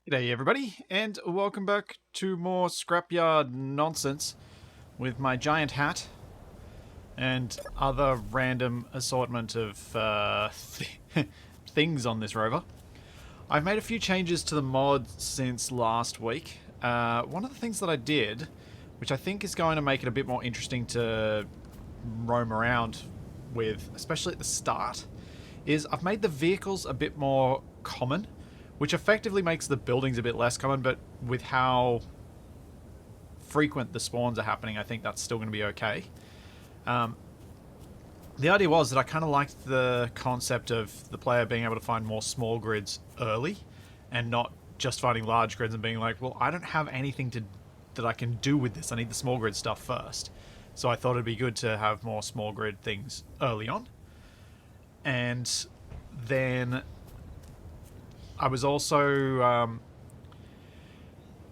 G'day everybody, and welcome back to more scrapyard nonsense with my giant hat and other random assortment of things on this rover. I've made a few changes to the mod since last week. One of the things that I did, which I think is going to make it a bit more interesting to roam around with, especially at the start, is I've made the vehicles a bit more common, which effectively makes the buildings a bit less common, but with how frequent the spawns are happening, I think that's still going to be okay. The idea was that I kind of liked the concept of the player being able to find more small grids early and not just finding large grids and being like, well, I don't have anything that I can do with this. I need the small grid stuff first. So I thought it'd be good to have more small grid things early on. And then I was also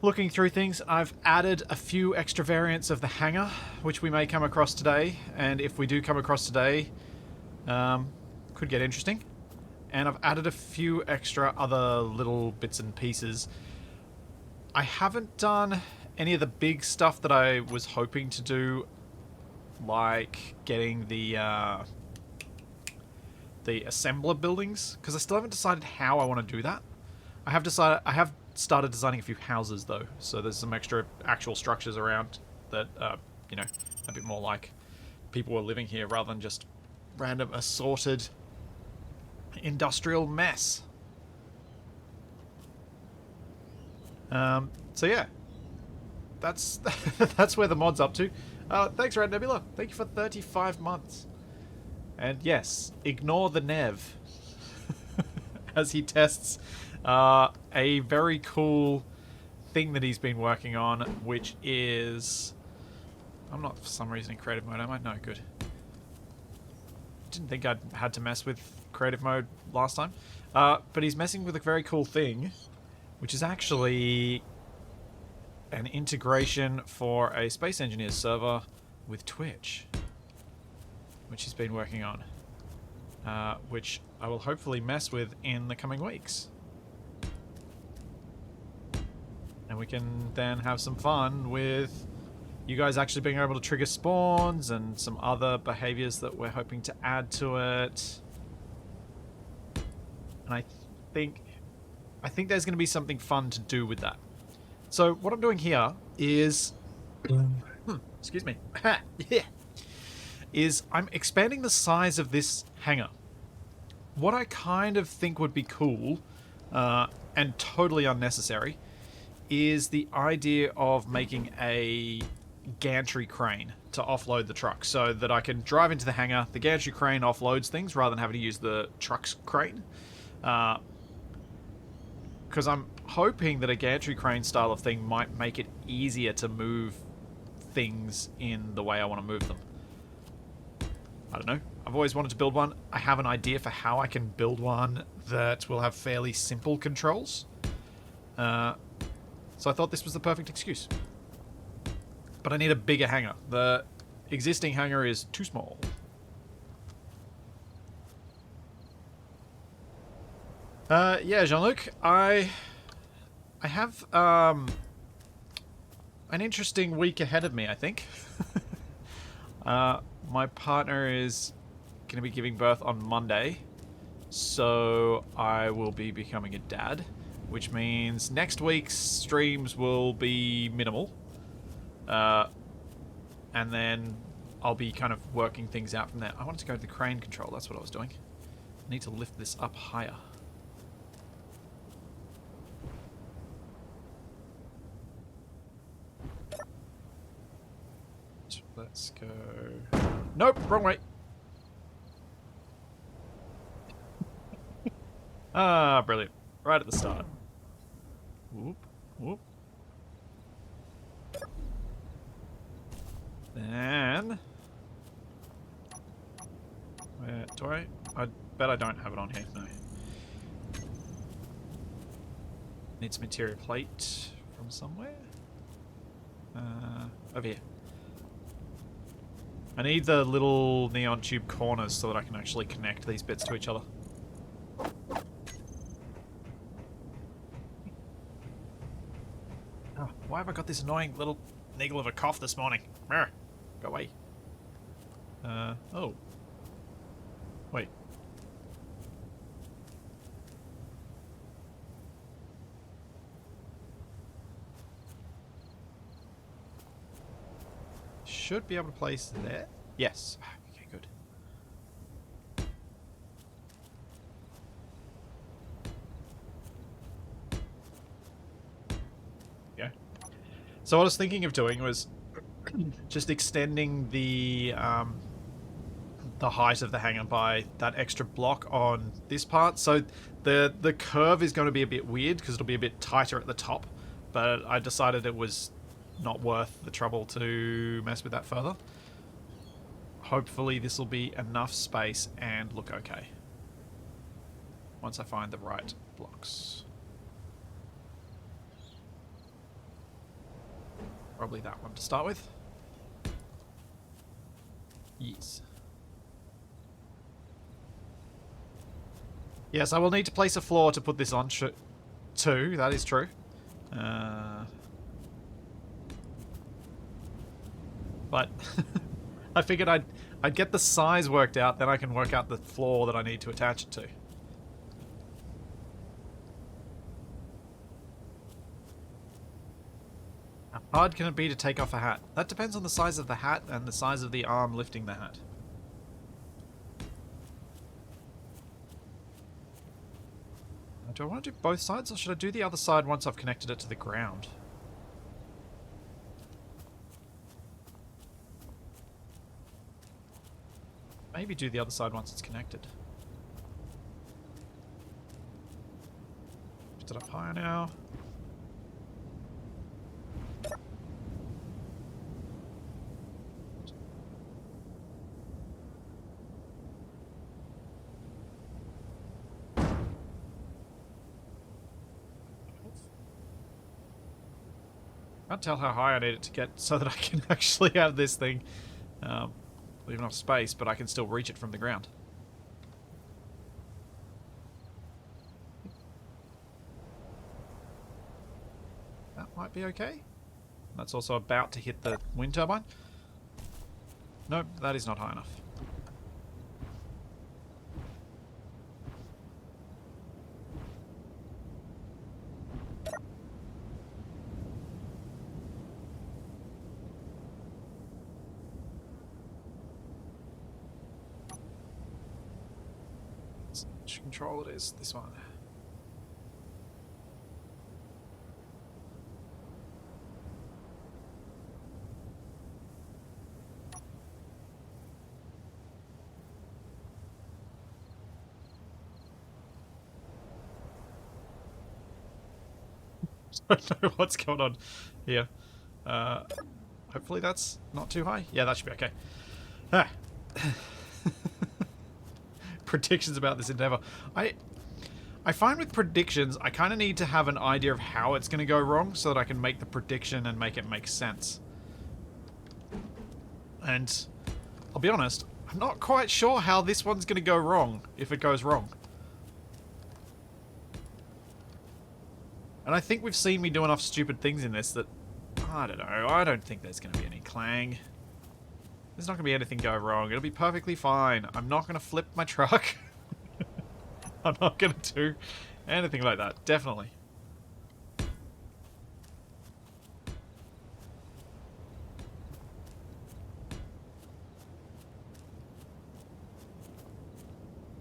looking through things. I've added a few extra variants of the hangar, which we may come across today. And if we do come across today, could get interesting. And I've added a few extra other little bits and pieces. I haven't done any of the big stuff that I was hoping to do, like getting the assembler buildings, because I still haven't decided how I want to do that. I have started designing a few houses though, so there's some extra actual structures around that you know, a bit more like people were living here rather than just random assorted industrial mess. So yeah, that's that's where the mod's up to. Thanks, Red Nebula. Thank you for 35 months. And yes, ignore the Nev as he tests a very cool thing that he's been working on, which is... I'm not for some reason in creative mode, am I? No, good. Didn't think I'd had to mess with creative mode last time. But he's messing with a very cool thing, which is actually an integration for a Space Engineers server with Twitch, which he's been working on, which I will hopefully mess with in the coming weeks. And we can then have some fun with you guys actually being able to trigger spawns and some other behaviors that we're hoping to add to it. And I think there's going to be something fun to do with that. So what I'm doing here is... excuse me. Yeah. Is I'm expanding the size of this hangar. What I kind of think would be cool, and totally unnecessary, is the idea of making a gantry crane to offload the truck, so that I can drive into the hangar, the gantry crane offloads things rather than having to use the truck's crane. Because I'm hoping that a gantry crane style of thing might make it easier to move things in the way I want to move them. I don't know. I've always wanted to build one. I have an idea for how I can build one that will have fairly simple controls. So I thought this was the perfect excuse. But I need a bigger hangar. The existing hangar is too small. Yeah, Jean-Luc, I have an interesting week ahead of me, I think. My partner is going to be giving birth on Monday, so I will be becoming a dad, which means next week's streams will be minimal. And then I'll be kind of working things out from there. I wanted to go to the crane control, that's what I was doing. I need to lift this up higher. Let's go... Nope, wrong way. Ah, brilliant. Right at the start. Whoop, whoop. Then... Where do I bet I don't have it on here, no. Need some interior plate from somewhere. Over here. I need the little neon tube corners so that I can actually connect these bits to each other. Oh, why have I got this annoying little niggle of a cough this morning? Go away. Oh. Wait. Should be able to place there. Yes. Okay, good. Yeah. So what I was thinking of doing was just extending the height of the hangar by that extra block on this part. So the curve is going to be a bit weird because it'll be a bit tighter at the top, but I decided it was not worth the trouble to mess with that further. Hopefully this will be enough space and look okay once I find the right blocks. Probably that one to start with. Yes. Yes, I will need to place a floor to put this on too, that is true. But I figured I'd get the size worked out, then I can work out the floor that I need to attach it to. How hard can it be to take off a hat? That depends on the size of the hat and the size of the arm lifting the hat. Do I want to do both sides, or should I do the other side once I've connected it to the ground? Maybe do the other side once it's connected. Lift it up higher now. Can't tell how high I need it to get so that I can actually have this thing leave enough space, but I can still reach it from the ground. That might be okay. That's also about to hit the wind turbine. Nope, that is not high enough. Which control it is? This one. I don't know what's going on here. Hopefully that's not too high. Yeah, that should be okay. Ah. Predictions about this endeavor. I find with predictions, I kind of need to have an idea of how it's going to go wrong so that I can make the prediction and make it make sense. And I'll be honest, I'm not quite sure how this one's going to go wrong if it goes wrong. And I think we've seen me do enough stupid things in this that, I don't know, I don't think there's going to be any clang. There's not going to be anything go wrong. It'll be perfectly fine. I'm not going to flip my truck. I'm not going to do anything like that. Definitely.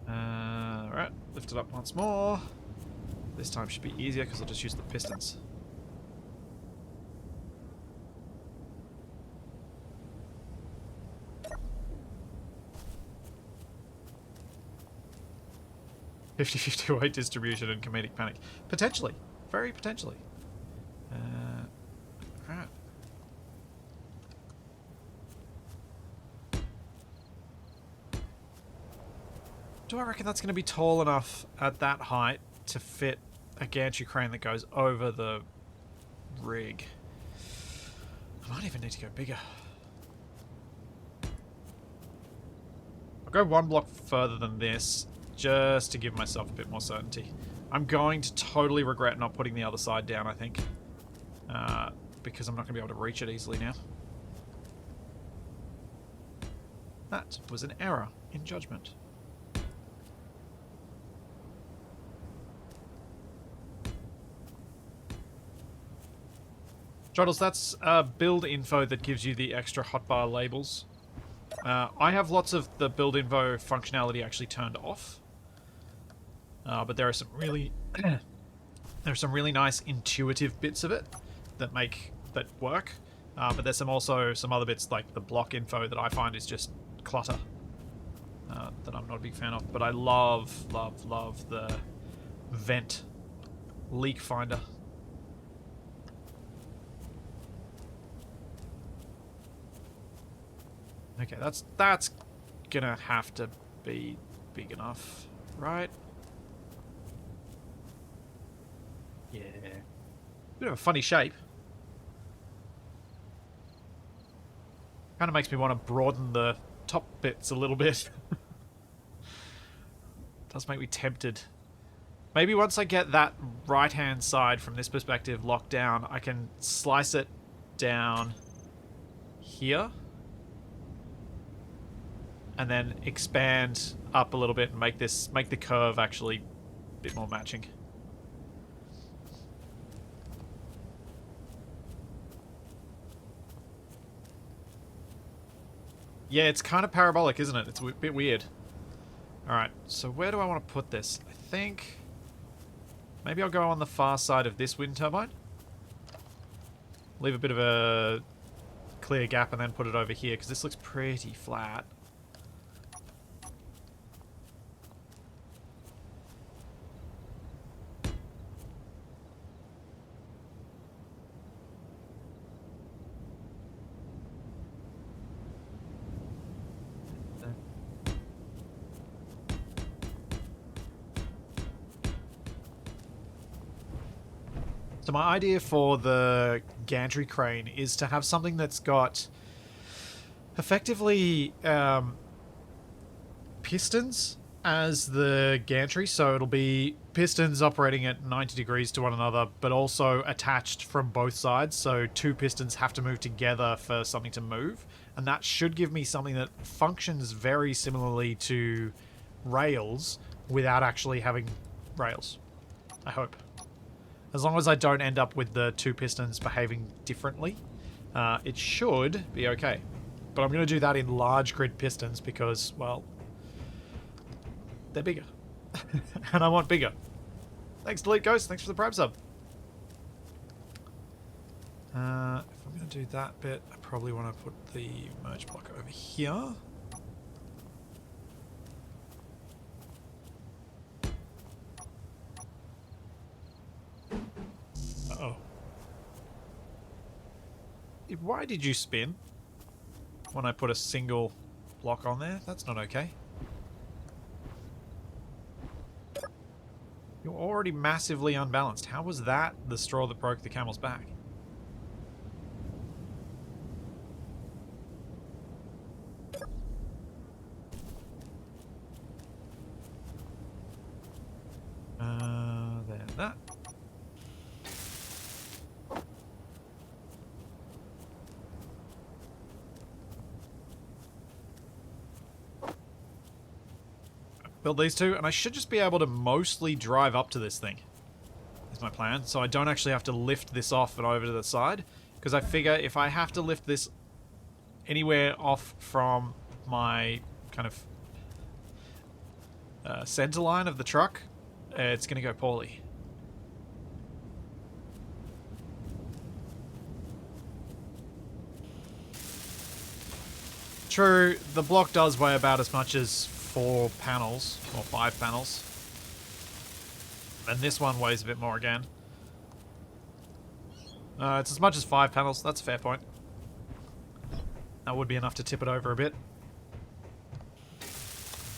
Alright, lift it up once more. This time should be easier because I'll just use the pistons. "50-50 weight distribution and comedic panic." Potentially. Very potentially. Alright. Do I reckon that's going to be tall enough at that height to fit a gantry crane that goes over the rig? I might even need to go bigger. I'll go one block further than this, just to give myself a bit more certainty. I'm going to totally regret not putting the other side down, I think. because I'm not going to be able to reach it easily now. That was an error in judgment. Joddles, that's build info that gives you the extra hotbar labels. I have lots of the build info functionality actually turned off. But there are some really there's some really nice intuitive bits of it that work. But there's also some other bits like the block info that I find is just clutter. That I'm not a big fan of. But I love the vent leak finder. Okay, that's gonna have to be big enough, right? Yeah. Bit of a funny shape. Kind of makes me want to broaden the top bits a little bit. Does make me tempted. Maybe once I get that right-hand side from this perspective locked down, I can slice it down here. And then expand up a little bit and make the curve actually a bit more matching. Yeah, it's kind of parabolic, isn't it? It's a bit weird. Alright, so where do I want to put this? I think maybe I'll go on the far side of this wind turbine. Leave a bit of a clear gap and then put it over here, because this looks pretty flat. So my idea for the gantry crane is to have something that's got effectively pistons as the gantry. So it'll be pistons operating at 90 degrees to one another, but also attached from both sides. So two pistons have to move together for something to move. And that should give me something that functions very similarly to rails without actually having rails. I hope. As long as I don't end up with the two pistons behaving differently, it should be okay. But I'm going to do that in large grid pistons because, well, they're bigger. And I want bigger. Thanks, Delete Ghost. Thanks for the Prime sub. If I'm going to do that bit, I probably want to put the merge block over here. Uh-oh. Why did you spin when I put a single block on there? That's not okay. You're already massively unbalanced. How was that the straw that broke the camel's back? There, that. Build these two, and I should just be able to mostly drive up to this thing. Is my plan. So I don't actually have to lift this off and over to the side. Because I figure if I have to lift this anywhere off from my kind of center line of the truck, it's going to go poorly. True, the block does weigh about as much as 4 panels, or 5 panels. And this one weighs a bit more again. It's as much as 5 panels, that's a fair point. That would be enough to tip it over a bit.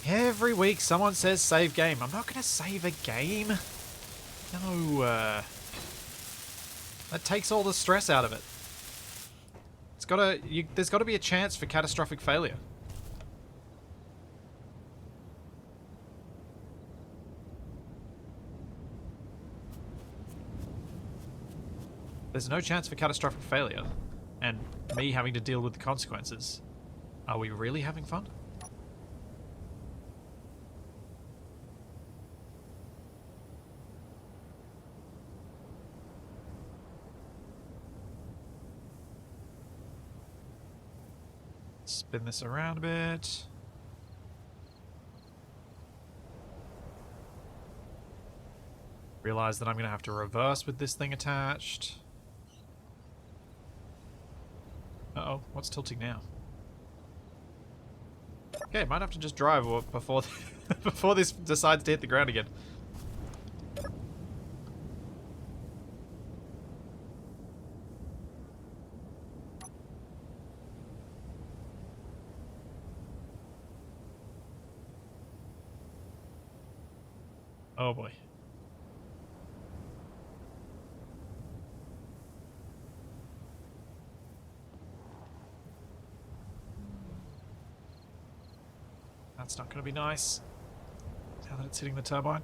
Every week someone says save game. I'm not going to save a game. No, that takes all the stress out of it. It's gotta, there's got to be a chance for catastrophic failure. There's no chance for catastrophic failure. And me having to deal with the consequences. Are we really having fun? Spin this around a bit. Realize that I'm going to have to reverse with this thing attached. Uh-oh, what's tilting now? Okay, might have to just drive before before this decides to hit the ground again. Oh boy. That's not going to be nice. Now that it's hitting the turbine.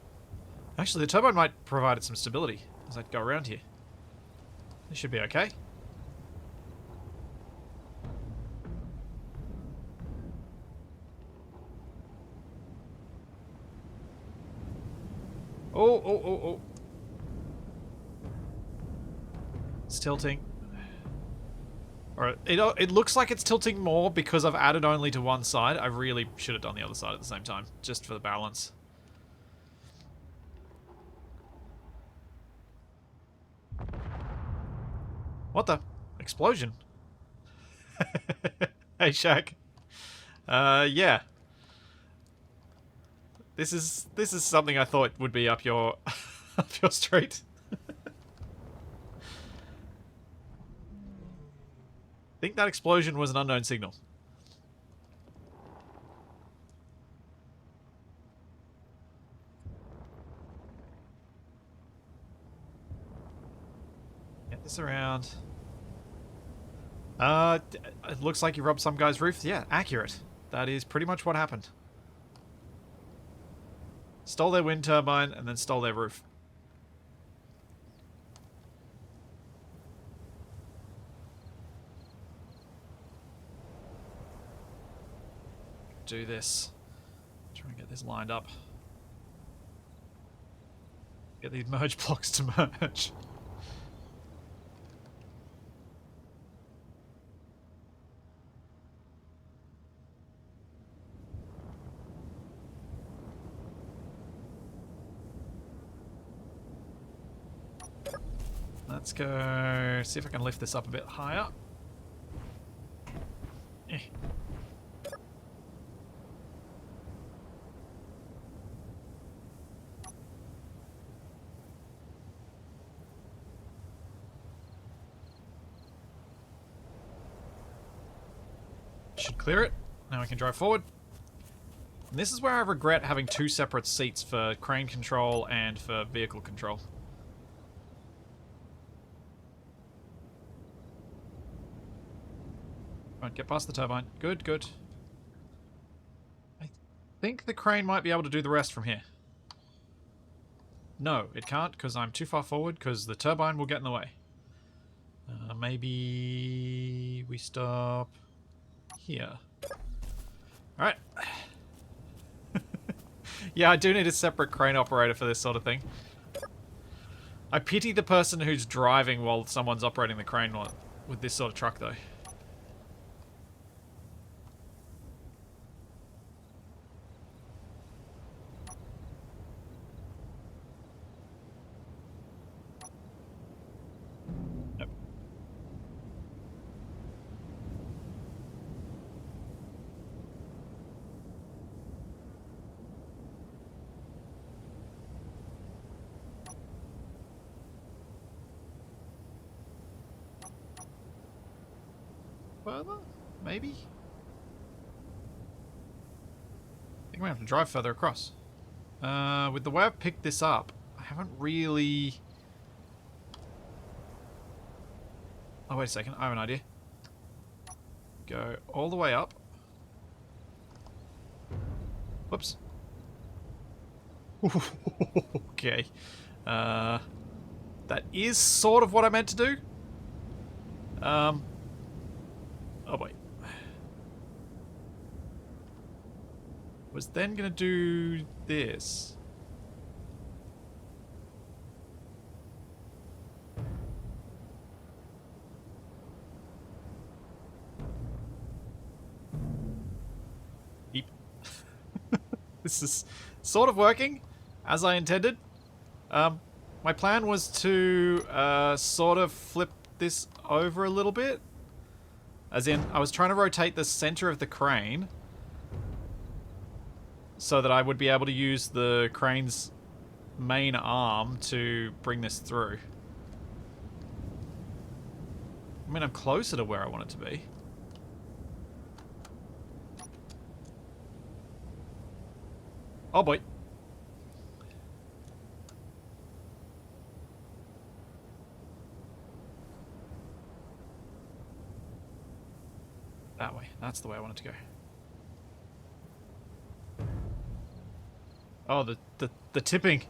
Actually, the turbine might provide it some stability as I go around here. This should be okay. Oh. It's tilting. Alright, it looks like it's tilting more because I've added only to one side. I really should have done the other side at the same time, just for the balance. What the? Explosion? Hey, Shaq. Yeah. This is something I thought would be up your up your street. I think that explosion was an unknown signal. Get this around. It looks like you rubbed some guy's roof. Yeah, accurate. That is pretty much what happened. Stole their wind turbine and then stole their roof. Do this. Try and get this lined up. Get these merge blocks to merge. Let's go see if I can lift this up a bit higher. Eh. Should clear it. Now we can drive forward. And this is where I regret having two separate seats for crane control and for vehicle control. Right, get past the turbine. Good, good. I think the crane might be able to do the rest from here. No, it can't because I'm too far forward because the turbine will get in the way. Maybe we stop here. Alright. Yeah, I do need a separate crane operator for this sort of thing. I pity the person who's driving while someone's operating the crane with this sort of truck, though. Further? Maybe? I think we have to drive further across. With the way I've picked this up, I haven't really... Oh, wait a second. I have an idea. Go all the way up. Whoops. Okay. That is sort of what I meant to do. Oh wait. Was then gonna do this. Eep. This is sort of working as I intended. My plan was to sort of flip this over a little bit. As in, I was trying to rotate the center of the crane so that I would be able to use the crane's main arm to bring this through. I mean, I'm closer to where I want it to be. Oh boy. That way. That's the way I want it to go. Oh, the tipping.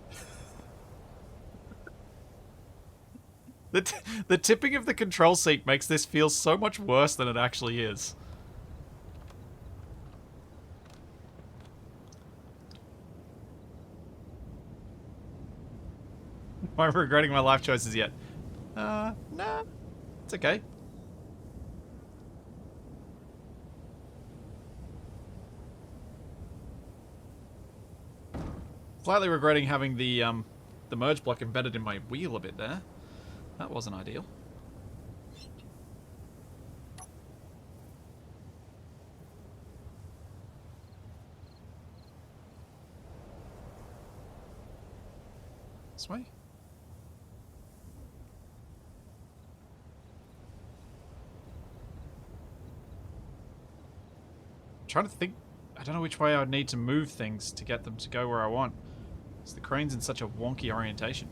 The tipping of the control seat makes this feel so much worse than it actually is. Am I regretting my life choices yet? Nah. It's okay. Slightly regretting having the merge block embedded in my wheel a bit there. That wasn't ideal. This way? I'm trying to think. I don't know which way I would need to move things to get them to go where I want. Because the crane's in such a wonky orientation.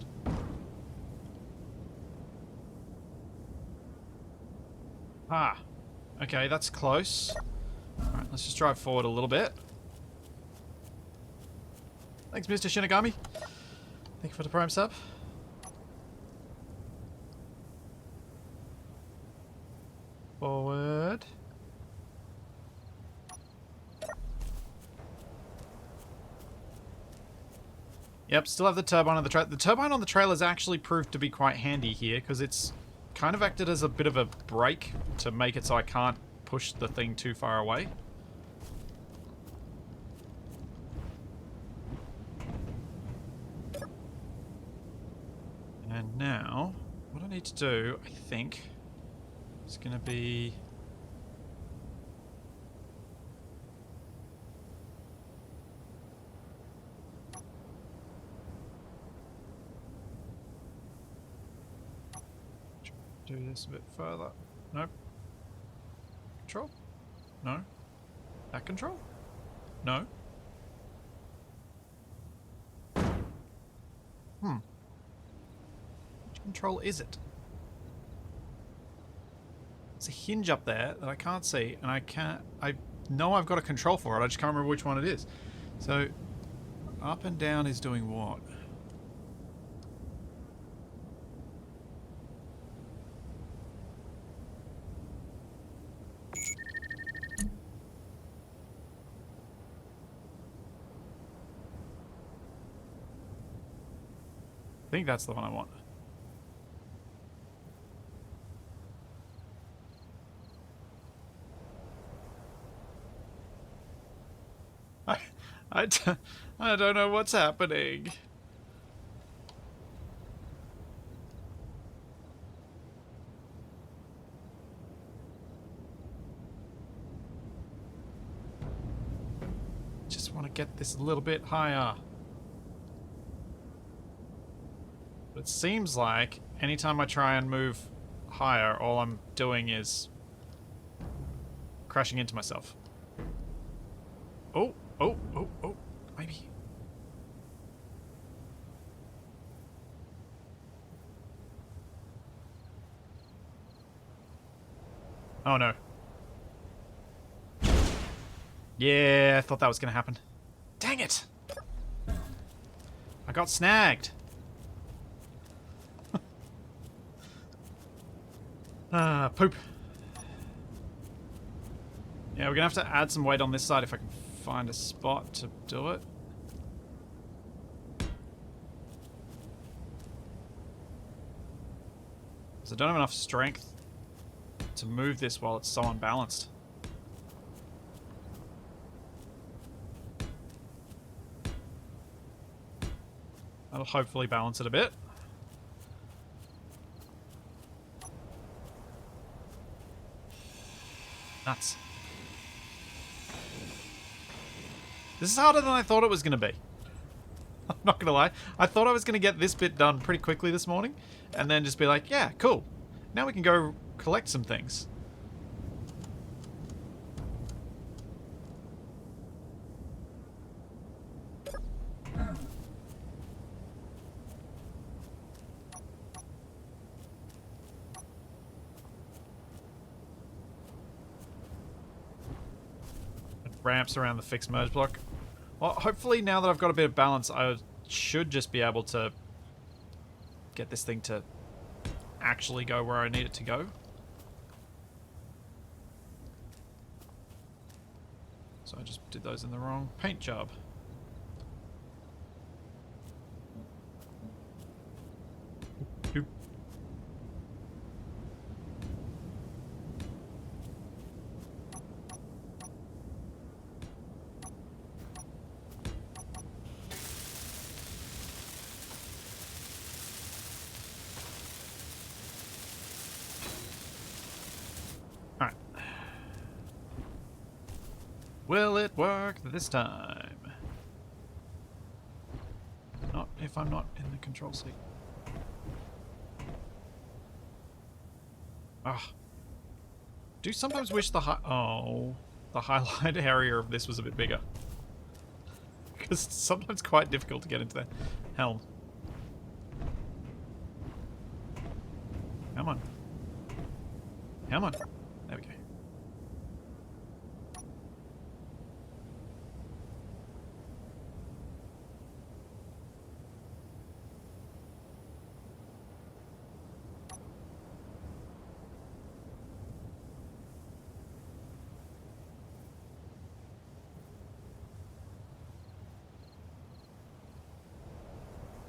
Ah. Okay, that's close. Alright, let's just drive forward a little bit. Thanks, Mr. Shinigami. Thank you for the prime sub. Forward. Yep, still have the turbine on the trailer. The turbine on the trailer's actually proved to be quite handy here, because it's kind of acted as a bit of a brake to make it so I can't push the thing too far away. And now, what I need to do, I think, is going to be... do this a bit further. Nope. Control? No. That control? No. Which control is it? There's a hinge up there that I can't see, and I know I've got a control for it, I just can't remember which one it is. So, up and down is doing what? I think that's the one I want. I don't know what's happening. Just want to get this a little bit higher. But it seems like anytime I try and move higher, all I'm doing is crashing into myself. Oh, maybe. Oh no. Yeah, I thought that was going to happen. Dang it! I got snagged. Ah, poop. Yeah, we're gonna have to add some weight on this side if I can find a spot to do it. Because I don't have enough strength to move this while it's so unbalanced. That'll hopefully balance it a bit. Nuts. This is harder than I thought it was going to be. I'm not going to lie. I thought I was going to get this bit done pretty quickly this morning. And then just be like, yeah, cool. Now we can go collect some things. Ramps around the fixed merge block. Well, hopefully now that I've got a bit of balance, I should just be able to get this thing to actually go where I need it to go. So I just did those in the wrong paint job. Oop. Alright. Will it work this time? Not if I'm not in the control seat. Ah. Do sometimes wish the the highlight area of this was a bit bigger. Because it's sometimes quite difficult to get into the helm. Come on. Come on. There we go.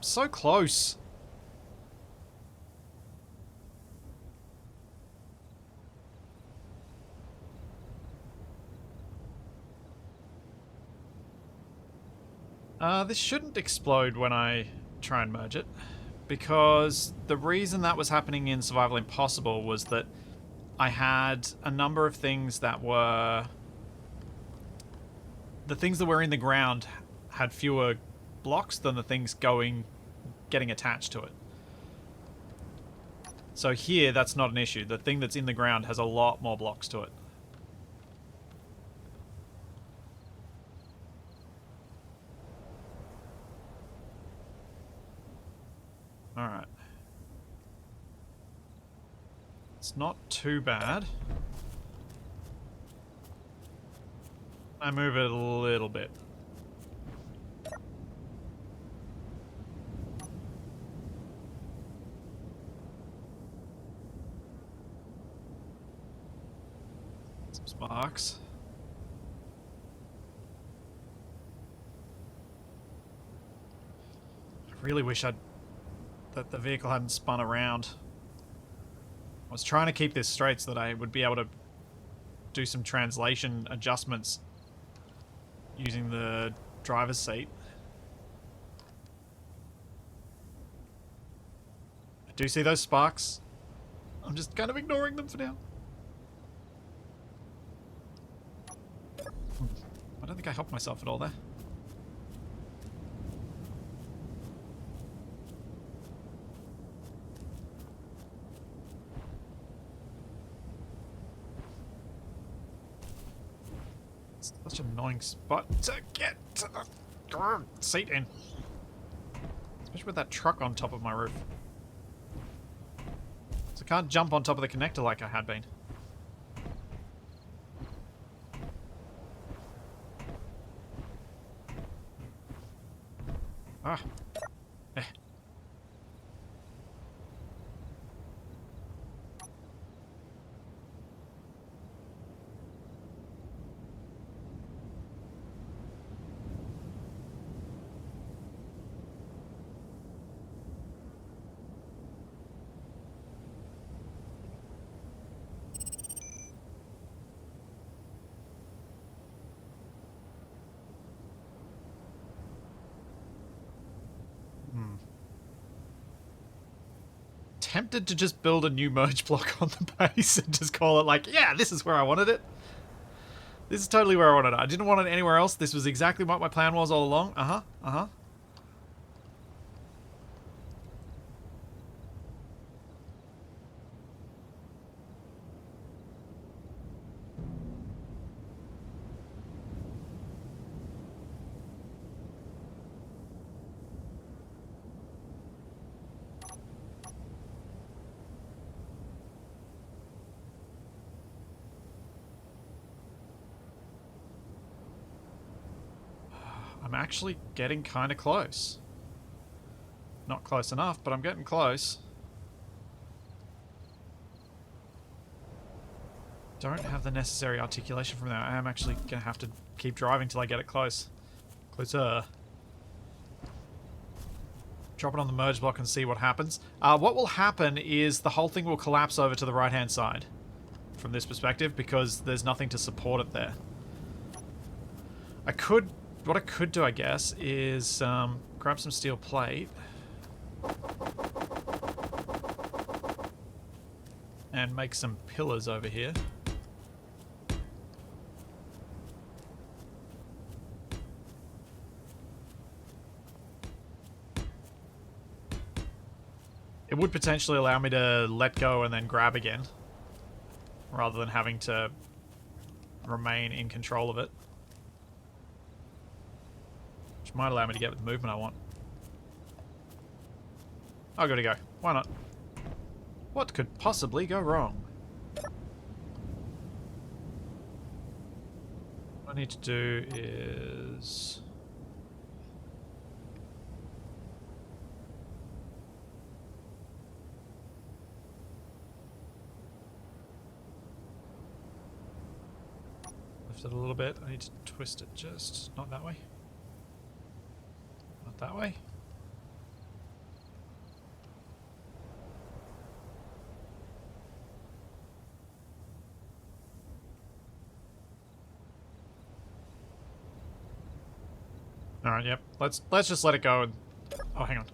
So close. This shouldn't explode when I try and merge it, because the reason that was happening in Survival Impossible was that I had a number of things that were... The things that were in the ground had fewer blocks than the things getting attached to it. So here, that's not an issue. The thing that's in the ground has a lot more blocks to it. Alright. It's not too bad. I move it a little bit. Some sparks. I really wish that the vehicle hadn't spun around. I was trying to keep this straight so that I would be able to do some translation adjustments using the driver's seat. I do see those sparks. I'm just kind of ignoring them for now. I don't think I helped myself at all there. Such an annoying spot to get to the seat in. Especially with that truck on top of my roof. So I can't jump on top of the connector like I had been. Ah. Eh. tempted to just build a new merge block on the base and just call it like, yeah, this is where I wanted it. This is totally where I wanted it. I didn't want it anywhere else. This was exactly what my plan was all along. Uh-huh. I'm actually getting kind of close. Not close enough, but I'm getting close. Don't have the necessary articulation from there. I am actually going to have to keep driving till I get it close. Closer. Drop it on the merge block and see what happens. What will happen is the whole thing will collapse over to the right-hand side from this perspective because there's nothing to support it there. What I could do, I guess, is grab some steel plate and make some pillars over here. It would potentially allow me to let go and then grab again, rather than having to remain in control of it. Which might allow me to get the movement I want. I'll go to go. Why not? What could possibly go wrong? What I need to do is... lift it a little bit. I need to twist it just... not that way. Not that way. Alright, yep. Let's just let it go and... oh, hang on.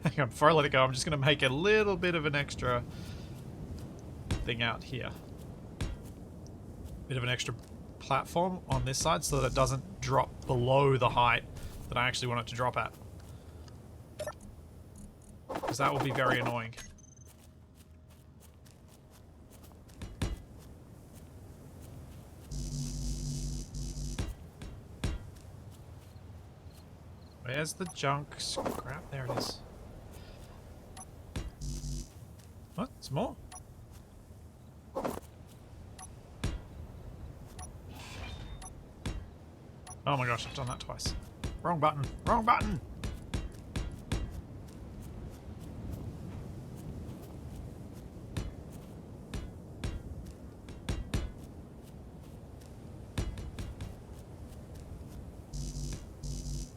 Hang on, before I let it go, I'm just going to make a little bit of an extra thing out here. Bit of an extra platform on this side so that it doesn't drop below the height that I actually want it to drop at. Because that will be very annoying. Where's the junk scrap? There it is. What? Some more? Oh my gosh, I've done that twice. Wrong button. Wrong button!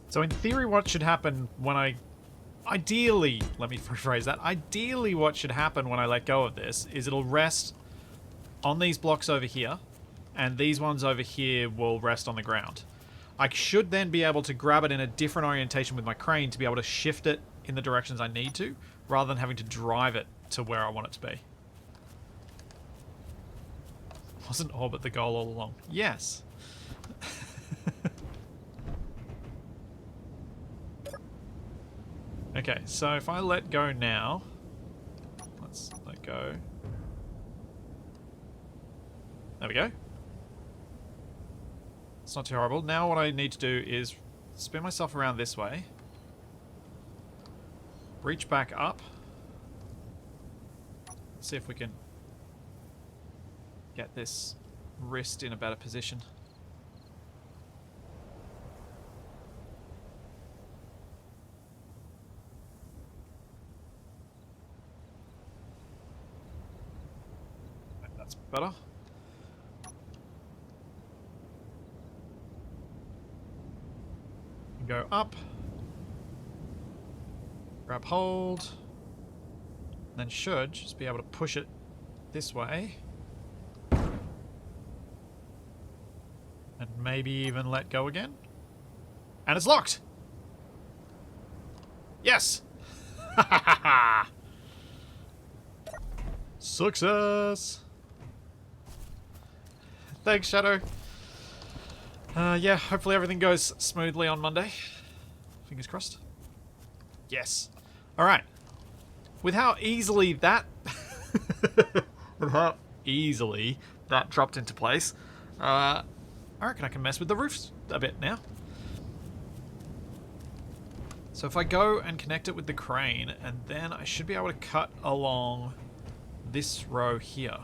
So in theory, what should happen when I... ideally, let me rephrase that. Ideally, what should happen when I let go of this is it'll rest on these blocks over here, and these ones over here will rest on the ground. I should then be able to grab it in a different orientation with my crane to be able to shift it in the directions I need to, rather than having to drive it to where I want it to be. Wasn't orbit the goal all along? Yes. Okay, so if I let go now, let's let go. There we go. It's not too horrible. Now what I need to do is spin myself around this way, reach back up, see if we can get this wrist in a better position. That's better. Go up, grab hold, then should just be able to push it this way, and maybe even let go again. And it's locked! Yes! Success! Thanks, Shadow. Yeah, hopefully everything goes smoothly on Monday. Fingers crossed. Yes. Alright. With how easily that... with how easily that dropped into place, I reckon I can mess with the roofs a bit now. So if I go and connect it with the crane, and then I should be able to cut along this row here.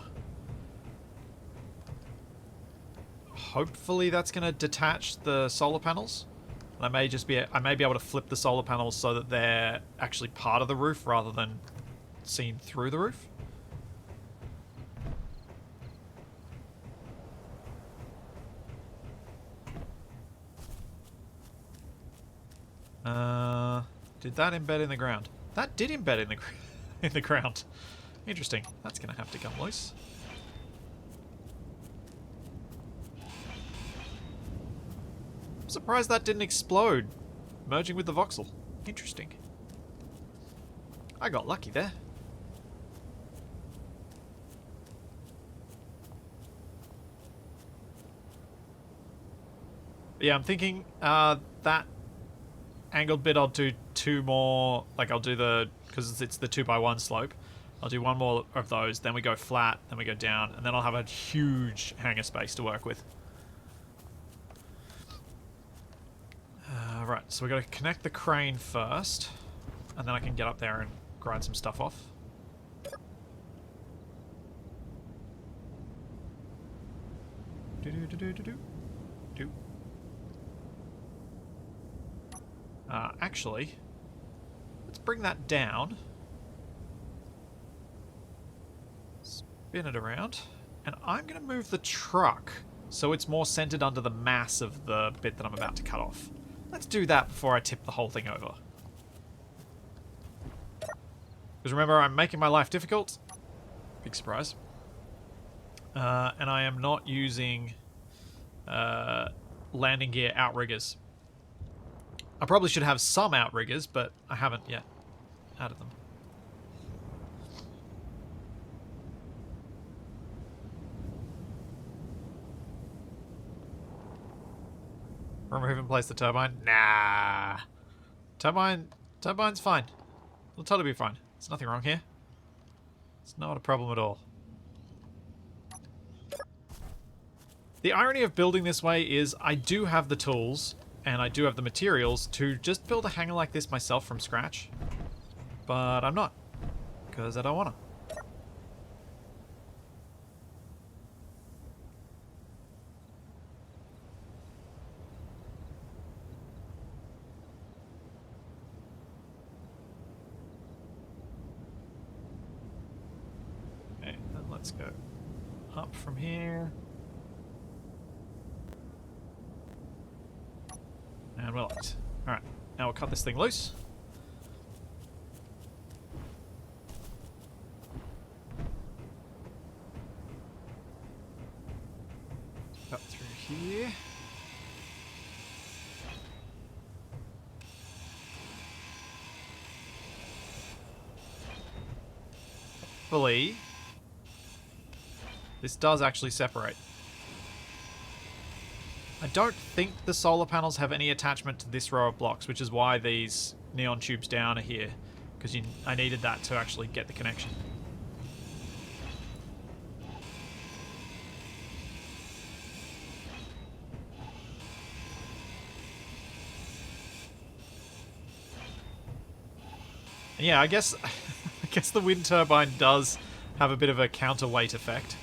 Hopefully that's going to detach the solar panels. I may be able to flip the solar panels so that they're actually part of the roof rather than seen through the roof. Did that embed in the ground? That did embed in the in the ground. Interesting. That's going to have to come loose. I'm surprised that didn't explode, merging with the voxel. Interesting. I got lucky there. But yeah, I'm thinking that angled bit I'll do two more, like I'll do the, because it's the 2x1 slope, I'll do one more of those, then we go flat, then we go down, and then I'll have a huge hangar space to work with. Right, so we've got to connect the crane first, and then I can get up there and grind some stuff off. Do. Actually, let's bring that down. Spin it around. And I'm going to move the truck so it's more centered under the mass of the bit that I'm about to cut off. Let's do that before I tip the whole thing over. Because remember, I'm making my life difficult. Big surprise. And I am not using landing gear outriggers. I probably should have some outriggers, but I haven't yet added them. Remove and place the turbine? Nah. Turbine's fine. It'll totally be fine. There's nothing wrong here. It's not a problem at all. The irony of building this way is I do have the tools and I do have the materials to just build a hangar like this myself from scratch. But I'm not. Because I don't want to. Okay, then let's go up from here. And we're locked. Alright, now we'll cut this thing loose. Cut through here. Hopefully, this does actually separate. I don't think the solar panels have any attachment to this row of blocks, which is why these neon tubes down are here, because I needed that to actually get the connection. And yeah, I guess the wind turbine does have a bit of a counterweight effect.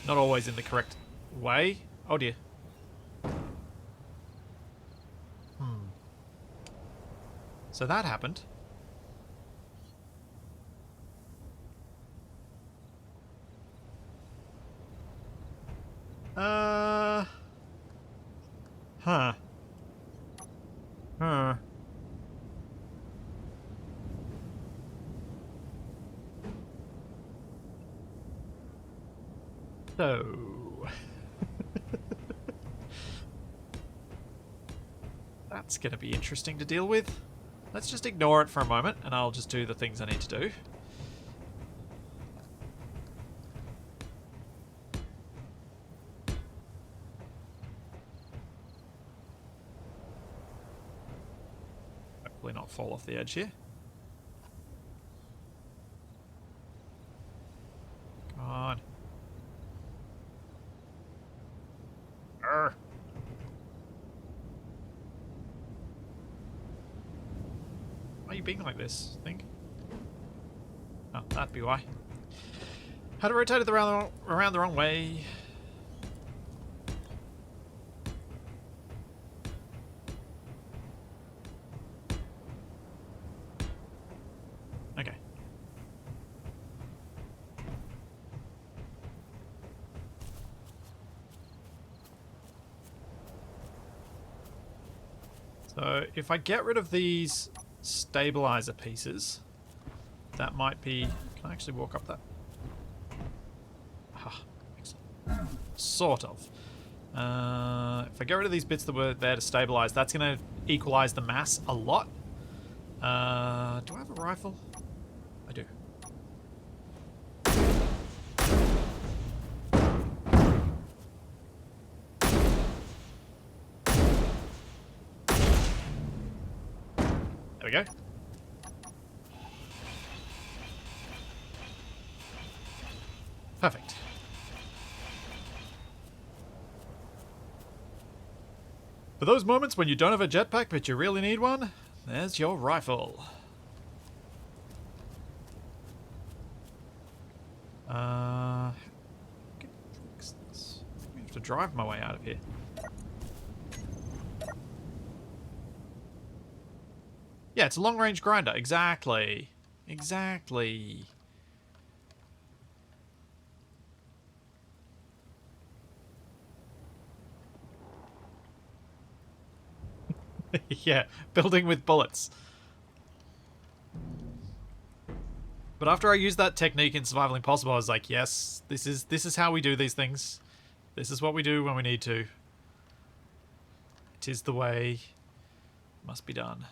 Not always in the correct way. Oh dear. So that happened. Huh. Huh. So... that's going to be interesting to deal with. Let's just ignore it for a moment, and I'll just do the things I need to do. Hopefully not fall off the edge here. Come on. Urgh. Why are you being like this, thing? Oh, that'd be why. Had it rotated around the wrong way. Okay. So if I get rid of these stabilizer pieces, that might be... Can I actually walk up that? Ah, excellent. Sort of. If I get rid of these bits that were there to stabilize, that's going to equalize the mass a lot. Do I have a rifle? I do. There we go. Perfect. For those moments when you don't have a jetpack but you really need one, there's your rifle. I can fix this. I have to drive my way out of here. Yeah, it's a long-range grinder. Exactly. Exactly. Yeah, building with bullets. But after I used that technique in Survival Impossible, I was like, yes, this is how we do these things. This is what we do when we need to. It is the way it must be done.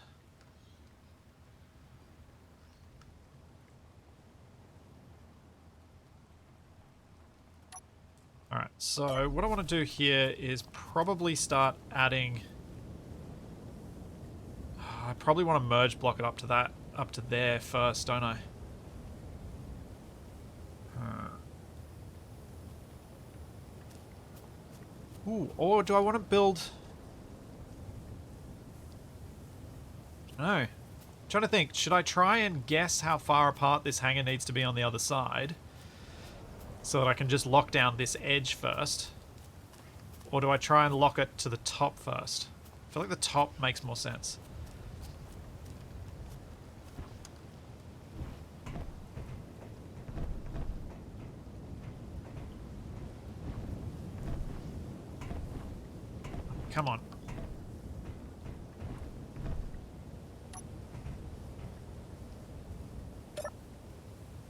Alright, so what I want to do here is probably start adding... I probably want to merge block it up to there first, don't I? Ooh, or do I want to build... No. I'm trying to think, should I try and guess how far apart this hangar needs to be on the other side? So that I can just lock down this edge first? Or do I try and lock it to the top first? I feel like the top makes more sense. Come on.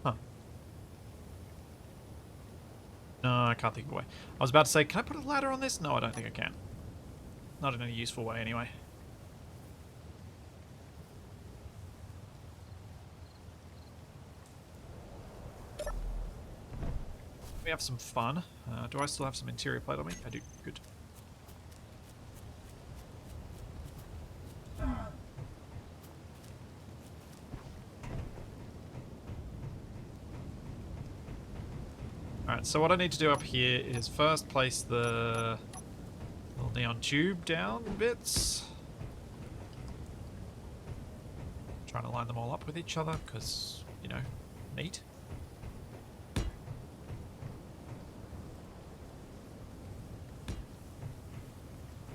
Huh. No, I can't think of a way. I was about to say, can I put a ladder on this? No, I don't think I can. Not in any useful way, anyway. We have some fun. Do I still have some interior plate on me? I do. Good. Alright, so what I need to do up here is first place the little neon tube down bits. Trying to line them all up with each other, because, you know, neat.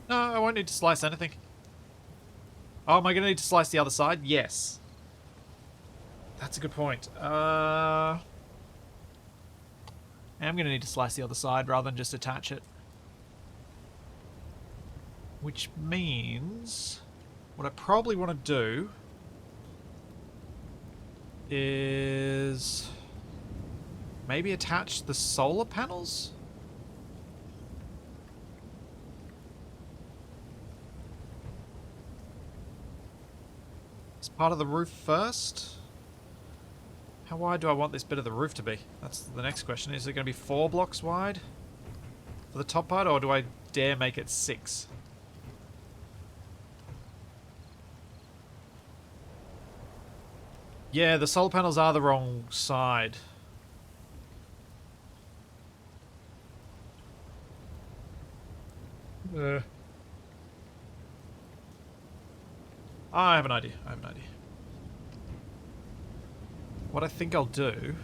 No, I won't need to slice anything. Oh, am I going to need to slice the other side? Yes. That's a good point. I am going to need to slice the other side rather than just attach it. Which means what I probably want to do is maybe attach the solar panels? It's part of the roof first? How wide do I want this bit of the roof to be? That's the next question. Is it going to be 4 blocks wide for the top part, or do I dare make it 6? Yeah, the solar panels are the wrong side. I have an idea. What I think I'll do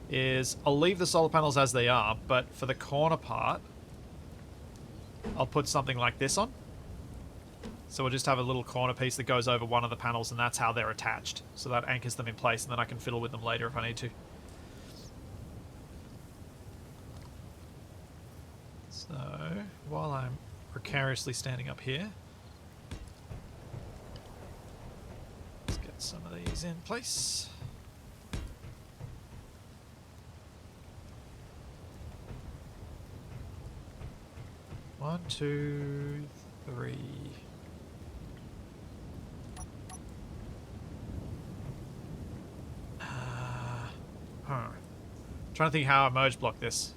is I'll leave the solar panels as they are, but for the corner part, I'll put something like this on. So we'll just have a little corner piece that goes over one of the panels, and that's how they're attached. So that anchors them in place, and then I can fiddle with them later if I need to. So while I'm precariously standing up here, let's get some of these in place. One, two, three. Trying to think how I merge block this.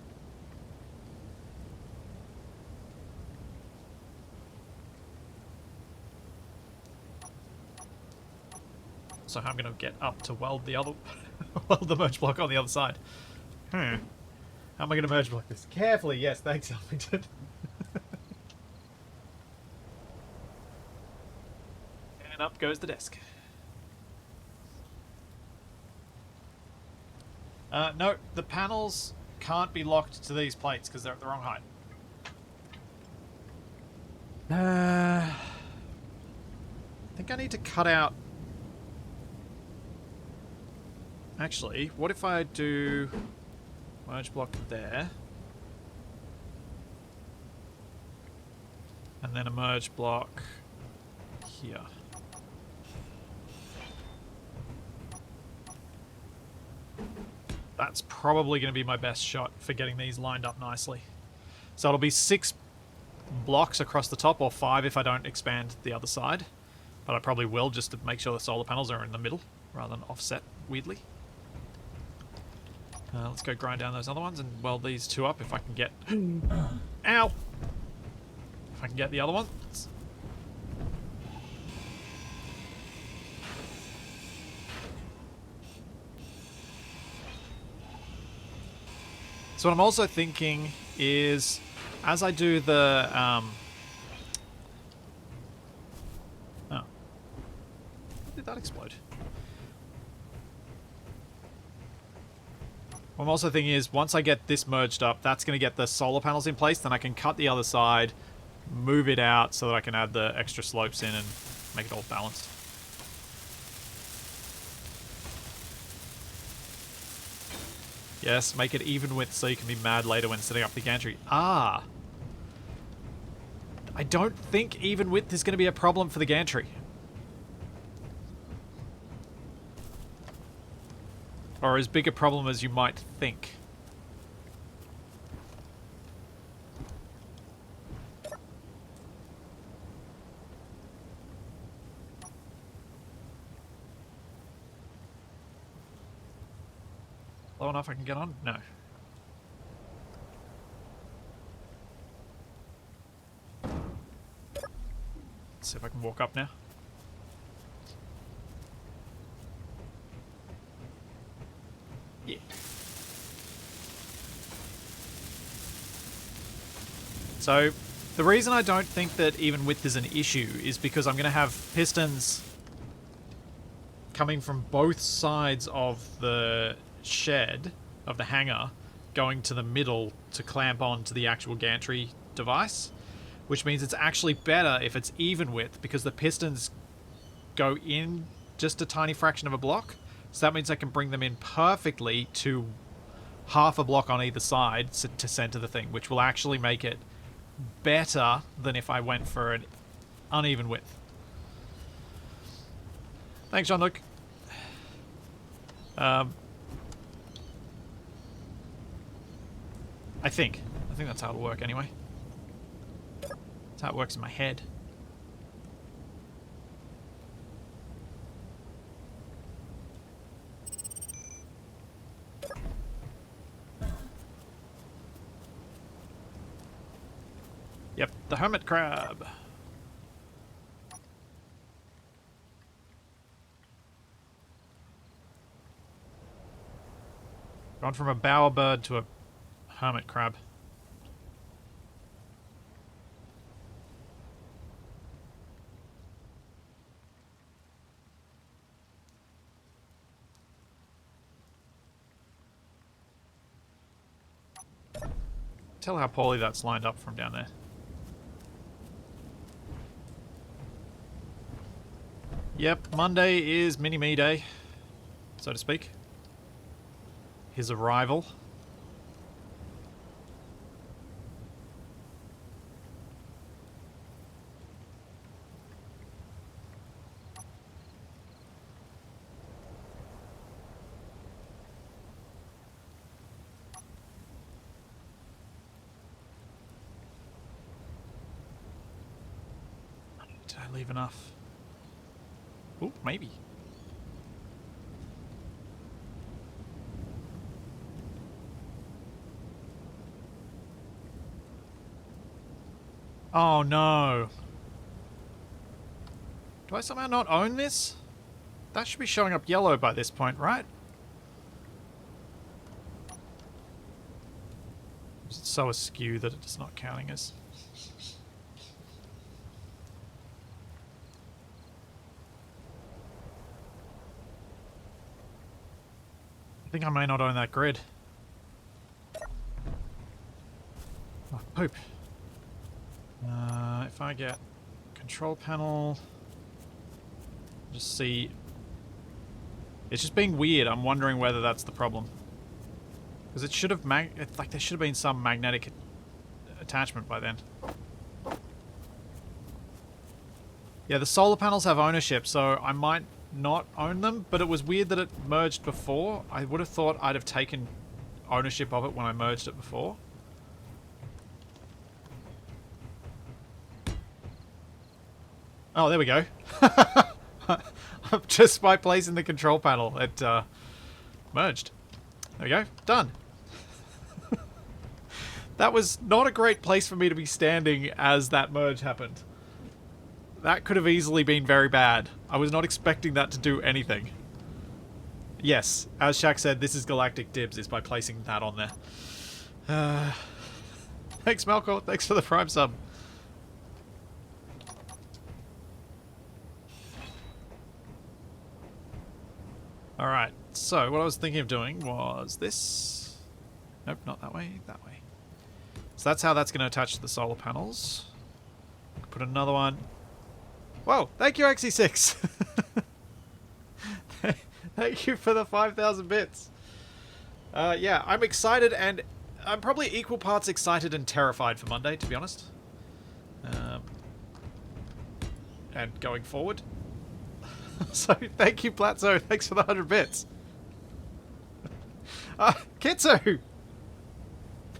So I'm going to get up to weld the other, weld the merge block on the other side. How am I going to merge block this? Carefully, yes, thanks, Alvington. And up goes the desk. No, the panels can't be locked to these plates because they're at the wrong height. I think I need to cut out... Actually, what if I do merge block there, and then a merge block here. That's probably going to be my best shot for getting these lined up nicely. So it'll be 6 blocks across the top, or 5 if I don't expand the other side. But I probably will, just to make sure the solar panels are in the middle, rather than offset weirdly. Let's go grind down those other ones and weld these 2 up if I can get... Ow! If I can get the other ones. So what I'm also thinking is, as I do the... Oh. Did that explode? What I'm also thinking is, once I get this merged up, that's going to get the solar panels in place, then I can cut the other side, move it out so that I can add the extra slopes in and make it all balanced. Yes, make it even width so you can be mad later when setting up the gantry. Ah! I don't think even width is going to be a problem for the gantry. Or as big a problem as you might think. Low enough I can get on? No. Let's see if I can walk up now. Yeah. So, the reason I don't think that even width is an issue is because I'm going to have pistons coming from both sides of the shed, of the hangar, going to the middle to clamp on to the actual gantry device, which means it's actually better if it's even width because the pistons go in just a tiny fraction of a block. So that means I can bring them in perfectly to half a block on either side to center the thing, which will actually make it better than if I went for an uneven width. Thanks, Jean-Luc. I think that's how it'll work anyway. That's how it works in my head. Yep, the hermit crab. Gone from a bowerbird to a hermit crab. Tell how poorly that's lined up from down there. Yep, Monday is Mini-Me Day, so to speak. His arrival. Did I leave enough? Oh, maybe. Oh no. Do I somehow not own this? That should be showing up yellow by this point, right? It's so askew that it's not counting as... I think I may not own that grid. Oh, poop. If I get control panel, just see. It's just being weird. I'm wondering whether that's the problem. Because it should have like there should have been some magnetic attachment by then. Yeah, the solar panels have ownership, so I might not own them, but it was weird that it merged before. I would have thought I'd have taken ownership of it when I merged it before. Oh, there we go. Just by placing the control panel, it merged. There we go. Done. That was not a great place for me to be standing as that merge happened. That could have easily been very bad. I was not expecting that to do anything. Yes, as Shaq said, this is Galactic Dibs, is by placing that on there. Thanks, Malco. Thanks for the Prime sub. Alright, so what I was thinking of doing was this. Nope, not that way, that way. So that's how that's going to attach to the solar panels. Put another one. Whoa, thank you, XE6! Thank you for the 5,000 bits. Yeah, I'm excited, and I'm probably equal parts excited and terrified for Monday, to be honest. And going forward. So, thank you, Platzo. Thanks for the 100 bits. Kitsu!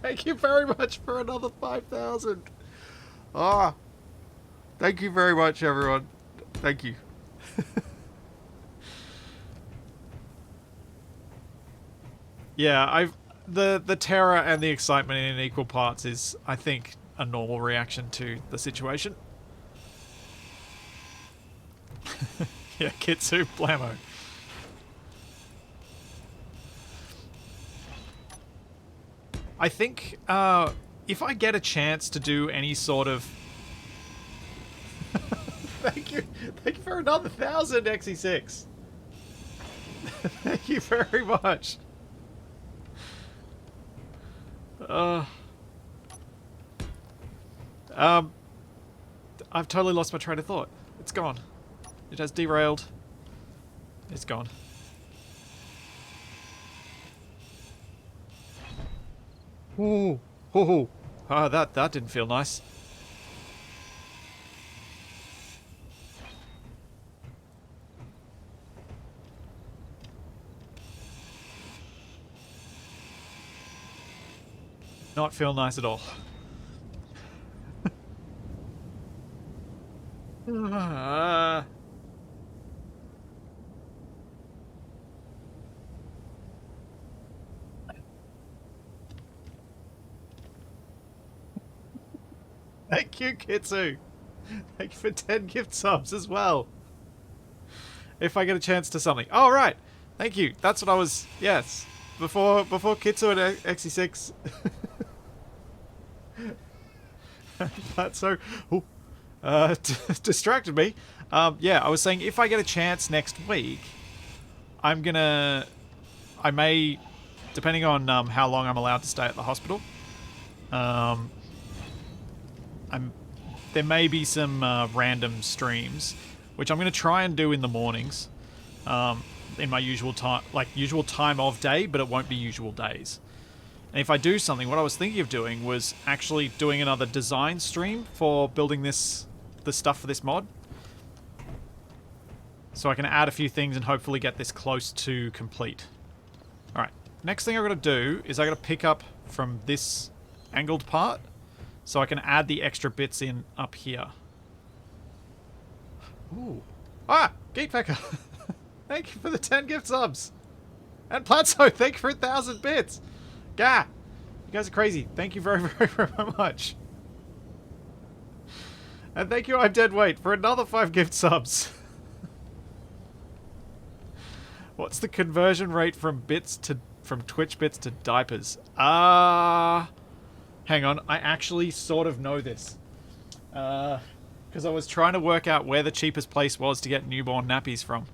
Thank you very much for another 5,000. Ah, thank you very much, everyone. Thank you. Yeah, the terror and the excitement in equal parts is, I think, a normal reaction to the situation. Yeah, Kitsu, blammo. I think if I get a chance to do any sort of... Thank you for another 1,000, XE6. Thank you very much. I've totally lost my train of thought. It's gone. It has derailed. It's gone. Ooh, ooh, ah, that didn't feel nice. Not feel nice at all. Thank you, Kitsu. Thank you for 10 gift subs as well. If I get a chance to something. Oh, right. Thank you. That's what I was... Yes. Before Kitsu and XE6... That's so... Ooh, distracted me. Yeah, I was saying if I get a chance next week, I'm gonna... I may... Depending on how long I'm allowed to stay at the hospital, there may be some random streams, which I'm going to try and do in the mornings, in my usual time, like usual time of day, but it won't be usual days. And if I do something, what I was thinking of doing was actually doing another design stream for building the stuff for this mod, so I can add a few things and hopefully get this close to complete. All right. Next thing I've got to do is I've got to pick up from this angled part so I can add the extra bits in up here. Ooh. Ah! Geekpecker! Thank you for the 10 gift subs! And Platzo, thank you for 1,000 bits! Gah! You guys are crazy. Thank you very, very, very much. And thank you, I'm Dead Weight, for another 5 gift subs. What's the conversion rate from Twitch bits to diapers? Hang on, I actually sort of know this. Because I was trying to work out where the cheapest place was to get newborn nappies from.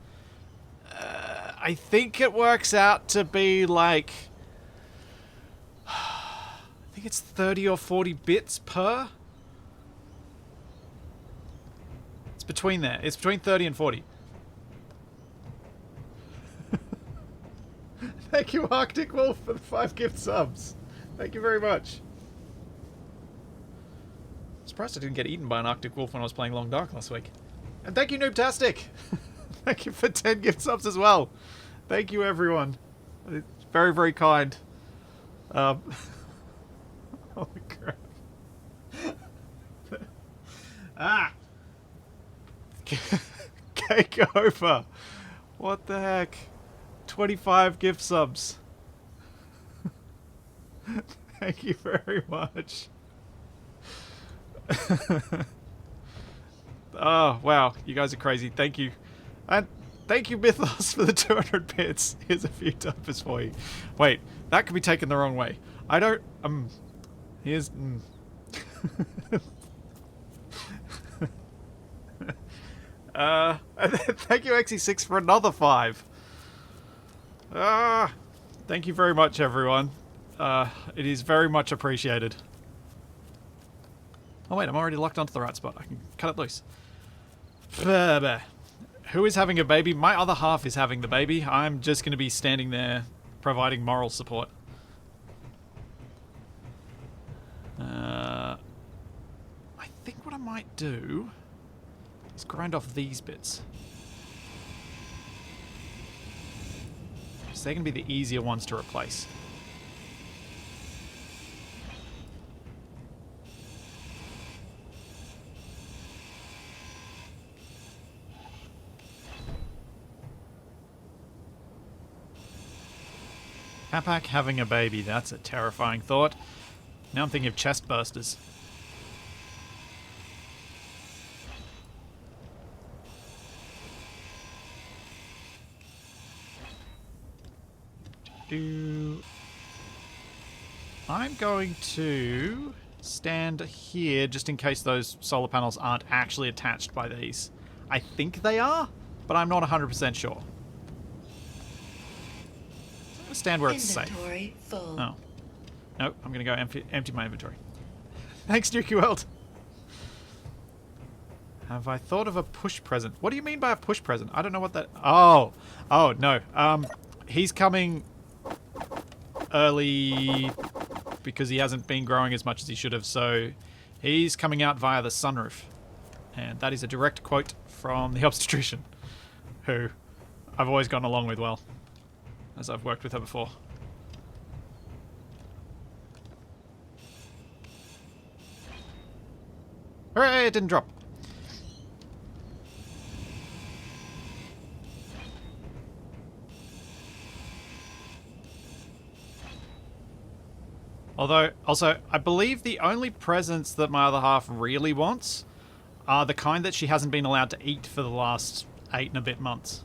I think it works out to be like... I think it's 30 or 40 bits per. It's between there. It's between 30 and 40. Thank you, Arctic Wolf, for the 5 gift subs. Thank you very much. Surprised I didn't get eaten by an Arctic Wolf when I was playing Long Dark last week. And thank you, Noobtastic. Thank you for 10 gift subs as well. Thank you, everyone. It's very, very kind. Holy crap. Cake over. What the heck? 25 gift subs. Thank you very much. Oh, wow. You guys are crazy. Thank you. And thank you, Mythos, for the 200 bits. Here's a few dumpers for you. Wait, that could be taken the wrong way. I don't... Here's... thank you, XE6, for another 5. Thank you very much, everyone. It is very much appreciated. Oh wait, I'm already locked onto the right spot. I can cut it loose. Who is having a baby? My other half is having the baby. I'm just going to be standing there providing moral support. I think what I might do is grind off these bits. So they're going to be the easier ones to replace. Papak having a baby, that's a terrifying thought. Now I'm thinking of chest bursters. I'm going to stand here just in case those solar panels aren't actually attached by these. I think they are, but I'm not 100% sure. Stand where it's safe. Full. Oh. Nope, I'm going to go empty my inventory. Thanks, Nuki World. Have I thought of a push present? What do you mean by a push present? I don't know what that... Oh, no. He's coming early because he hasn't been growing as much as he should have, so he's coming out via the sunroof. And that is a direct quote from the obstetrician, who I've always gotten along with well, as I've worked with her before. Hooray, it didn't drop. Although, also, I believe the only presents that my other half really wants are the kind that she hasn't been allowed to eat for the last 8 and a bit months.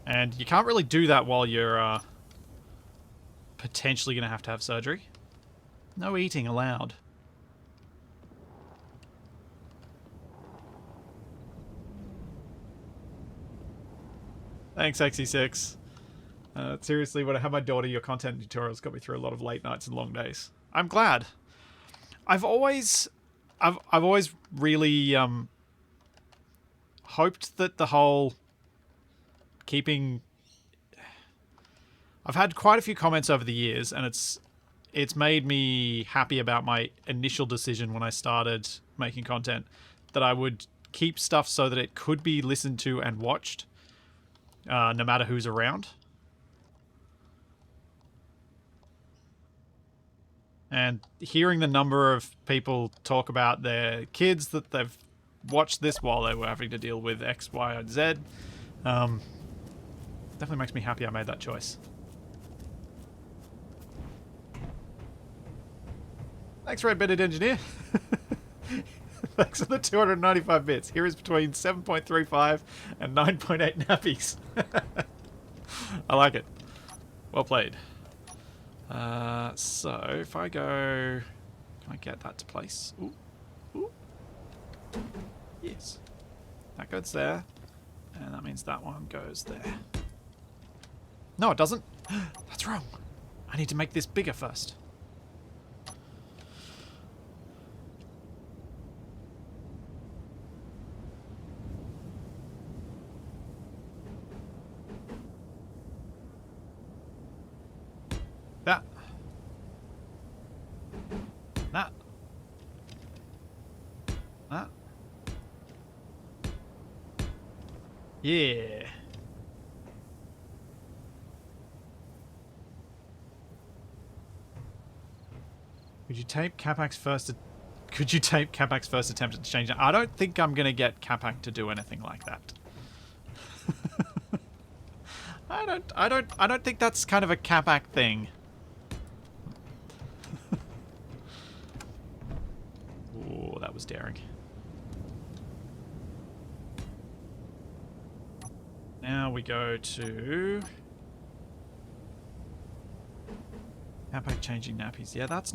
And you can't really do that while you're potentially going to have surgery. No eating allowed. Thanks, XE6. Seriously, when I had my daughter, your content tutorials got me through a lot of late nights and long days. I'm glad. I've always really hoped that the whole keeping... I've had quite a few comments over the years, and it's made me happy about my initial decision when I started making content, that I would keep stuff so that it could be listened to and watched, no matter who's around. And hearing the number of people talk about their kids that they've watched this while they were having to deal with X, Y, and Z, definitely makes me happy I made that choice. Thanks, Red-Bearded Engineer. Thanks for the 295 bits. Here is between 7.35 and 9.8 nappies. I like it. Well played. So, if I go... Can I get that to place? Ooh. Ooh. Yes. That goes there. And that means that one goes there. No, it doesn't. That's wrong. I need to make this bigger first. That. That. That. Yeah. Could you tape Capac's first attempt at changing it? I don't think I'm gonna get Capac to do anything like that. I don't think that's kind of a Capac thing. Oh, that was daring. Now we go to Capac changing nappies. Yeah, that's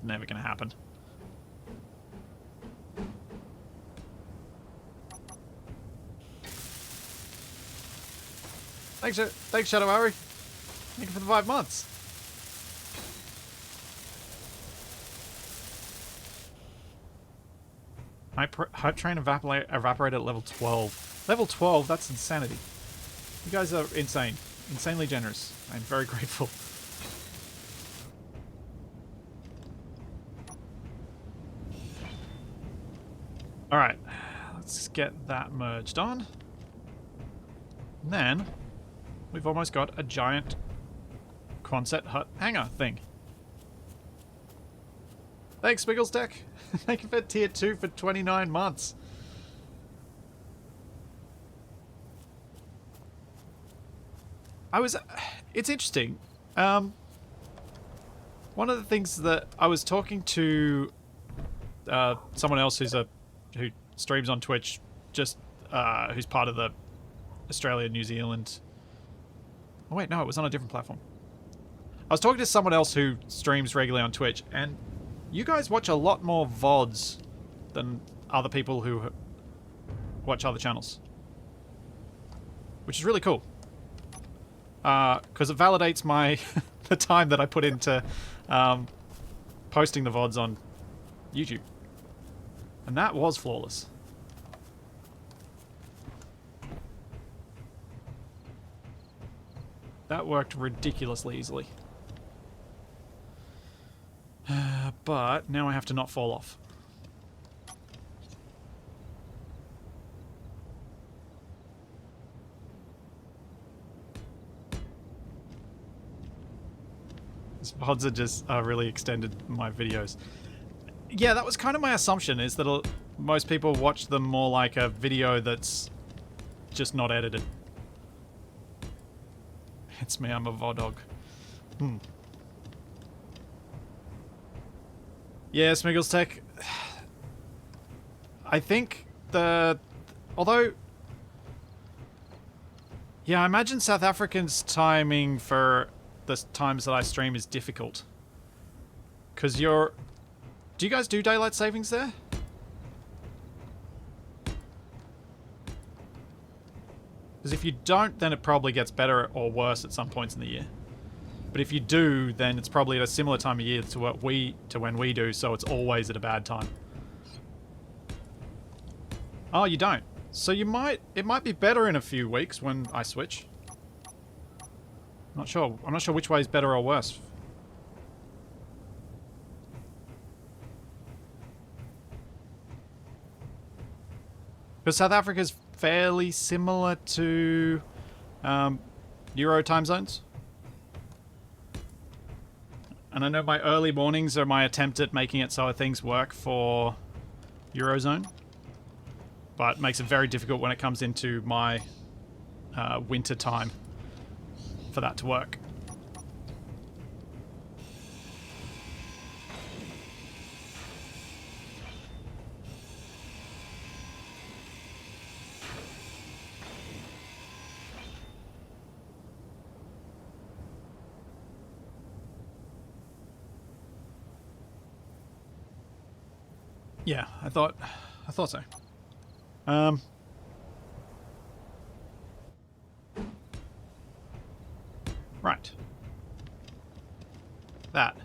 never gonna happen. Thanks, Shadow Ari. Thank you for the 5 months. Hype train evaporated at level 12. Level 12? That's insanity. You guys are insane. Insanely generous. I'm very grateful. Alright. Let's get that merged on. And then we've almost got a giant Quonset hut hangar thing. Thanks, Spiggles Tech. Thank you for tier 2 for 29 months. It's interesting. One of the things that I was talking to someone else who streams on Twitch, just who's part of the Australia, New Zealand. Oh wait, no, it was on a different platform. I was talking to someone else who streams regularly on Twitch, and you guys watch a lot more VODs than other people who watch other channels, which is really cool. Because it validates my the time that I put into posting the VODs on YouTube. And that was flawless. That worked ridiculously easily. But now I have to not fall off. These VODs are just really extended my videos. Yeah, that was kind of my assumption, is that most people watch them more like a video that's just not edited. It's me, I'm a Vodog. Yeah, Smiggles Tech. I think although... Yeah, I imagine South Africans' timing for the times that I stream is difficult. Because do you guys do daylight savings there? Because if you don't, then it probably gets better or worse at some points in the year. But if you do, then it's probably at a similar time of year to when we do, so it's always at a bad time. Oh, you don't. So it might be better in a few weeks when I switch. Not sure. I'm not sure which way is better or worse. Because South Africa is fairly similar to Euro time zones. And I know my early mornings are my attempt at making it so things work for Eurozone. But it makes it very difficult when it comes into my winter time for that to work. Yeah, I thought so. Right. That.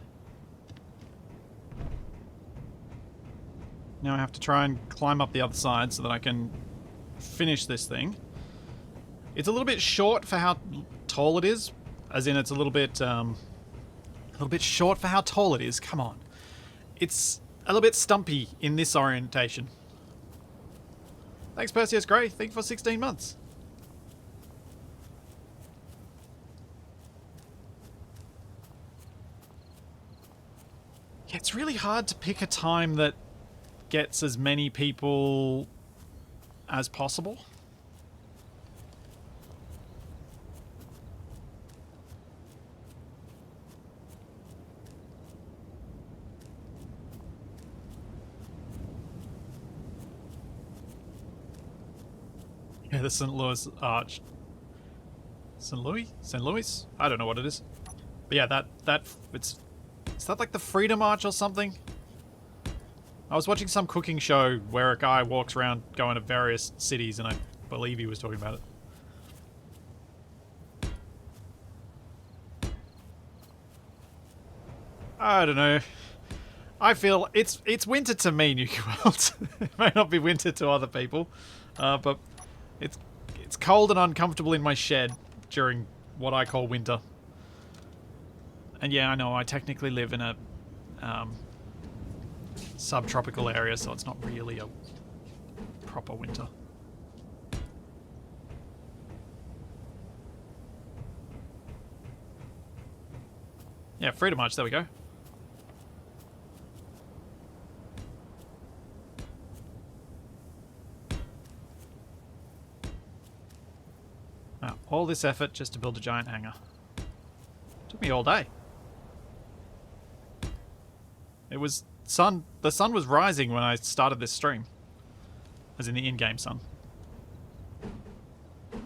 Now I have to try and climb up the other side so that I can finish this thing. It's a little bit short for how tall it is, as in it's a little bit short for how tall it is. Come on. It's a little bit stumpy in this orientation. Thanks, Perseus Grey. Thank you for 16 months. Yeah, it's really hard to pick a time that gets as many people as possible. Yeah, the St. Louis Arch. St. Louis? St. Louis? I don't know what it is. But yeah, is that like the Freedom Arch or something? I was watching some cooking show where a guy walks around going to various cities, and I believe he was talking about it. I don't know. I feel it's winter to me, Nuki World. It may not be winter to other people, but it's cold and uncomfortable in my shed during what I call winter. And yeah, I know I technically live in a subtropical area, so it's not really a proper winter. Yeah, Freedom March, there we go. Now, all this effort just to build a giant hangar. Took me all day. It was the sun was rising when I started this stream. As in the in-game sun. I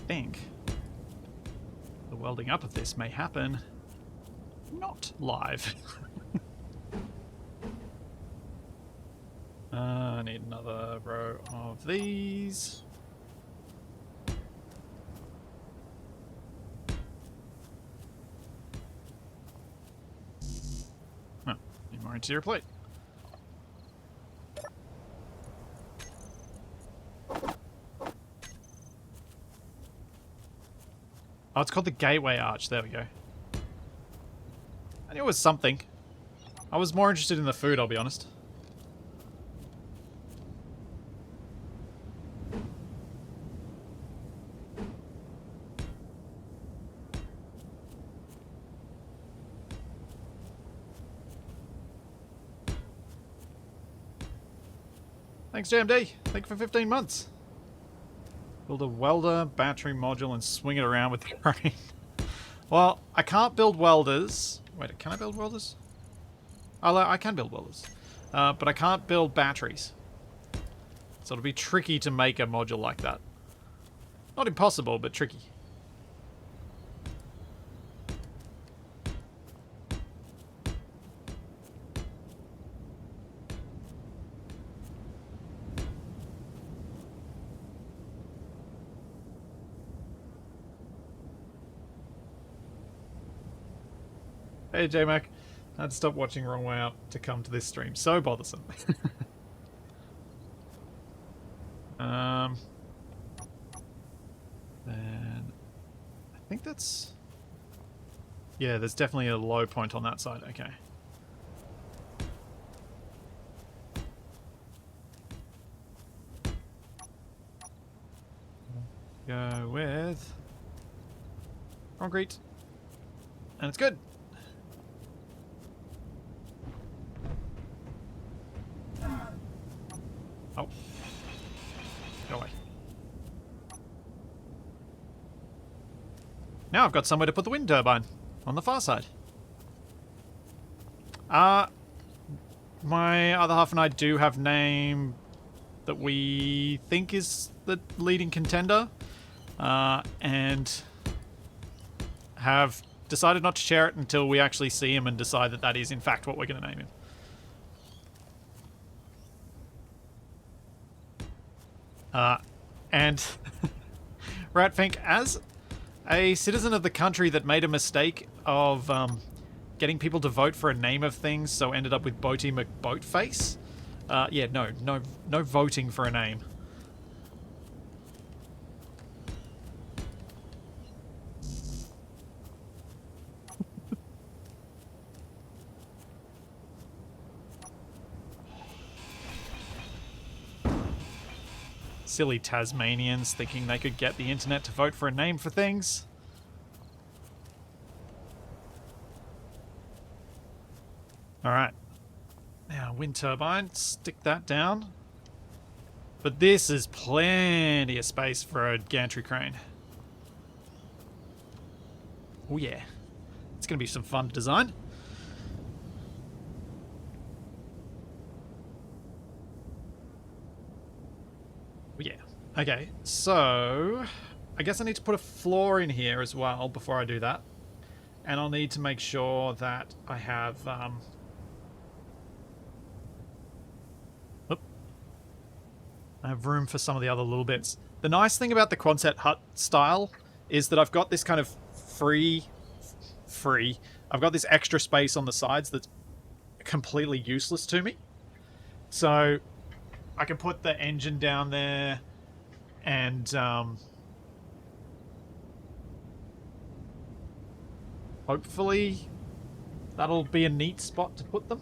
think the welding up of this may happen not live. I need another row of these. Oh, need more interior plate. Oh, it's called the Gateway Arch. There we go. I knew it was something. I was more interested in the food, I'll be honest. Thanks, JMD. Thank you for 15 months. Build a welder, battery module, and swing it around with the crane. Well, I can't build welders. Wait, can I build welders? Oh, I can build welders. But I can't build batteries. So it'll be tricky to make a module like that. Not impossible, but tricky. Hey, J-Mac. I had to stop watching Wrong Way Up to come to this stream. So bothersome. Then I think that's... Yeah, there's definitely a low point on that side. Okay. Go with concrete. And it's good. Oh. Go away. Now I've got somewhere to put the wind turbine. On the far side. My other half and I do have name that we think is the leading contender. And have decided not to share it until we actually see him and decide that that is in fact what we're going to name him. And Ratfink, as a citizen of the country that made a mistake of getting people to vote for a name of things, so ended up with Boaty McBoatface. Yeah, no voting for a name. Silly Tasmanians thinking they could get the internet to vote for a name for things. Alright. Now, wind turbine, stick that down. But this is plenty of space for a gantry crane. Oh yeah. It's going to be some fun to design. Yeah. Okay, so I guess I need to put a floor in here as well before I do that. And I'll need to make sure that I have I have room for some of the other little bits. The nice thing about the Quonset hut style is that I've got this kind of free. I've got this extra space on the sides that's completely useless to me. So I can put the engine down there and hopefully that'll be a neat spot to put them.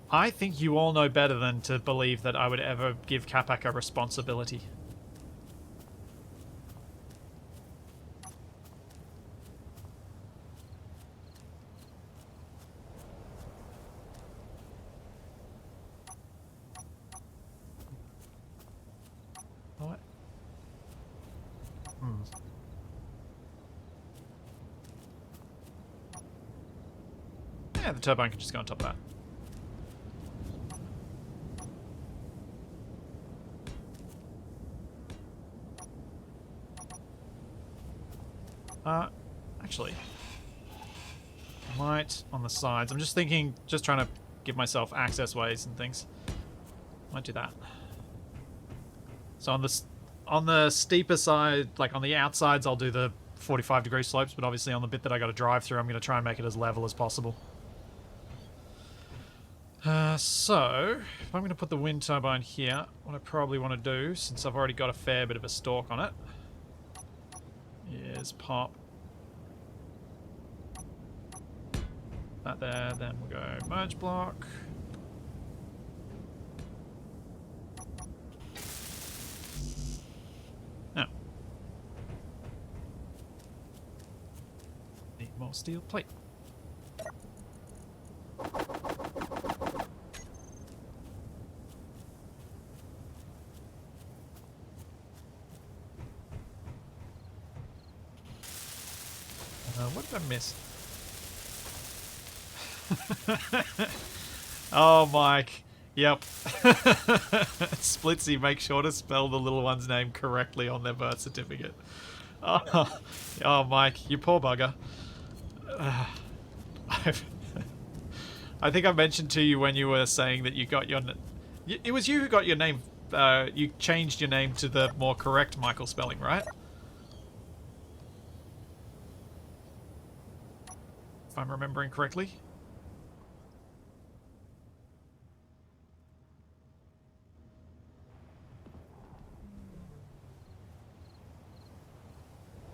I think you all know better than to believe that I would ever give Capac a responsibility. What? Yeah, the turbine can just go on top of that. Actually, I might on the sides. I'm just thinking, just trying to give myself access ways and things. Might do that. So on the steeper side, like on the outsides, I'll do the 45-degree slopes, but obviously on the bit that I got to drive through, I'm going to try and make it as level as possible. So, if I'm going to put the wind turbine here, what I probably want to do, since I've already got a fair bit of a stalk on it, is pop that there, then we'll go merge block. Now, More steel plate. What did I miss? Oh, Mike. Yep. Splitsy, make sure to spell the little one's name correctly on their birth certificate. Oh, oh Mike, you poor bugger. I think I mentioned to you when you were saying that you got your... It was you who got your name... you changed your name to the more correct Michael spelling, right? If I'm remembering correctly.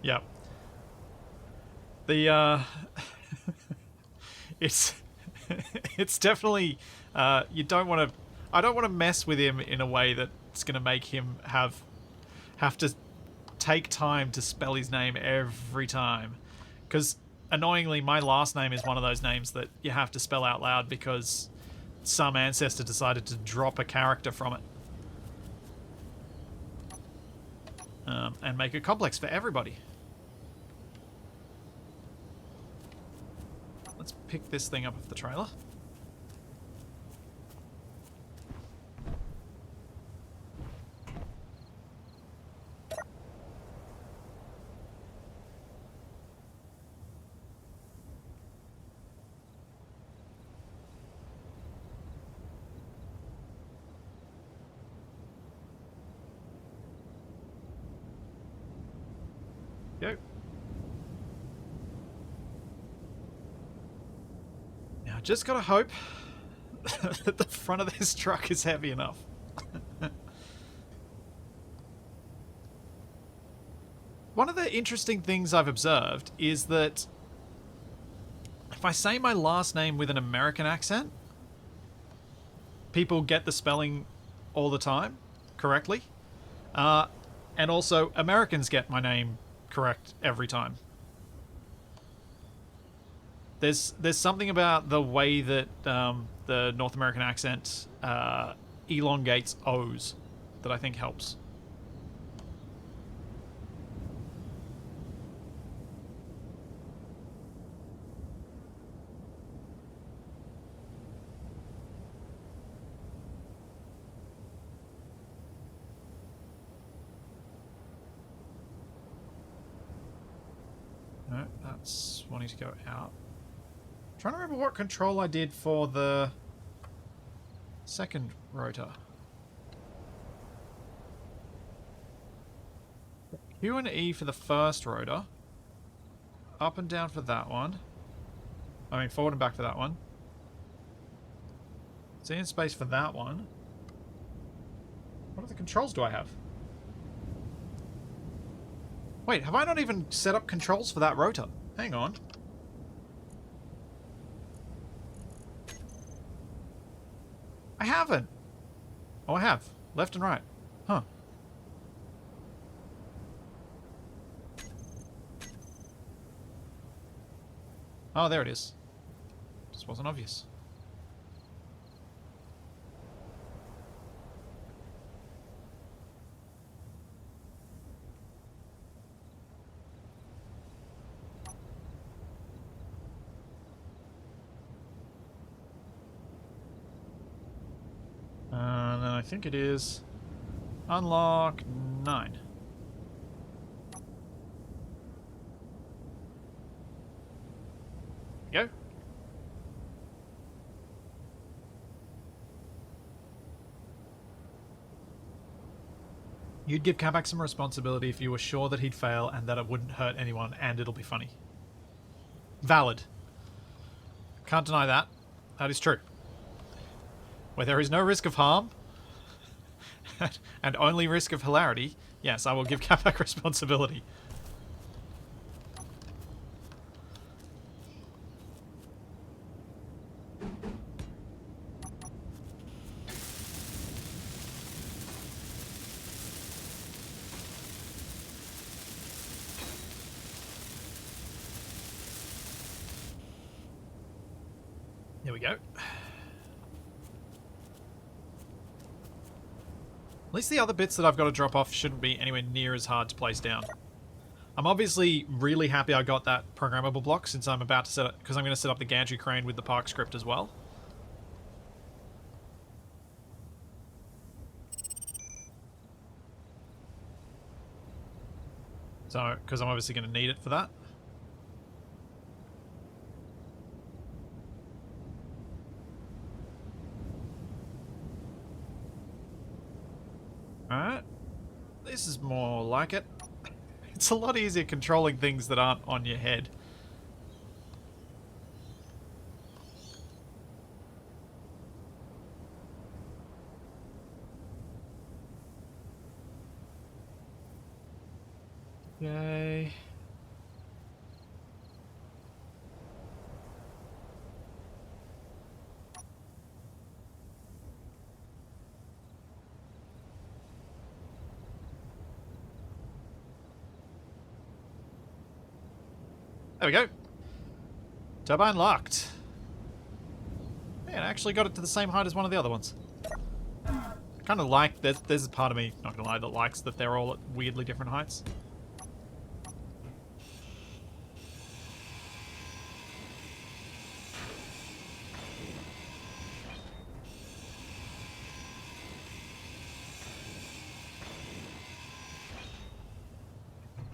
Yep. The, it's... it's definitely... you don't want to... I don't want to mess with him in a way that's going to make him have to take time to spell his name every time. Because, annoyingly, my last name is one of those names that you have to spell out loud because some ancestor decided to drop a character from it. And make it complex for everybody. Let's pick this thing up off the trailer. Go. Now, just gotta hope that the front of this truck is heavy enough. One of the interesting things I've observed is that if I say my last name with an American accent, people get the spelling all the time correctly. And also, Americans get my name correct every time. There's something about the way that the North American accent elongates O's that I think helps. No, that's wanting to go out. I'm trying to remember what control I did for the second rotor. Q and E for the first rotor. Up and down for that one. I mean, forward and back for that one. C and space for that one. What other controls do I have? Wait, have I not even set up controls for that rotor? Hang on. I haven't. Oh, I have. Left and right. Huh. Oh, there it is. Just wasn't obvious. And then I think it is unlock 9. Go. You'd give Kabak some responsibility if you were sure that he'd fail and that it wouldn't hurt anyone, and it'll be funny. Valid. Can't deny that. That is true. Where there is no risk of harm and only risk of hilarity, yes, I will give Kabak responsibility. Here we go. At least the other bits that I've got to drop off shouldn't be anywhere near as hard to place down. I'm obviously really happy I got that programmable block since I'm about to set it, because I'm going to set up the gantry crane with the park script as well. So, because I'm obviously going to need it for that. Alright. This is more like it. It's a lot easier controlling things that aren't on your head. Okay. There we go. Turbine locked. Man, I actually got it to the same height as one of the other ones. Kind of like, there's a part of me, not gonna lie, that likes that they're all at weirdly different heights.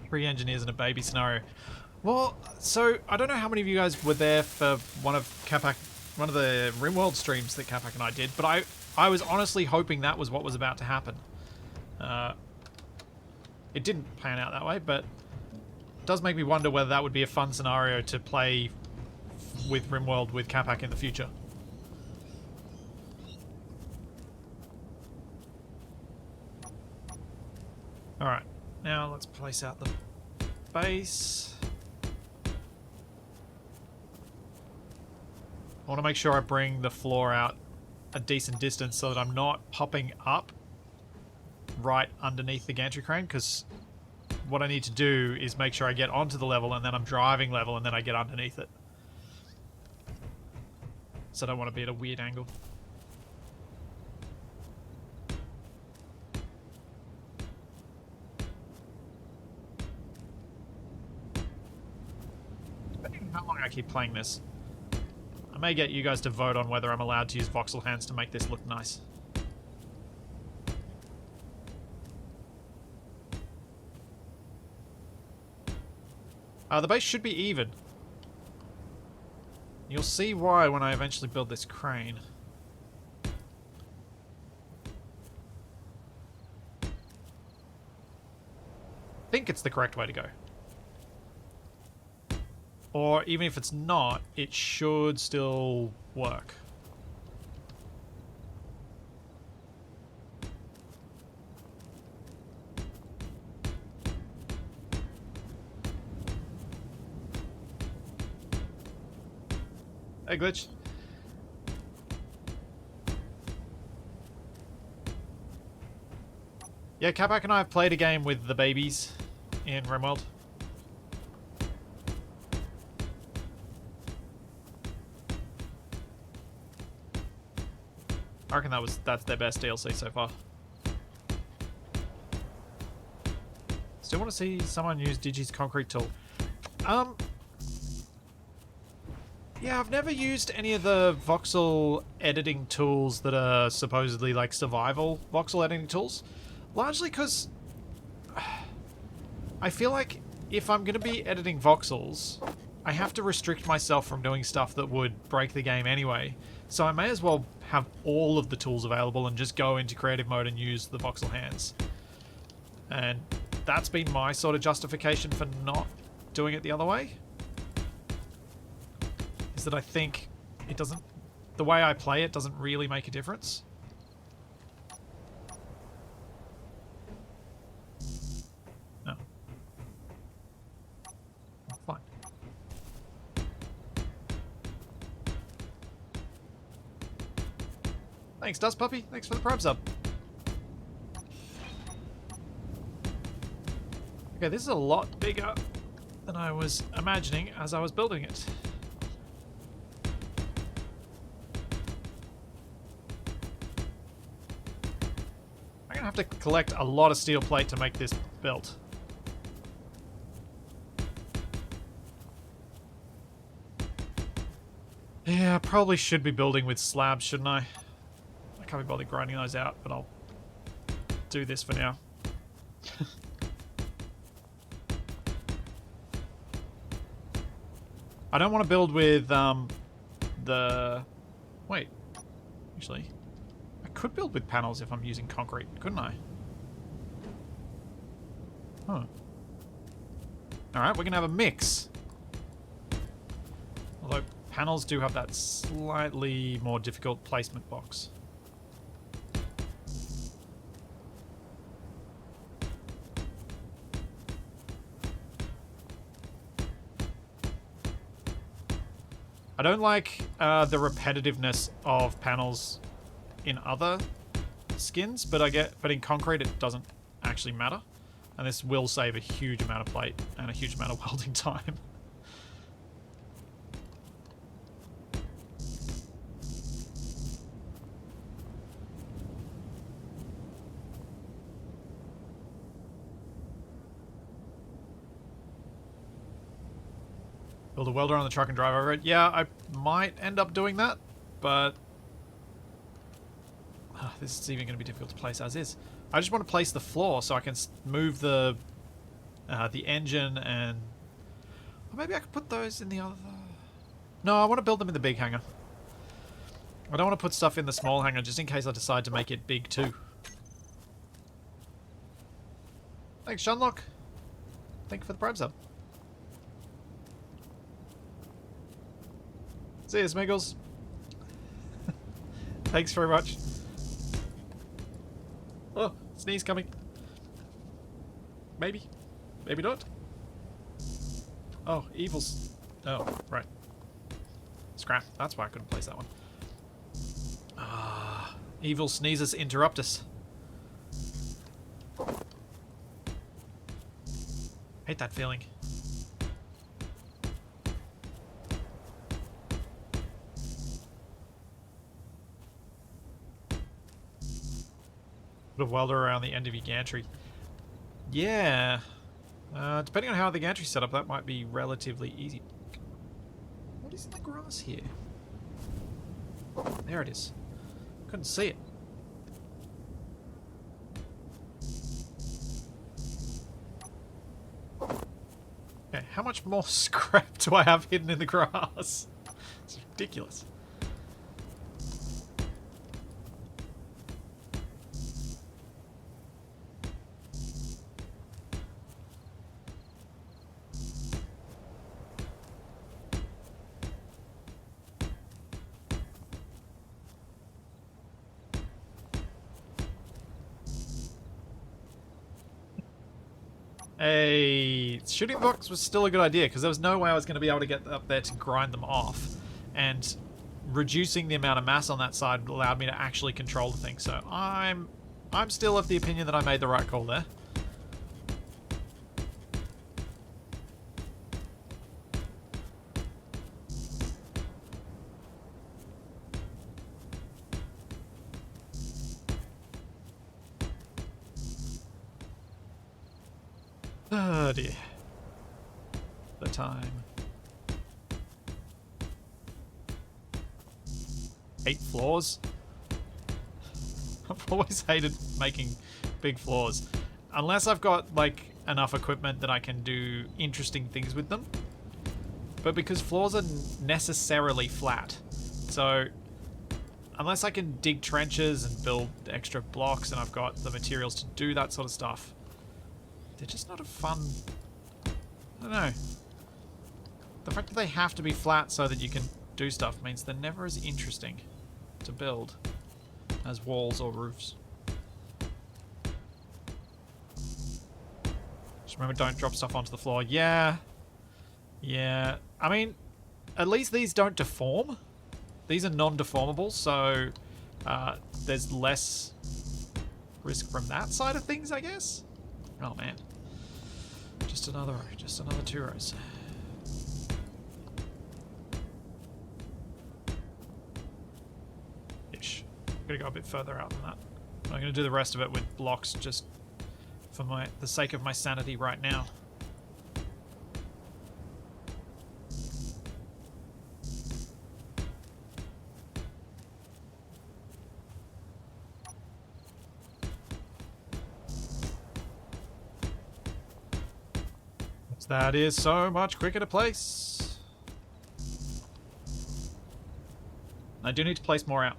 Three engineers in a baby scenario. Well, so I don't know how many of you guys were there for one of the RimWorld streams that Capac and I did, but I was honestly hoping that was what was about to happen. It didn't pan out that way, but it does make me wonder whether that would be a fun scenario to play with RimWorld with Capac in the future. Alright, now let's place out the base. I want to make sure I bring the floor out a decent distance so that I'm not popping up right underneath the gantry crane, because what I need to do is make sure I get onto the level and then I'm driving level and then I get underneath it. So I don't want to be at a weird angle. Depending on how long I keep playing this, I may get you guys to vote on whether I'm allowed to use voxel hands to make this look nice. The base should be even. You'll see why when I eventually build this crane. I think it's the correct way to go. Or even if it's not, it should still work. Hey, Glitch. Yeah, Capac and I have played a game with the babies in RimWorld. I reckon that's their best DLC so far. Still want to see someone use Digi's concrete tool. Yeah, I've never used any of the voxel editing tools that are supposedly like survival voxel editing tools. Largely because I feel like if I'm going to be editing voxels, I have to restrict myself from doing stuff that would break the game anyway. So I may as well have all of the tools available and just go into creative mode and use the voxel hands. And that's been my sort of justification for not doing it the other way. Is that I think it doesn't... The way I play it doesn't really make a difference. No. Fine. Thanks, Dust Puppy. Thanks for the Prime sub. Okay, this is a lot bigger than I was imagining as I was building it. going to have to collect a lot of steel plate to make this built. Yeah, I probably should be building with slabs, shouldn't I? I can't be bothered grinding those out, but I'll do this for now. I don't want to build with the... Wait. Actually, I could build with panels if I'm using concrete, couldn't I? Huh. Alright, we're going to have a mix. Although panels do have that slightly more difficult placement box. I don't like the repetitiveness of panels in other skins, but in concrete it doesn't actually matter. And this will save a huge amount of plate and a huge amount of welding time. Build a welder on the truck and drive over it. Yeah, I might end up doing that, but this is even going to be difficult to place as is. I just want to place the floor so I can move the engine and... Or maybe I could put those in the other... No, I want to build them in the big hangar. I don't want to put stuff in the small hangar just in case I decide to make it big too. Thanks, Shunlock. Thank you for the Prime sub. See you, Smiggles. Thanks very much. Oh, sneeze coming. Maybe. Maybe not. Oh, evils. Oh, right. Scrap. That's why I couldn't place that one. Ah, evil sneezes interruptus. Hate that feeling. Put a welder around the end of your gantry. Yeah. Depending on how the gantry's set up, that might be relatively easy. What is in the grass here? There it is. Couldn't see it. Okay, how much more scrap do I have hidden in the grass? It's ridiculous. A shooting box was still a good idea because there was no way I was going to be able to get up there to grind them off, and reducing the amount of mass on that side allowed me to actually control the thing. So I'm still of the opinion that I made the right call there. Oh dear. The time. 8 floors? I've always hated making big floors. Unless I've got, like, enough equipment that I can do interesting things with them. But because floors are necessarily flat, so unless I can dig trenches and build extra blocks and I've got the materials to do that sort of stuff, they're just not a fun... I don't know. The fact that they have to be flat so that you can do stuff means they're never as interesting to build as walls or roofs. Just remember, don't drop stuff onto the floor. Yeah. Yeah. I mean, at least these don't deform. These are non-deformable, so there's less risk from that side of things, I guess. Oh man. Just another 2 rows. Ish. I'm gonna go a bit further out than that. I'm going to do the rest of it with blocks just for the sake of my sanity right now. That is so much quicker to place. I do need to place more out.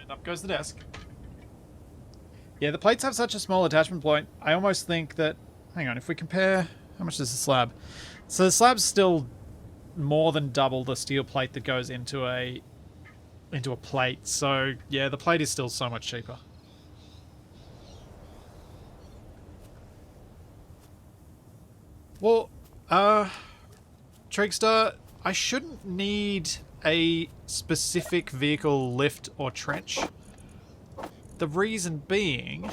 And up goes the desk. Yeah, the plates have such a small attachment point. I almost think that... Hang on, if we compare... How much is the slab? So the slab's still more than double the steel plate that goes into a plate. So yeah, the plate is still so much cheaper. Well, Trigster, I shouldn't need a specific vehicle lift or trench. The reason being,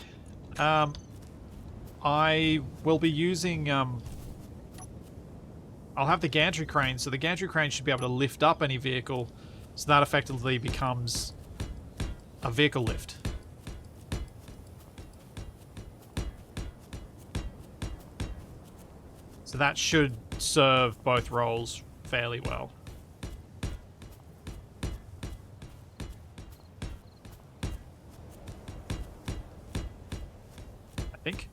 I will be using I'll have the gantry crane, so the gantry crane should be able to lift up any vehicle, so that effectively becomes a vehicle lift. So that should serve both roles fairly well. I think.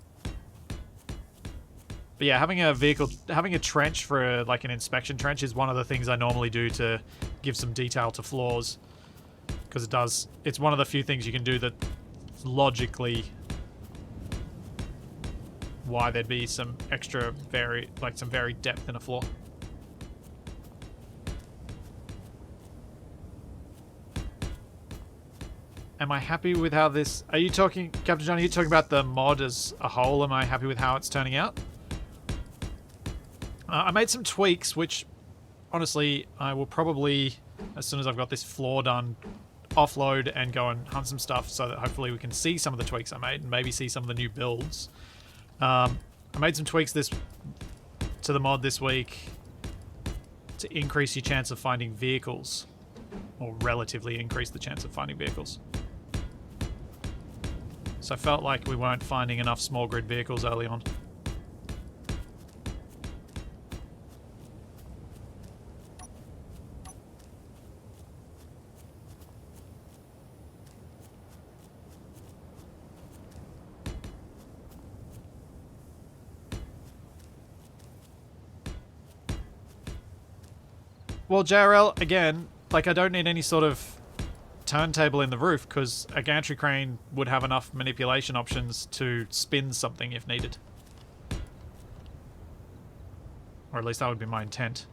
But yeah, having a trench for like an inspection trench is one of the things I normally do to give some detail to floors, because it's one of the few things you can do that logically why there'd be some extra some varied depth in a floor. Am I happy with how this... Are you talking... Captain John, are you talking about the mod as a whole? Am I happy with how it's turning out? I made some tweaks, which, honestly, I will probably, as soon as I've got this floor done, offload and go and hunt some stuff so that hopefully we can see some of the tweaks I made and maybe see some of the new builds. I made some tweaks to the mod this week to increase your chance of finding vehicles, or relatively increase the chance of finding vehicles. So I felt like we weren't finding enough small grid vehicles early on. Well, JRL, again, like, I don't need any sort of turntable in the roof, because a gantry crane would have enough manipulation options to spin something if needed. Or at least that would be my intent.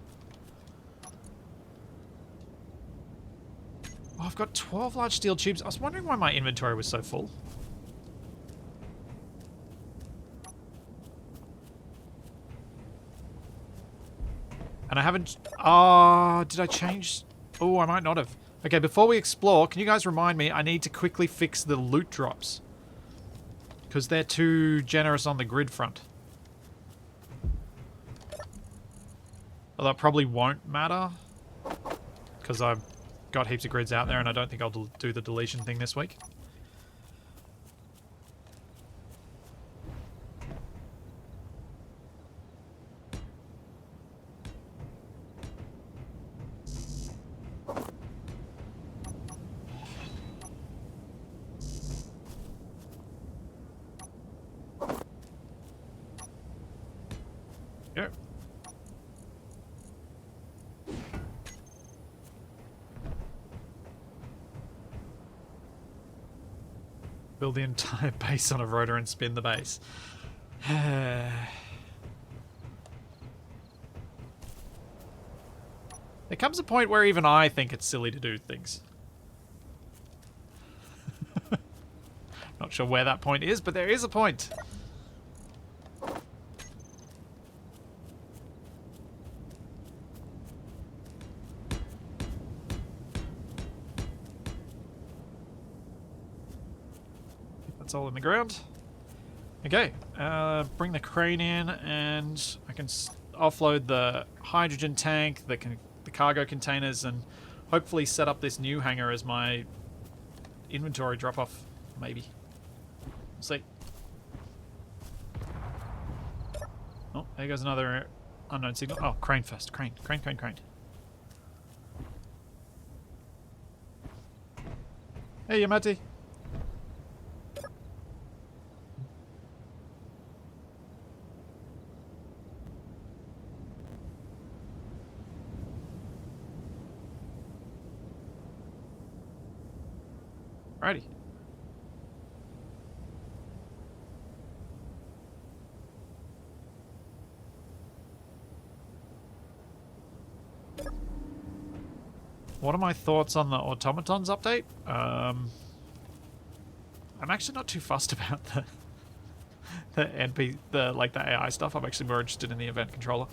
Oh, I've got 12 large steel tubes. I was wondering why my inventory was so full. And I haven't... Oh, did I change... Oh, I might not have. Okay, before we explore, can you guys remind me, I need to quickly fix the loot drops. Because they're too generous on the grid front. Although it probably won't matter. Because I've got heaps of grids out there and I don't think I'll do the deletion thing this week. Build the entire base on a rotor and spin the base. There comes a point where even I think it's silly to do things. Not sure where that point is, but there is a point. That's all in the ground. Okay, bring the crane in, and I can offload the hydrogen tank, the cargo containers, and hopefully set up this new hangar as my inventory drop-off, maybe. We'll see. Oh, there goes another unknown signal. Oh, crane first. Crane. Hey, Yamati. Alrighty. What are my thoughts on the automatons update? I'm actually not too fussed about the AI stuff. I'm actually more interested in the event controller.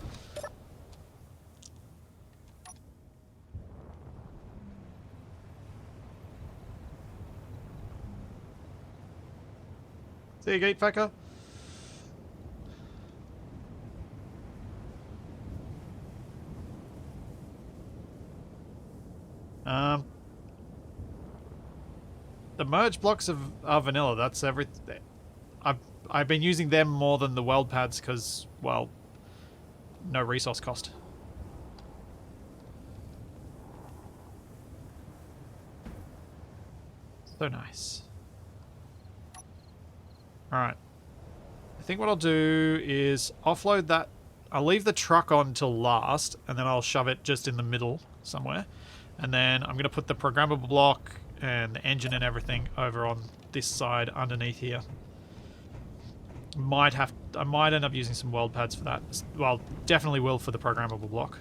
See you, Gate Facker. The merge blocks are vanilla. That's everything. I've been using them more than the weld pads because, well, no resource cost. So nice. Alright. I think what I'll do is offload that. I'll leave the truck on till last, and then I'll shove it just in the middle somewhere. And then I'm going to put the programmable block and the engine and everything over on this side underneath here. I might end up using some weld pads for that. Well, definitely will for the programmable block.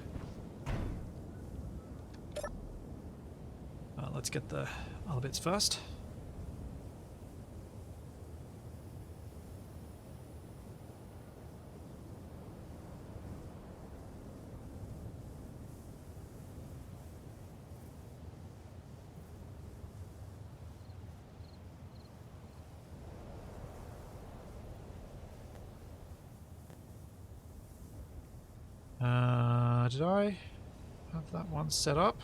Let's get the other bits first. Did I have that one set up?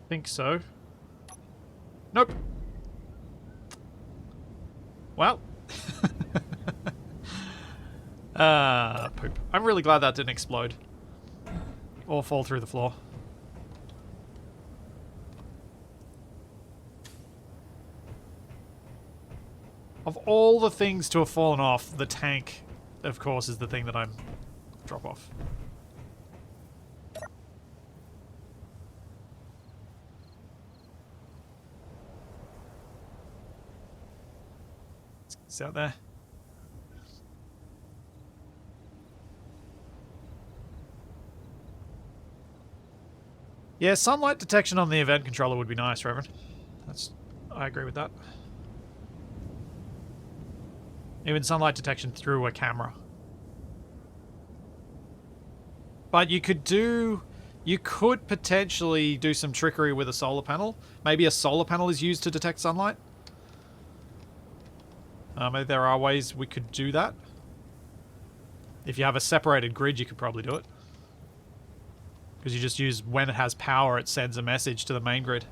I think so. Nope. Well. Poop. I'm really glad that didn't explode. Or fall through the floor. Of all the things to have fallen off, the tank, of course, is the thing that I'm drop off. It's out there. Yeah, sunlight detection on the event controller would be nice, Reverend. I agree with that. Even sunlight detection through a camera. But you could potentially do some trickery with a solar panel. Maybe a solar panel is used to detect sunlight. Maybe there are ways we could do that. If you have a separated grid, you could probably do it. Because you just use, when it has power, it sends a message to the main grid.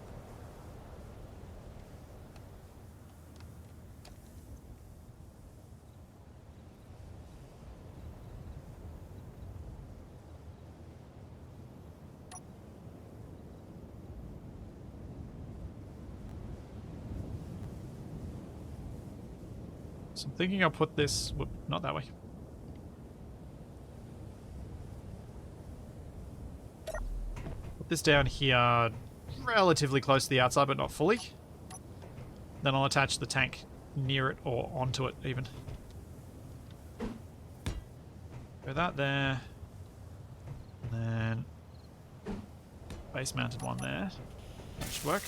So I'm thinking I'll put this... Whoop, not that way. Put this down here, relatively close to the outside, but not fully. Then I'll attach the tank near it, or onto it, even. Go that there. And then... base-mounted one there. That should work.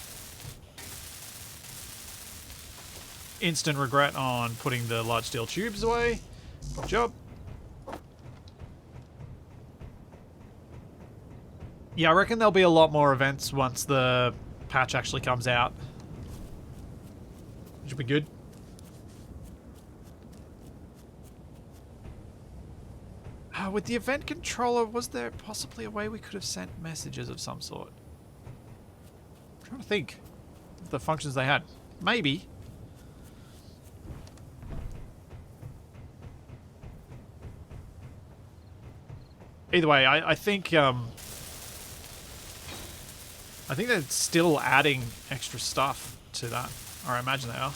Instant regret on putting the large steel tubes away. Good job. Yeah, I reckon there'll be a lot more events once the patch actually comes out. which will be good. With the event controller, was there possibly a way we could have sent messages of some sort? I'm trying to think of the functions they had. Maybe. Either way, I think they're still adding extra stuff to that, or I imagine they are.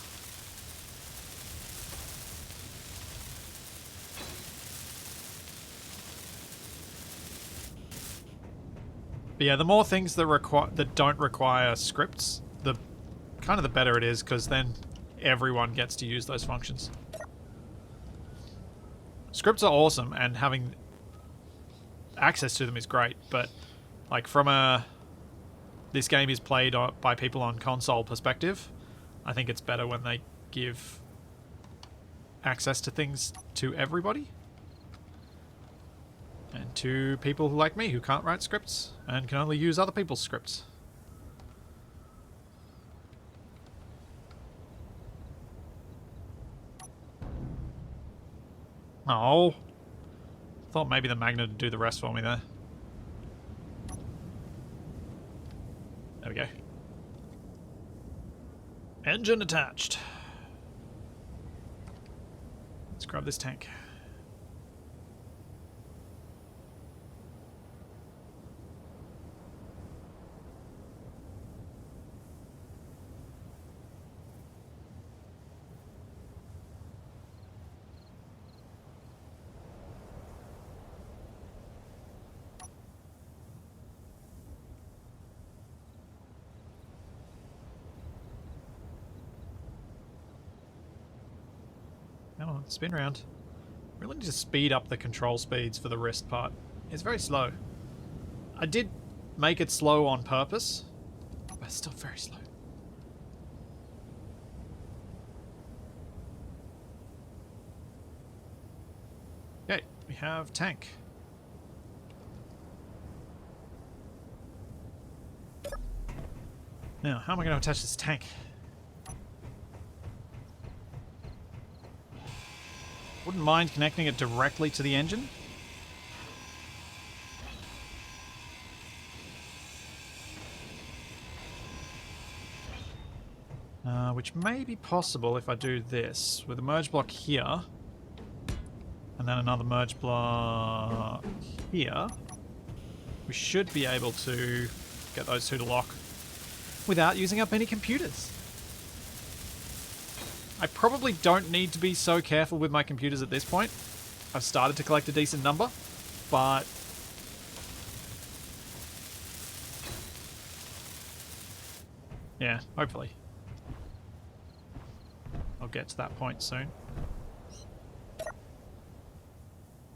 But yeah, the more things that don't require scripts, the kind of the better it is, because then everyone gets to use those functions. Scripts are awesome, and having access to them is great, but like from a this game is played by people on console perspective, I think it's better when they give access to things to everybody. And to people who like me, who can't write scripts and can only use other people's scripts. Oh. Thought maybe the magnet would do the rest for me there. There we go. Engine attached. Let's grab this tank. Come on, spin round. Really need to speed up the control speeds for the wrist part. It's very slow. I did make it slow on purpose, but it's still very slow. Okay, we have tank. Now, how am I going to attach this tank? Wouldn't mind connecting it directly to the engine. Which may be possible if I do this. With a merge block here, and then another merge block here, we should be able to get those two to lock without using up any computers. I probably don't need to be so careful with my computers at this point. I've started to collect a decent number, but yeah, hopefully. I'll get to that point soon.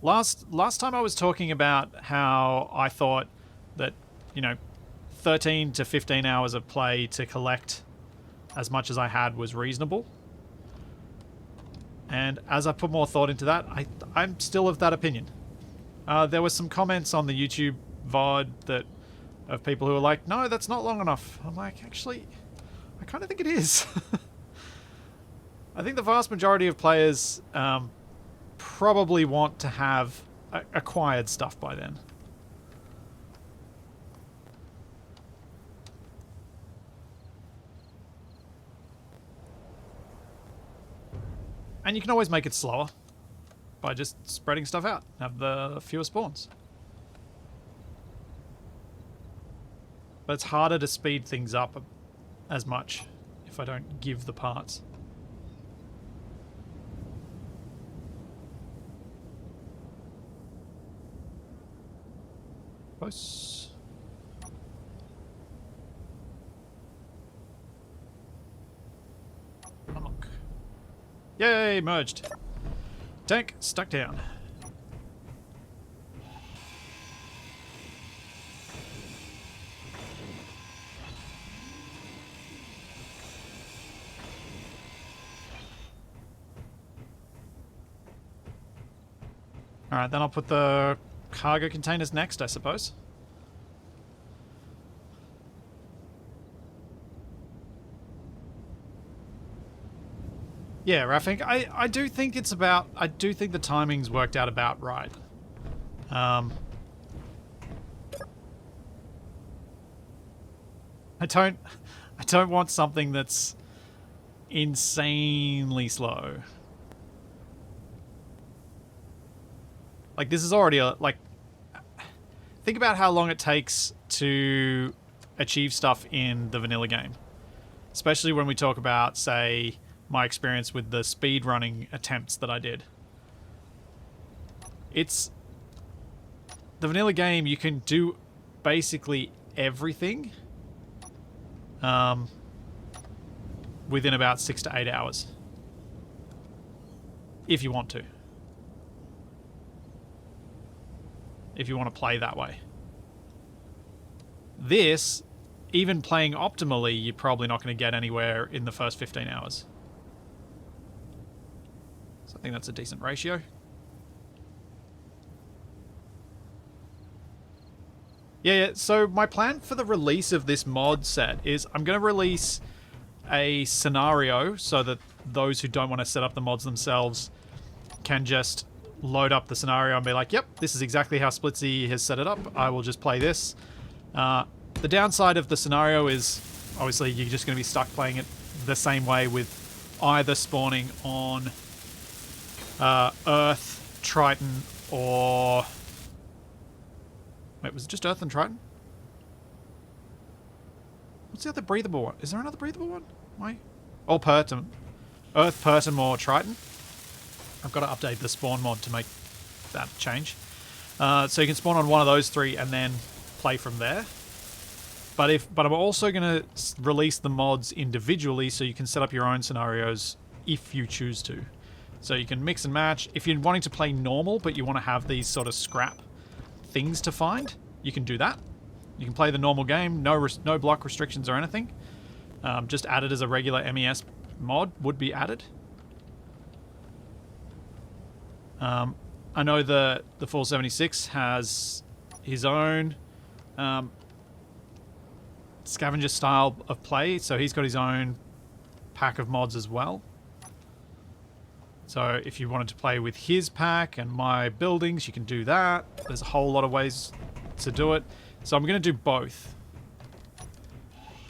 Last time I was talking about how I thought that, you know, 13 to 15 hours of play to collect as much as I had was reasonable. And as I put more thought into that, I'm still of that opinion. There were some comments on the YouTube VOD of people who were like, no, that's not long enough. I'm like, actually, I kind of think it is. I think the vast majority of players probably want to have acquired stuff by then. And you can always make it slower by just spreading stuff out. Have the fewer spawns. But it's harder to speed things up as much if I don't give the parts. Close. Unlock. Yay, merged. Tank stuck down. Alright, then I'll put the cargo containers next, I suppose. Yeah, Rafik, I do think it's about... I do think the timing's worked out about right. I don't want something that's insanely slow. Like, this is already a... Like, think about how long it takes to achieve stuff in the vanilla game. Especially when we talk about, say, my experience with the speedrunning attempts that I did. It's... The vanilla game, you can do basically everything within about 6 to 8 hours. If you want to. If you want to play that way. This, even playing optimally, you're probably not going to get anywhere in the first 15 hours. So I think that's a decent ratio. Yeah, so my plan for the release of this mod set is I'm going to release a scenario so that those who don't want to set up the mods themselves can just load up the scenario and be like, yep, this is exactly how Splitsy has set it up. I will just play this. The downside of the scenario is, obviously, you're just going to be stuck playing it the same way with either spawning on Earth, Triton, or... Wait, was it just Earth and Triton? What's the other breathable one? Is there another breathable one? Why? Oh, Pertum. Earth, Pertum, or Triton. I've got to update the spawn mod to make that change. So you can spawn on one of those three and then play from there. But I'm also going to release the mods individually so you can set up your own scenarios if you choose to. So you can mix and match. If you're wanting to play normal but you want to have these sort of scrap things to find, you can do that. You can play the normal game, no block restrictions or anything. Just add it as a regular MES mod would be added. I know the Full 76 has his own scavenger style of play, so he's got his own pack of mods as well. So if you wanted to play with his pack and my buildings, you can do that. There's a whole lot of ways to do it. So I'm going to do both.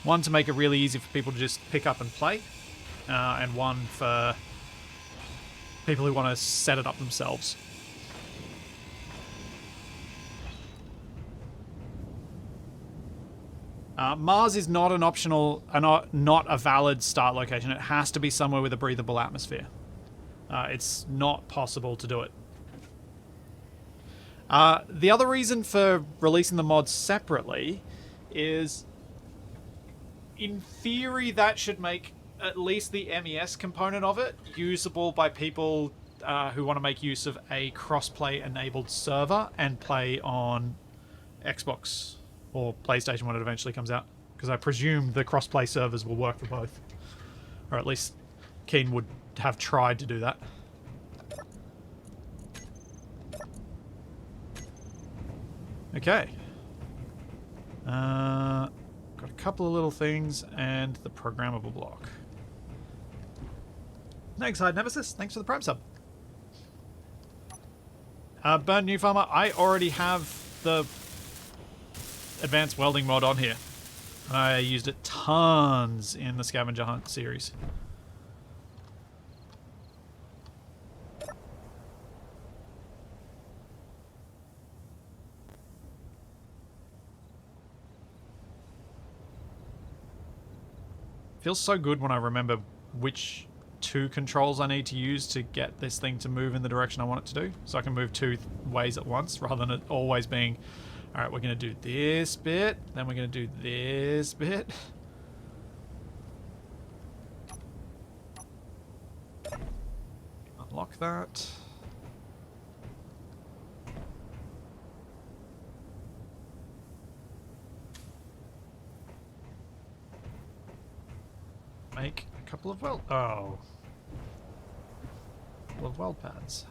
One to make it really easy for people to just pick up and play, and one for people who want to set it up themselves. Mars is not an optional, not a valid start location. It has to be somewhere with a breathable atmosphere. It's not possible to do it. The other reason for releasing the mods separately is, in theory, that should make at least the MES component of it usable by people who want to make use of a crossplay enabled server and play on Xbox or PlayStation when it eventually comes out. Because I presume the crossplay servers will work for both. Or at least Keen would have tried to do that. Okay. Got a couple of little things and the programmable block. Next side, Nemesis. Thanks for the Prime sub. Burn New Farmer. I already have the advanced welding mod on here. I used it tons in the scavenger hunt series. Feels so good when I remember which two controls I need to use to get this thing to move in the direction I want it to do. So I can move two ways at once rather than it always being, alright, we're going to do this bit, then we're going to do this bit. Unlock that. Make a couple of weld... Oh. A couple of weld pads.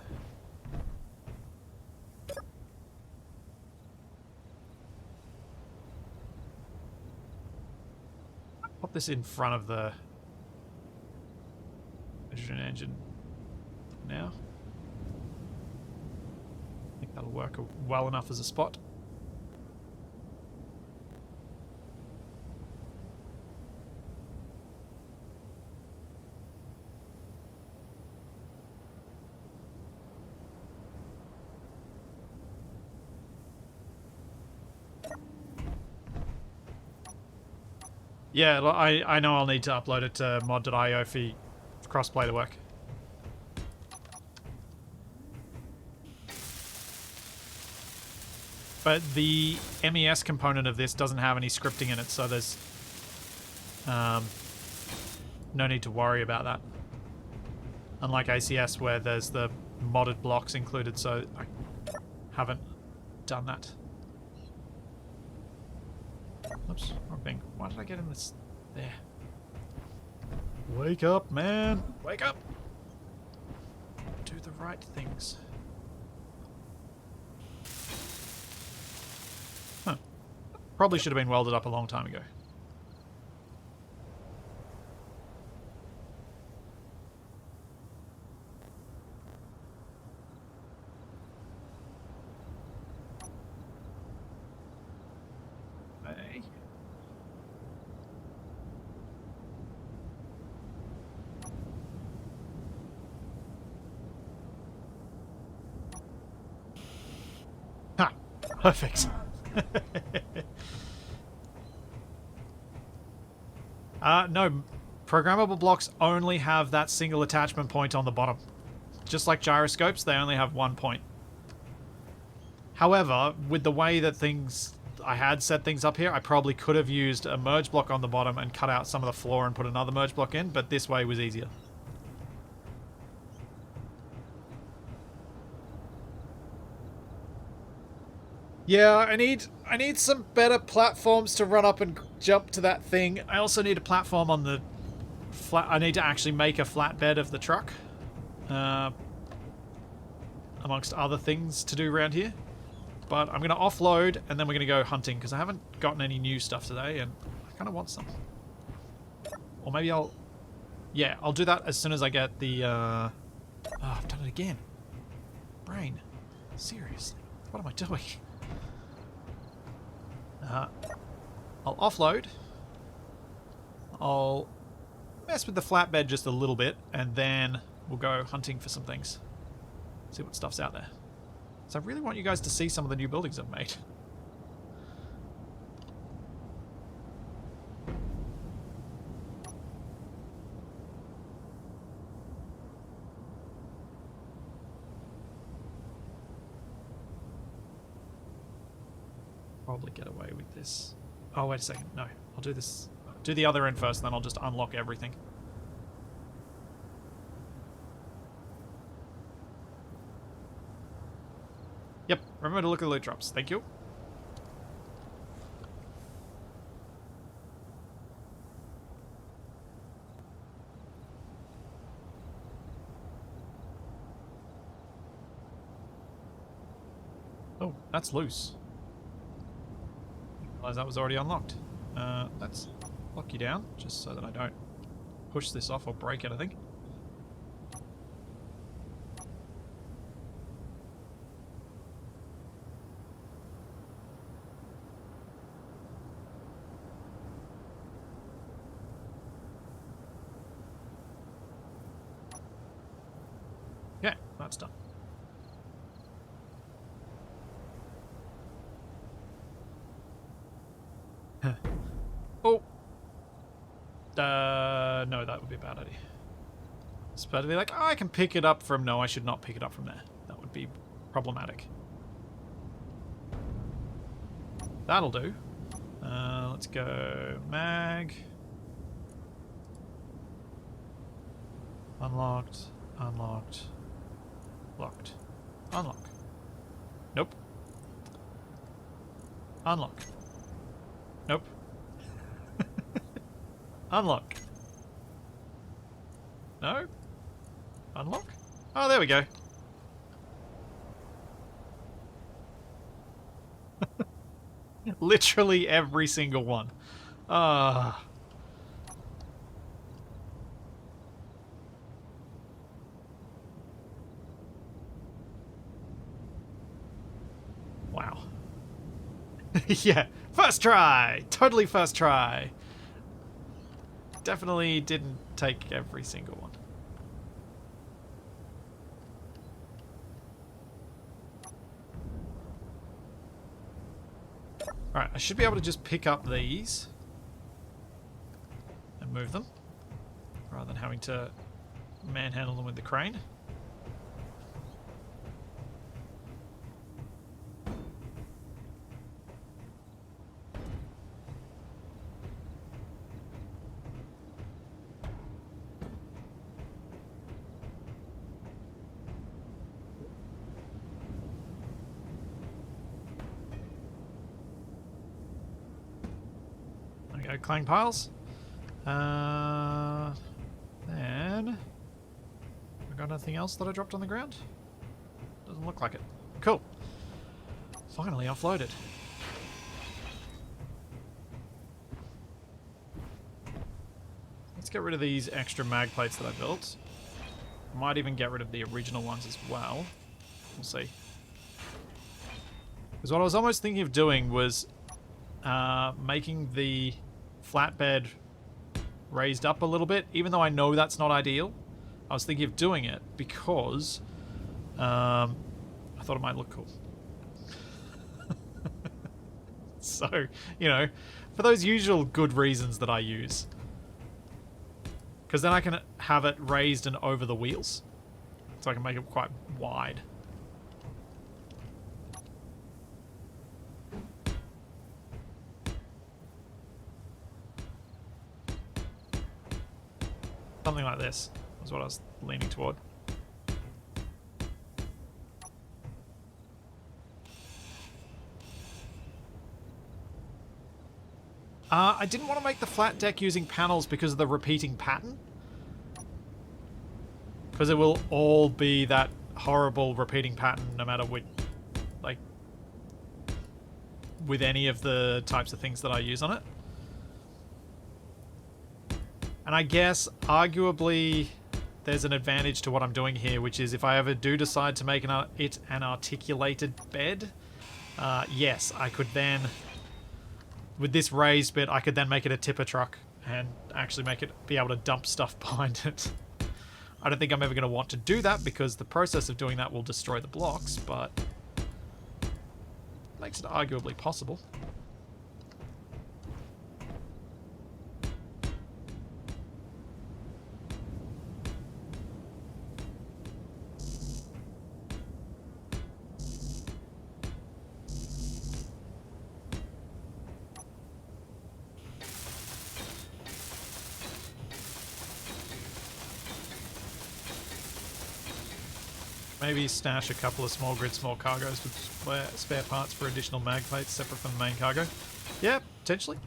Pop this in front of the hydrogen engine now. I think that'll work well enough as a spot. Yeah, I know I'll need to upload it to mod.io for crossplay to work. But the MES component of this doesn't have any scripting in it, so there's no need to worry about that. Unlike ACS, where there's the modded blocks included, so I haven't done that. Oops, wrong thing. Why did I get in this? There. Wake up, man! Wake up! Do the right things. Huh. Probably should have been welded up a long time ago. Hey. Ha! Perfect. No. Programmable blocks only have that single attachment point on the bottom. Just like gyroscopes, they only have one point. However, with the way that I had set things up here, I probably could have used a merge block on the bottom and cut out some of the floor and put another merge block in, but this way was easier. Yeah, I need some better platforms to run up and jump to that thing. I also need a platform on the flat. I need to actually make a flatbed of the truck, amongst other things to do around here. But I'm going to offload and then we're going to go hunting because I haven't gotten any new stuff today and I kind of want some. Or maybe I'll do that as soon as I get the oh, I've done it again. Brain. Seriously. What am I doing? I'll offload. I'll mess with the flatbed just a little bit, and then we'll go hunting for some things. See what stuff's out there. So I really want you guys to see some of the new buildings I've made. Probably get away with this. Oh, wait a second. No, I'll do this. Do the other end first, then I'll just unlock everything. Yep, remember to look at the loot drops. Thank you. Oh, that's loose. That was already unlocked. Let's lock you down, just so that I don't push this off or break anything. Yeah, that's done. Oh. No, that would be a bad idea. It's better to be like, oh, I can pick it up from... No, I should not pick it up from there. That would be problematic. That'll do. Let's go mag. Unlocked. Unlocked. Locked. Unlock. Nope. Unlock. Nope. Unlock. No? Unlock? Oh, there we go. Literally every single one. Ah. Yeah, first try! Totally first try. Definitely didn't take every single one. Alright, I should be able to just pick up these and move them rather than having to manhandle them with the crane. There we go, clang piles. Then I got anything else that I dropped on the ground? Doesn't look like it. Cool. Finally offloaded. Let's get rid of these extra mag plates that I built. Might even get rid of the original ones as well. We'll see. Because what I was almost thinking of doing was making the flatbed raised up a little bit, even though I know that's not ideal. I was thinking of doing it because I thought it might look cool. So, you know, for those usual good reasons that I use. Because then I can have it raised and over the wheels. So I can make it quite wide. Something like this is what I was leaning toward. I didn't want to make the flat deck using panels because of the repeating pattern. Because it will all be that horrible repeating pattern no matter which, like, with any of the types of things that I use on it. And I guess, arguably, there's an advantage to what I'm doing here, which is if I ever do decide to make it an articulated bed, yes, I could then, with this raised bit, I could then make it a tipper truck and actually make it be able to dump stuff behind it. I don't think I'm ever going to want to do that because the process of doing that will destroy the blocks, but makes it arguably possible. Maybe stash a couple of small grid, small cargoes with spare parts for additional mag plates separate from the main cargo. Yeah, potentially.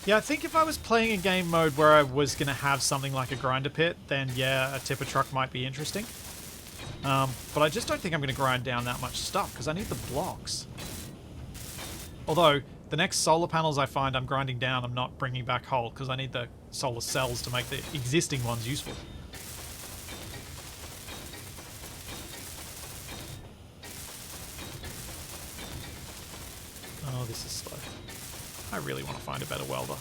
Yeah, I think if I was playing a game mode where I was going to have something like a grinder pit, then yeah, a tipper truck might be interesting. But I just don't think I'm going to grind down that much stuff because I need the blocks. Although, the next solar panels I find I'm grinding down, I'm not bringing back whole because I need the solar cells to make the existing ones useful. Oh, this is slow. I really want to find a better welder.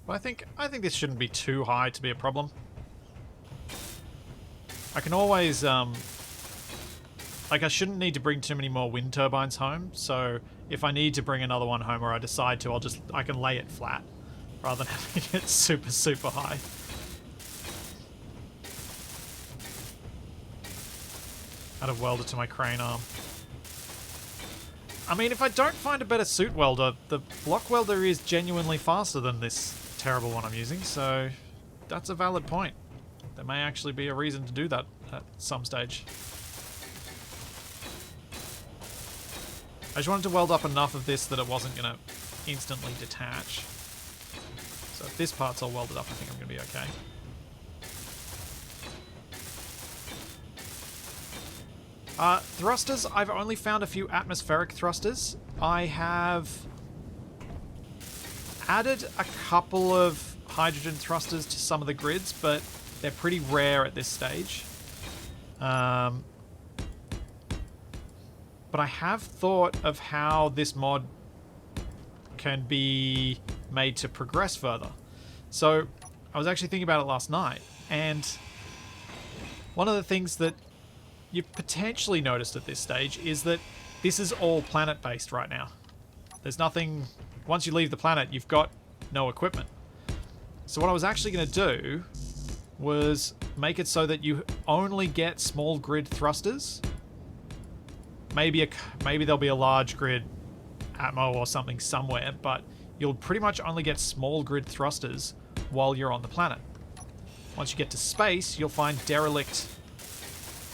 But I think this shouldn't be too high to be a problem. I can always like I shouldn't need to bring too many more wind turbines home, so if I need to bring another one home or I decide to, I can lay it flat rather than having it super high. Add a welder to my crane arm. I mean, if I don't find a better suit welder, the block welder is genuinely faster than this terrible one I'm using, so that's a valid point. There may actually be a reason to do that at some stage. I just wanted to weld up enough of this that it wasn't going to instantly detach. So if this part's all welded up, I think I'm going to be okay. Thrusters, I've only found a few atmospheric thrusters. I have added a couple of hydrogen thrusters to some of the grids, but they're pretty rare at this stage. But I have thought of how this mod can be made to progress further. So I was actually thinking about it last night, and one of the things that you've potentially noticed at this stage is that this is all planet-based right now. There's nothing... Once you leave the planet, you've got no equipment. So what I was actually going to do was make it so that you only get small grid thrusters. Maybe there'll be a large grid Atmo or something somewhere, but you'll pretty much only get small grid thrusters while you're on the planet. Once you get to space, you'll find derelict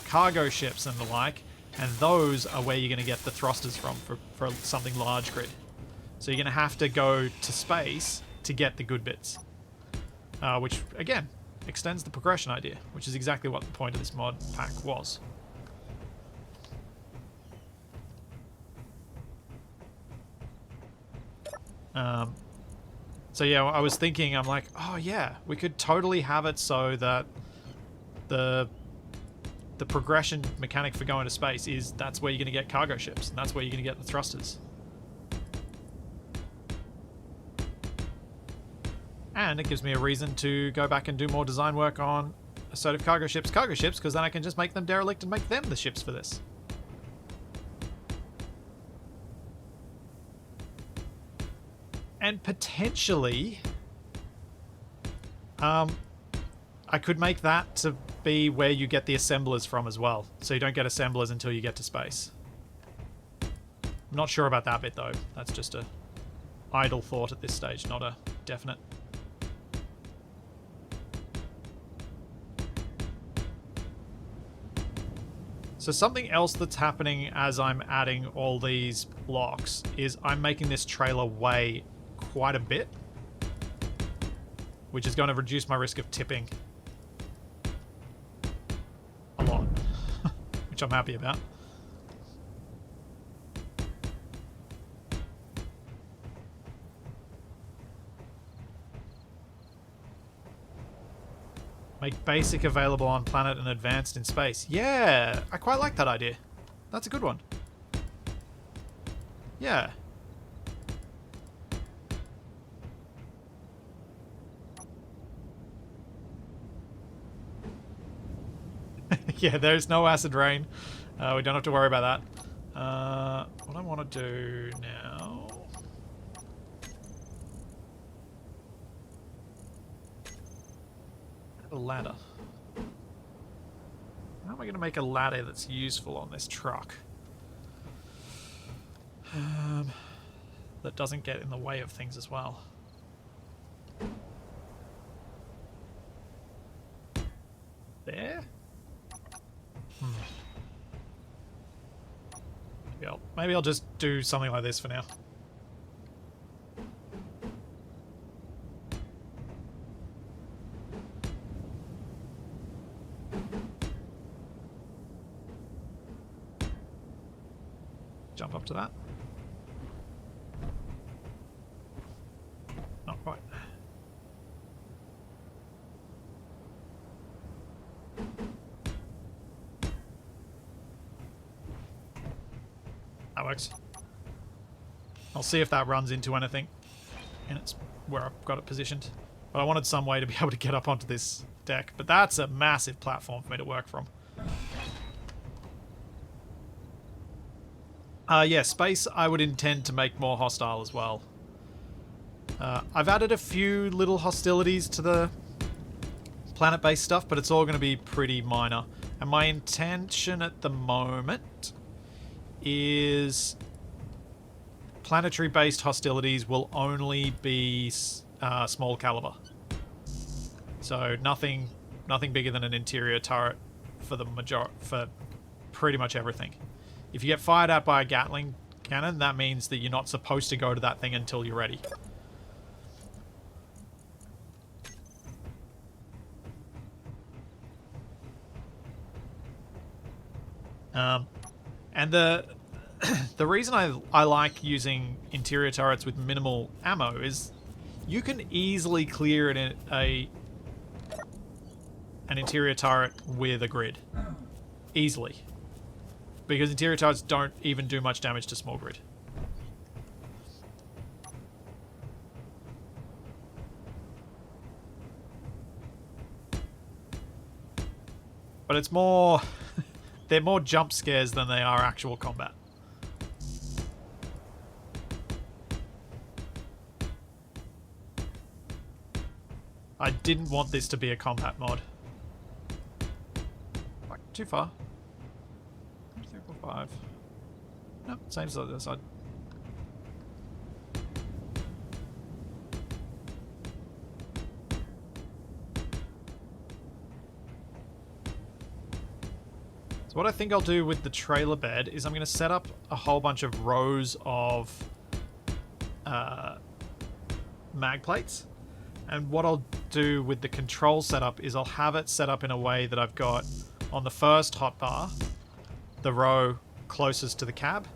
cargo ships and the like, and those are where you're going to get the thrusters from for something large grid. So you're going to have to go to space to get the good bits. Which, again, extends the progression idea, which is exactly what the point of this mod pack was. So yeah, I was thinking, I'm like, oh yeah, we could totally have it so that the progression mechanic for going to space is that's where you're going to get cargo ships, and that's where you're going to get the thrusters. And it gives me a reason to go back and do more design work on assertive cargo ships, because then I can just make them derelict and make them the ships for this. And potentially, I could make that to be where you get the assemblers from as well. So you don't get assemblers until you get to space. I'm not sure about that bit though. That's just a idle thought at this stage, not a definite. So something else that's happening as I'm adding all these blocks is I'm making this trailer weigh quite a bit, which is going to reduce my risk of tipping a lot, which I'm happy about. Make basic available on planet and advanced in space. Yeah, I quite like that idea. That's a good one. Yeah. Yeah, there's no acid rain. We don't have to worry about that. What I want to do now... a ladder. How am I going to make a ladder that's useful on this truck? That doesn't get in the way of things as well. There? Maybe I'll just do something like this for now. Jump up to that. Not quite. That works. I'll see if that runs into anything, and it's where I've got it positioned. But I wanted some way to be able to get up onto this deck. But that's a massive platform for me to work from. Yeah, space I would intend to make more hostile as well. I've added a few little hostilities to the planet-based stuff, but it's all going to be pretty minor. And my intention at the moment is planetary-based hostilities will only be small caliber. So nothing bigger than an interior turret for pretty much everything. If you get fired at by a Gatling cannon, that means that you're not supposed to go to that thing until you're ready. And the the reason I like using interior turrets with minimal ammo is you can easily clear an interior turret with a grid. Easily. Because interior turrets don't even do much damage to small grid. But it's more... they're more jump scares than they are actual combat. I didn't want this to be a combat mod. Like, too far. 1, 2, 3, 4, 5. Nope, same as the other side. So what I think I'll do with the trailer bed is I'm going to set up a whole bunch of rows of mag plates. And what I'll do with the control setup is I'll have it set up in a way that I've got on the first hotbar, the row closest to the cab.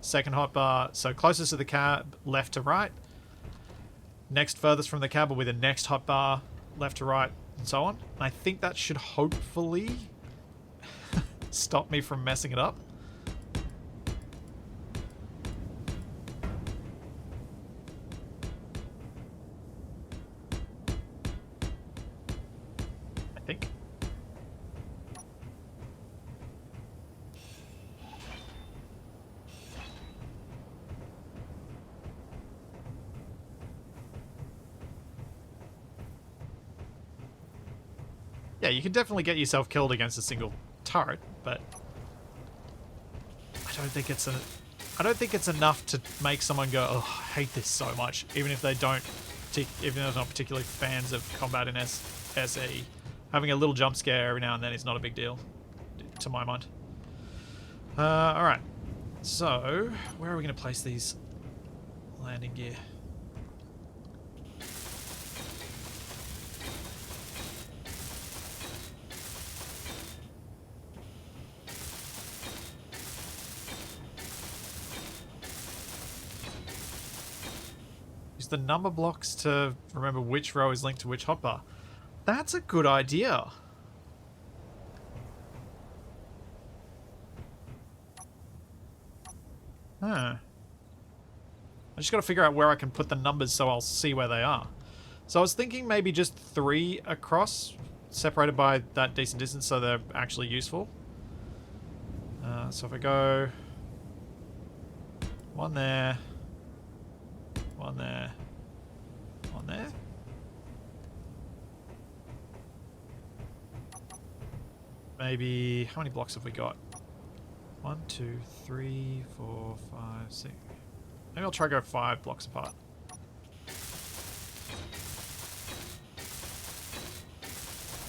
Second hotbar, so closest to the cab, left to right. Next furthest from the cab will be the next hotbar, left to right, and so on. And I think that should hopefully stop me from messing it up. I think. Yeah, you can definitely get yourself killed against a single turret, but I don't think it's enough to make someone go, "Oh, I hate this so much," even if they don't, even if they're not particularly fans of combat in SE. Having a little jump scare every now and then is not a big deal, to my mind. All right, so where are we going to place these landing gear? The number blocks to remember which row is linked to which hotbar. That's a good idea. Huh. I just got to figure out where I can put the numbers so I'll see where they are. So I was thinking maybe just 3 across, separated by that decent distance so they're actually useful. So if I go 1 there, 1 there, 1 there. Maybe, how many blocks have we got? 1, 2, 3, 4, 5, 6. Maybe I'll try to go 5 blocks apart.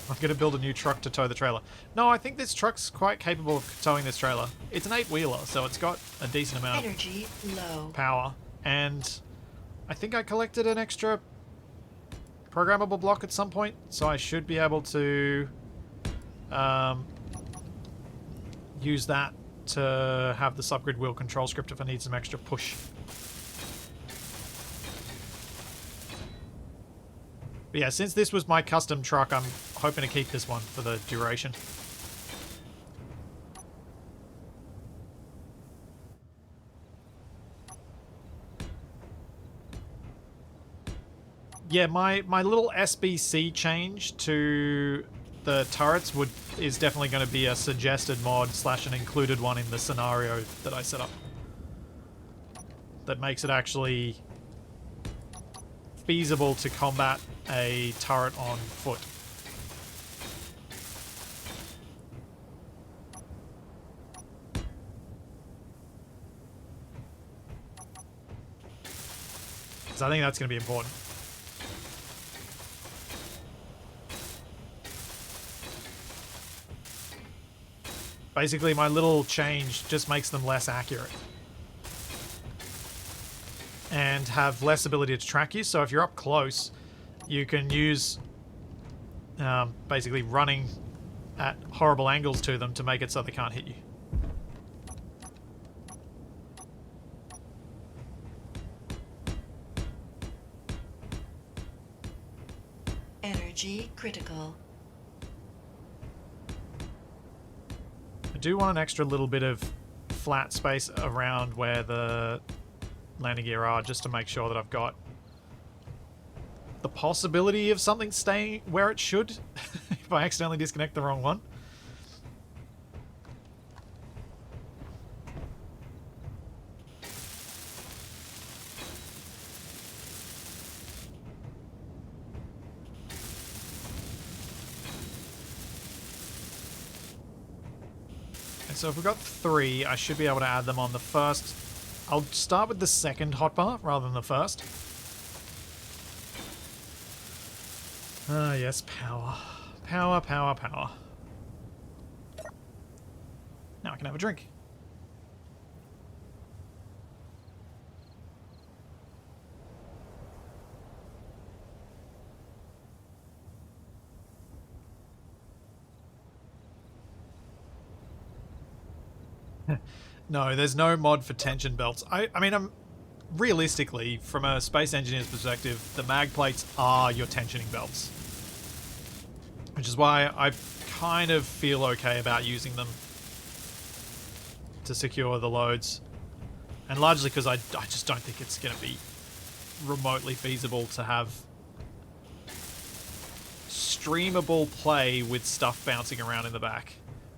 I'm going to build a new truck to tow the trailer. No, I think this truck's quite capable of towing this trailer. It's an 8-wheeler, so it's got a decent amount Energy low. Power. And I think I collected an extra programmable block at some point, so I should be able to use that to have the subgrid wheel control script if I need some extra push. But yeah, since this was my custom truck, I'm hoping to keep this one for the duration. Yeah, my little SBC change to the turrets is definitely going to be a suggested mod / an included one in the scenario that I set up. That makes it actually feasible to combat a turret on foot. So I think that's going to be important. Basically, my little change just makes them less accurate. And have less ability to track you, so if you're up close, you can use basically running at horrible angles to them to make it so they can't hit you. Energy critical. I do want an extra little bit of flat space around where the landing gear are, just to make sure that I've got the possibility of something staying where it should if I accidentally disconnect the wrong one. And so if we've got 3, I should be able to add them on the first. I'll start with the second hotbar rather than the first. Ah, yes, power. Power, power, power. Now I can have a drink. No, there's no mod for tension belts. I mean, realistically, from a space engineer's perspective, the mag plates are your tensioning belts. Which is why I kind of feel okay about using them to secure the loads. And largely because I just don't think it's going to be remotely feasible to have streamable play with stuff bouncing around in the back.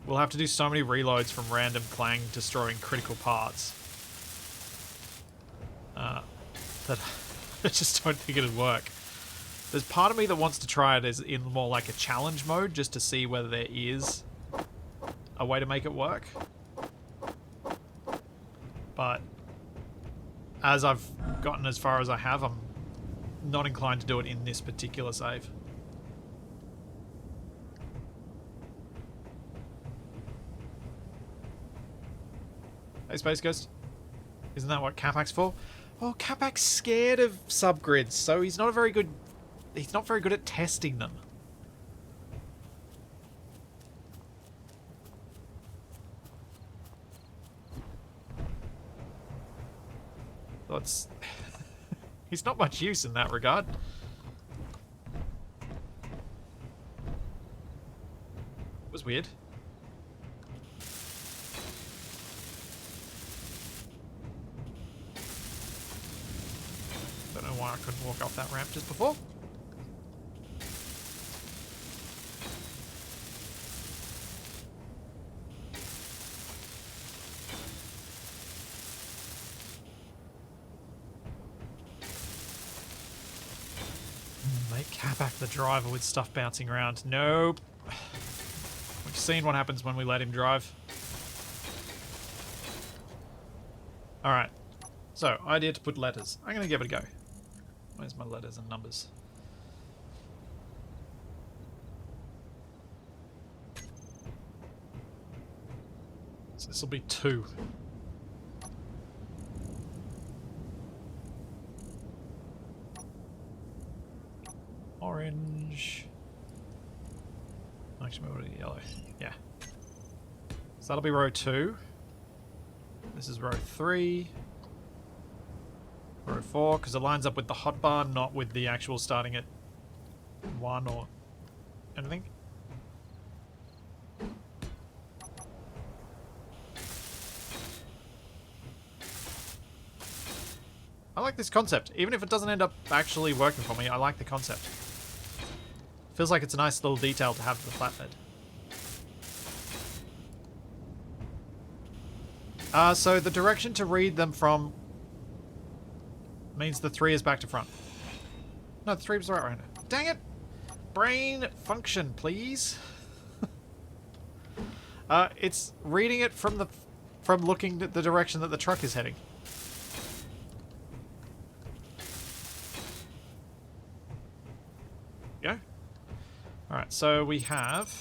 We'll have to do so many reloads from random clang destroying critical parts that I just don't think it'd work. There's part of me that wants to try it as in more like a challenge mode, just to see whether there is a way to make it work. But as I've gotten as far as I have, I'm not inclined to do it in this particular save. Hey, Space Ghost. Isn't that what Capac's for? Well, Capac's scared of subgrids, so he's not very good at testing them. So it's he's not much use in that regard. It was weird. Don't know why I couldn't walk off that ramp just before. Make Capac the driver with stuff bouncing around. Nope. We've seen what happens when we let him drive. Alright. So, idea to put letters. I'm going to give it a go. Where's my letters and numbers? So this will be 2. Orange. Actually, we'll do yellow. Yeah. So that'll be row 2. This is row 3. Row 4, because it lines up with the hotbar, not with the actual starting at 1 or anything. I like this concept. Even if it doesn't end up actually working for me, I like the concept. Feels like it's a nice little detail to have the flatbed. So the direction to read them from means the 3 is back to front. No, the 3 was the right way. Dang it! Brain function, please. It's reading it from looking at the direction that the truck is heading. Go. Alright, so we have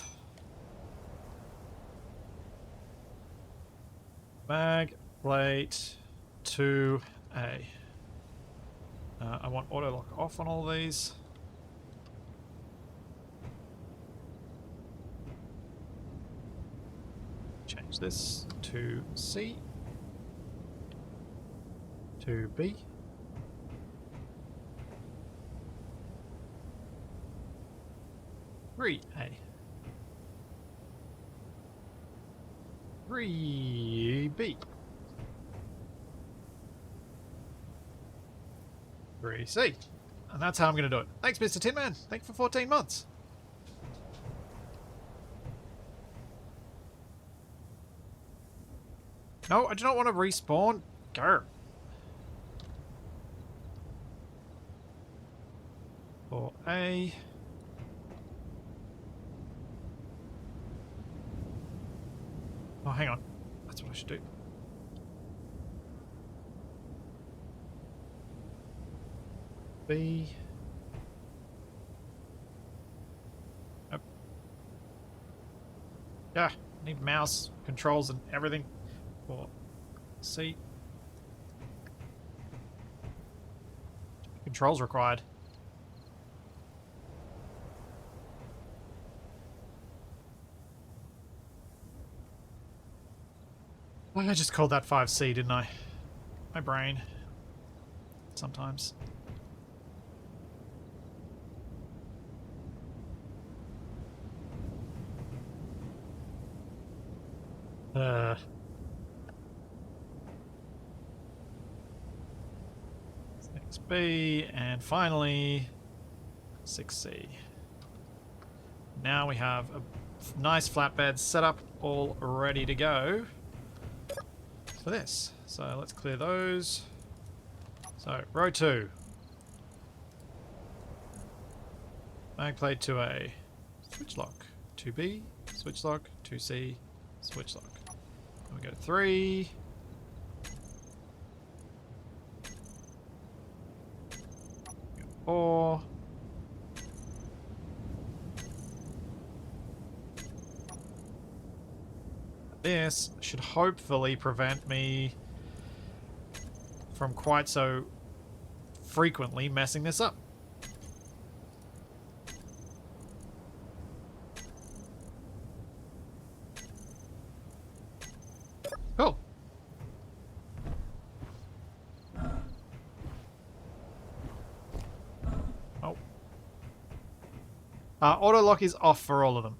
mag plate 2A. I want auto lock off on all these. Change this to C, to B. Three A. 3B. 3C. And that's how I'm going to do it. Thanks, Mr. Tin Man. Thank you for 14 months. No, I do not want to respawn. Go. 4A. Oh, hang on. That's what I should do. B. Oh. Yeah, need mouse controls and everything. For C. Controls required. I just called that 5C, didn't I? My brain. Sometimes. Next B, and finally 6C. Now we have a nice flatbed set up, all ready to go for this. So let's clear those. So row 2. Mag plate 2A. Switch lock. 2B. Switch lock. 2C. Switch lock. And we go to 3. Go 4. This should hopefully prevent me from quite so frequently messing this up. Cool. Oh. Auto lock is off for all of them.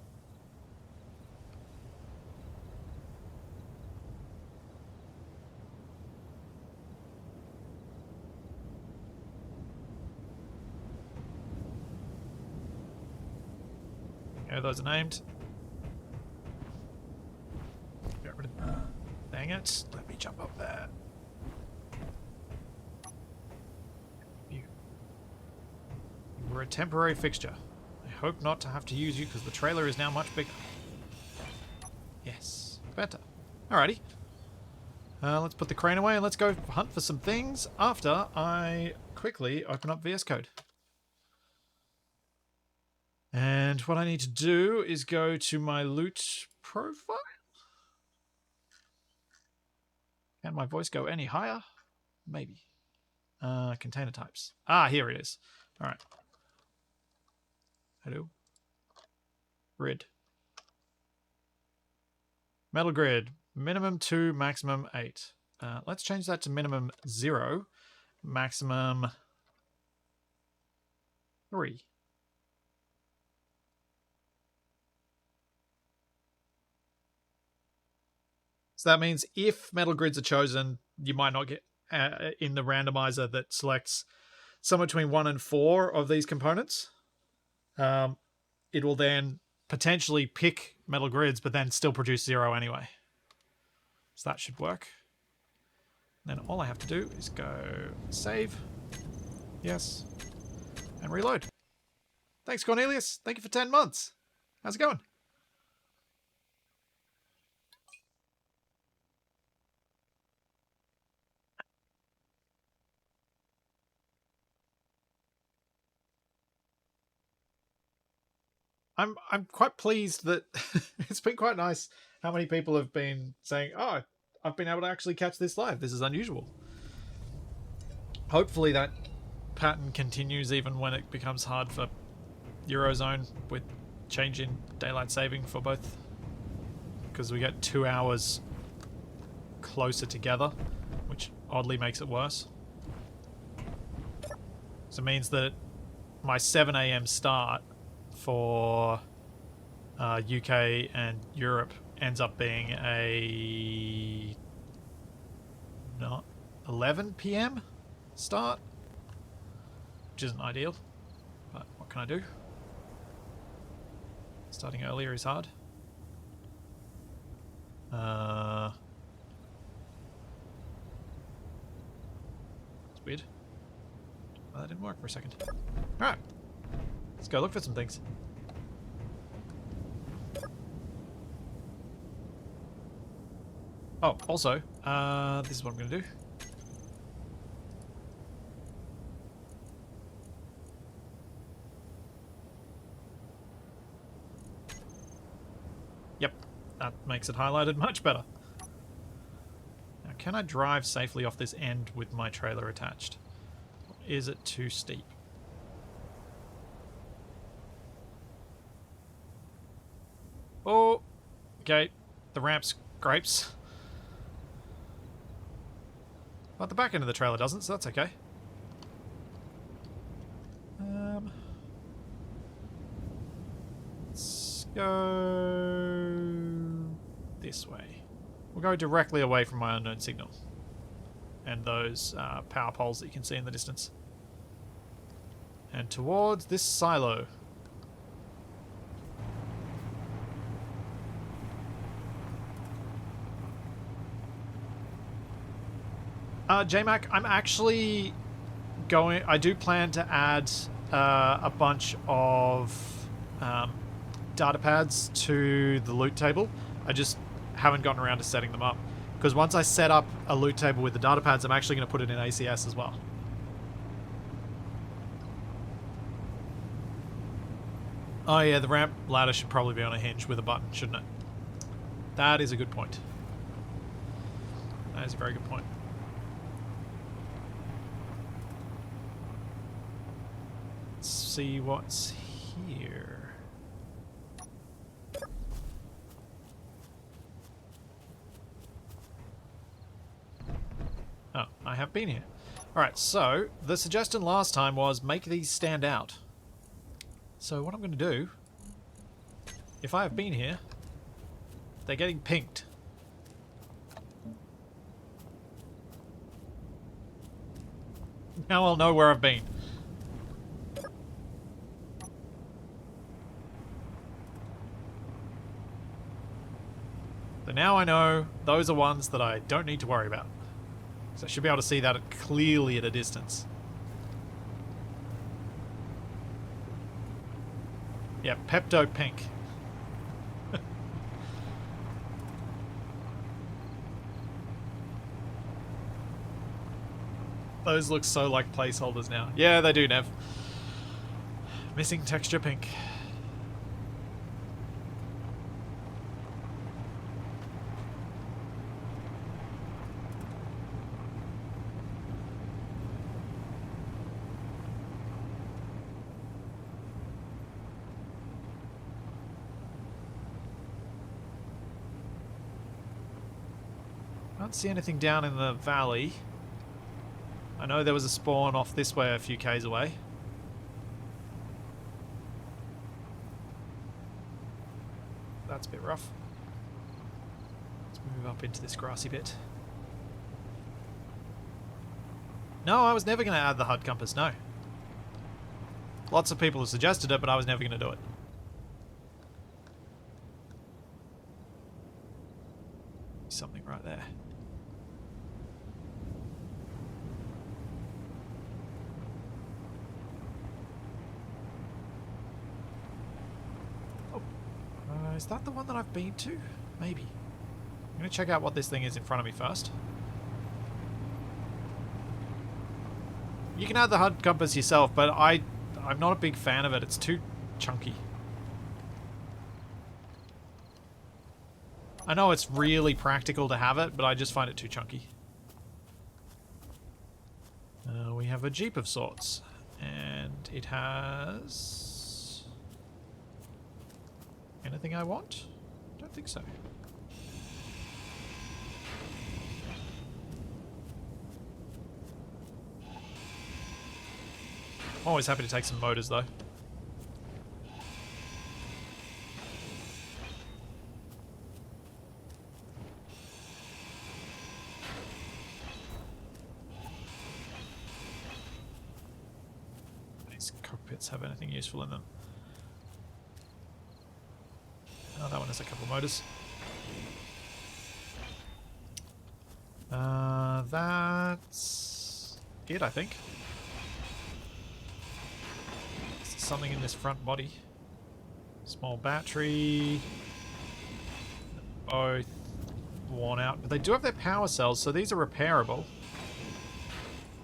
Those are named. Get rid of... Dang it. Let me jump up there. You were a temporary fixture. I hope not to have to use you because the trailer is now much bigger. Yes. Better. Alrighty. Let's put the crane away and let's go hunt for some things after I quickly open up VS Code. And what I need to do is go to my loot profile. Can my voice go any higher? Maybe. Container types. Ah, here it is. All right. Hello. Grid. Metal grid. Minimum 2, maximum 8. Let's change that to minimum 0. Maximum 3. So that means if metal grids are chosen, you might not get in the randomizer that selects somewhere between 1 and 4 of these components. It will then potentially pick metal grids, but then still produce 0 anyway. So that should work. Then all I have to do is go save. Yes. And reload. Thanks, Cornelius. Thank you for 10 months. How's it going? I'm quite pleased that it's been quite nice how many people have been saying, oh, I've been able to actually catch this live. This is unusual. Hopefully that pattern continues even when it becomes hard for Eurozone with change in daylight saving for both because we get 2 hours closer together, which oddly makes it worse. So it means that my 7 a.m. start for UK and Europe ends up being a not 11 p.m. start, which isn't ideal, but what can I do? Starting earlier is hard. It's weird. Well, that didn't work for a second. Alright. Let's go look for some things. Oh, also, this is what I'm going to do. Yep, that makes it highlighted much better. Now, can I drive safely off this end with my trailer attached? Or is it too steep? Oh, okay, the ramp's grapes. But the back end of the trailer doesn't, so that's okay. Let's go this way. We'll go directly away from my unknown signal and those power poles that you can see in the distance. And towards this silo. JMac, I'm actually going... I do plan to add a bunch of data pads to the loot table. I just haven't gotten around to setting them up. Because once I set up a loot table with the data pads, I'm actually going to put it in ACS as well. Oh yeah, the ramp ladder should probably be on a hinge with a button, shouldn't it? That is a good point. That is a very good point. Let's see what's here. Oh, I have been here. Alright, so the suggestion last time was make these stand out. So what I'm going to do, if I have been here, they're getting pinked. Now I'll know where I've been. So now I know those are ones that I don't need to worry about. So I should be able to see that clearly at a distance. Yeah, Pepto Pink. Those look so like placeholders now. Yeah, they do, Nev. Missing texture pink. Can't see anything down in the valley. I know there was a spawn off this way a few k's away. That's a bit rough. Let's move up into this grassy bit. No, I was never going to add the HUD compass, no. Lots of people have suggested it, but I was never going to do it. Something right there. Is that the one that I've been to? Maybe. I'm going to check out what this thing is in front of me first. You can add the HUD compass yourself, but I'm not a big fan of it. It's too chunky. I know it's really practical to have it, but I just find it too chunky. We have a Jeep of sorts, and it has... anything I want? Don't think so. I'm always happy to take some motors though. These cockpits have anything useful in them? Oh, that one has a couple of motors. That's it, I think. There's something in this front body. Small battery. Both worn out. But they do have their power cells, so these are repairable.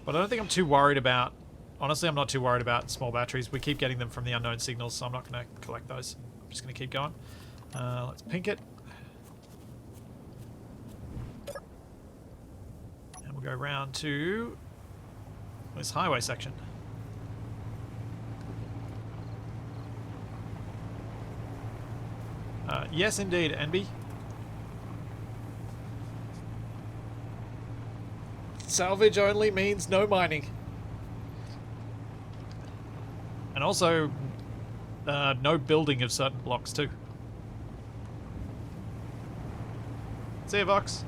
But I don't think I'm too worried about... Honestly, I'm not too worried about small batteries. We keep getting them from the unknown signals, so I'm not going to collect those. I'm just going to keep going. Let's pink it. And we'll go round to this highway section. Yes, indeed, NB. Salvage only means no mining. And also, no building of certain blocks too. See you, Vox.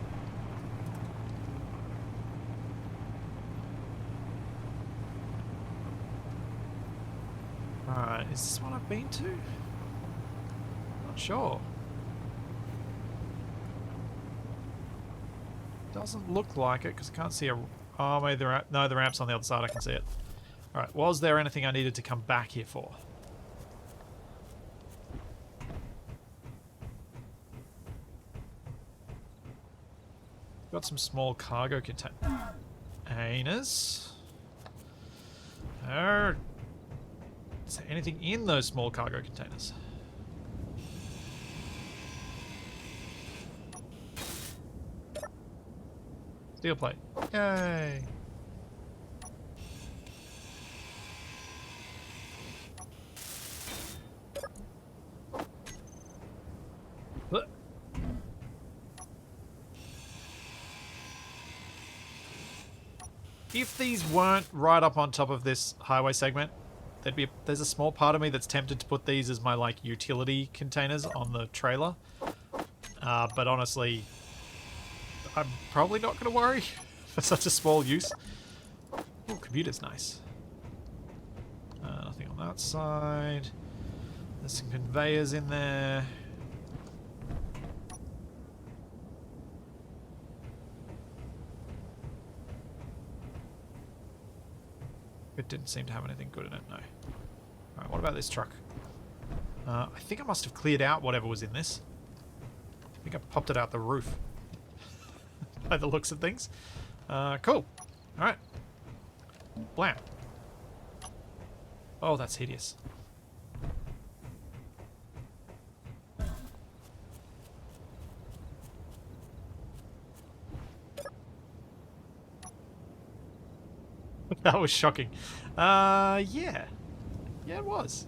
Alright, is this one I've been to? Not sure. Doesn't look like it because I can't see a... Oh, maybe no, the ramp's on the other side. I can see it. Alright, was there anything I needed to come back here for? Got some small cargo containers. Is there anything in those small cargo containers? Steel plate. Yay! If these weren't right up on top of this highway segment, there's a small part of me that's tempted to put these as my like utility containers on the trailer. But honestly, I'm probably not going to worry for such a small use. Oh, computer's nice. Nothing on that side. There's some conveyors in there. It didn't seem to have anything good in it, no. Alright, what about this truck? I think I must have cleared out whatever was in this. I think I popped it out the roof. By the looks of things. Cool. Alright. Blam. Oh, that's hideous. That was shocking. Yeah. Yeah, it was.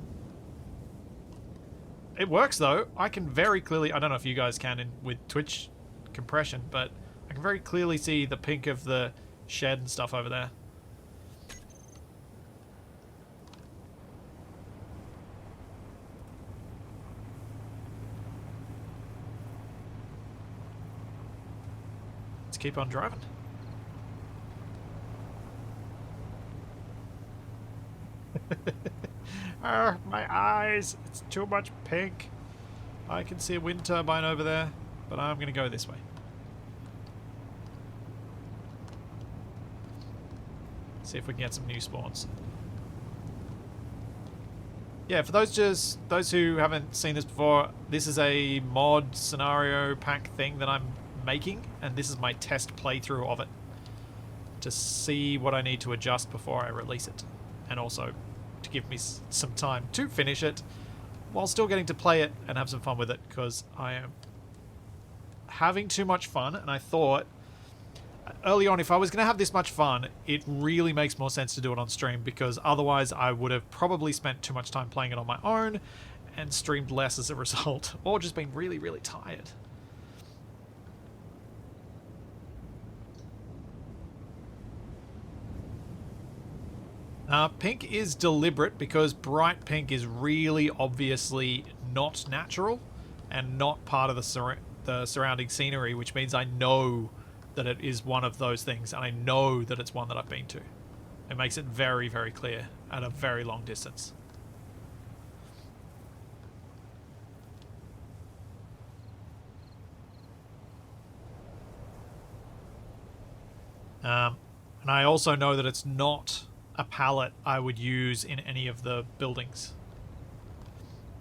It works, though. I can very clearly... I don't know if you guys can with Twitch compression, but I can very clearly see the pink of the shed and stuff over there. Let's keep on driving. My eyes! It's too much pink. I can see a wind turbine over there, but I'm going to go this way. See if we can get some new spawns. Yeah, for those who haven't seen this before, this is a mod scenario pack thing that I'm making, and this is my test playthrough of it to see what I need to adjust before I release it, and also to give me some time to finish it while still getting to play it and have some fun with it, because I am having too much fun. And I thought early on, if I was going to have this much fun, it really makes more sense to do it on stream, because otherwise I would have probably spent too much time playing it on my own and streamed less as a result, or just been really, really tired. Pink is deliberate because bright pink is really obviously not natural and not part of the surrounding scenery, which means I know that it is one of those things, and I know that it's one that I've been to. It makes it very, very clear at a very long distance. And I also know that it's not a palette I would use in any of the buildings.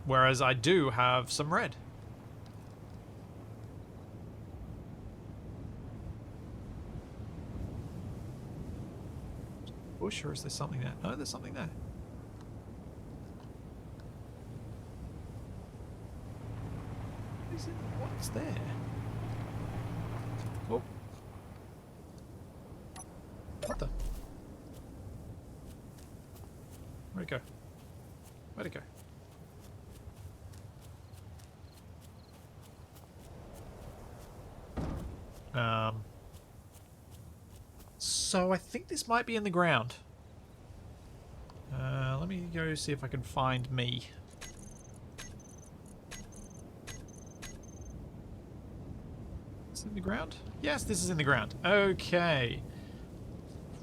Whereas I do have some red. Bush, or is there something there? No, there's something there. What's there? Oh. What the? Where'd it go? Where'd it go? So I think this might be in the ground. Let me go see if I can find me. Is it in the ground? Yes, this is in the ground. Okay.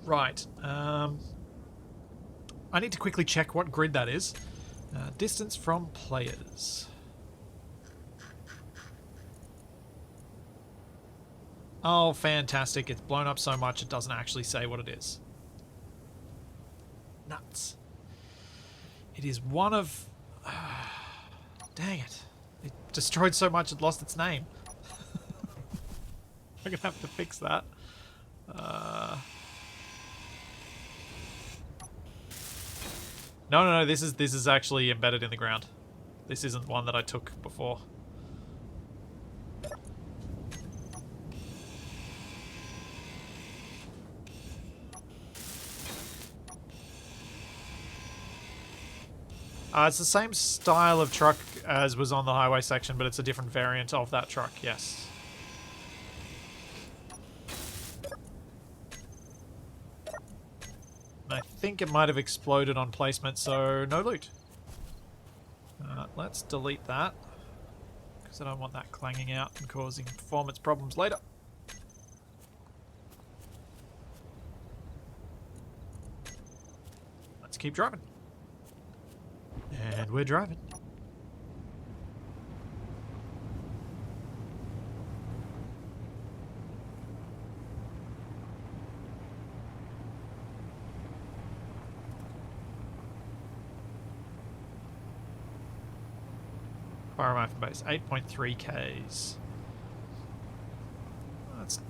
Right. I need to quickly check what grid that is. Distance from players. Oh, fantastic. It's blown up so much it doesn't actually say what it is. Nuts. It is one of... dang it. It destroyed so much it lost its name. I'm going to have to fix that. No, this is actually embedded in the ground. This isn't one that I took before. It's the same style of truck as was on the highway section, but it's a different variant of that truck, yes. I think it might have exploded on placement, so no loot. Let's delete that, because I don't want that clanging out and causing performance problems later. Let's keep driving. And we're driving. Fire rifle base, 8.3 Ks. That's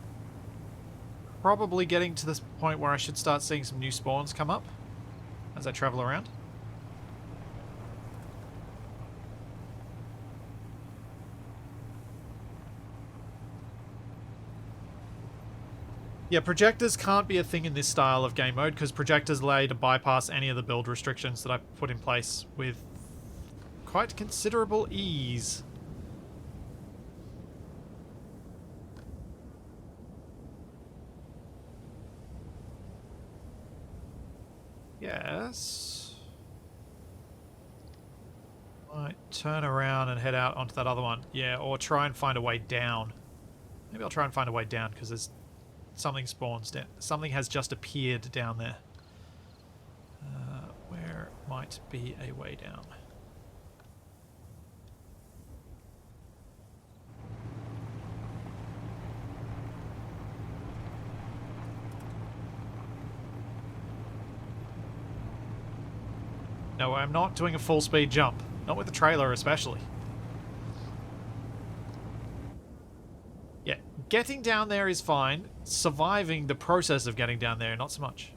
probably getting to this point where I should start seeing some new spawns come up as I travel around. Yeah, projectors can't be a thing in this style of game mode because projectors allow you to bypass any of the build restrictions that I've put in place with quite considerable ease. Yes. Might turn around and head out onto that other one. Yeah, or try and find a way down. Maybe I'll try and find a way down because there's something spawns down. Something has just appeared down there. Where might be a way down? No, I'm not doing a full speed jump. Not with the trailer especially. Yeah, getting down there is fine. Surviving the process of getting down there, not so much.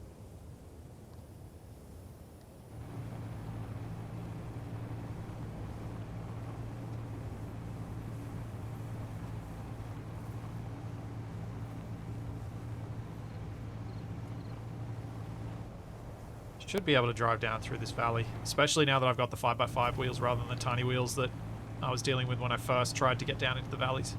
Should be able to drive down through this valley, especially now that I've got the 5x5 wheels rather than the tiny wheels that I was dealing with when I first tried to get down into the valleys.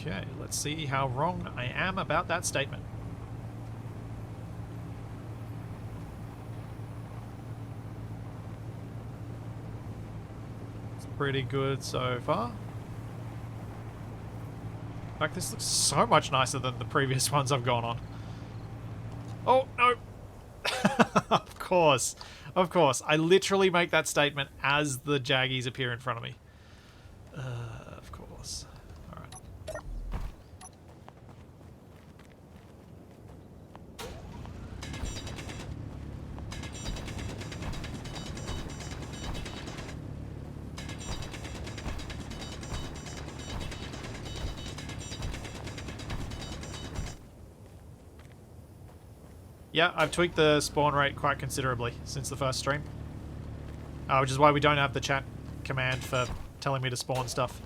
Okay, let's see how wrong I am about that statement. It's pretty good so far. In fact, this looks so much nicer than the previous ones I've gone on. Oh, no! Of course. Of course. I literally make that statement as the Jaggies appear in front of me. Of course. Alright. Yeah, I've tweaked the spawn rate quite considerably since the first stream. Which is why we don't have the chat command for telling me to spawn stuff.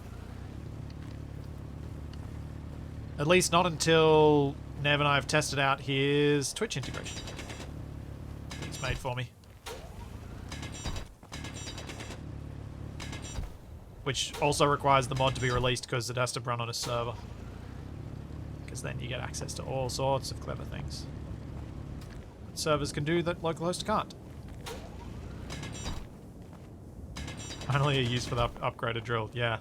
At least not until Nev and I have tested out his Twitch integration. He's made for me. Which also requires the mod to be released because it has to run on a server. Because then you get access to all sorts of clever things. Servers can do that localhost can't. Finally a use for the upgraded drill, yeah.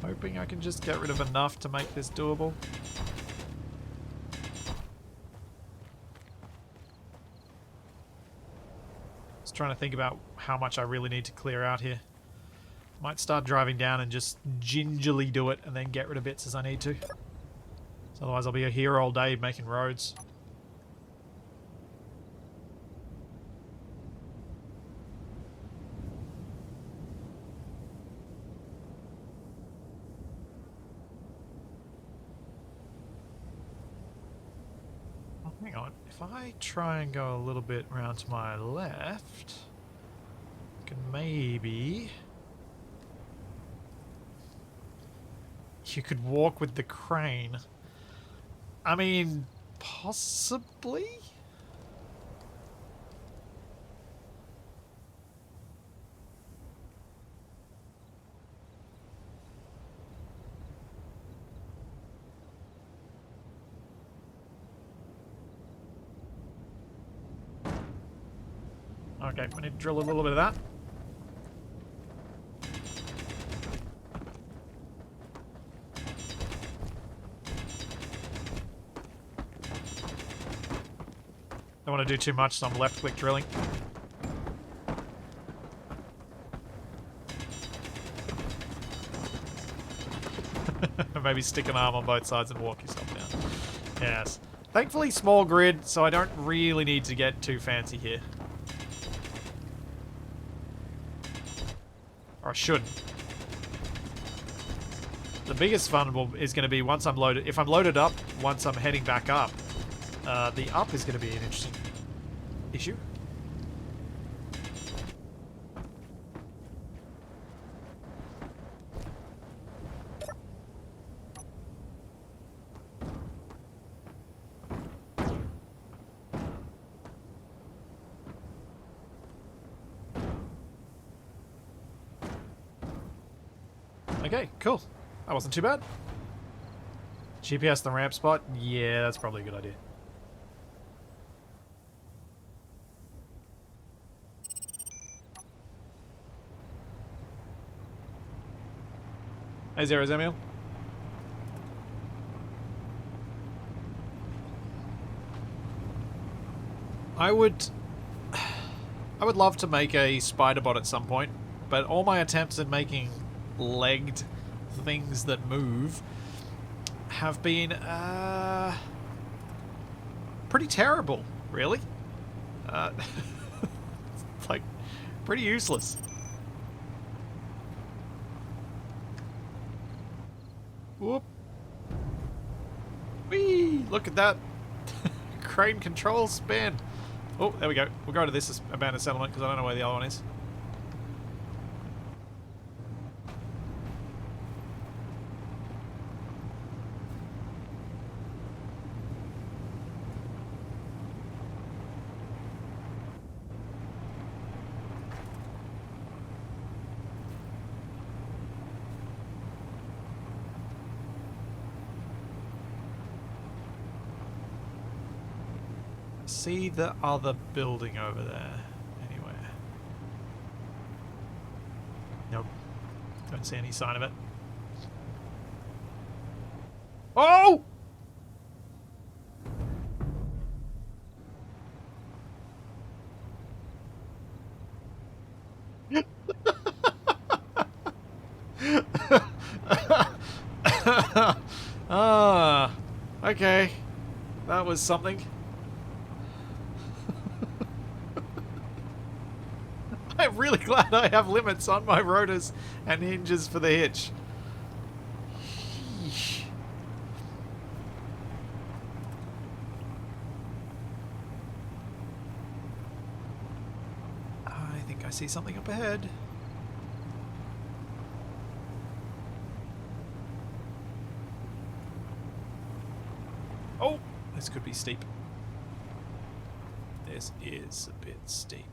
Hoping I can just get rid of enough to make this doable. Just trying to think about how much I really need to clear out here. Might start driving down and just gingerly do it and then get rid of bits as I need to. So otherwise I'll be here all day making roads. Oh, hang on. If I try and go a little bit around to my left, I can maybe... You could walk with the crane. I mean, possibly? Okay, we need to drill a little bit of that. Don't want to do too much, so I'm left-click drilling. Maybe stick an arm on both sides and walk yourself down. Yes. Thankfully, small grid, so I don't really need to get too fancy here. Or I shouldn't. The biggest fun is going to be once I'm loaded. If I'm loaded up, once I'm heading back up, the up is going to be an interesting issue. Okay, cool. That wasn't too bad. GPS the ramp spot? Yeah, that's probably a good idea. Hey, Zero Zemiel. I would love to make a spider bot at some point, but all my attempts at making legged things that move have been pretty terrible, really. It's like pretty useless. Whoop. Whee! Look at that. Crane control spin. Oh, there we go. We'll go to this abandoned settlement because I don't know where the other one is. see the other building over there anywhere? Nope. Don't see any sign of it. Oh! Ah, okay. That was something. I'm really glad I have limits on my rotors and hinges for the hitch. I think I see something up ahead. Oh, this could be steep. This is a bit steep.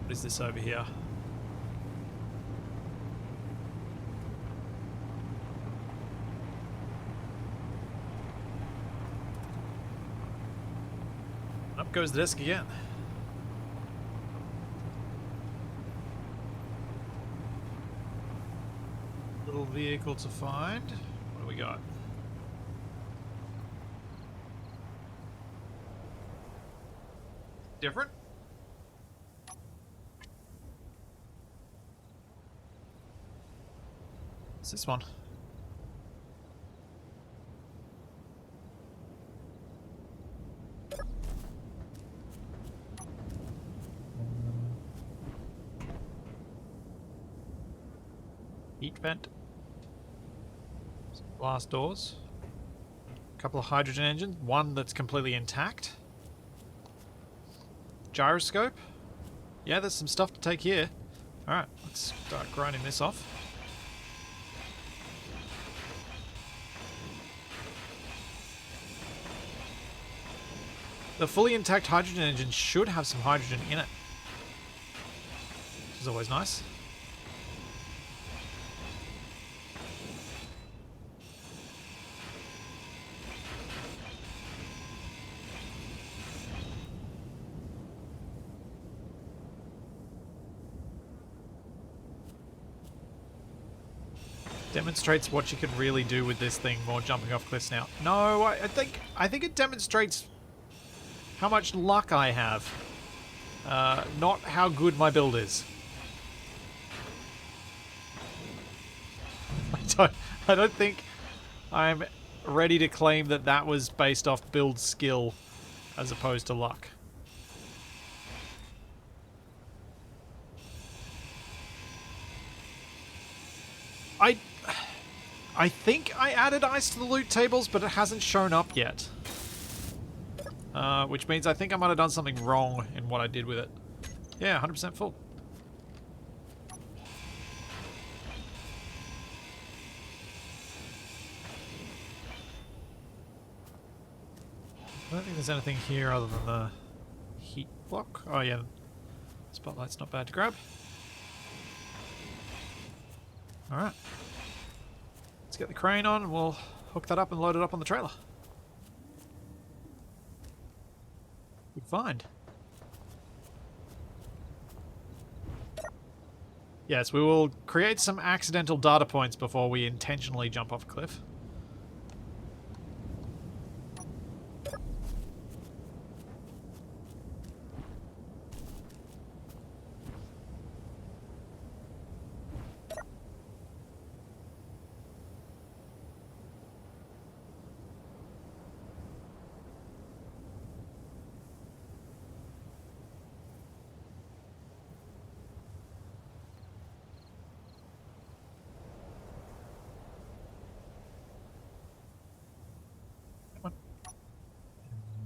What is this over here? Up goes the disc again. Little vehicle to find. What do we got? Different? What's this one? Heat vent. Some glass doors. A couple of hydrogen engines. One that's completely intact. Gyroscope. Yeah, there's some stuff to take here. Alright, let's start grinding this off. The fully intact hydrogen engine should have some hydrogen in it. Which is always nice. Demonstrates what you can really do with this thing, more jumping off cliffs now. No, I think it demonstrates how much luck I have, not how good my build is. I don't think I'm ready to claim that that was based off build skill as opposed to luck. I think I added ice to the loot tables, but it hasn't shown up yet. Which means I think I might have done something wrong in what I did with it. Yeah, 100% full. I don't think there's anything here other than the heat block. Oh yeah, spotlight's not bad to grab. Alright. Let's get the crane on and we'll hook that up and load it up on the trailer. Good find. Yes, we will create some accidental data points before we intentionally jump off a cliff.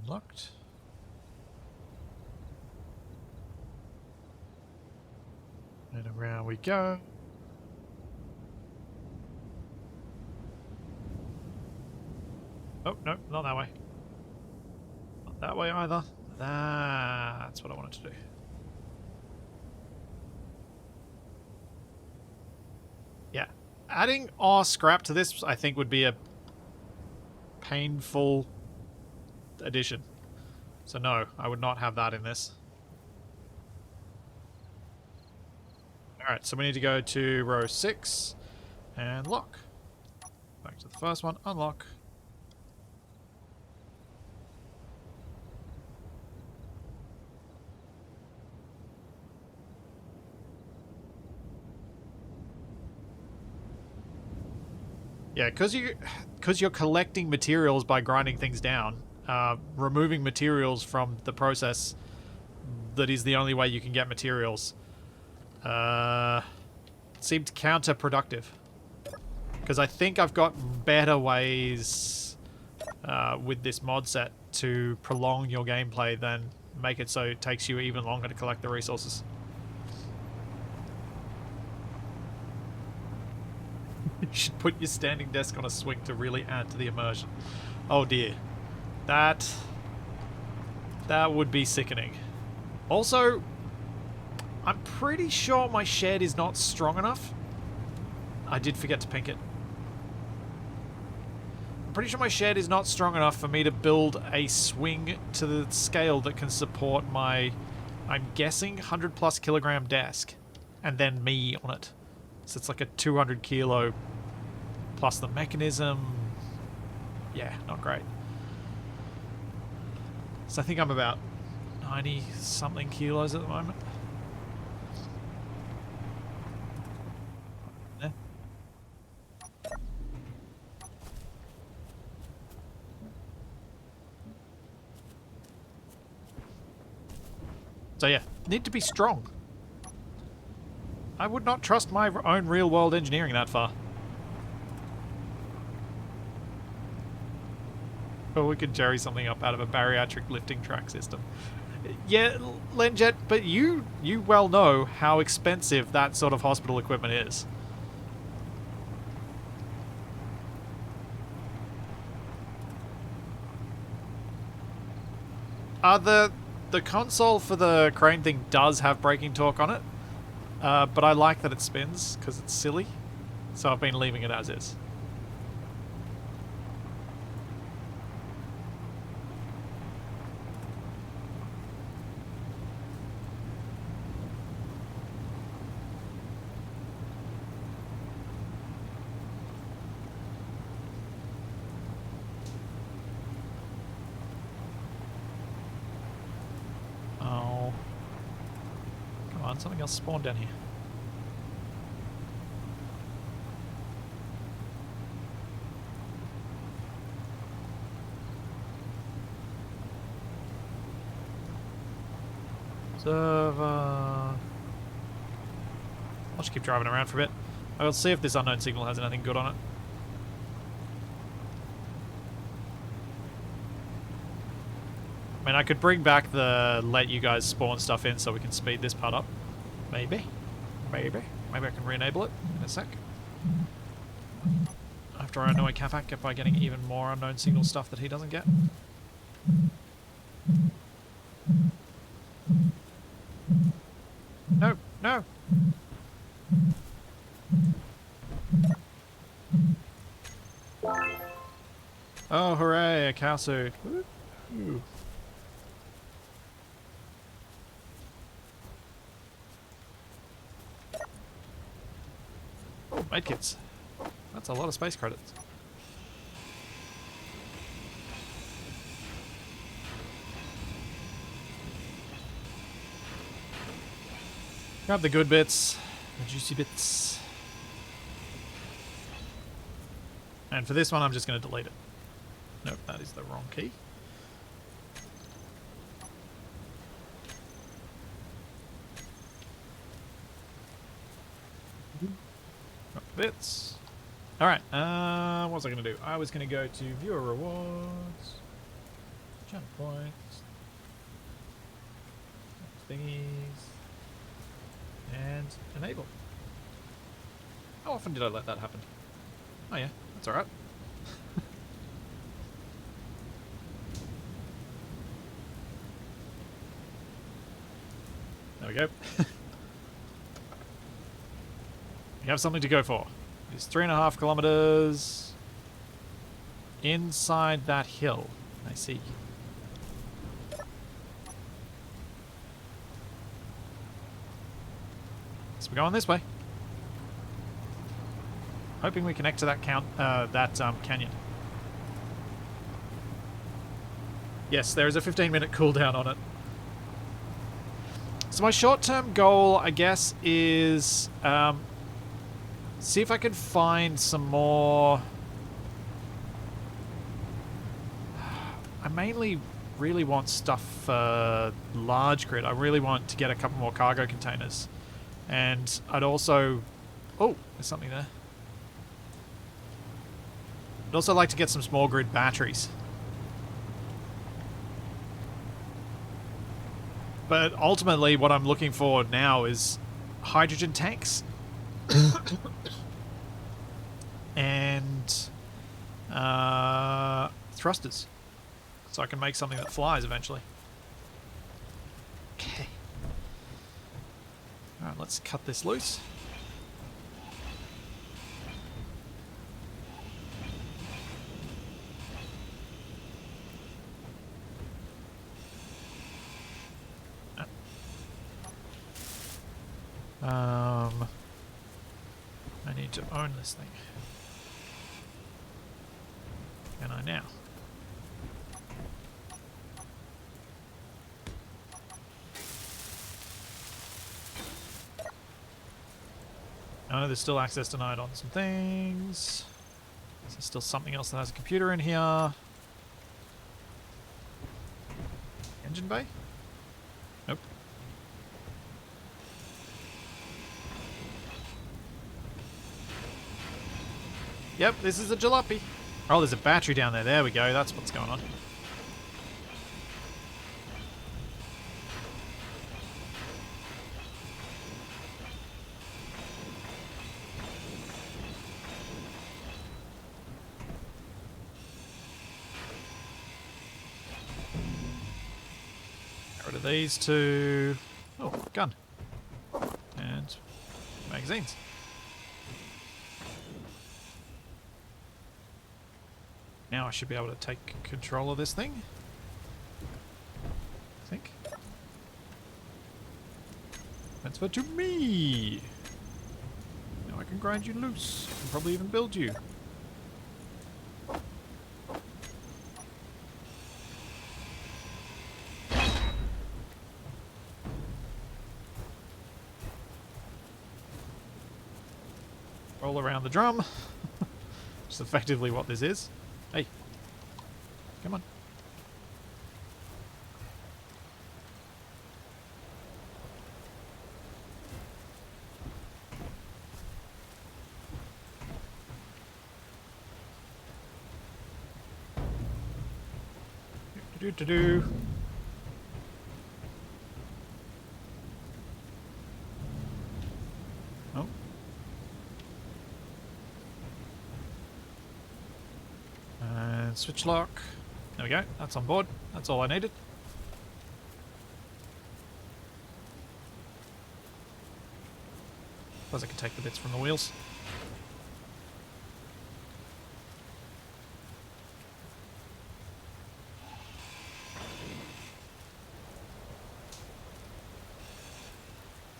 Locked. And around we go. Oh, no, not that way. Not that way either. That's what I wanted to do. Yeah, Adding ore scrap to this, I think, would be a painful addition. So no, I would not have that in this. Alright, so we need to go to row 6 and lock. Back to the first one, unlock. Yeah, because you're collecting materials by grinding things down, removing materials from the process that is the only way you can get materials, seemed counterproductive. Because I think I've got better ways with this mod set to prolong your gameplay than make it so it takes you even longer to collect the resources. You should put your standing desk on a swing to really add to the immersion. Oh dear. That would be sickening. Also, I'm pretty sure my shed is not strong enough. I did forget to pink it. I'm pretty sure my shed is not strong enough for me to build a swing to the scale that can support my, I'm guessing, 100+ kilogram desk. And then me on it. So it's like a 200 kilo plus the mechanism. Yeah, not great. So I think I'm about 90 something kilos at the moment. Yeah. So yeah, need to be strong. I would not trust my own real-world engineering that far. Or we could jerry something up out of a bariatric lifting track system. Yeah, Lenjet, but you well know how expensive that sort of hospital equipment is. The console for the crane thing does have braking torque on it. But I like that it spins, because it's silly. So I've been leaving it as is. Oh. Come on, something else spawned down here. I'll just keep driving around for a bit. I'll see if this unknown signal has anything good on it. I mean, I could bring back the let you guys spawn stuff in so we can speed this part up. Maybe. Maybe I can re-enable it in a sec. After I annoy Capac by getting even more unknown signal stuff that he doesn't get. No, no. Oh, hooray, a cow suit. Ooh. Oh, medkits. That's a lot of space credits. Grab the good bits, the juicy bits. And for this one, I'm just going to delete it. Nope, that is the wrong key. Drop the bits. Alright, what was I going to do? I was going to go to viewer rewards, jump points, thingies, and enable. How often did I let that happen? Oh yeah, that's alright. There we go. We have something to go for. It's 3.5 kilometers inside that hill. I see. So we're going this way. Hoping we connect to that canyon. Yes, there is a 15-minute cooldown on it. So my short-term goal, I guess, is see if I can find some more. I mainly really want stuff for large grid. I really want to get a couple more cargo containers. And I'd also... Oh, there's something there. I'd also like to get some small grid batteries. But ultimately what I'm looking for now is hydrogen tanks. And thrusters. So I can make something that flies eventually. Okay. Alright, let's cut this loose. I need to own this thing. Can I now? No, there's still access denied on some things. There's still something else that has a computer in here. Engine bay? Nope. Yep, this is a jalopy. Oh, there's a battery down there. There we go. That's what's going on. Get rid of these two. Oh, gun. And magazines. Now I should be able to take control of this thing. I think. Transfer to me! Now I can grind you loose. I can probably even build you. Roll around the drum. Which is effectively what this is. Hey, come on. Do. Oh. Switch lock. There we go. That's on board. That's all I needed. Suppose I can take the bits from the wheels.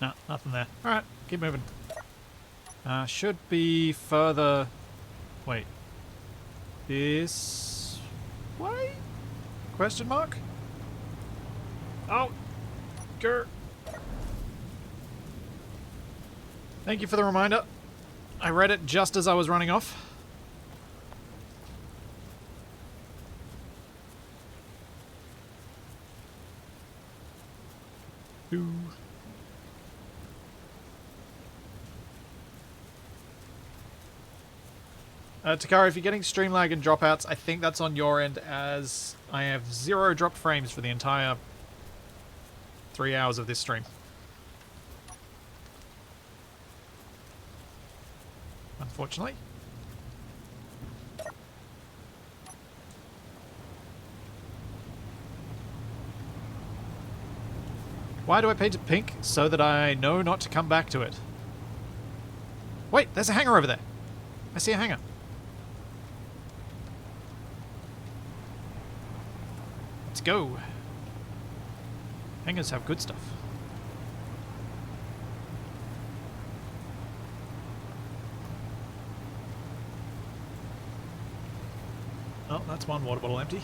No, nothing there. Alright, keep moving. Should be further... Wait. This way? Question mark? Oh, grr. Thank you for the reminder. I read it just as I was running off. Ooh. Takara, if you're getting stream lag and dropouts, I think that's on your end, as I have 0 dropped frames for the entire 3 hours of this stream. Unfortunately. Why do I paint it pink? So that I know not to come back to it. Wait, there's a hangar over there. I see a hangar. Let's go. Hangars have good stuff. Oh, that's one water bottle empty.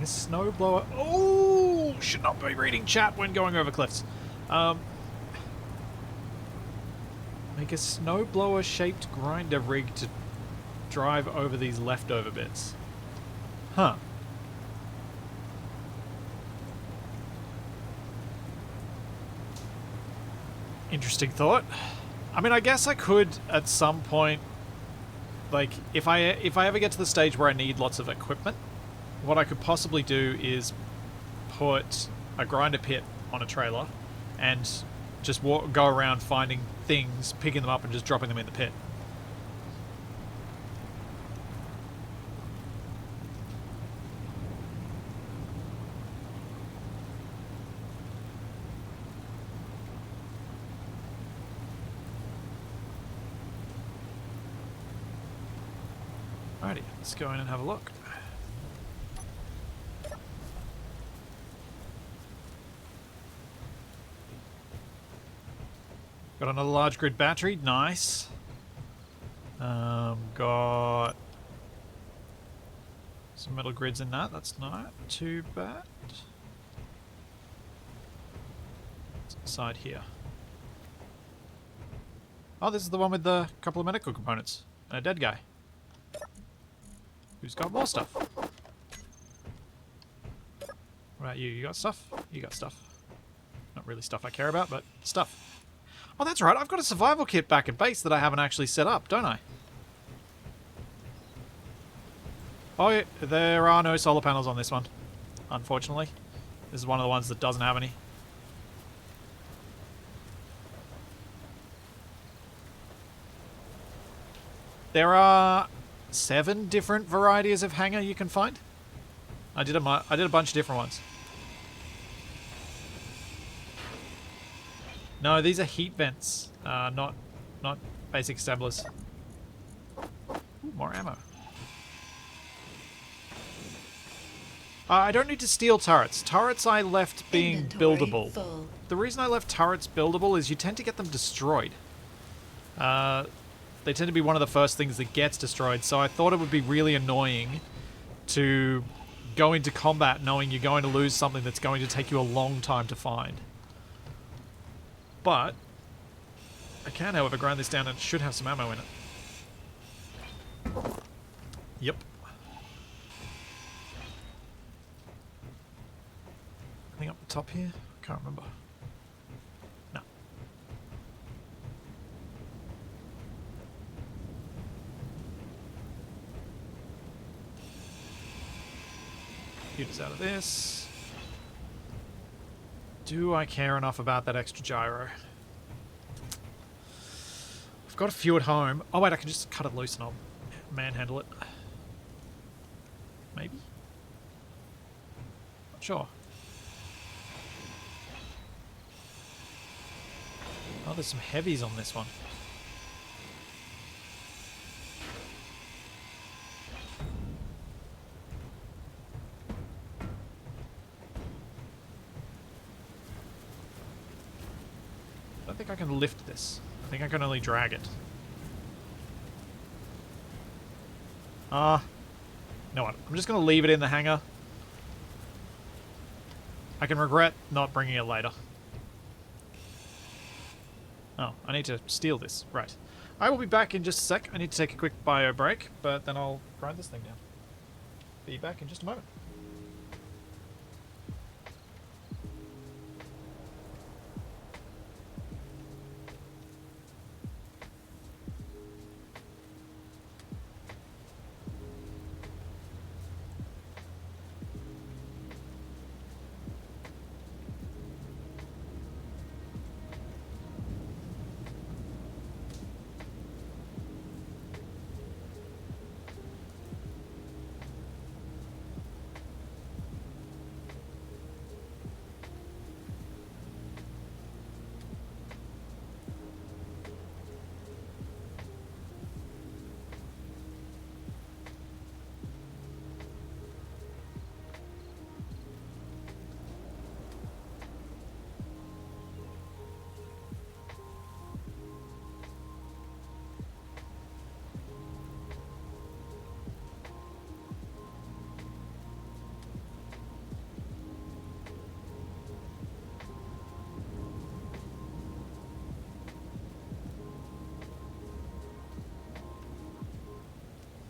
This snowblower. Oh, should not be reading chat when going over cliffs. Make a snowblower shaped grinder rig to drive over these leftover bits. Huh. Interesting thought. I mean, I guess I could at some point, like, if I ever get to the stage where I need lots of equipment, what I could possibly do is put a grinder pit on a trailer and just go around finding things, picking them up and just dropping them in the pit. Alrighty, let's go in and have a look. Got another large grid battery, nice. Got some metal grids in that, that's not too bad. What's inside here? Oh, this is the one with the couple of medical components and a dead guy. Who's got more stuff? What about you? You got stuff? You got stuff. Not really stuff I care about, but stuff. Oh, that's right. I've got a survival kit back at base that I haven't actually set up, don't I? Oh, yeah, there are no solar panels on this one, unfortunately. This is one of the ones that doesn't have any. There are 7 different varieties of hangar you can find. I did a bunch of different ones. No, these are heat vents, not basic assemblers. Ooh, more ammo. I don't need to steal turrets. Turrets I left being buildable. Full. The reason I left turrets buildable is you tend to get them destroyed. They tend to be one of the first things that gets destroyed, so I thought it would be really annoying to go into combat knowing you're going to lose something that's going to take you a long time to find. But I can, however, grind this down and it should have some ammo in it. Yep. Anything up the top here? Can't remember. No. Computer's out of this. Do I care enough about that extra gyro? I've got a few at home. Oh wait, I can just cut it loose and I'll manhandle it. Maybe? Not sure. Oh, there's some heavies on this one. I don't think I can lift this. I think I can only drag it. You know what? I'm just going to leave it in the hangar. I can regret not bringing it later. Oh, I need to steal this. Right. I will be back in just a sec. I need to take a quick bio break, but then I'll grind this thing down. Be back in just a moment.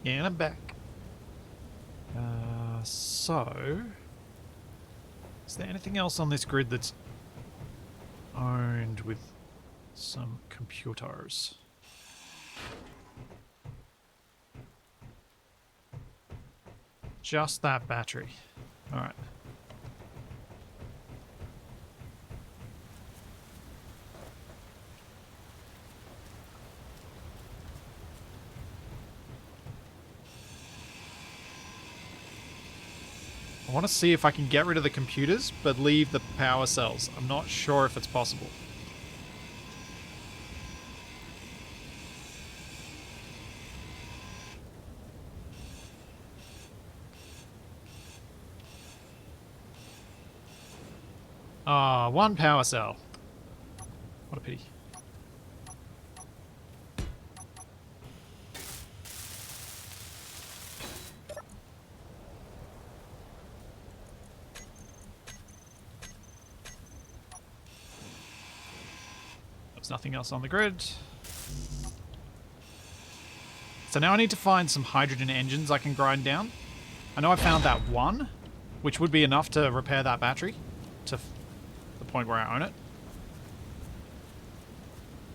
Yeah, and I'm back. So... Is there anything else on this grid that's owned with some computers? Just that battery. Alright. I want to see if I can get rid of the computers, but leave the power cells. I'm not sure if it's possible. Ah, one power cell. What a pity. There's nothing else on the grid. So now I need to find some hydrogen engines I can grind down. I know I found that one, which would be enough to repair that battery to the point where I own it.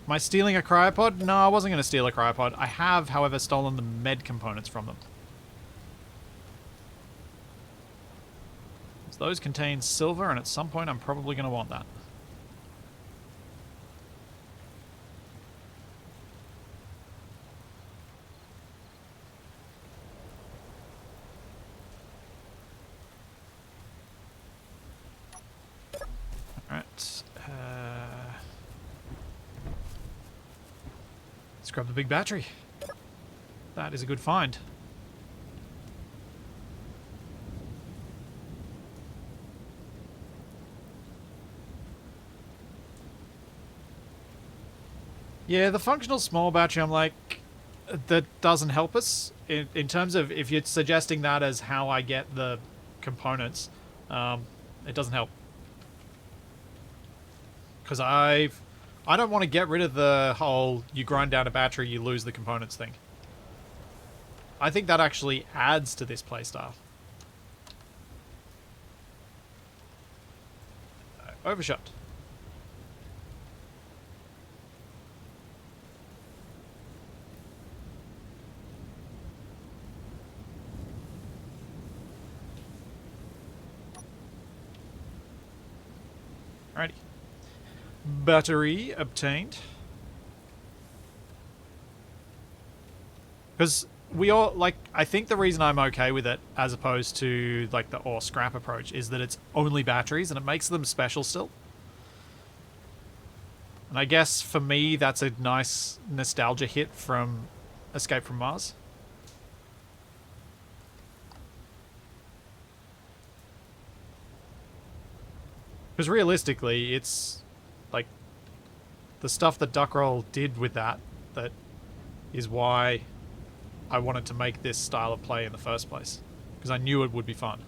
Am I stealing a cryopod? No, I wasn't going to steal a cryopod. I have, however, stolen the med components from them. So those contain silver, and at some point I'm probably going to want that. Alright. Let's grab the big battery. That is a good find. Yeah, the functional small battery, I'm like, that doesn't help us. In terms of, if you're suggesting that as how I get the components, it doesn't help. Because I don't want to get rid of the whole, you grind down a battery, you lose the components thing. I think that actually adds to this playstyle. Overshot. Alrighty. Battery obtained. Because we all, like, I think the reason I'm okay with it, as opposed to, like, the ore scrap approach, is that it's only batteries, and it makes them special still. And I guess, for me, that's a nice nostalgia hit from Escape from Mars. Because realistically, it's, like, the stuff that Duckroll did with that is why I wanted to make this style of play in the first place. Because I knew it would be fun.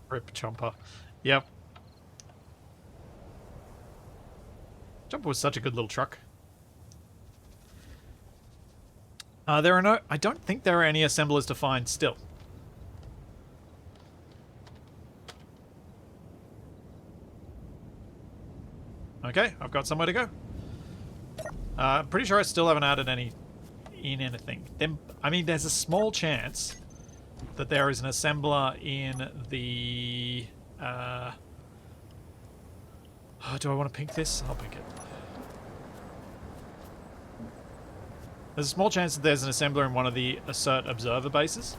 Rip Chomper. Yep. Chomper was such a good little truck. There are no... I don't think there are any assemblers to find still. Okay, I've got somewhere to go. I'm pretty sure I still haven't added any in anything. Then, I mean, there's a small chance that there is an assembler in the... do I want to pink this? I'll pink it. There's a small chance that there's an assembler in one of the Assert Observer bases.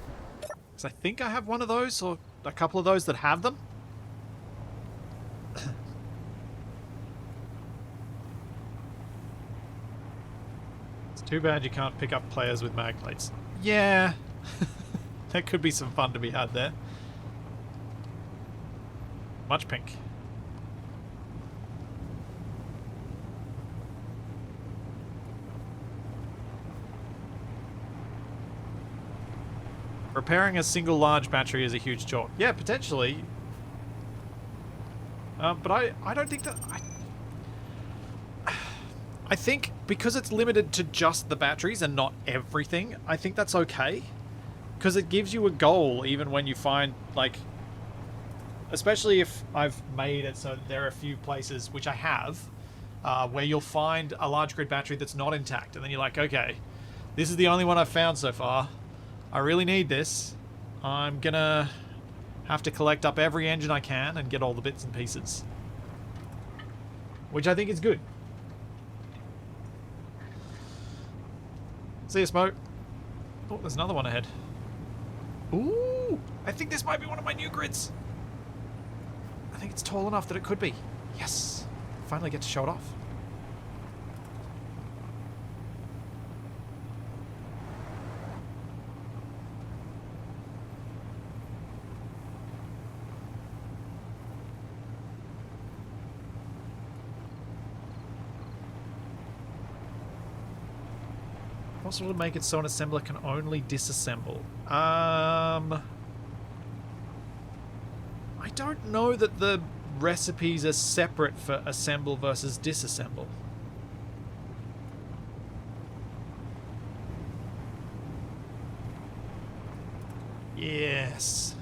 Because I think I have one of those, or a couple of those that have them. It's too bad you can't pick up players with mag plates. Yeah. There could be some fun to be had there. Much pink. Repairing a single large battery is a huge chore. Yeah, potentially. But I don't think that... I think because it's limited to just the batteries and not everything, I think that's okay. Because it gives you a goal even when you find, like... Especially if I've made it so there are a few places, which I have, where you'll find a large grid battery that's not intact. And then you're like, okay, this is the only one I've found so far. I really need this. I'm gonna have to collect up every engine I can and get all the bits and pieces. Which I think is good. See you, Smoke. Oh, there's another one ahead. Ooh! I think this might be one of my new grids. I think it's tall enough that it could be. Yes! Finally get to show it off. Possible to make it so an assembler can only disassemble. I don't know that the recipes are separate for assemble versus disassemble. Yes.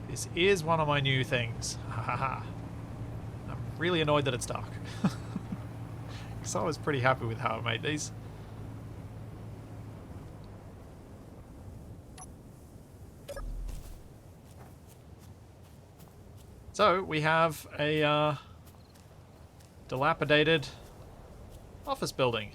This is one of my new things. Haha. I'm really annoyed that it's dark. Because I was pretty happy with how I made these. So, we have a dilapidated office building.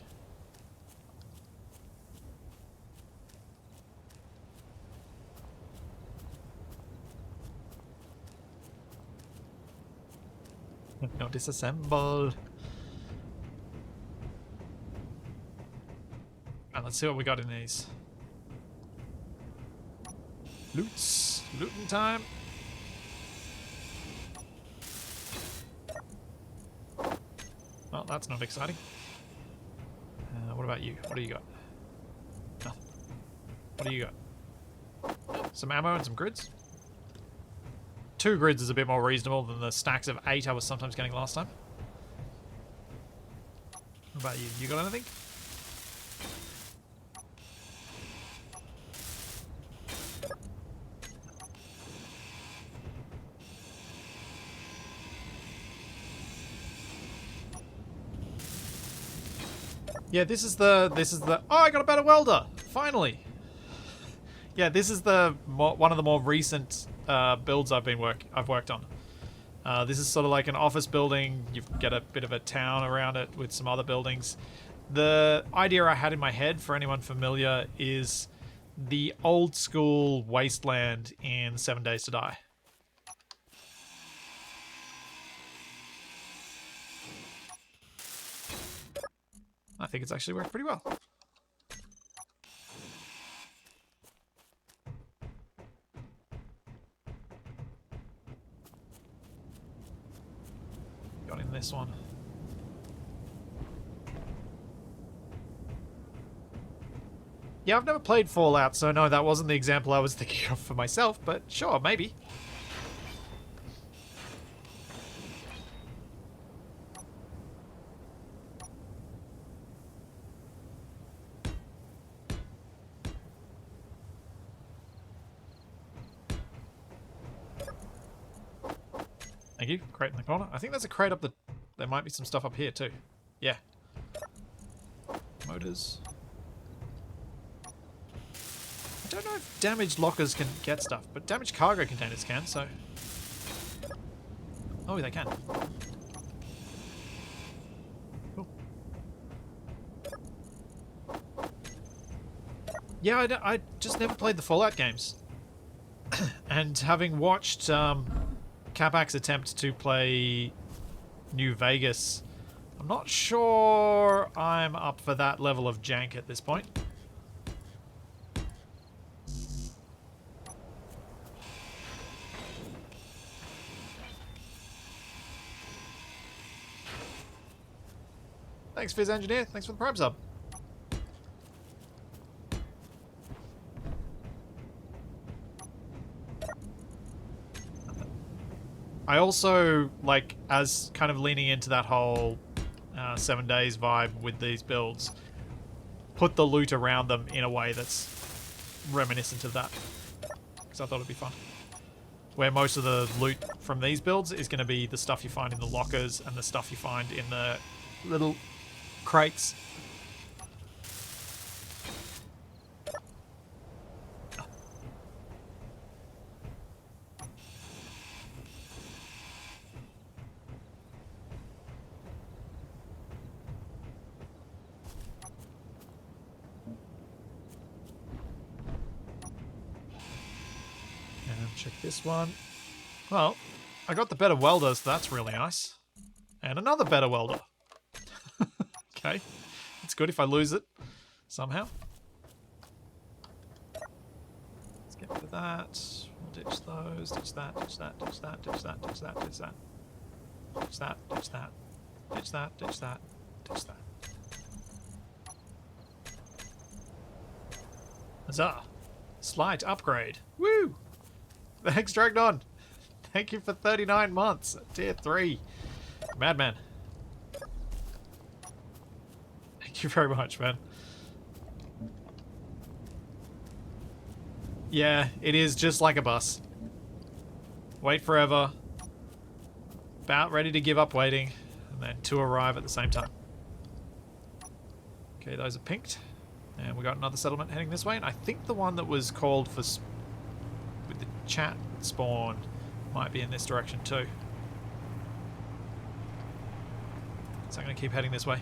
No, disassemble. And let's see what we got in these. Loots. Looting time. Well, that's not exciting. What about you? What do you got? Nothing. What do you got? Some ammo and some grids? 2 grids is a bit more reasonable than the stacks of 8 I was sometimes getting last time. What about you? You got anything? Yeah, this is the oh, I got a better welder finally. Yeah, this is the one of the more recent builds I've worked on. This is sort of like an office building. You've got a bit of a town around it with some other buildings. The idea I had in my head, for anyone familiar, is the old school wasteland in 7 Days to Die. I think it's actually worked pretty well. Got in this one. Yeah, I've never played Fallout, so no, that wasn't the example I was thinking of for myself, but sure, maybe. Thank you. Crate in the corner. I think there's a crate up the... There might be some stuff up here too. Yeah. Motors. I don't know if damaged lockers can get stuff, but damaged cargo containers can, so... Oh, they can. Cool. Yeah, I just never played the Fallout games. And having watched... Capac's attempt to play New Vegas, I'm not sure I'm up for that level of jank at this point. Thanks, Fizz Engineer. Thanks for the Prime sub. I also, like, as kind of leaning into that whole 7 days vibe with these builds, put the loot around them in a way that's reminiscent of that. Because I thought it'd be fun. Where most of the loot from these builds is going to be the stuff you find in the lockers and the stuff you find in the little crates. And check this one. Well, I got the better welder, so that's really nice. And another better welder. Okay. It's good if I lose it somehow. Let's get rid of that. We'll ditch those. Ditch that, ditch that, ditch that, ditch that, ditch that, ditch that. Ditch that, ditch that. Ditch that, ditch that, ditch that. Huzzah. Slight upgrade. Woo! Thanks, Dragnon. Thank you for 39 months. Tier 3. Madman. Thank you very much, man. Yeah, it is just like a bus. Wait forever. About ready to give up waiting. And then 2 arrive at the same time. Okay, those are pinked. And we got another settlement heading this way. And I think the one that was called for with the chat spawn might be in this direction too. So I'm going to keep heading this way.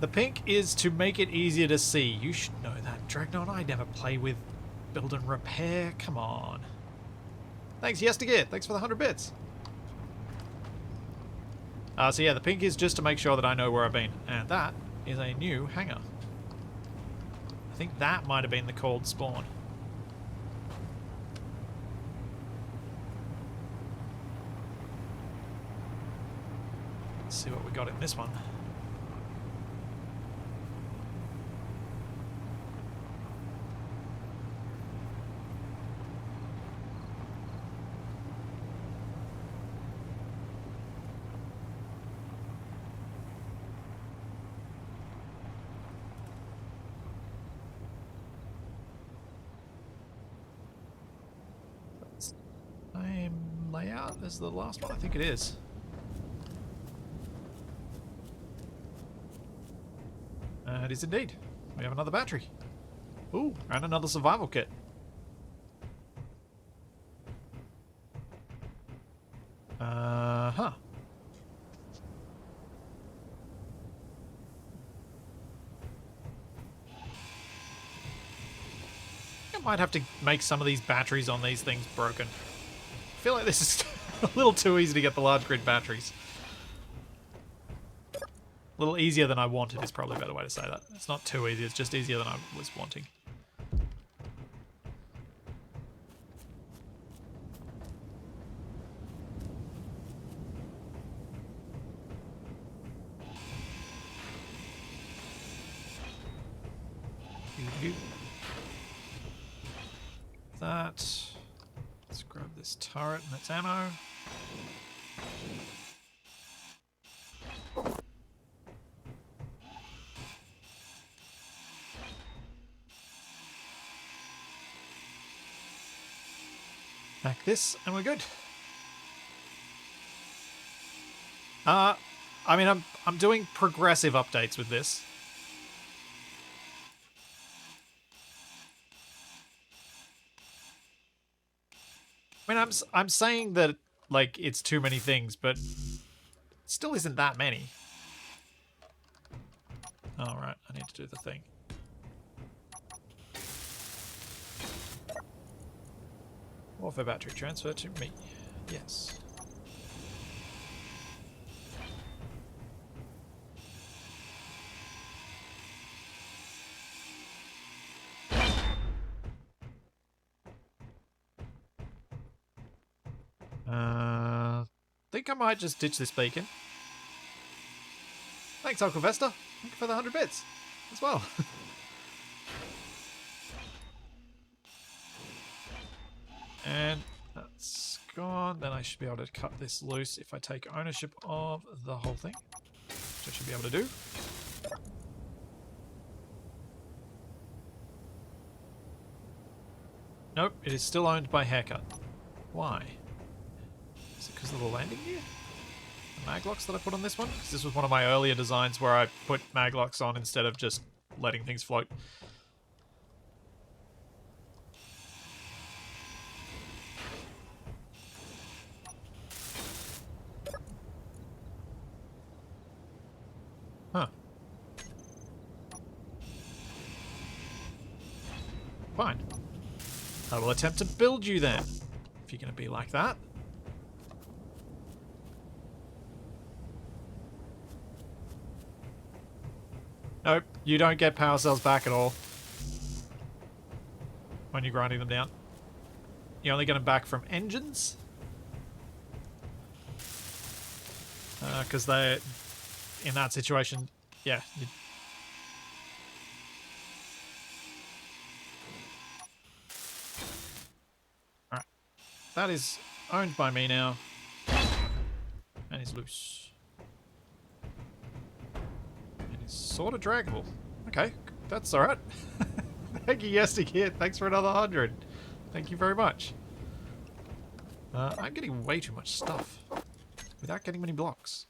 The pink is to make it easier to see. You should know that, Dragnon. I never play with build and repair. Come on. Thanks, Yestergear. Thanks for the 100 bits. So yeah, the pink is just to make sure that I know where I've been. And that is a new hangar. I think that might have been the cold spawn. Let's see what we got in this one. Same layout as the last one? I think it is. It is indeed. We have another battery. Ooh, and another survival kit. Huh. I might have to make some of these batteries on these things broken. I feel like this is a little too easy to get the large grid batteries. A little easier than I wanted is probably a better way to say that. It's not too easy, it's just easier than I was wanting. That. Let's grab this turret and its ammo. Back this, and we're good. I mean, I'm doing progressive updates with this. I mean, I'm saying that, like, it's too many things, but it still isn't that many. All right, I need to do the thing. Warfare battery transfer to me. Yes. Think I might just ditch this beacon. Thanks, Uncle Vesta. Thank you for the 100 bits as well. And that's gone. Then I should be able to cut this loose if I take ownership of the whole thing, which I should be able to do. Nope, it is still owned by Haircut. Why? Is it because of the landing gear? The maglocks that I put on this one? Because this was one of my earlier designs where I put maglocks on instead of just letting things float. Huh. Fine. I will attempt to build you then, if you're going to be like that. Nope, you don't get power cells back at all when you're grinding them down. You only get them back from engines. Because they're in that situation, yeah. Alright. That is owned by me now. And is loose. And is sort of draggable. Okay, that's alright. Thank you, Yesty Kid. Thanks for another 100. Thank you very much. I'm getting way too much stuff without getting many blocks.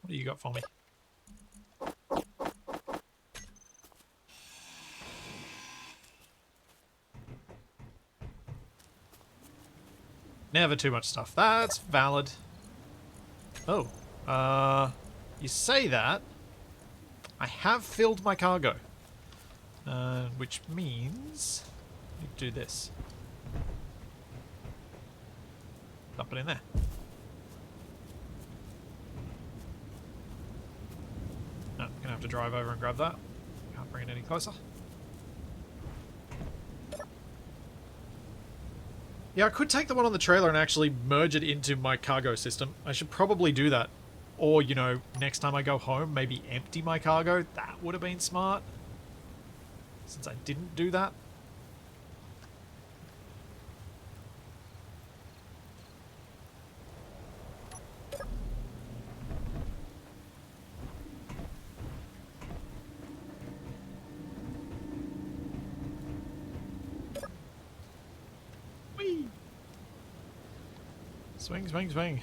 What do you got for me? Never too much stuff. That's valid. Oh. You say that. I have filled my cargo. Which means you do this. Dump it in there. No, I'm gonna have to drive over and grab that. Can't bring it any closer. Yeah, I could take the one on the trailer and actually merge it into my cargo system. I should probably do that. Or, you know, next time I go home, maybe empty my cargo. That would have been smart. Since I didn't do that. Whee! Swing, swing, swing.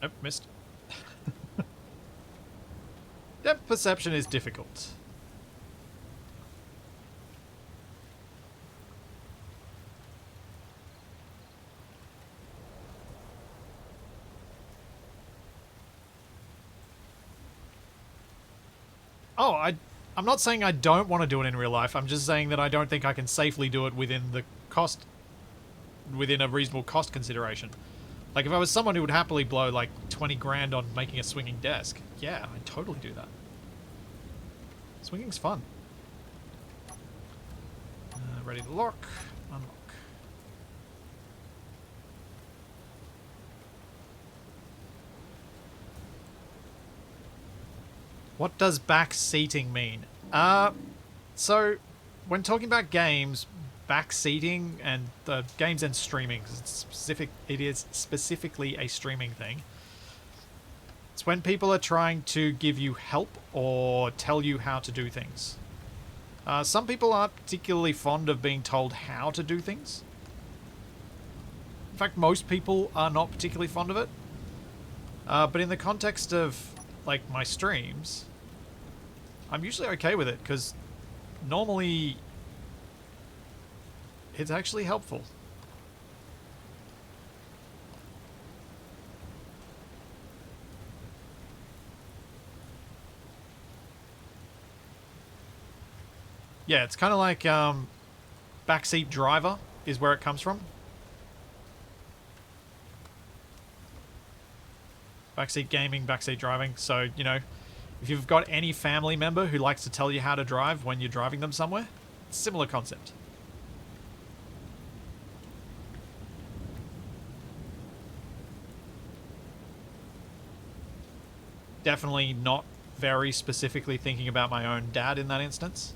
Nope, missed. Depth perception is difficult. Oh, I'm not saying I don't want to do it in real life. I'm just saying that I don't think I can safely do it within the cost, within a reasonable cost consideration. Like, if I was someone who would happily blow, like, 20 grand on making a swinging desk, yeah, I'd totally do that. Swinging's fun. Ready to lock. Unlock. What does back seating mean? So, when talking about games, back seating and the games and streaming, it is specifically a streaming thing. It's when people are trying to give you help or tell you how to do things. Some people aren't particularly fond of being told how to do things. In fact, most people are not particularly fond of it. But in the context of, like, my streams, I'm usually okay with it, because normally it's actually helpful. Yeah, it's kind of like backseat driver is where it comes from. Backseat gaming, backseat driving. So, you know, if you've got any family member who likes to tell you how to drive when you're driving them somewhere, similar concept. definitely not very specifically thinking about my own dad in that instance.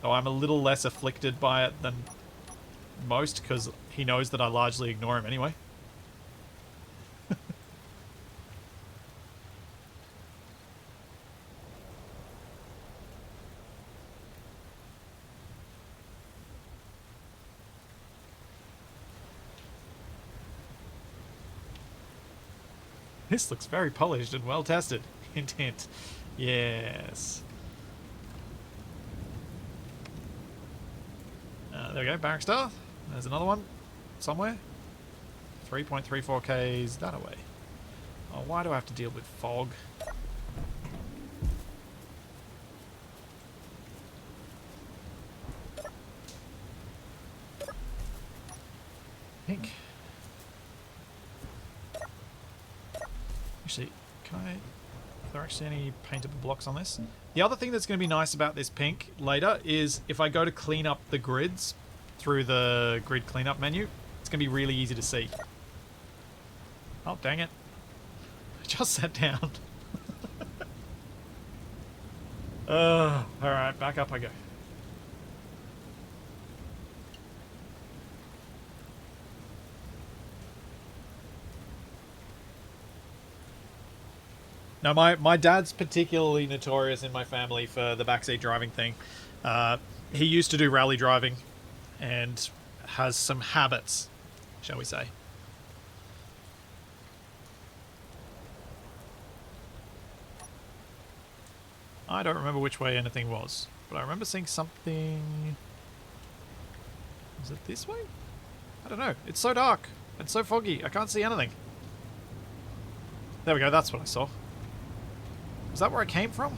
Though I'm a little less afflicted by it than most, because he knows that I largely ignore him anyway. This looks very polished and well tested. Hint, hint. Yes. There we go, Barrack Star. There's another one somewhere. 3.34 Ks that away. Oh, why do I have to deal with fog? Pink. Actually, can I... Are there actually any paintable blocks on this? The other thing that's going to be nice about this pink later is if I go to clean up the grids through the grid cleanup menu, it's going to be really easy to see. Oh, dang it. I just sat down. Alright, back up I go. Now, my dad's particularly notorious in my family for the backseat driving thing. He used to do rally driving and has some habits, shall we say. I don't remember which way anything was, but I remember seeing something... Is it this way? I don't know. It's so dark. It's so foggy. I can't see anything. There we go. That's what I saw. Is that where I came from?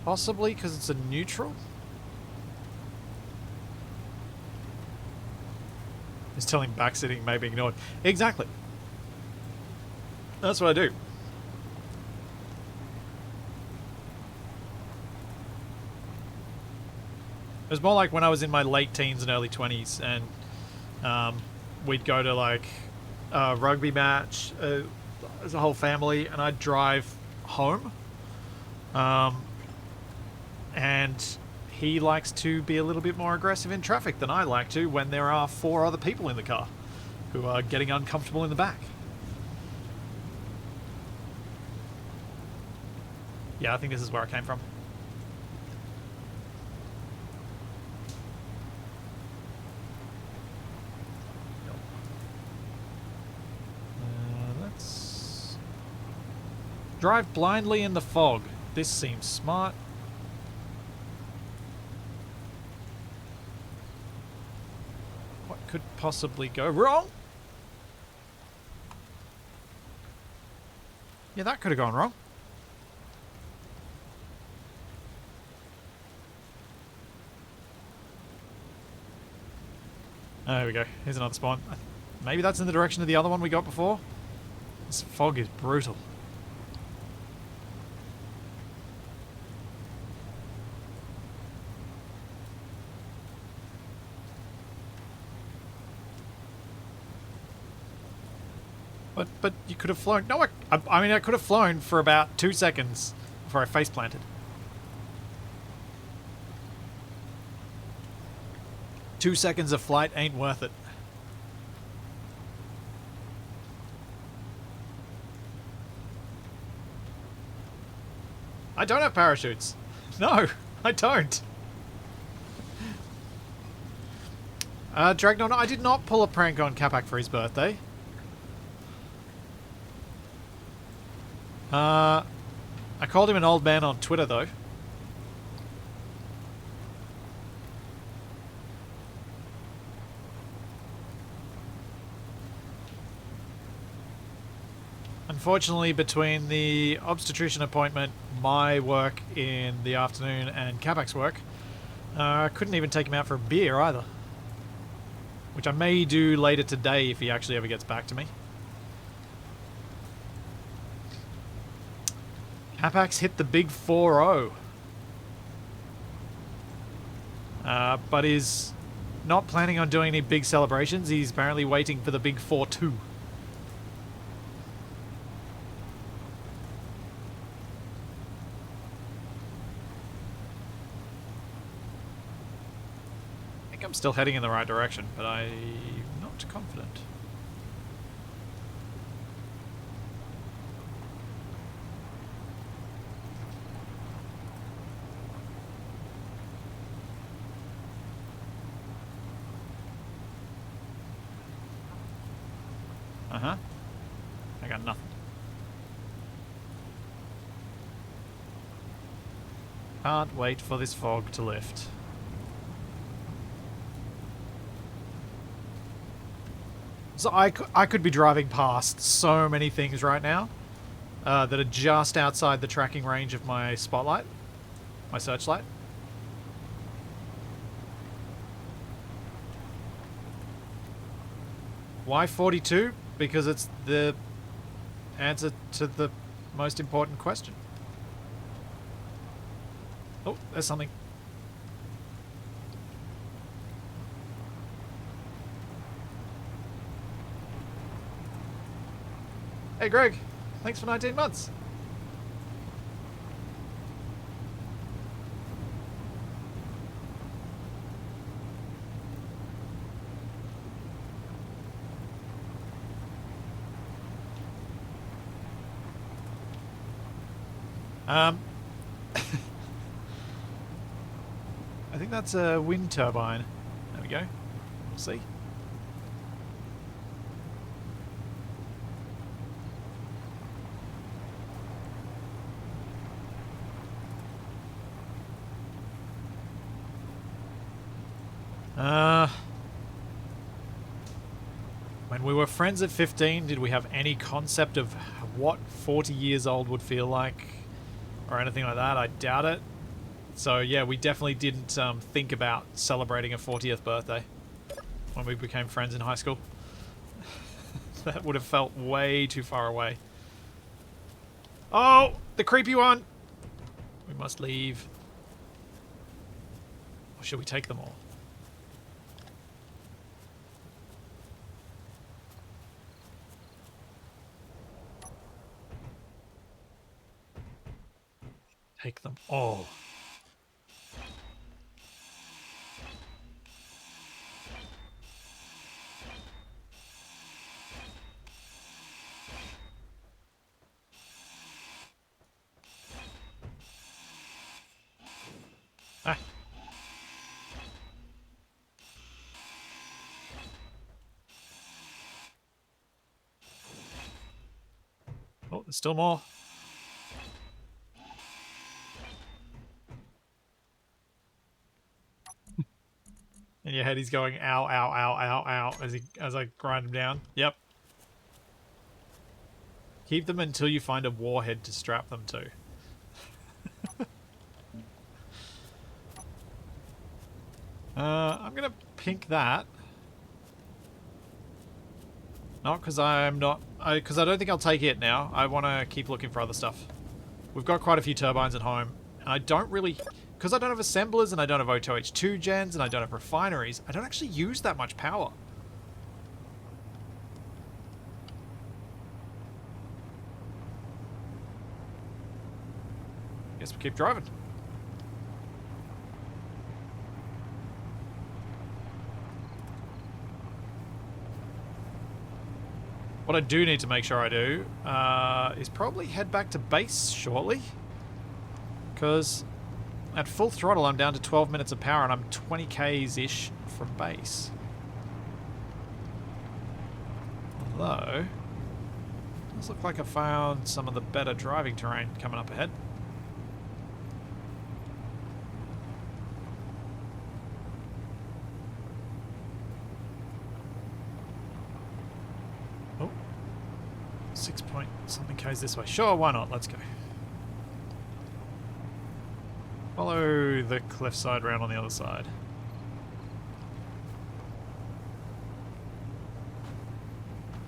Possibly because it's a neutral? He's telling backseating may be ignored. Exactly. That's what I do. It was more like when I was in my late teens and early 20s and we'd go to like a rugby match as a whole family and I'd drive home. And he likes to be a little bit more aggressive in traffic than I like to when there are 4 other people in the car who are getting uncomfortable in the back. Yeah, I think this is where I came from. Let's drive blindly in the fog. This seems smart. What could possibly go wrong? Yeah, that could have gone wrong. There we go. Here's another spawn. Maybe that's in the direction of the other one we got before. This fog is brutal. But you could have flown. No, I mean, I could have flown for about 2 seconds before I face planted. Two seconds of flight ain't worth it. I don't have parachutes. No, I don't. Dragnon, I did not pull a prank on Capac for his birthday. I called him an old man on Twitter, though. Unfortunately, between the obstetrician appointment, my work in the afternoon, and Capac's work, I couldn't even take him out for a beer either. Which I may do later today if he actually ever gets back to me. Capac's hit the big 4-0. But is not planning on doing any big celebrations. He's apparently waiting for the big 4-2. I think I'm still heading in the right direction, but I'm not confident. Uh-huh. I got nothing. Can't wait for this fog to lift. So I could be driving past so many things right now that are just outside the tracking range of my spotlight, my searchlight. Why 42? Because it's the answer to the most important question. Oh, there's something. Hey Greg, thanks for 19 months. I think that's a wind turbine. There we go. We'll see. When we were friends at 15, did we have any concept of what 40 years old would feel like? Or anything like that? I doubt it. So yeah, we definitely didn't think about celebrating a 40th birthday when we became friends in high school. That would have felt way too far away. Oh, the creepy one! We must leave. Or should we take them all? Take them all. Ah. Oh, there's still more. In your head he's going ow, ow, ow, ow, ow as I grind him down. Yep. Keep them until you find a warhead to strap them to. I'm gonna pink that. Not because I'm not... Because I don't think I'll take it now. I want to keep looking for other stuff. We've got quite a few turbines at home. And I don't really... Because I don't have assemblers and I don't have O2H2 gens and I don't have refineries, I don't actually use that much power. Guess we keep driving. What I do need to make sure I do is probably head back to base shortly. Because at full throttle I'm down to 12 minutes of power and I'm 20 k's-ish from base. Although, it does look like I found some of the better driving terrain coming up ahead. Oh, 6 point something k's this way. Sure, why not? Let's go. Follow the cliffside round on the other side.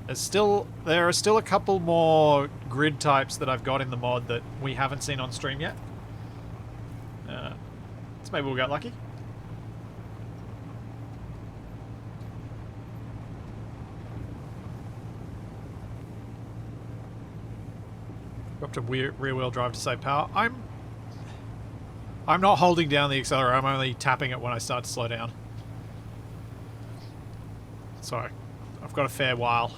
There are still a couple more grid types that I've got in the mod that we haven't seen on stream yet. So maybe we'll get lucky. Go up to rear wheel drive to save power. I'm not holding down the accelerator. I'm only tapping it when I start to slow down. Sorry, I've got a fair while.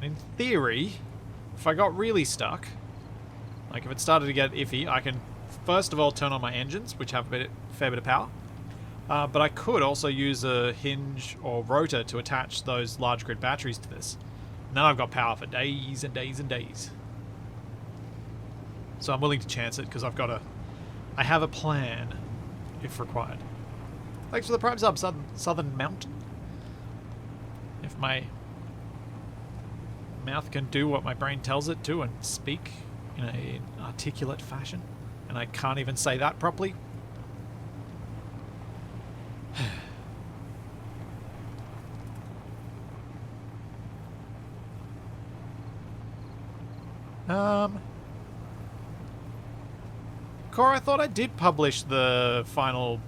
In theory, if I got really stuck, like if it started to get iffy, I can first of all turn on my engines, which have a fair bit of power. But I could also use a hinge or rotor to attach those large grid batteries to this. And then I've got power for days and days and days. So I'm willing to chance it because I have a plan if required. Thanks for the Prime sub, Southern Mountain. If my mouth can do what my brain tells it to and speak in an articulate fashion, and I can't even say that properly. Core, I thought I did publish the final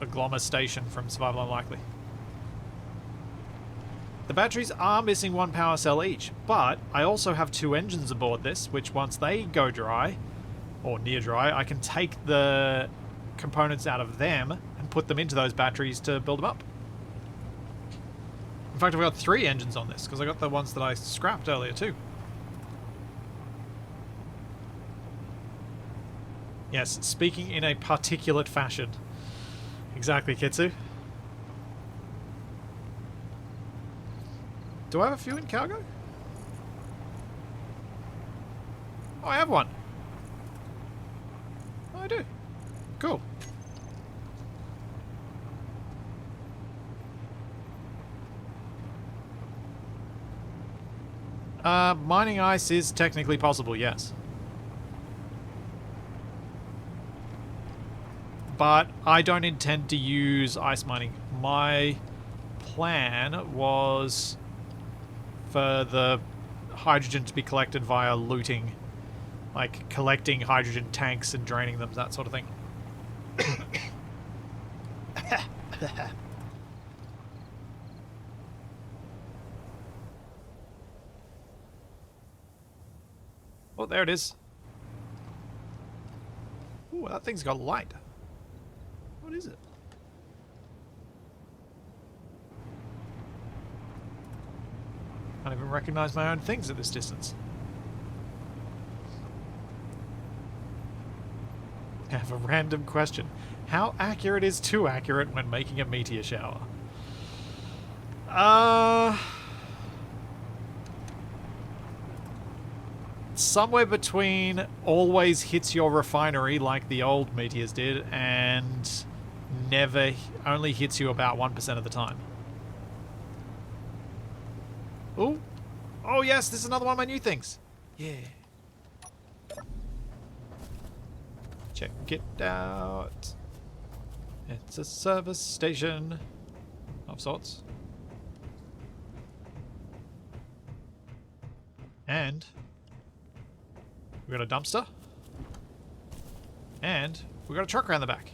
agglomeration from Survival Unlikely. The batteries are missing one power cell each, but I also have 2 engines aboard this, which once they go dry, or near dry, I can take the components out of them and put them into those batteries to build them up. In fact, I've got 3 engines on this, because I got the ones that I scrapped earlier too. Yes, speaking in a particulate fashion. Exactly, Kitsu. Do I have a few in cargo? Oh, I have one. Oh, I do. Cool. Mining ice is technically possible, yes. But I don't intend to use ice mining. My plan was for the hydrogen to be collected via looting. Like collecting hydrogen tanks and draining them, that sort of thing. Oh, there it is. Ooh, that thing's got light. What is it? Can't even recognize my own things at this distance. I have a random question. How accurate is too accurate when making a meteor shower? Somewhere between always hits your refinery like the old meteors did and only hits you about 1% of the time. Ooh. Oh yes, this is another one of my new things. Yeah. Check it out. It's a service station of sorts. And we got a dumpster. And we got a truck around the back.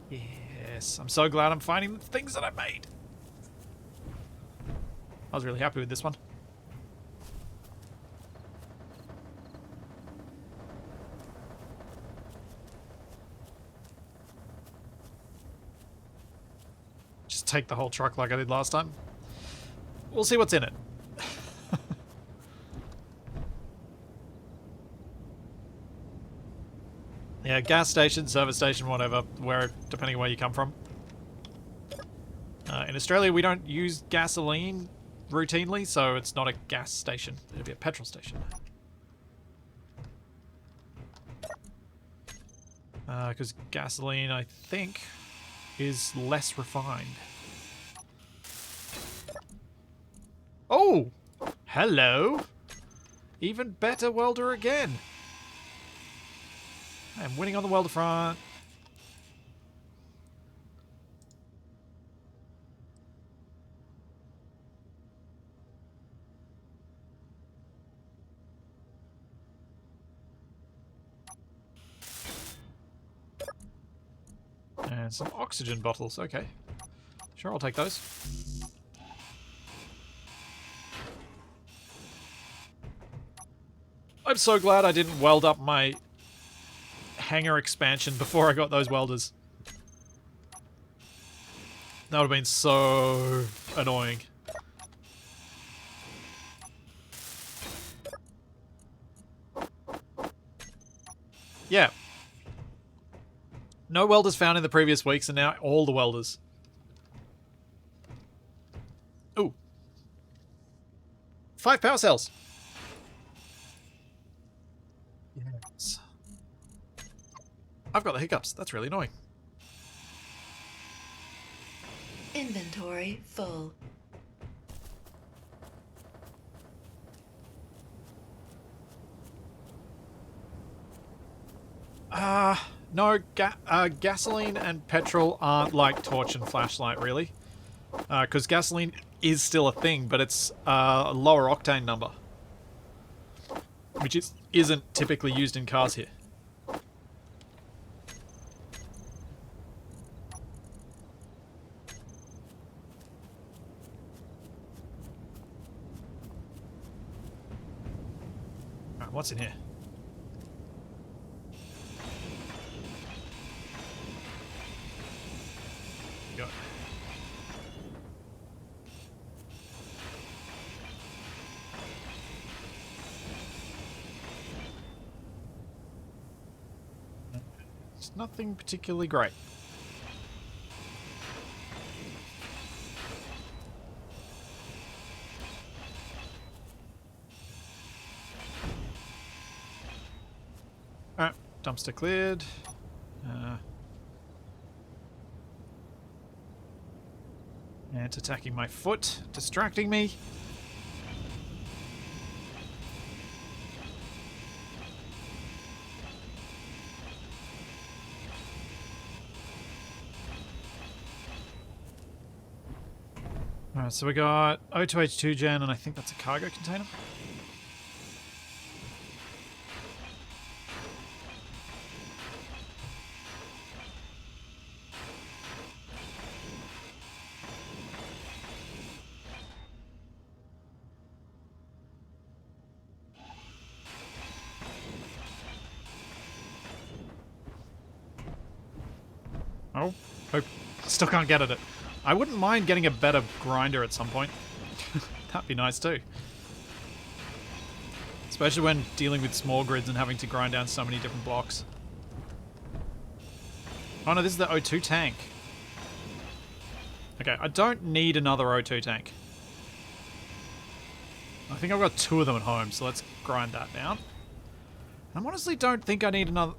Yes, I'm so glad I'm finding the things that I made. I was really happy with this one. Just take the whole truck like I did last time. We'll see what's in it. Yeah, gas station, service station, whatever, depending on where you come from. In Australia, we don't use gasoline routinely, so it's not a gas station. It'll be a petrol station. Because gasoline, I think, is less refined. Oh! Hello! Even better welder again. I'm winning on the welder front. And some oxygen bottles. Okay. Sure, I'll take those. I'm so glad I didn't weld up my hangar expansion before I got those welders. That would have been so annoying. Yeah. No welders found in the previous weeks, and now all the welders. Ooh. 5 power cells. Yes. I've got the hiccups. That's really annoying. Inventory full. No, gasoline and petrol aren't like torch and flashlight, really. Because gasoline is still a thing, but it's a lower octane number. Which isn't typically used in cars here. Alright, what's in here? Go. It's nothing particularly great. Alright, dumpster cleared. And it's attacking my foot, distracting me. Alright, so we got O2H2 gen, and I think that's a cargo container. Oh, still can't get at it. I wouldn't mind getting a better grinder at some point. That'd be nice too. Especially when dealing with small grids and having to grind down so many different blocks. Oh no, this is the O2 tank. Okay, I don't need another O2 tank. I think I've got 2 of them at home, so let's grind that down. I honestly don't think I need another...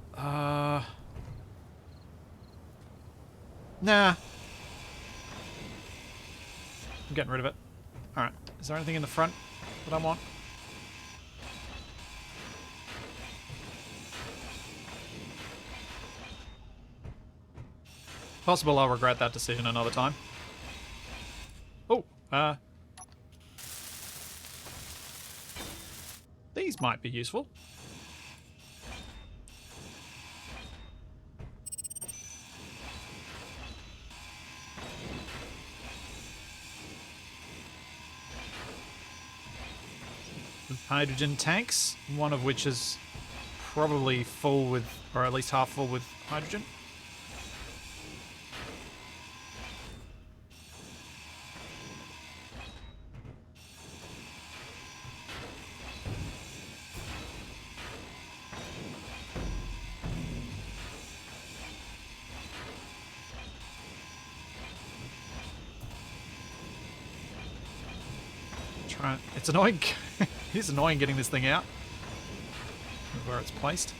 Nah. I'm getting rid of it. Alright. Is there anything in the front that I want? Possible I'll regret that decision another time. Oh, these might be useful. Hydrogen tanks, one of which is probably full with, or at least half full with hydrogen. It's annoying. It is annoying getting this thing out of where it's placed.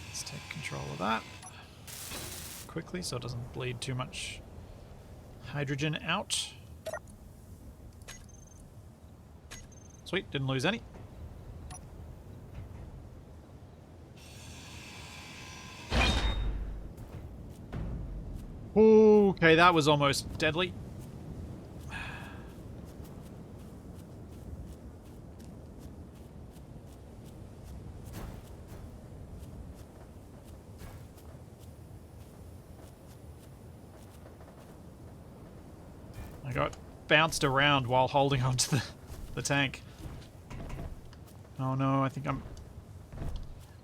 Let's take control of that quickly so it doesn't bleed too much hydrogen out. Sweet, didn't lose any. Okay, that was almost deadly. Got bounced around while holding onto the tank. Oh no, I think I'm...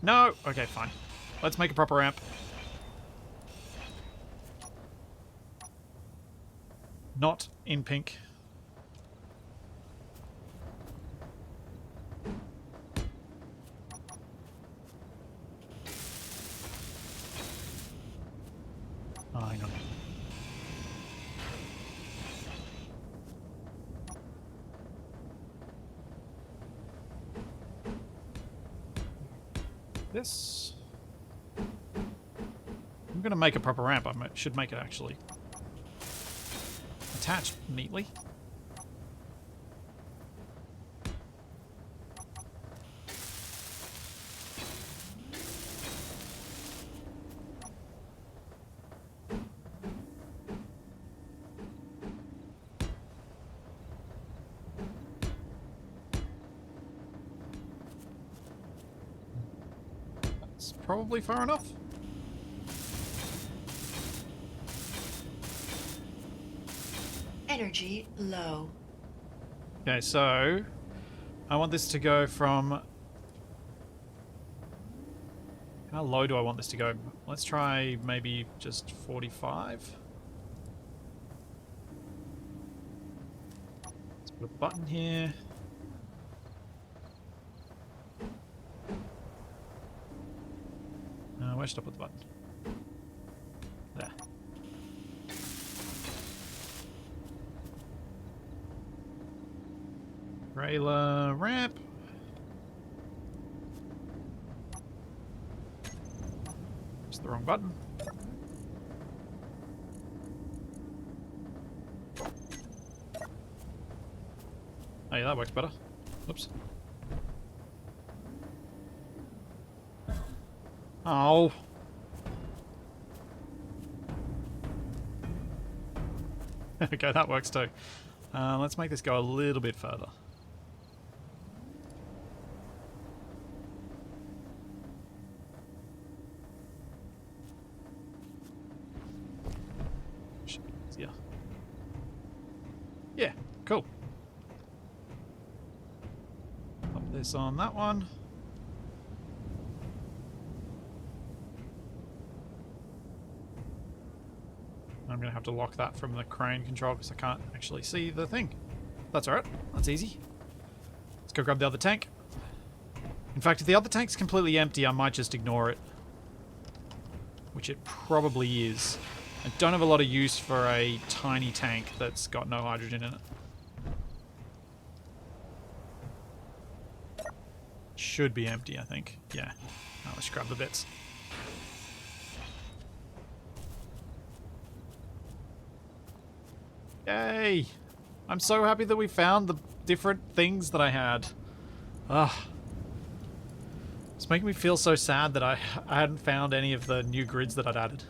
No! Okay, fine. Let's make a proper ramp. Not in pink. Oh, hang on. This. I'm going to make a proper ramp. Should make it actually attached neatly. That's probably far enough. Energy low. Okay, so I want this to go from... How low do I want this to go? Let's try maybe just 45. Let's put a button here. Where should I put the button? There. Trailer ramp. It's the wrong button. Oh yeah, that works better. Oops. Oh. Okay, that works too. Let's make this go a little bit further. Yeah. Yeah, cool. Pop this on that one. I'm going to have to lock that from the crane control because I can't actually see the thing. That's alright. That's easy. Let's go grab the other tank. In fact, if the other tank's completely empty, I might just ignore it. Which it probably is. I don't have a lot of use for a tiny tank that's got no hydrogen in it. Should be empty, I think. Yeah. Now let's grab the bits. Yay! I'm so happy that we found the different things that I had. Ugh. It's making me feel so sad that I hadn't found any of the new grids that I'd added.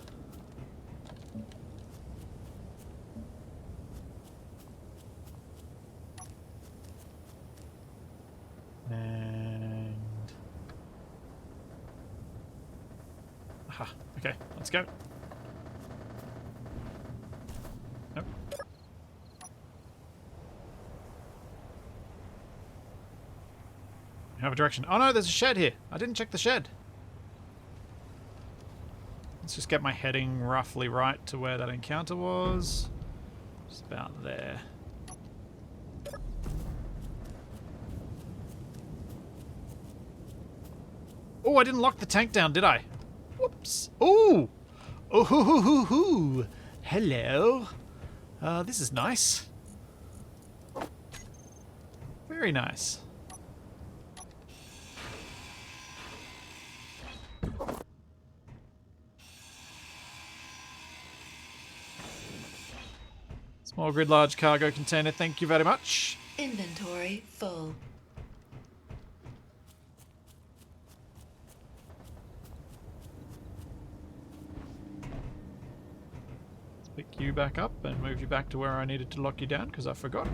And... Aha, okay, let's go. Nope. Have a direction. Oh no, there's a shed here. I didn't check the shed. Let's just get my heading roughly right to where that encounter was. Just about there. Oh, I didn't lock the tank down, did I? Whoops. Ooh. Oh, hoo, hoo, hoo, hoo. Hello. This is nice. Very nice. Small grid, large cargo container. Thank you very much. Inventory full. Let's pick you back up and move you back to where I needed to lock you down because I forgot.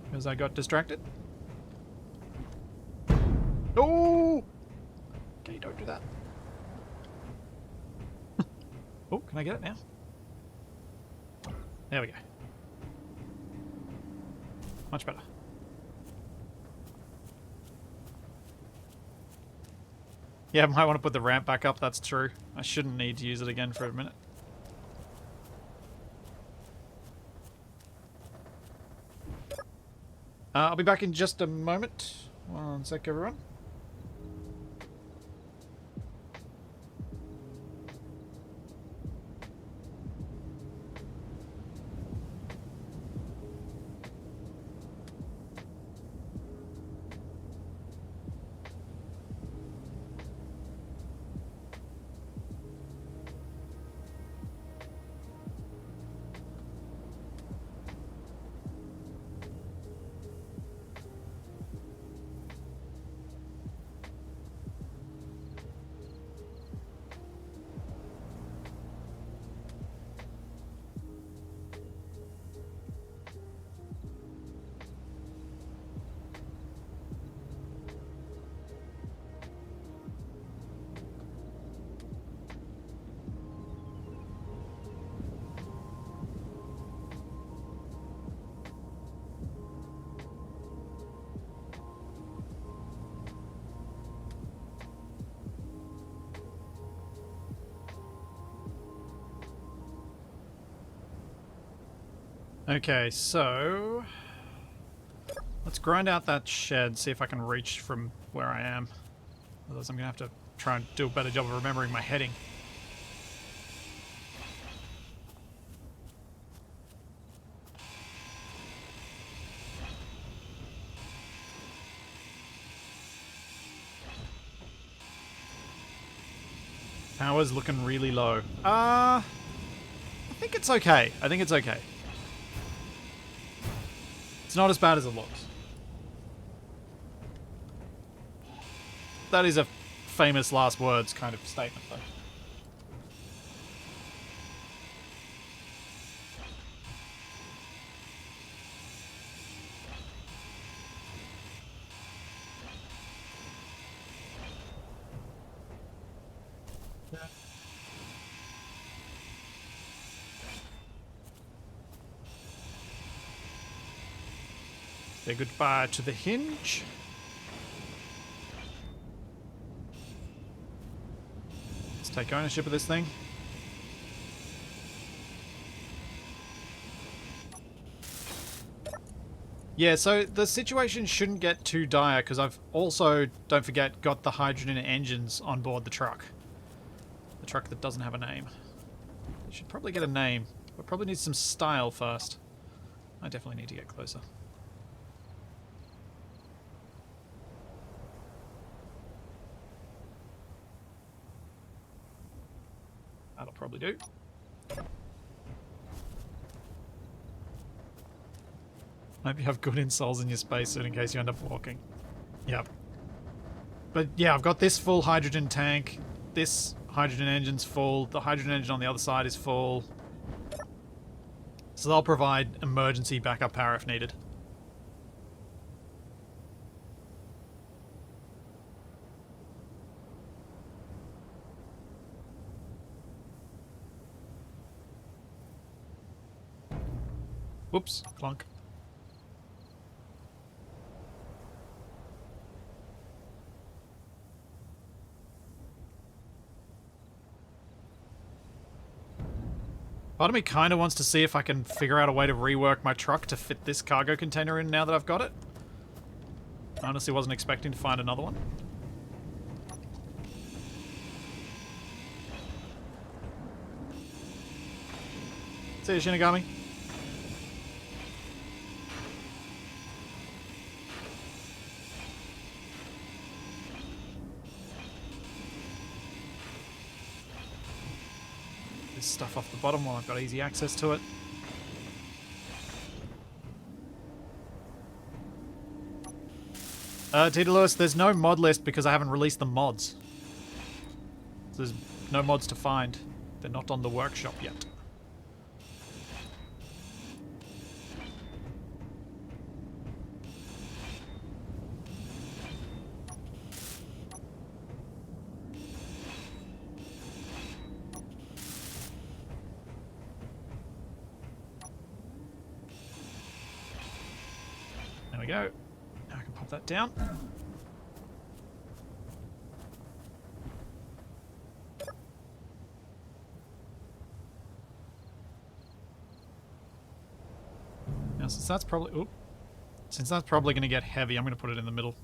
Because I got distracted. Oh! Okay, don't do that. Oh, can I get it now? There we go. Much better. Yeah, I might want to put the ramp back up, that's true. I shouldn't need to use it again for a minute. I'll be back in just a moment. One sec, everyone. Okay, so let's grind out that shed, see if I can reach from where I am. Otherwise I'm going to have to try and do a better job of remembering my heading. Power's looking really low. I think it's okay. I think it's okay. It's not as bad as it looks. That is a famous last words kind of statement, though. Say goodbye to the hinge. Let's take ownership of this thing. Yeah, so the situation shouldn't get too dire because I've also, don't forget, got the hydrogen engines on board the truck. The truck that doesn't have a name. It should probably get a name, but probably needs some style first. I definitely need to get closer. That'll probably do. Hope you have good insoles in your spacesuit in case you end up walking. Yep. But yeah, I've got this full hydrogen tank. This hydrogen engine's full. The hydrogen engine on the other side is full. So they'll provide emergency backup power if needed. Whoops, clunk. Part of me kind of wants to see if I can figure out a way to rework my truck to fit this cargo container in now that I've got it. I honestly wasn't expecting to find another one. See you, Shinigami. This stuff off the bottom while I've got easy access to it. Tita Lewis, there's no mod list because I haven't released the mods. So there's no mods to find. They're not on the workshop yet. we go. Now I can pop that down. Now since that's probably going to get heavy, I'm going to put it in the middle.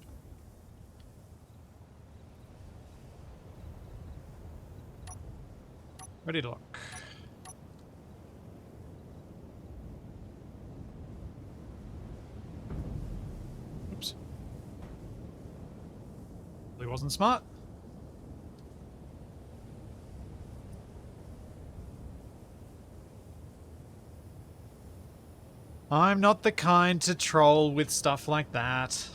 Ready to lock. Oops. Really wasn't smart. I'm not the kind to troll with stuff like that.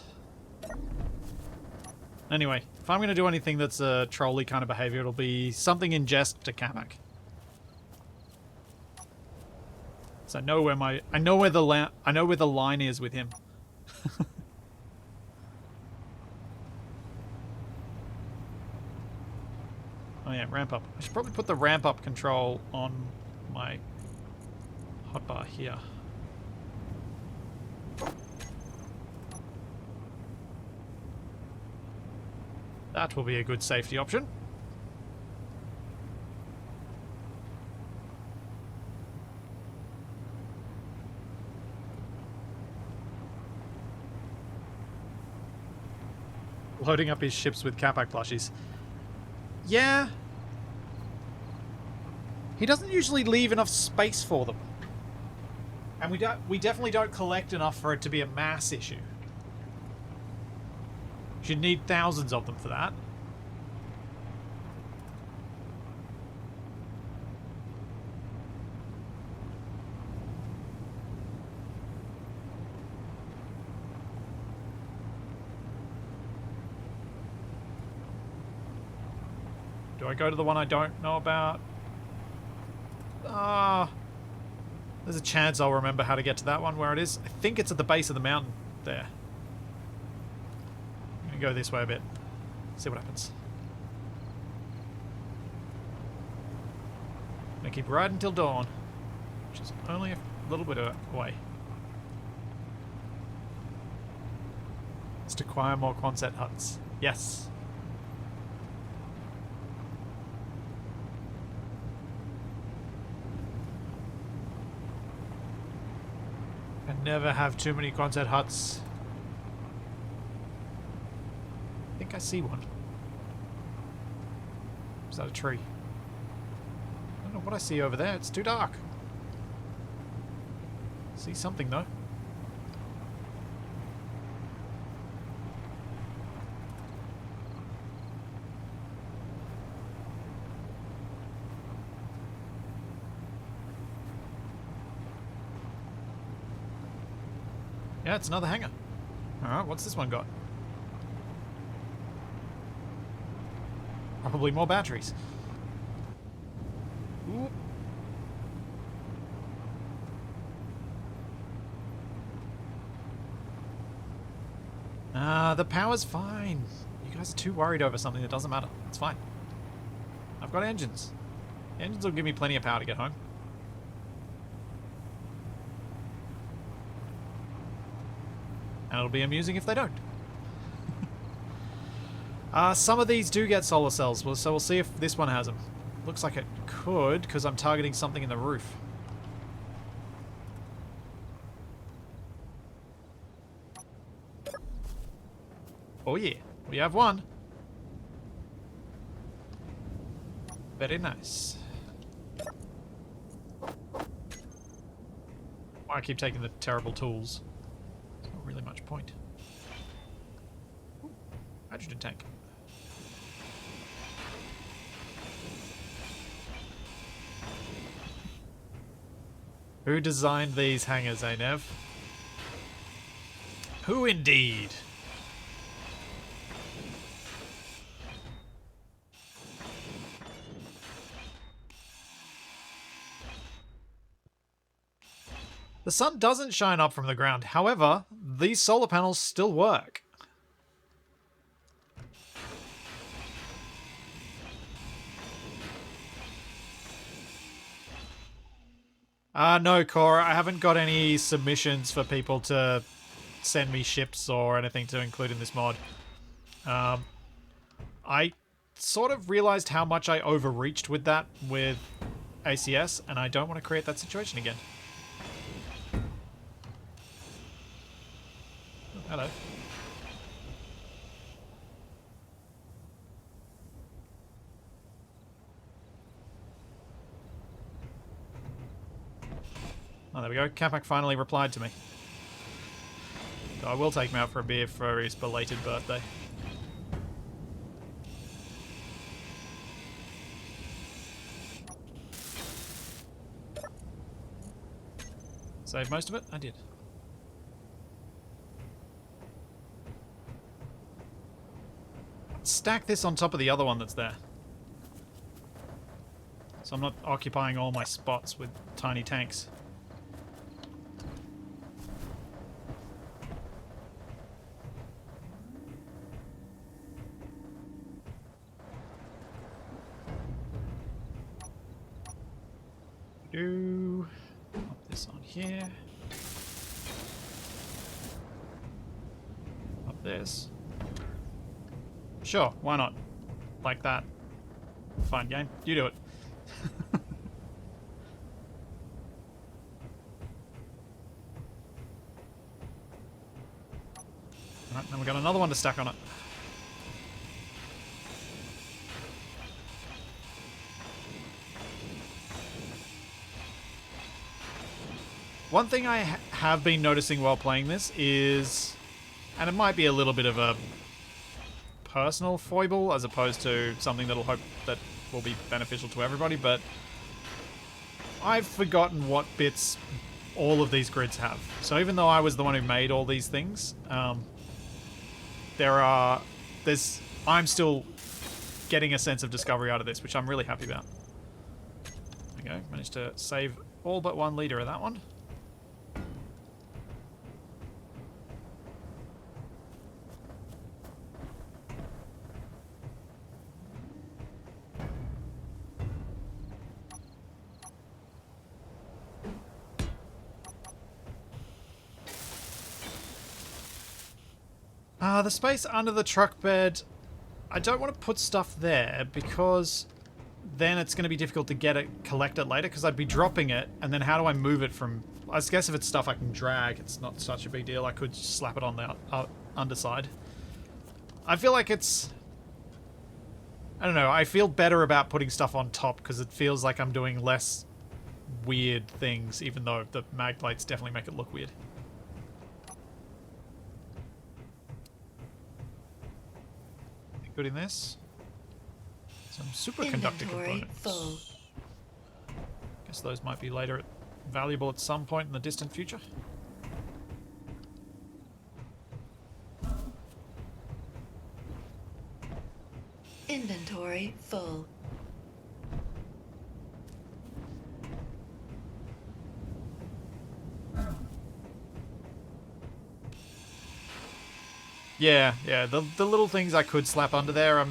Anyway, if I'm going to do anything that's a trolly kind of behavior, it'll be something in jest to Kamak. So I know where the line is with him. Oh yeah, ramp up. I should probably put the ramp up control on my hotbar here. That will be a good safety option. Loading up his ships with Capac plushies. Yeah. He doesn't usually leave enough space for them. And we definitely don't collect enough for it to be a mass issue. You'd need thousands of them for that. Do I go to the one I don't know about? There's a chance I'll remember how to get to that one, where it is. I think it's at the base of the mountain there. I'm going to go this way a bit. See what happens. I'm going to keep riding until dawn, which is only a little bit away. Let's acquire more Quonset huts. Yes. Never have too many Quonset huts. I think I see one. Is that a tree? I don't know what I see over there. It's too dark. See something though. Yeah, it's another hangar. Alright, what's this one got? Probably more batteries. Ooh. The power's fine. You guys are too worried over something that doesn't matter. It's fine. I've got engines. The engines will give me plenty of power to get home. And it'll be amusing if they don't. Some of these do get solar cells, so we'll see if this one has them. Looks like it could, because I'm targeting something in the roof. Oh yeah, we have one. Very nice. Why I keep taking the terrible tools. Not really much point. Ooh, hydrogen tank. Who designed these hangars, eh, Nev? Who indeed? The sun doesn't shine up from the ground. However, these solar panels still work. No, Cora, I haven't got any submissions for people to send me ships or anything to include in this mod. I sort of realized how much I overreached with that with ACS, and I don't want to create that situation again. Oh, hello. Oh, there we go. Capac finally replied to me. So I will take him out for a beer for his belated birthday. Save most of it? I did. Stack this on top of the other one that's there. So I'm not occupying all my spots with tiny tanks. Pop this on here. Up this. Sure, why not? Like that. Fine game. You do it. Alright, then we've got another one to stack on it. One thing I have been noticing while playing this is, and it might be a little bit of a personal foible as opposed to something that'll hope that will be beneficial to everybody, but I've forgotten what bits all of these grids have. So even though I was the one who made all these things, I'm still getting a sense of discovery out of this, which I'm really happy about. There we go, managed to save all but 1 liter of that one. The space under the truck bed, I don't want to put stuff there because then it's going to be difficult to collect it later because I'd be dropping it, and then how do I move it from... I guess if it's stuff I can drag, it's not such a big deal. I could just slap it on the underside. I feel like it's... I don't know, I feel better about putting stuff on top because it feels like I'm doing less weird things, even though the mag plates definitely make it look weird. Good in this. Some superconductor components. Full. Guess those might be later valuable at some point in the distant future. Inventory full. Yeah, the little things I could slap under there, I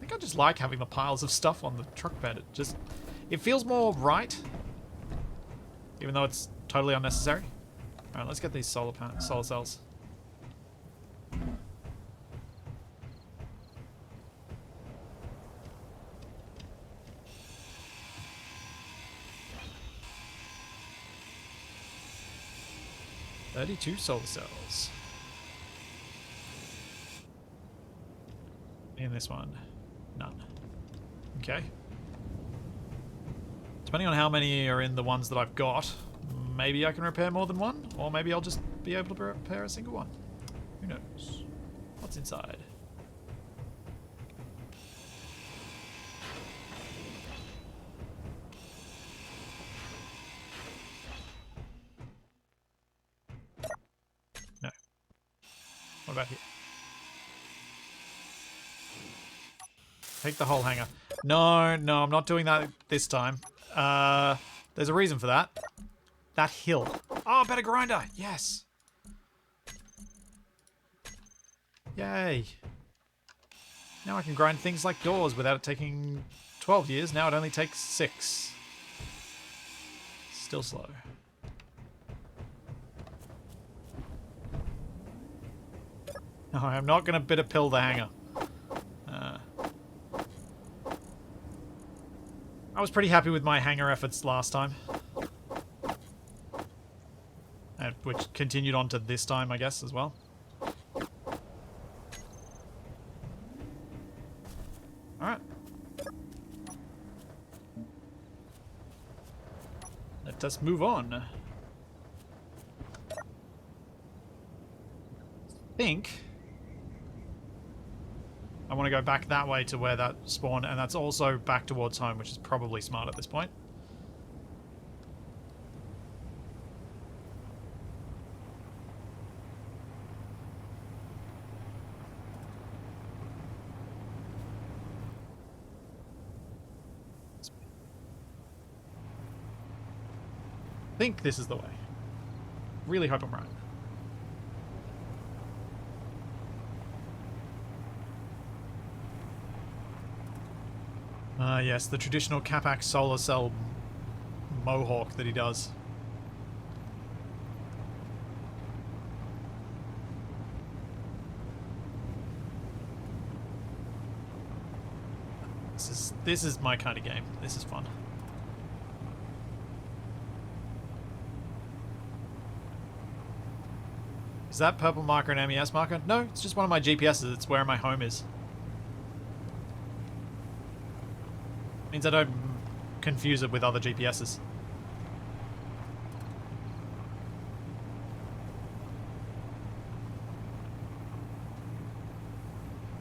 think I just like having the piles of stuff on the truck bed. It feels more right, even though it's totally unnecessary. Alright, let's get these solar cells. "32 solar cells. In this one, none. Okay. Depending on how many are in the ones that I've got, maybe I can repair more than one, or maybe I'll just be able to repair a single one. Who knows? What's inside? No. What about here? Take the whole hangar. No, I'm not doing that this time. There's a reason for that. That hill. Oh, better grinder. Yes. Yay. Now I can grind things like doors without it taking 12 years. Now it only takes 6. Still slow. No, I'm not going to bitter pill the hangar. I was pretty happy with my hangar efforts last time. Which continued on to this time, I guess, as well. Alright. Let us move on. I think I want to go back that way to where that spawned, and that's also back towards home, which is probably smart at this point. I think this is the way. Really hope I'm right. Yes, the traditional Capac solar cell mohawk that he does. This is my kind of game. This is fun. Is that purple marker an MES marker? No, it's just one of my GPSs. It's where my home is. Means I don't confuse it with other GPSs.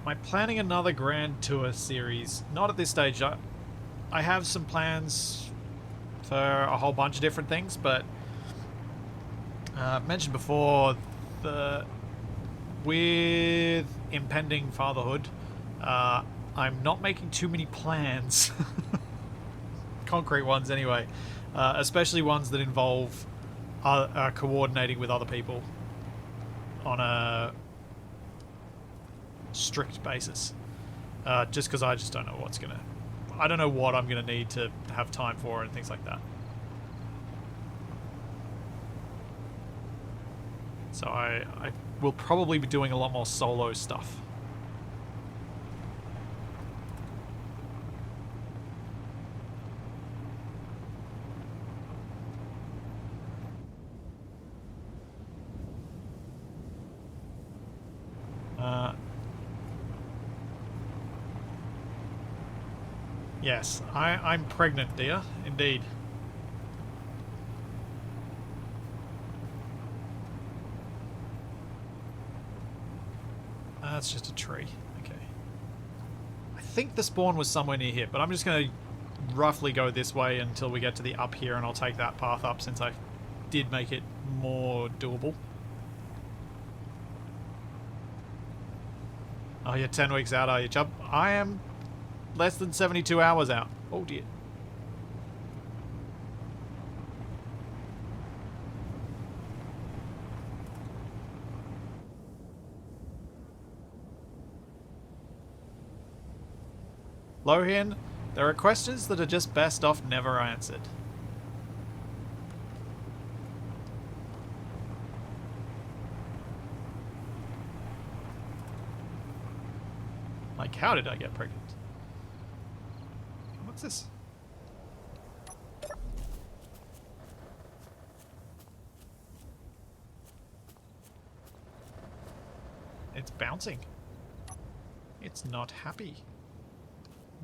Am I planning another Grand Tour series? Not at this stage. I have some plans for a whole bunch of different things, but I've mentioned before, with impending fatherhood, I'm not making too many plans. Concrete ones anyway. Especially ones that involve coordinating with other people on a strict basis. Just because I just don't know what's gonna... I don't know what I'm gonna need to have time for and things like that. So I will probably be doing a lot more solo stuff. Yes, I'm pregnant, dear. Indeed. That's just a tree. Okay. I think the spawn was somewhere near here, but I'm just going to roughly go this way until we get to the up here, and I'll take that path up since I did make it more doable. Oh, you're 10 weeks out, are you, Chub? I am less than 72 hours out. Oh, dear. Lohan, there are questions that are just best off never answered. Like, how did I get pregnant? What's this? It's bouncing. It's not happy.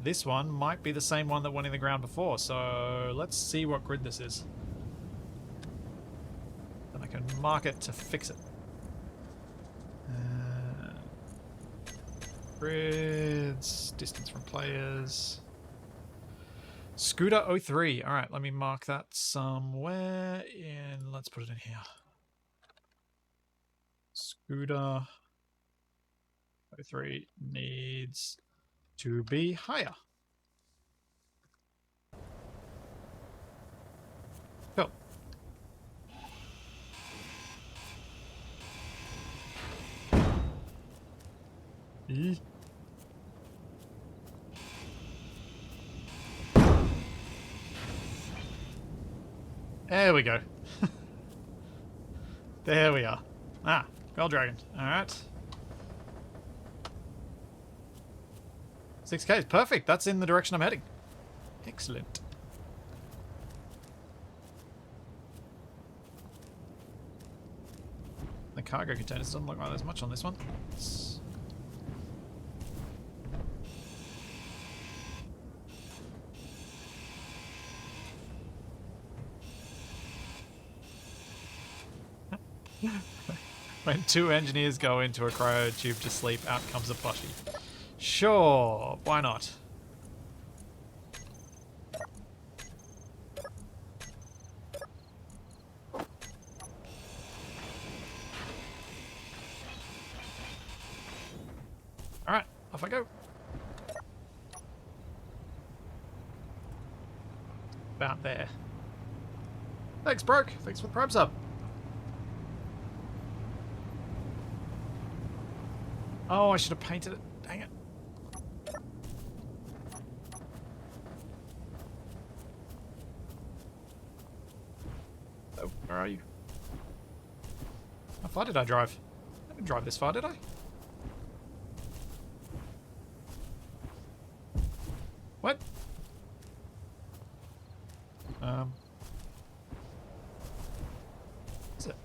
This one might be the same one that went in the ground before, so let's see what grid this is. Then I can mark it to fix it. Grids, distance from players. Scooter 03. Alright, let me mark that somewhere in... Let's put it in here. Scooter 03 needs to be higher. Cool. There we go. There we are. Ah, Gold Dragon. Alright. 6K, perfect. That's in the direction I'm heading. Excellent. The cargo containers doesn't look like there's much on this one. When two engineers go into a cryo tube to sleep, out comes a plushie. Sure, why not? Alright, off I go. About there. Thanks, Broke. Thanks for the Prime sub. Oh, I should have painted it. Dang it. Oh, where are you? How far did I drive? I didn't drive this far, did I? What? What's it?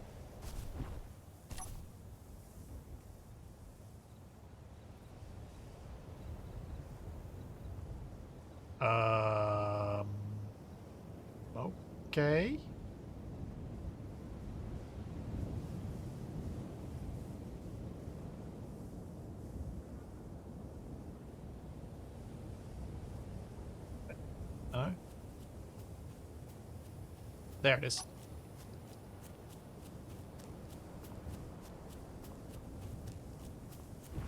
Okay. No. There it is.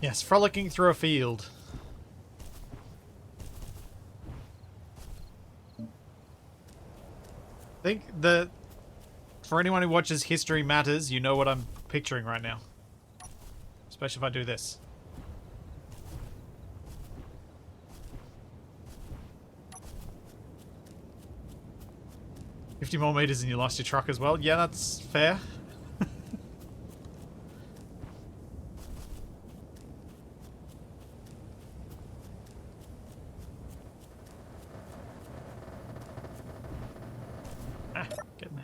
Yes, frolicking through a field. I think that for anyone who watches History Matters, you know what I'm picturing right now. Especially if I do this. $50 more meters and you lost your truck as well. Yeah, that's fair. Get in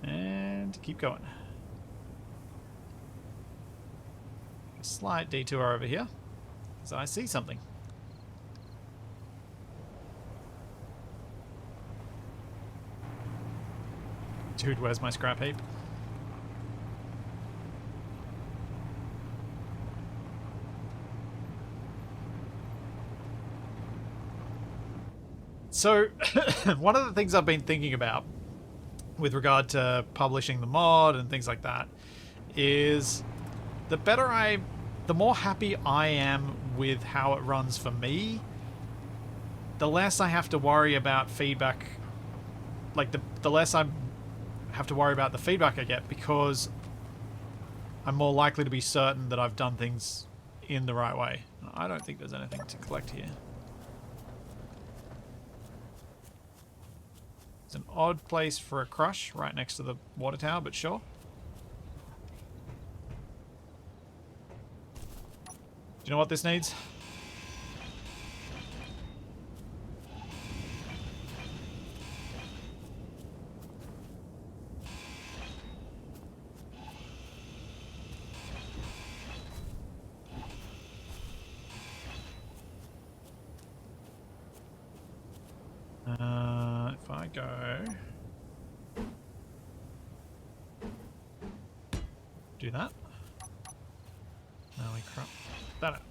there. And keep going. A slight detour over here, because I see something. Dude, where's my scrap heap? So, one of the things I've been thinking about with regard to publishing the mod and things like that is the more happy I am with how it runs for me, the less I have to worry about feedback. Like, the less I have to worry about the feedback I get, because I'm more likely to be certain that I've done things in the right way. I don't think there's anything to collect here. It's an odd place for a crush right next to the water tower, but sure. Do you know what this needs? If I go... do that. Now we crop that out.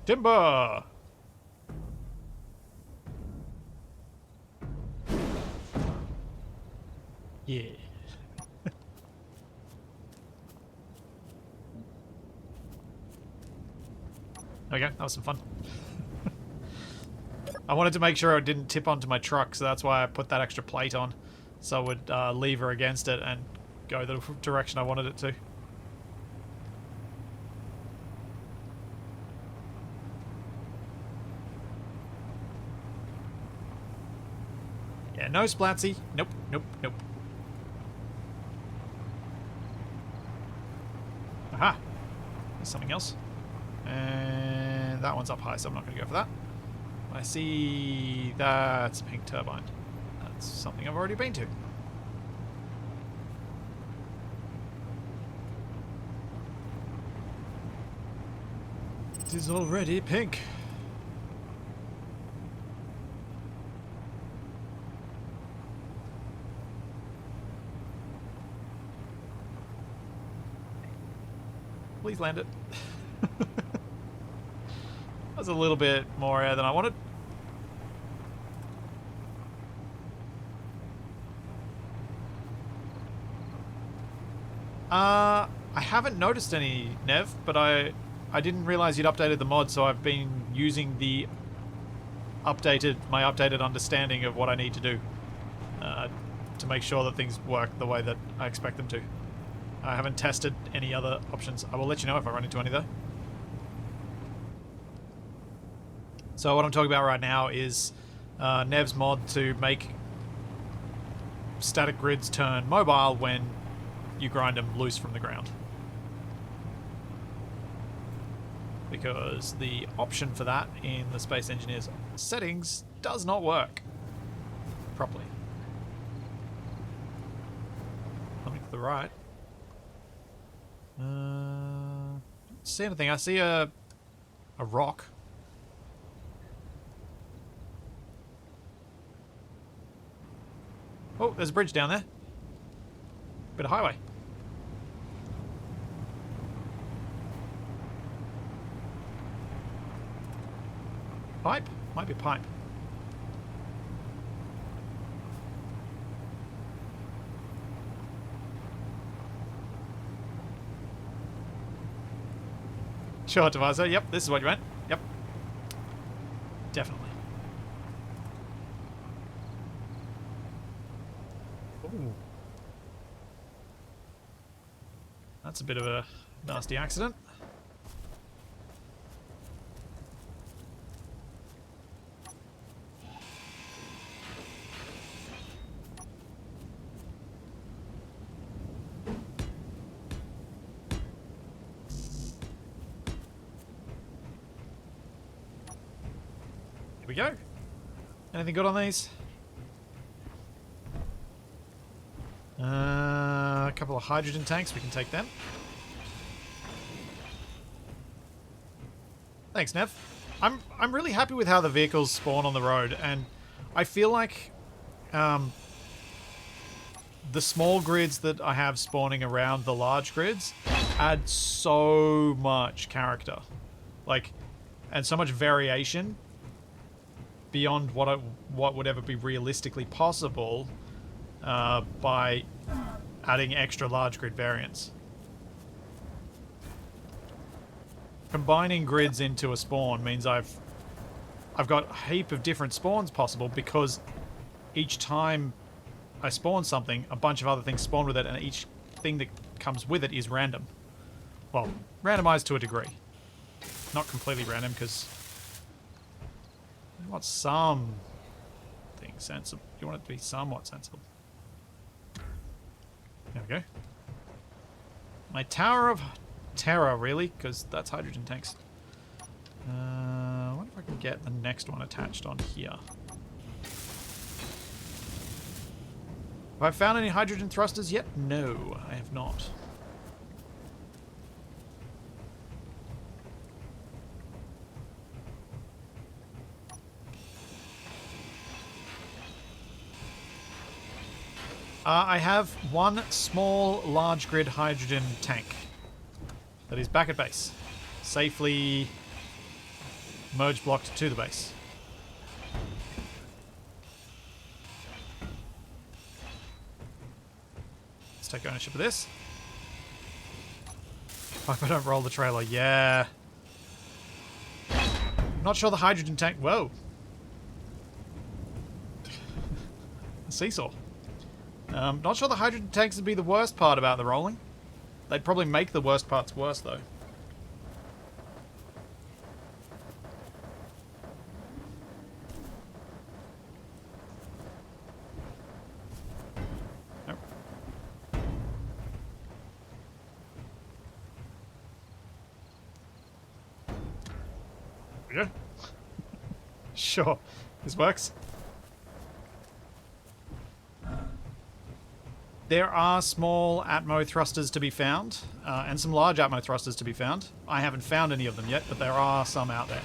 Timber! Yeah. There we go, that was some fun. I wanted to make sure it didn't tip onto my truck, so that's why I put that extra plate on, so it would lever against it and go the direction I wanted it to. Yeah, no splatsy. Nope, nope, nope. Aha! There's something else. And that one's up high, so I'm not going to go for that. I see that's a pink turbine. That's something I've already been to. It is already pink. Please land it. That was a little bit more air than I wanted. I haven't noticed any, Nev, but I didn't realize you'd updated the mod, so I've been using my updated understanding of what I need to do to make sure that things work the way that I expect them to. I haven't tested any other options. I will let you know if I run into any though. So what I'm talking about right now is Nev's mod to make static grids turn mobile when you grind them loose from the ground. Because the option for that in the Space Engineer's settings does not work properly. Coming to the right. Don't see anything. I see a rock. Oh, there's a bridge down there. Bit of highway. Pipe? Might be pipe. Sure, Tavazo. Yep, this is what you meant. Yep. Definitely. Ooh. That's a bit of a nasty accident. Here we go. Anything good on these? A couple of hydrogen tanks, we can take them. Thanks, Nev. I'm really happy with how the vehicles spawn on the road, and I feel like the small grids that I have spawning around the large grids add so much character, like, and so much variation beyond what would ever be realistically possible by adding extra large grid variants. Combining grids into a spawn means I've got a heap of different spawns possible, because each time I spawn something, a bunch of other things spawn with it, and each thing that comes with it is random. Well, randomized to a degree. Not completely random, because you want something sensible. You want it to be somewhat sensible. There we go. My Tower of Terror, really? Because that's hydrogen tanks. I wonder if I can get the next one attached on here. Have I found any hydrogen thrusters yet? No, I have not. I have one small large grid hydrogen tank that is back at base, safely merge blocked to the base. Let's take ownership of this. Hope I don't roll the trailer. Yeah. Not sure the hydrogen tank... Whoa. A seesaw. Not sure the hydrogen tanks would be the worst part about the rolling. They'd probably make the worst parts worse, though. Nope. Yeah. Sure. This works. There are small Atmo thrusters to be found, and some large Atmo thrusters to be found. I haven't found any of them yet, but there are some out there.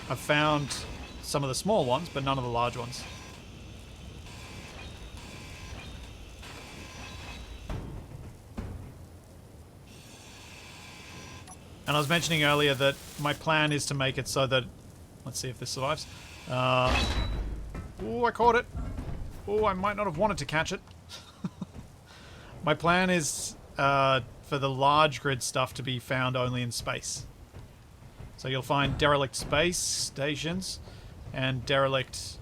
I've found some of the small ones, but none of the large ones. And I was mentioning earlier that my plan is to make it so that... Let's see if this survives. Oh, I caught it. Oh, I might not have wanted to catch it. My plan is for the large grid stuff to be found only in space. So you'll find derelict space stations and derelict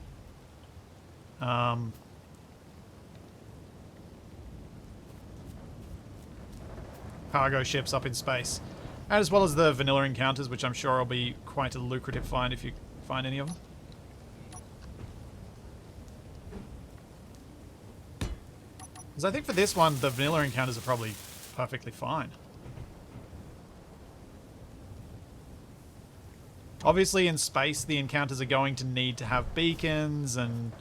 cargo ships up in space. As well as the vanilla encounters, which I'm sure will be quite a lucrative find if you find any of them. Because I think for this one, the vanilla encounters are probably perfectly fine. Obviously, in space, the encounters are going to need to have beacons and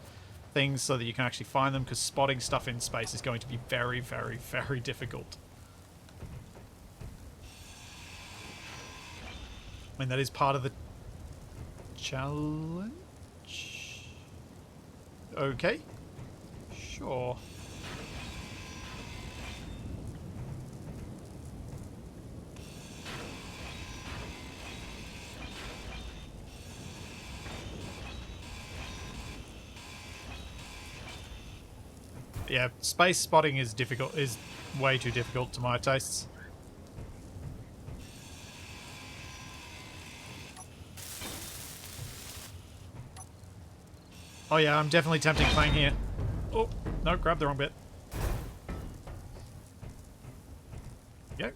things so that you can actually find them, because spotting stuff in space is going to be very, very, very difficult. I mean, that is part of the challenge? Okay. Sure. Yeah, space spotting is difficult, is way too difficult to my tastes. Oh yeah, I'm definitely tempting Clang here. Oh, no, grab the wrong bit. Go.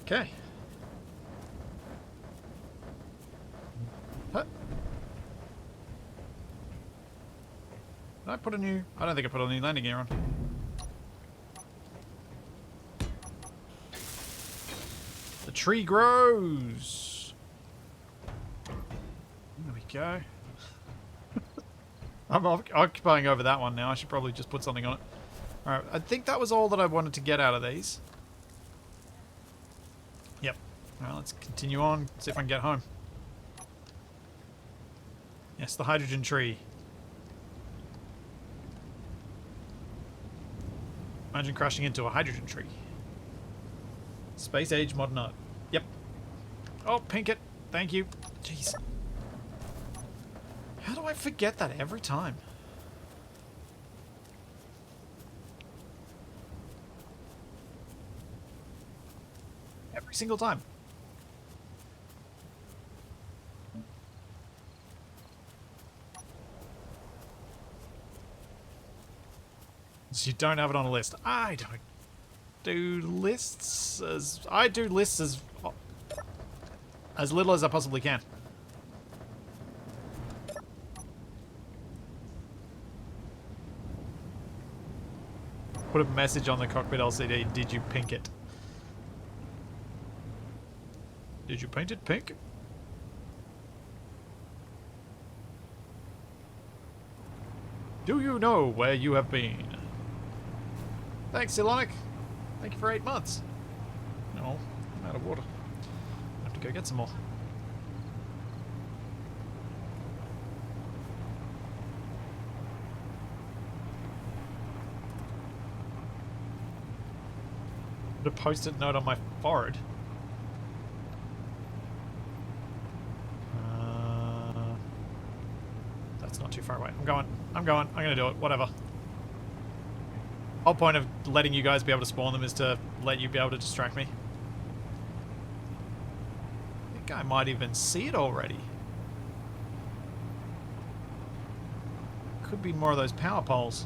Okay. Huh. Did I put a new... I don't think I put a new landing gear on. The tree grows. There we go. I'm occupying over that one now. I should probably just put something on it. Alright, I think that was all that I wanted to get out of these. Yep. Alright, let's continue on. See if I can get home. Yes, the hydrogen tree. Imagine crashing into a hydrogen tree. Space age modern art. Yep. Oh, pink it. Thank you. Jeez. How do I forget that every time? Every single time. So you don't have it on a list. I don't do lists as... I do lists as little as I possibly can. Put a message on the cockpit LCD. Did you pink it? Did you paint it pink? Do you know where you have been? Thanks, Silonic. Thank you for 8 months. No, I'm out of water. I have to go get some more. Put a post-it note on my forehead. That's not too far away. I'm going. I'm going to do it. Whatever. Whole point of letting you guys be able to spawn them is to let you be able to distract me. I think I might even see it already. Could be more of those power poles.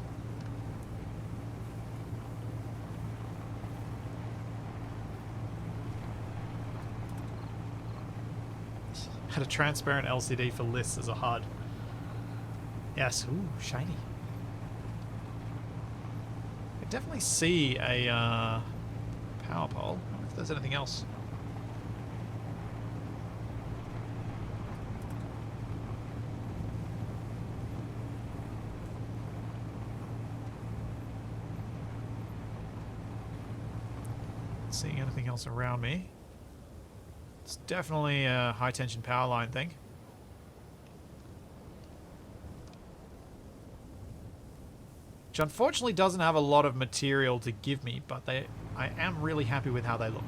get a transparent LCD for lists as a HUD. Yes, ooh, shiny. I definitely see a power pole. I wonder if there's anything else. Not seeing anything else around me. It's definitely a high tension power line thing. Which unfortunately doesn't have a lot of material to give me, but I am really happy with how they look.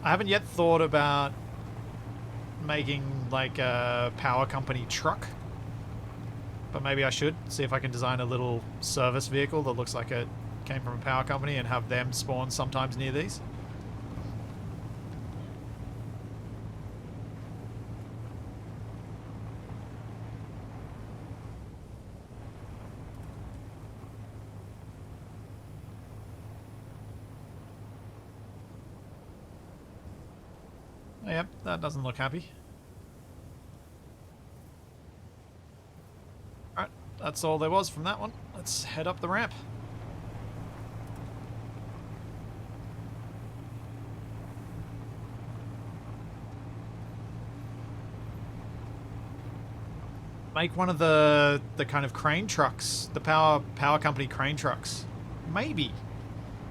I haven't yet thought about making like a power company truck, but maybe I should see if I can design a little service vehicle that looks like it came from a power company and have them spawn sometimes near these. Yep, that doesn't look happy. Alright, that's all there was from that one. Let's head up the ramp. Make one of the kind of crane trucks, the power company crane trucks. Maybe.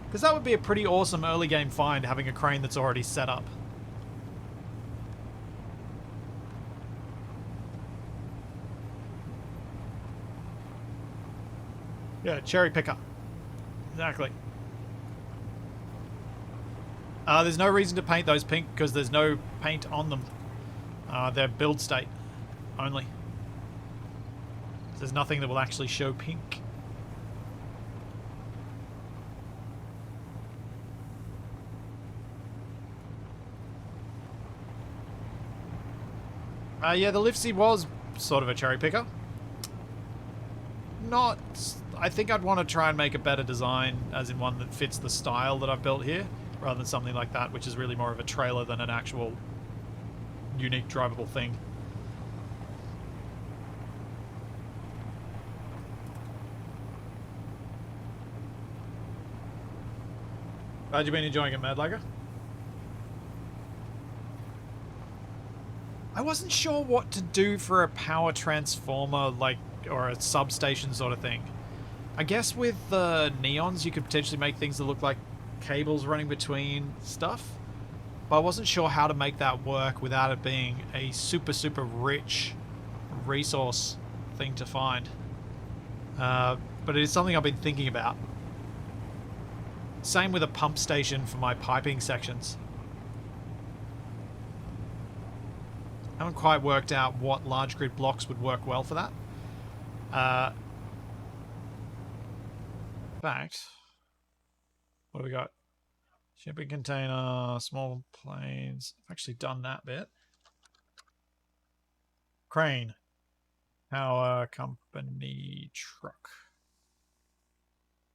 Because that would be a pretty awesome early game find, having a crane that's already set up. Yeah, cherry picker. Exactly. There's no reason to paint those pink because there's no paint on them. They're build state only. There's nothing that will actually show pink. Yeah, the Liftsy was sort of a cherry picker. Not... I think I'd want to try and make a better design, as in one that fits the style that I've built here, rather than something like that, which is really more of a trailer than an actual unique drivable thing. Glad you've been enjoying it, Mad Lagger. I wasn't sure what to do for a power transformer, like, or a substation sort of thing. I guess with the neons you could potentially make things that look like cables running between stuff, but I wasn't sure how to make that work without it being a super rich resource thing to find. But it is something I've been thinking about. Same with a pump station for my piping sections. Haven't quite worked out what large grid blocks would work well for that. In fact, what do we got? Shipping container, small planes. I've actually done that bit. Crane. Power company truck.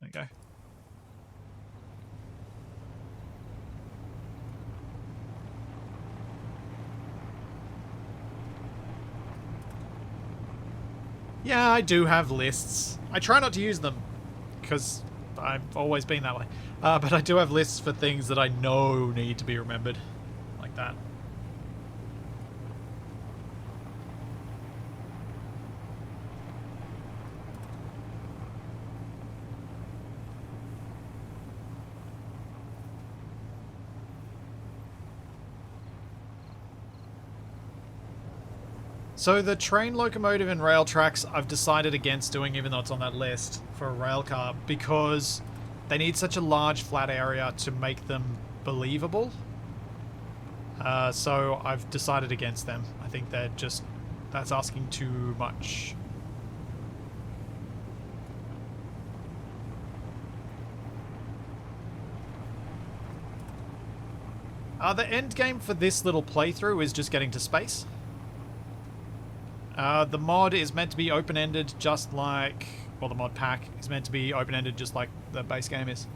There you go. Yeah, I do have lists. I try not to use them, because I've always been that way. But I do have lists for things that I know need to be remembered. Like that. So the train, locomotive, and rail tracks I've decided against doing, even though it's on that list for a rail car, because they need such a large flat area to make them believable. So I've decided against them. I think they're just... that's asking too much. The end game for this little playthrough is just getting to space. The mod is meant to be open-ended just like... well, the mod pack is meant to be open-ended just like the base game is.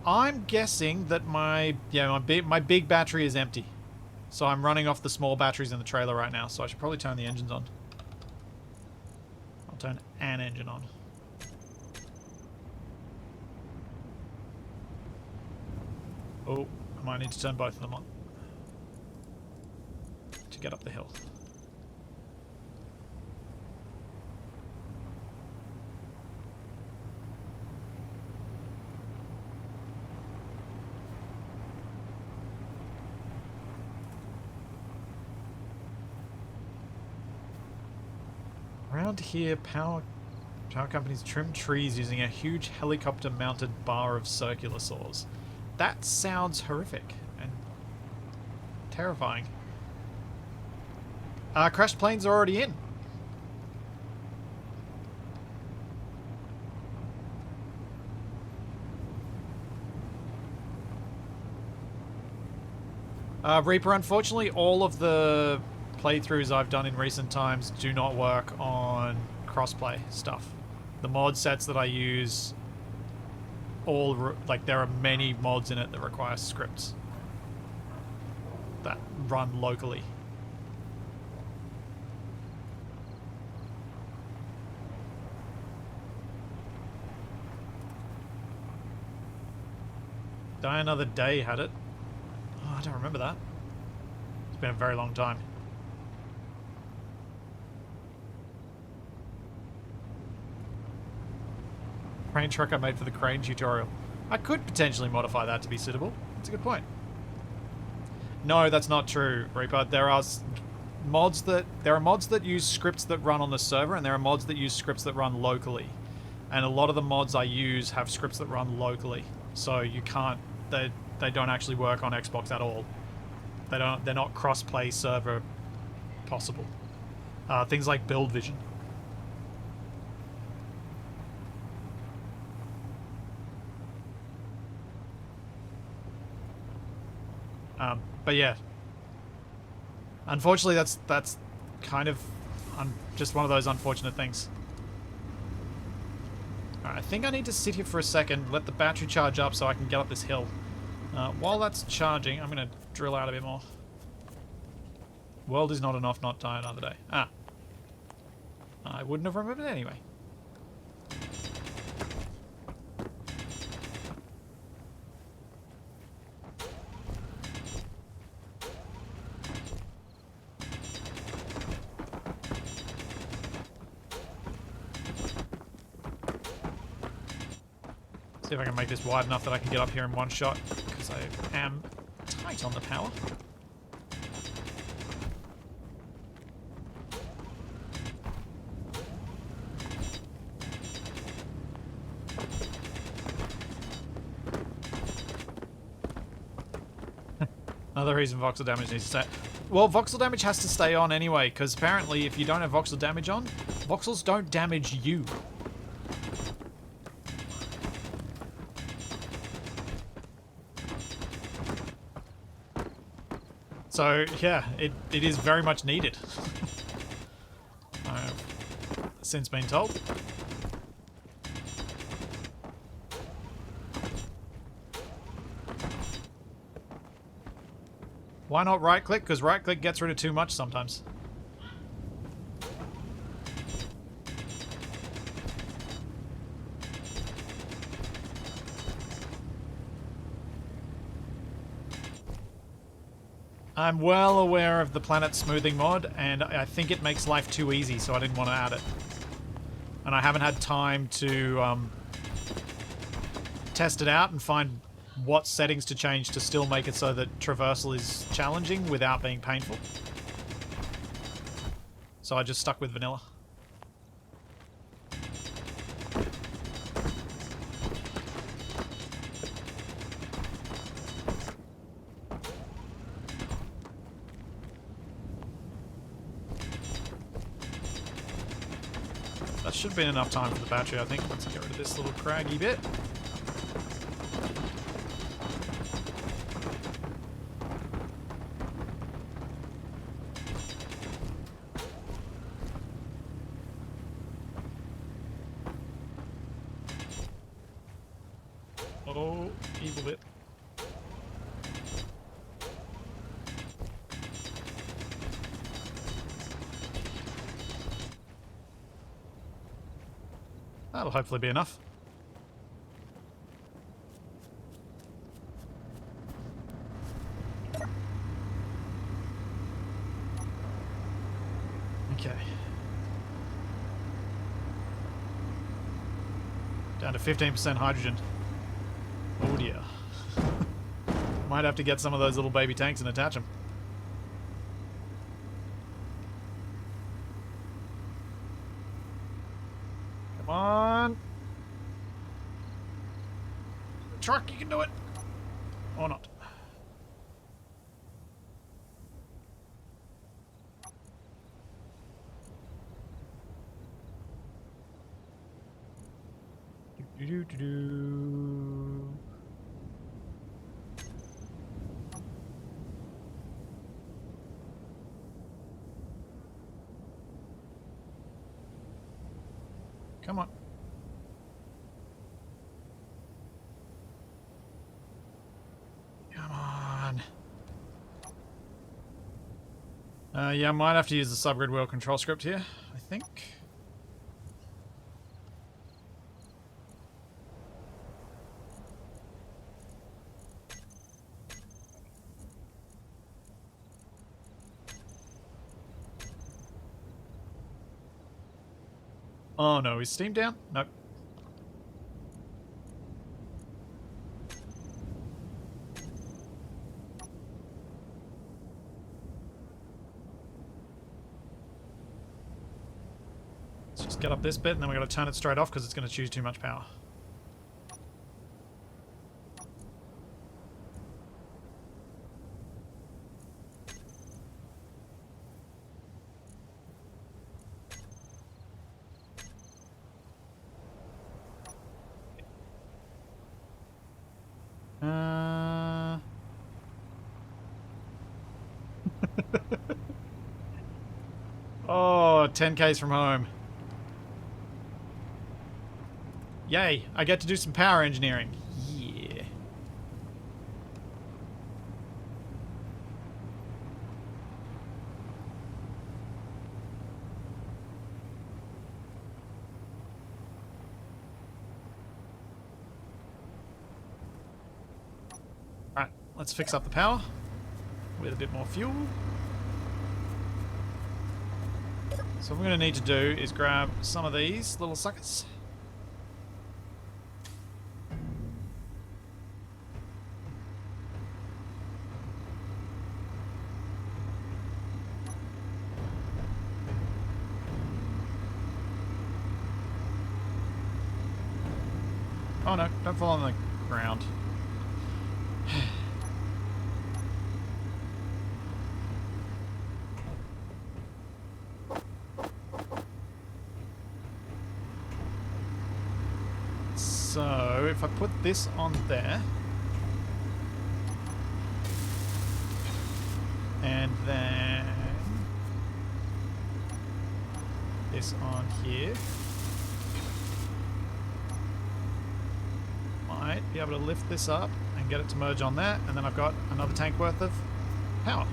I'm guessing that my big battery is empty. So I'm running off the small batteries in the trailer right now, so I should probably turn the engines on. I'll turn an engine on. Oh, I might need to turn both of them on to get up the hill. Around here, power companies trim trees using a huge helicopter-mounted bar of circular saws. That sounds horrific and terrifying. Crashed planes are already in. Reaper, unfortunately, all of the playthroughs I've done in recent times do not work on crossplay stuff. The mod sets that I use, there are many mods in it that require scripts that run locally. Die Another Day had it. Oh, I don't remember that. It's been a very long time. Crane truck I made for the crane tutorial. I could potentially modify that to be suitable. That's a good point. No, that's not true, Reaper. There are mods that use scripts that run on the server, and there are mods that use scripts that run locally. And a lot of the mods I use have scripts that run locally, so you can't. They don't actually work on Xbox at all. They're not cross-play server possible. Things like Build Vision. But yeah, unfortunately, that's kind of just one of those unfortunate things. Alright, I think I need to sit here for a second, let the battery charge up so I can get up this hill. While that's charging, I'm going to drill out a bit more. World is not enough, not die another day. Ah. I wouldn't have remembered anyway. See if I can make this wide enough that I can get up here in one shot, because I am tight on the power. Another reason voxel damage needs to stay. Well, voxel damage has to stay on anyway, because apparently if you don't have voxel damage on, voxels don't damage you. So, yeah, it is very much needed. I've since been told. Why not right-click? Because right-click gets rid of too much sometimes. I'm well aware of the planet smoothing mod, and I think it makes life too easy, so I didn't want to add it. And I haven't had time to test it out and find what settings to change to still make it so that traversal is challenging without being painful. So I just stuck with vanilla. That should have been enough time for the battery, I think. Let's get rid of this little craggy bit. evil bit. That'll hopefully be enough. Okay. Down to 15% hydrogen. Oh dear. Might have to get some of those little baby tanks and attach them. Come on. Truck, you can do it. Or not. Do-do-do-do-do. Come on. Come on. Yeah, I might have to use the subgrid wheel control script here, I think. Oh no, is Steam down? Nope. Let's just get up this bit and then we're going to turn it straight off because it's going to choose too much power. Oh, 10Ks from home. Yay, I get to do some power engineering. Yeah. Alright, let's fix up the power with a bit more fuel. So what we're going to need to do is grab some of these little suckers. Oh no, don't fall on the ground. So, if I put this on there, and then this on here, might be able to lift this up and get it to merge on that, and then I've got another tank worth of power.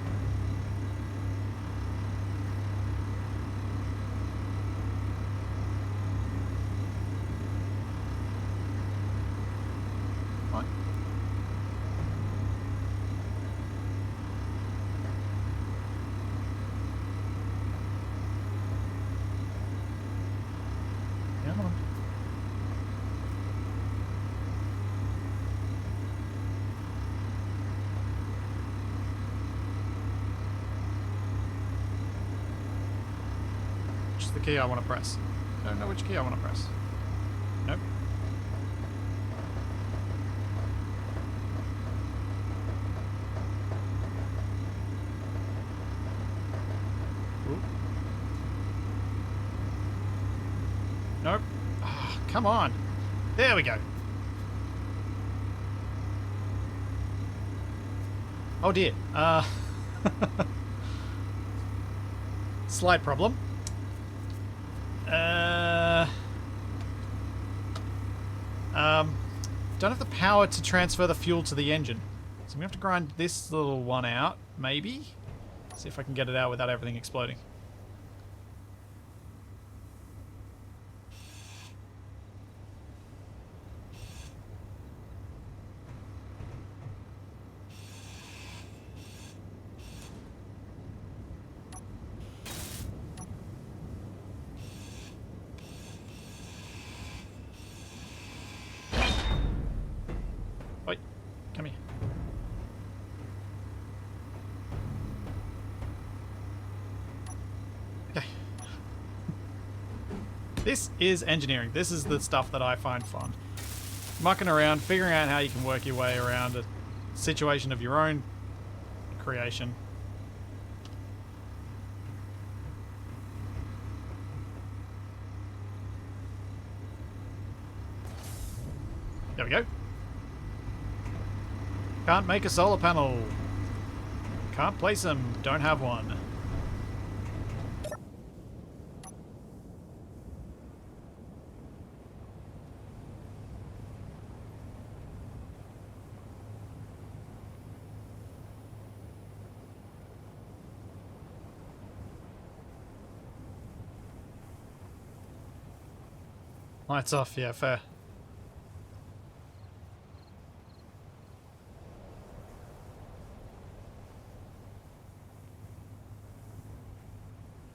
The key I want to press. I don't know which key I want to press. Nope. Ooh. Nope. Oh, come on. There we go. Oh dear. Slight problem. don't have the power to transfer the fuel to the engine. So I'm going to have to grind this little one out, maybe? See if I can get it out without everything exploding. Wait, come here. Okay. This is engineering. This is the stuff that I find fun. Mucking around, figuring out how you can work your way around a situation of your own creation. There we go. Can't make a solar panel. Can't place them. Don't have one. Lights off, yeah, fair.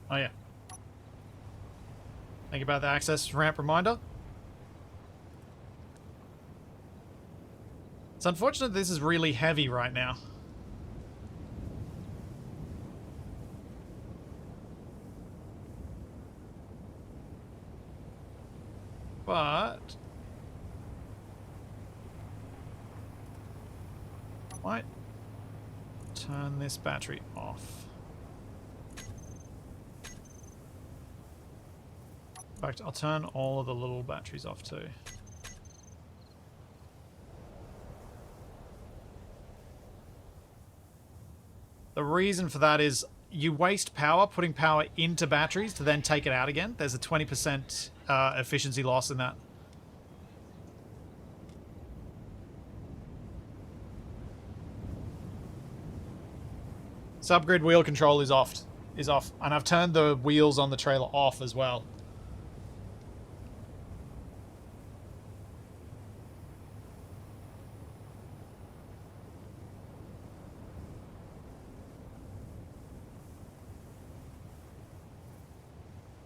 Oh yeah. Think about the access ramp reminder. It's unfortunate this is really heavy right now. But might turn this battery off. In fact, I'll turn all of the little batteries off too. The reason for that is you waste power putting power into batteries to then take it out again. There's a 20% efficiency loss in that. Subgrid wheel control is off. And I've turned the wheels on the trailer off as well.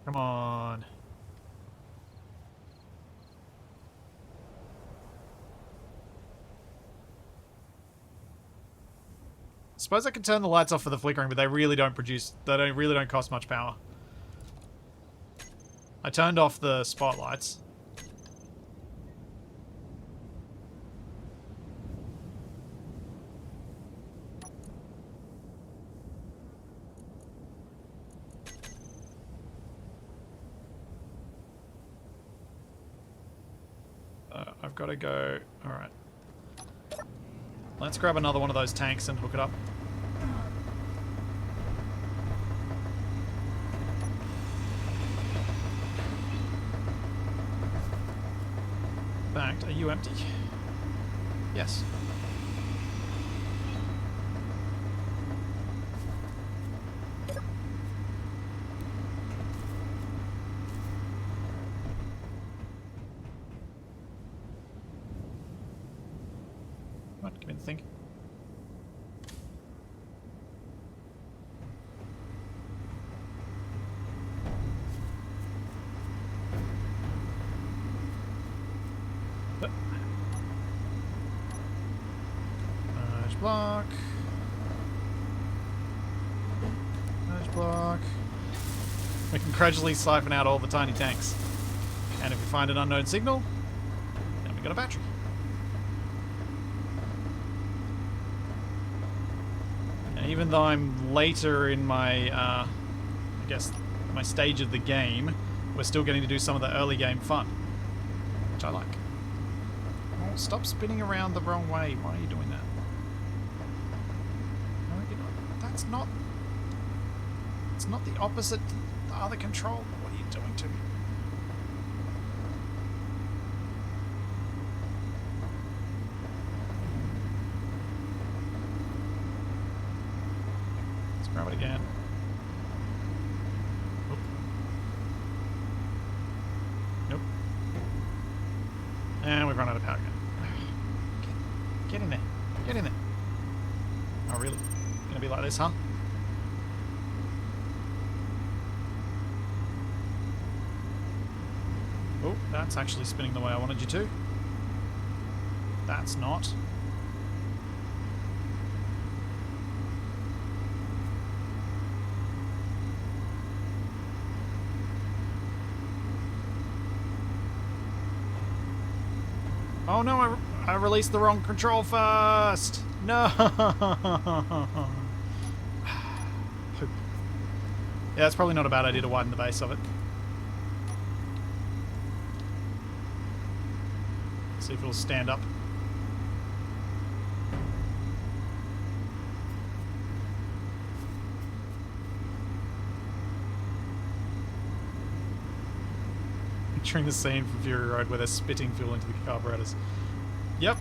Come on. Suppose I could turn the lights off for the flickering, but they really don't cost much power. I turned off the spotlights. I've got to go. All right. Let's grab another one of those tanks and hook it up. In fact, are you empty? Yes. What? Give me the thing. Merge block. Merge block. We can gradually siphon out all the tiny tanks. And if we find an unknown signal, then we got a battery. And even though I'm later in my, I guess, my stage of the game, we're still getting to do some of the early game fun, which I like. Oh, stop spinning around the wrong way. Why are you doing that? No, you're not. That's not... It's not the opposite to the other control. What are you doing to me? Grab it again. Oop. Nope. And we've run out of power again. Get in there. Get in there. Oh, really? Gonna be like this, huh? Oh, that's actually spinning the way I wanted you to. That's not. Oh no, I released the wrong control first! No! Poop. Yeah, that's probably not a bad idea to widen the base of it. See if it'll stand up. Picturing the scene from Fury Road where they're spitting fuel into the carburetors. Yep.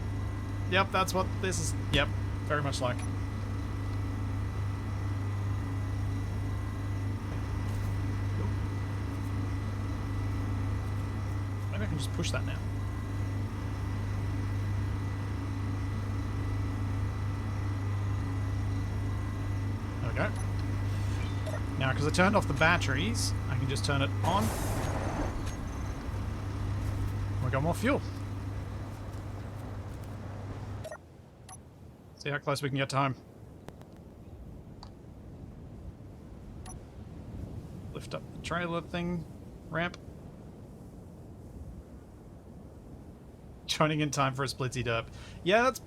Yep, that's what this is. Yep, very much like. Maybe I can just push that now. There we go. Now, because I turned off the batteries, I can just turn it on. We got more fuel. See how close we can get to home. Lift up the trailer thing. Ramp. Joining in time for a splitsy derp. Yeah, that's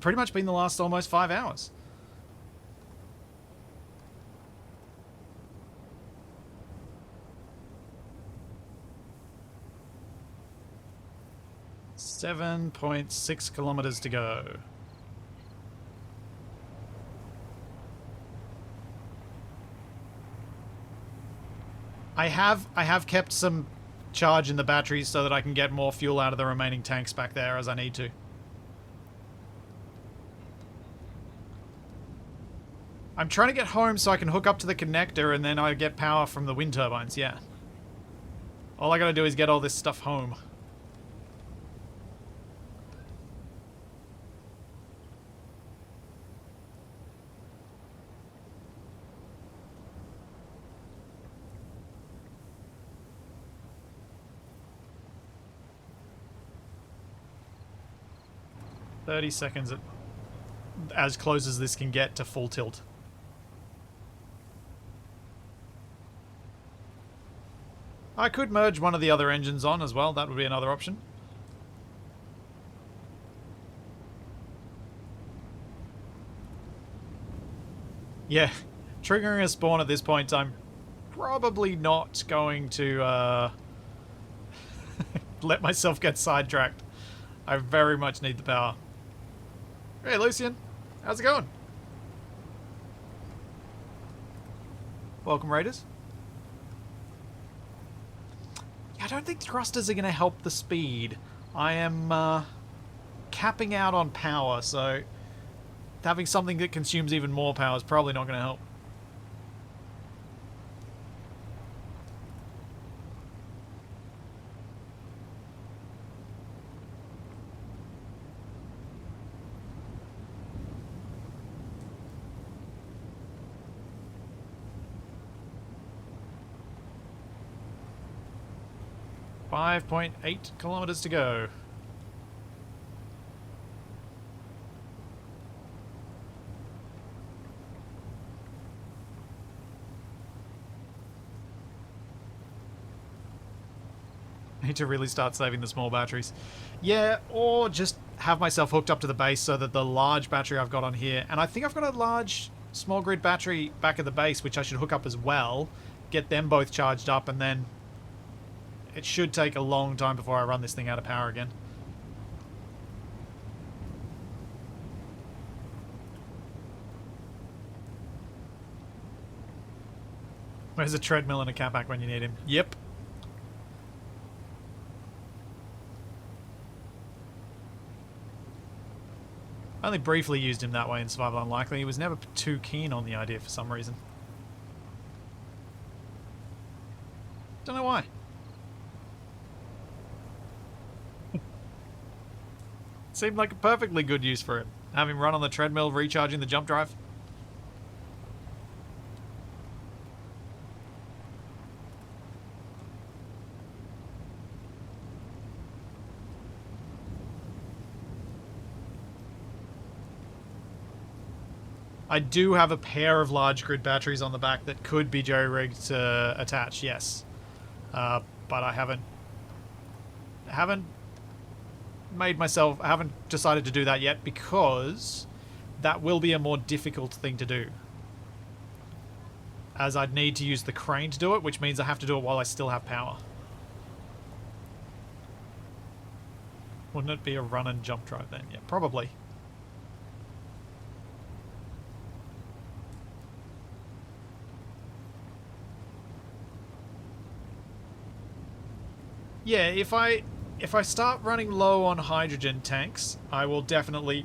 pretty much been the last almost 5 hours. .6 kilometers to go. I have kept some charge in the batteries so that I can get more fuel out of the remaining tanks back there as I need to. I'm trying to get home so I can hook up to the connector and then I get power from the wind turbines, yeah. All I gotta do is get all this stuff home. .30 seconds at as close as this can get to full tilt. I could merge one of the other engines on as well, that would be another option. Yeah, triggering a spawn at this point, I'm probably not going to let myself get sidetracked. I very much need the power. Hey, Lucian. How's it going? Welcome, Raiders. I don't think thrusters are going to help the speed. I am capping out on power, so having something that consumes even more power is probably not going to help. .8 kilometers to go. Need to really start saving the small batteries. Yeah, or just have myself hooked up to the base so that the large battery I've got on here, and I think I've got a large small grid battery back at the base which I should hook up as well, get them both charged up, and then it should take a long time before I run this thing out of power again. Where's a treadmill and a catback when you need him? Yep. I only briefly used him that way in Survival Unlikely. He was never too keen on the idea for some reason. Don't know why. Seemed like a perfectly good use for him. Have him run on the treadmill, recharging the jump drive. I do have a pair of large grid batteries on the back that could be jerry-rigged to attach, yes. But I haven't decided to do that yet because that will be a more difficult thing to do. As I'd need to use the crane to do it, which means I have to do it while I still have power. Wouldn't it be a run and jump drive then? Yeah, probably. Yeah, if I start running low on hydrogen tanks, I will definitely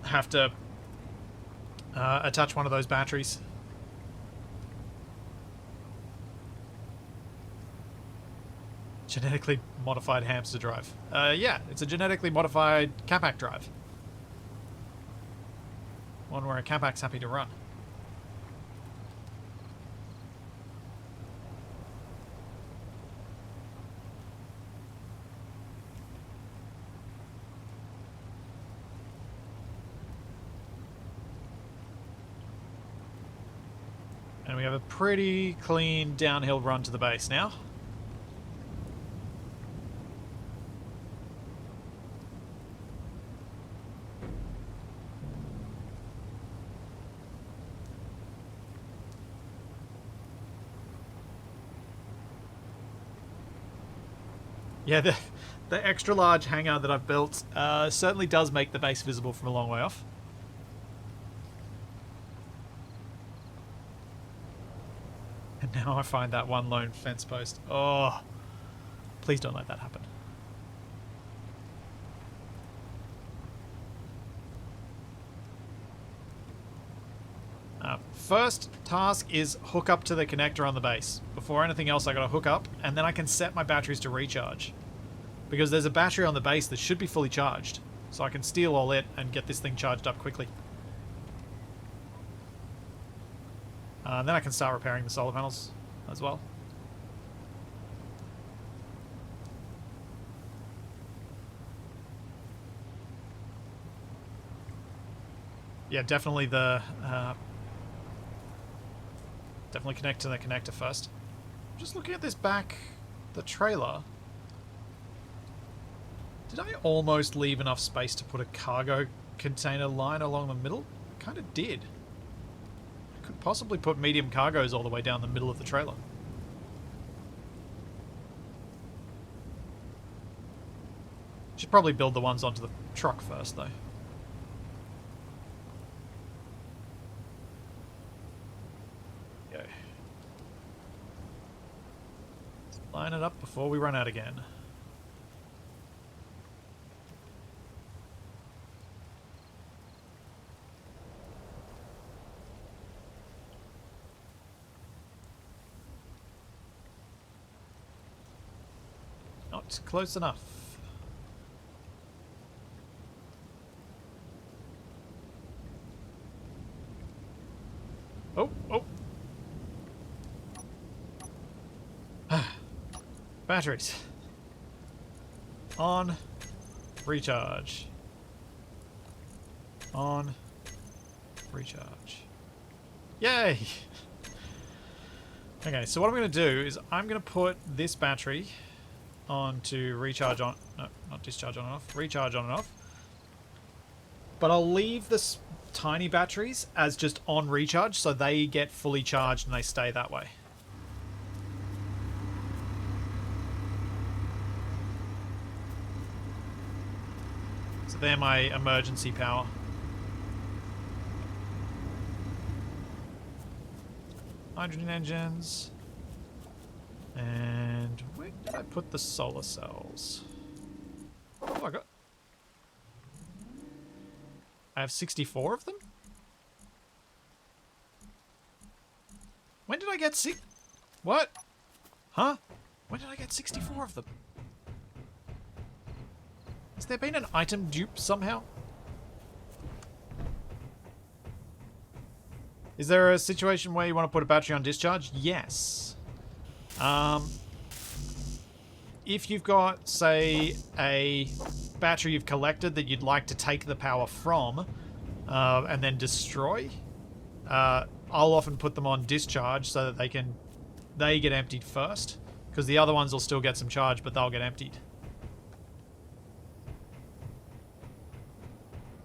have to attach one of those batteries. Genetically modified hamster drive. Yeah, it's a genetically modified Capac drive. One where a Capac's happy to run. And we have a pretty clean downhill run to the base now. Yeah, the extra large hangar that I've built certainly does make the base visible from a long way off. And now I find that one lone fence post. Oh, please don't let that happen. First task is hook up to the connector on the base. Before anything else, I gotta hook up, and then I can set my batteries to recharge. Because there's a battery on the base that should be fully charged. So I can steal all it and get this thing charged up quickly. Then I can start repairing the solar panels as well. Yeah, definitely definitely connect to the connector first. Just looking at this the trailer. Did I almost leave enough space to put a cargo container line along the middle? Kind of did. I could possibly put medium cargoes all the way down the middle of the trailer. Should probably build the ones onto the truck first, though. Go. Let's line it up before we run out again. Not close enough. Oh, oh. Batteries. On. Recharge. On. Recharge. Yay! Okay, so what I'm going to do is I'm going to put this battery on to recharge on... No, not discharge on and off. Recharge on and off. But I'll leave this tiny batteries as just on recharge so they get fully charged and they stay that way. So they're my emergency power. Hydrogen engines. And where did I put the solar cells? Oh, I have 64 of them? When did I get What? Huh? When did I get 64 of them? Has there been an item dupe somehow? Is there a situation where you want to put a battery on discharge? Yes. If you've got, say, a battery you've collected that you'd like to take the power from and then destroy, I'll often put them on discharge so that they get emptied first, because the other ones will still get some charge, but they'll get emptied.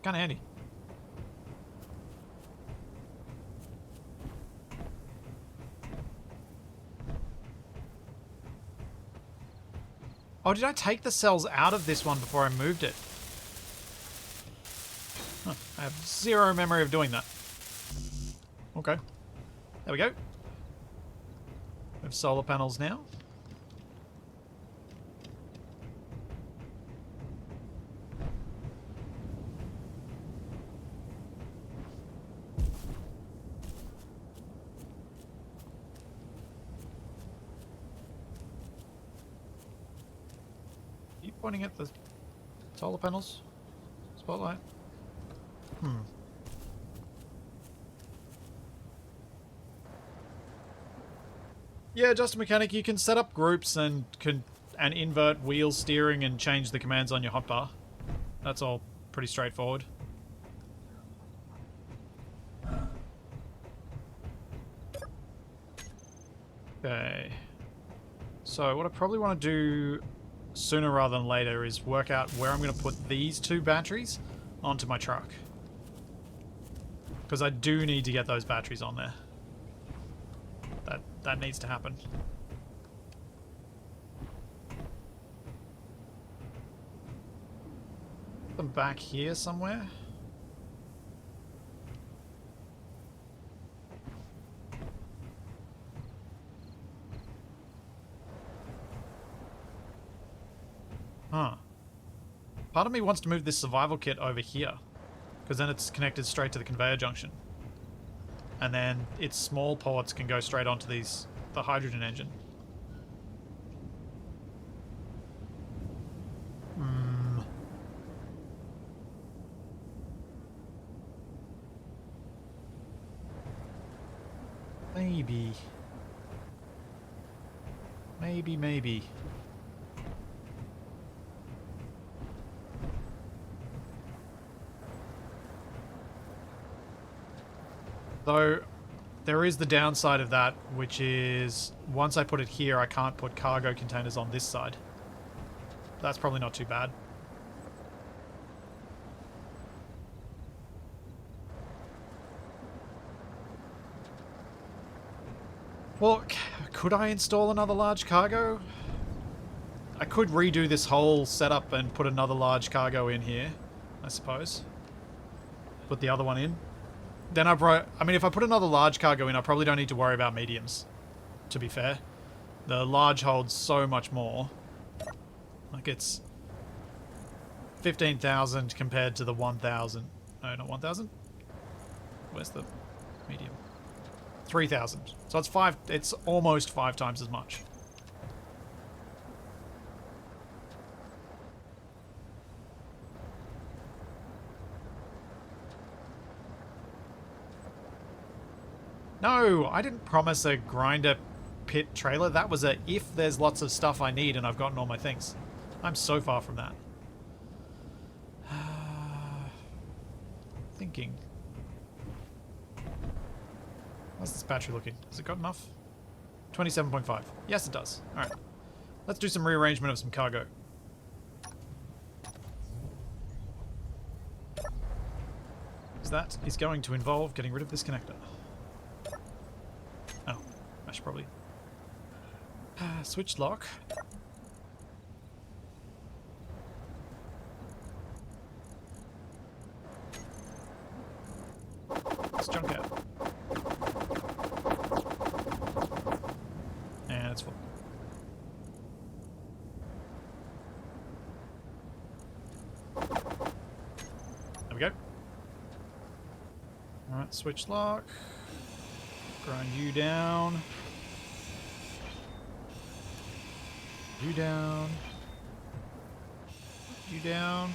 Kind of handy. Oh, did I take the cells out of this one before I moved it? Huh, I have zero memory of doing that. Okay. There we go. We have solar panels now. Keep pointing at the solar panels. Spotlight. Yeah, just a mechanic. You can set up groups and invert wheel steering and change the commands on your hotbar. That's all pretty straightforward. Okay. So what I probably want to do sooner rather than later is work out where I'm going to put these two batteries onto my truck. Because I do need to get those batteries on there. That needs to happen. Put them back here somewhere. Huh. Part of me wants to move this survival kit over here, because then it's connected straight to the conveyor junction. And then its small ports can go straight onto the hydrogen engine. Maybe. Maybe. Though, there is the downside of that, which is once I put it here, I can't put cargo containers on this side. That's probably not too bad. Well, could I install another large cargo? I could redo this whole setup and put another large cargo in here, I suppose. Put the other one in. Then I mean, if I put another large cargo in, I probably don't need to worry about mediums, to be fair. The large holds so much more. Like, it's 15,000 compared to the 1,000. No, not 1,000. Where's the medium? 3,000. So it's almost 5 times as much. No, I didn't promise a grinder pit trailer. That was a if there's lots of stuff I need and I've gotten all my things. I'm so far from that. Thinking. How's this battery looking? Has it got enough? 27.5. Yes, it does. Alright. Let's do some rearrangement of some cargo. Because that is going to involve getting rid of this connector. Oh, I should probably... switch lock. Let's junk out. And it's full. There we go. Switch lock. Grind you down. You down. You down.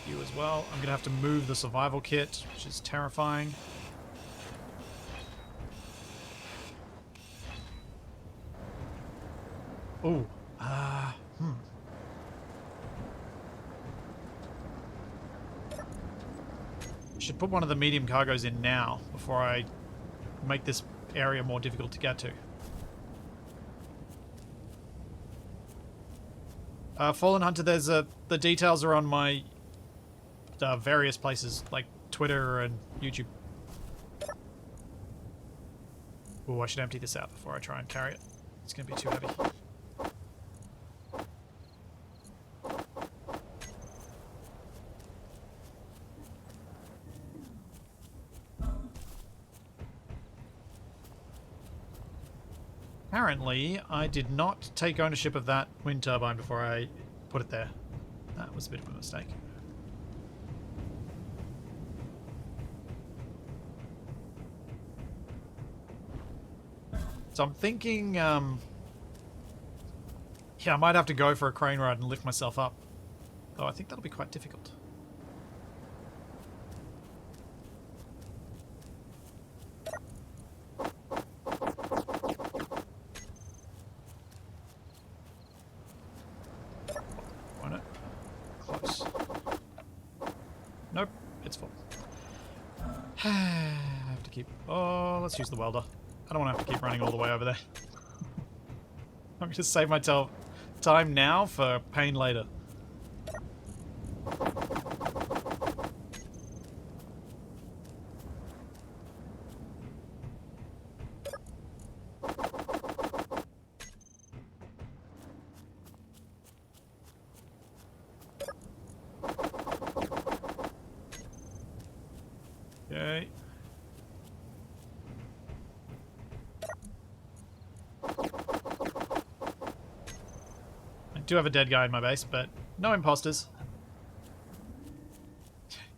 You as well. I'm gonna have to move the survival kit, which is terrifying. Oh. Should put one of the medium cargoes in now before I make this area more difficult to get to. Fallen Hunter, there's the details are on my various places like Twitter and YouTube. Oh, I should empty this out before I try and carry it. It's going to be too heavy. Apparently, I did not take ownership of that wind turbine before I put it there. That was a bit of a mistake. So I'm thinking, yeah, I might have to go for a crane ride and lift myself up. Though I think that'll be quite difficult. Nope, it's full. I have to keep... Oh, let's use the welder. I don't want to have to keep running all the way over there. I'm going to save my time now for pain later. Okay. I do have a dead guy in my base, but no imposters.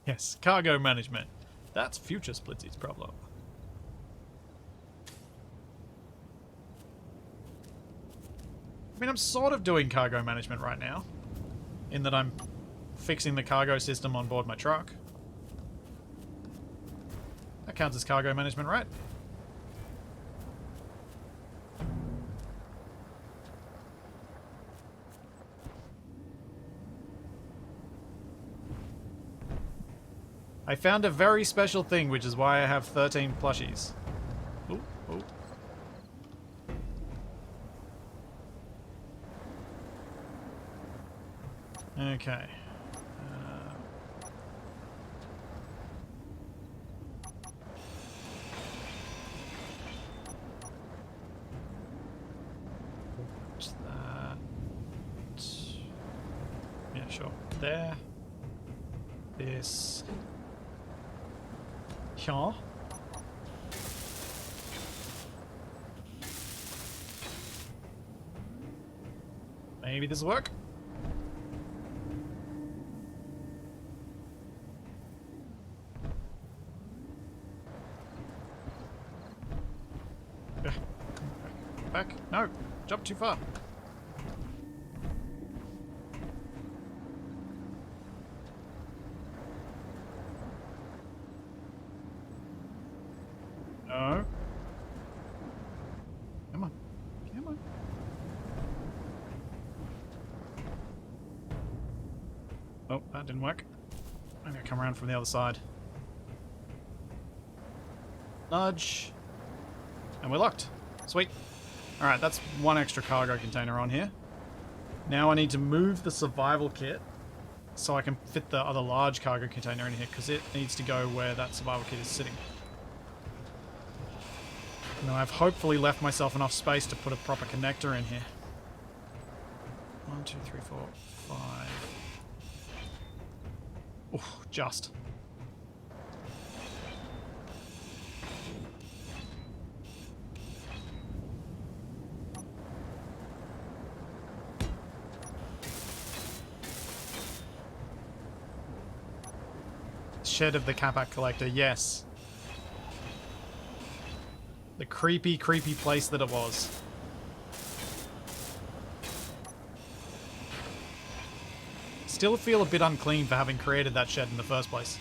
Yes, cargo management. That's future Splitsy's problem. I mean, I'm sort of doing cargo management right now, in that I'm fixing the cargo system on board my truck. That counts as cargo management, right? I found a very special thing, which is why I have 13 plushies. Ooh, ooh. Okay. What's that? Yeah, sure. There. This. Here. Maybe this will work. Back. No. Jump too far. No. Come on. Come on. Oh, that didn't work. I'm going to come around from the other side. Nudge. And we're locked. Sweet. Alright, that's one extra cargo container on here. Now I need to move the survival kit so I can fit the other large cargo container in here, because it needs to go where that survival kit is sitting. Now I've hopefully left myself enough space to put a proper connector in here. 1, 2, 3, 4, 5. Oh, just. shed of the Capac Collector, yes. The creepy, creepy place that it was. Still feel a bit unclean for having created that shed in the first place.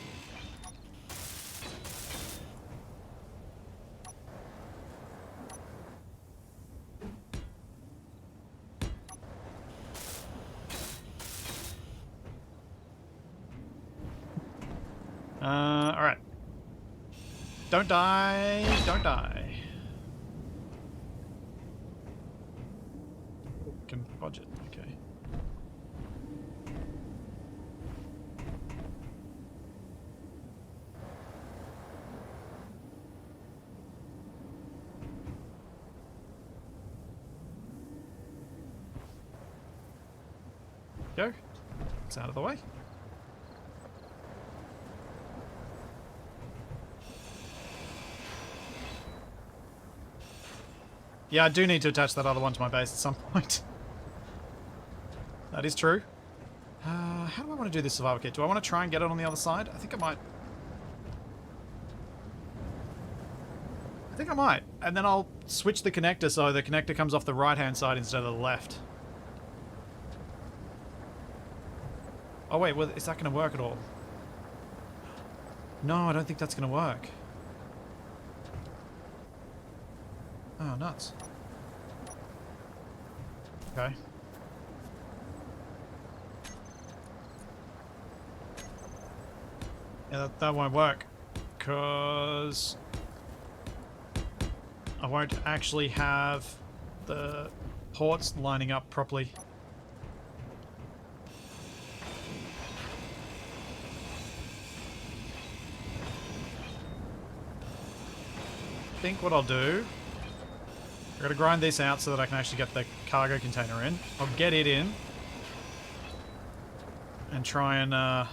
Alright. Don't die. Don't die. Can budget. Okay. Go. It's out of the way. Yeah, I do need to attach that other one to my base at some point. That is true. How do I want to do this survival kit? Do I want to try and get it on the other side? I think I might. I think I might. And then I'll switch the connector so the connector comes off the right-hand side instead of the left. Oh wait, well, is that going to work at all? No, I don't think that's going to work. Oh, nuts. Okay. Yeah, that won't work. Because I won't actually have the ports lining up properly. I think what I'll do, I'm going to grind this out so that I can actually get the cargo container in. I'll get it in and try and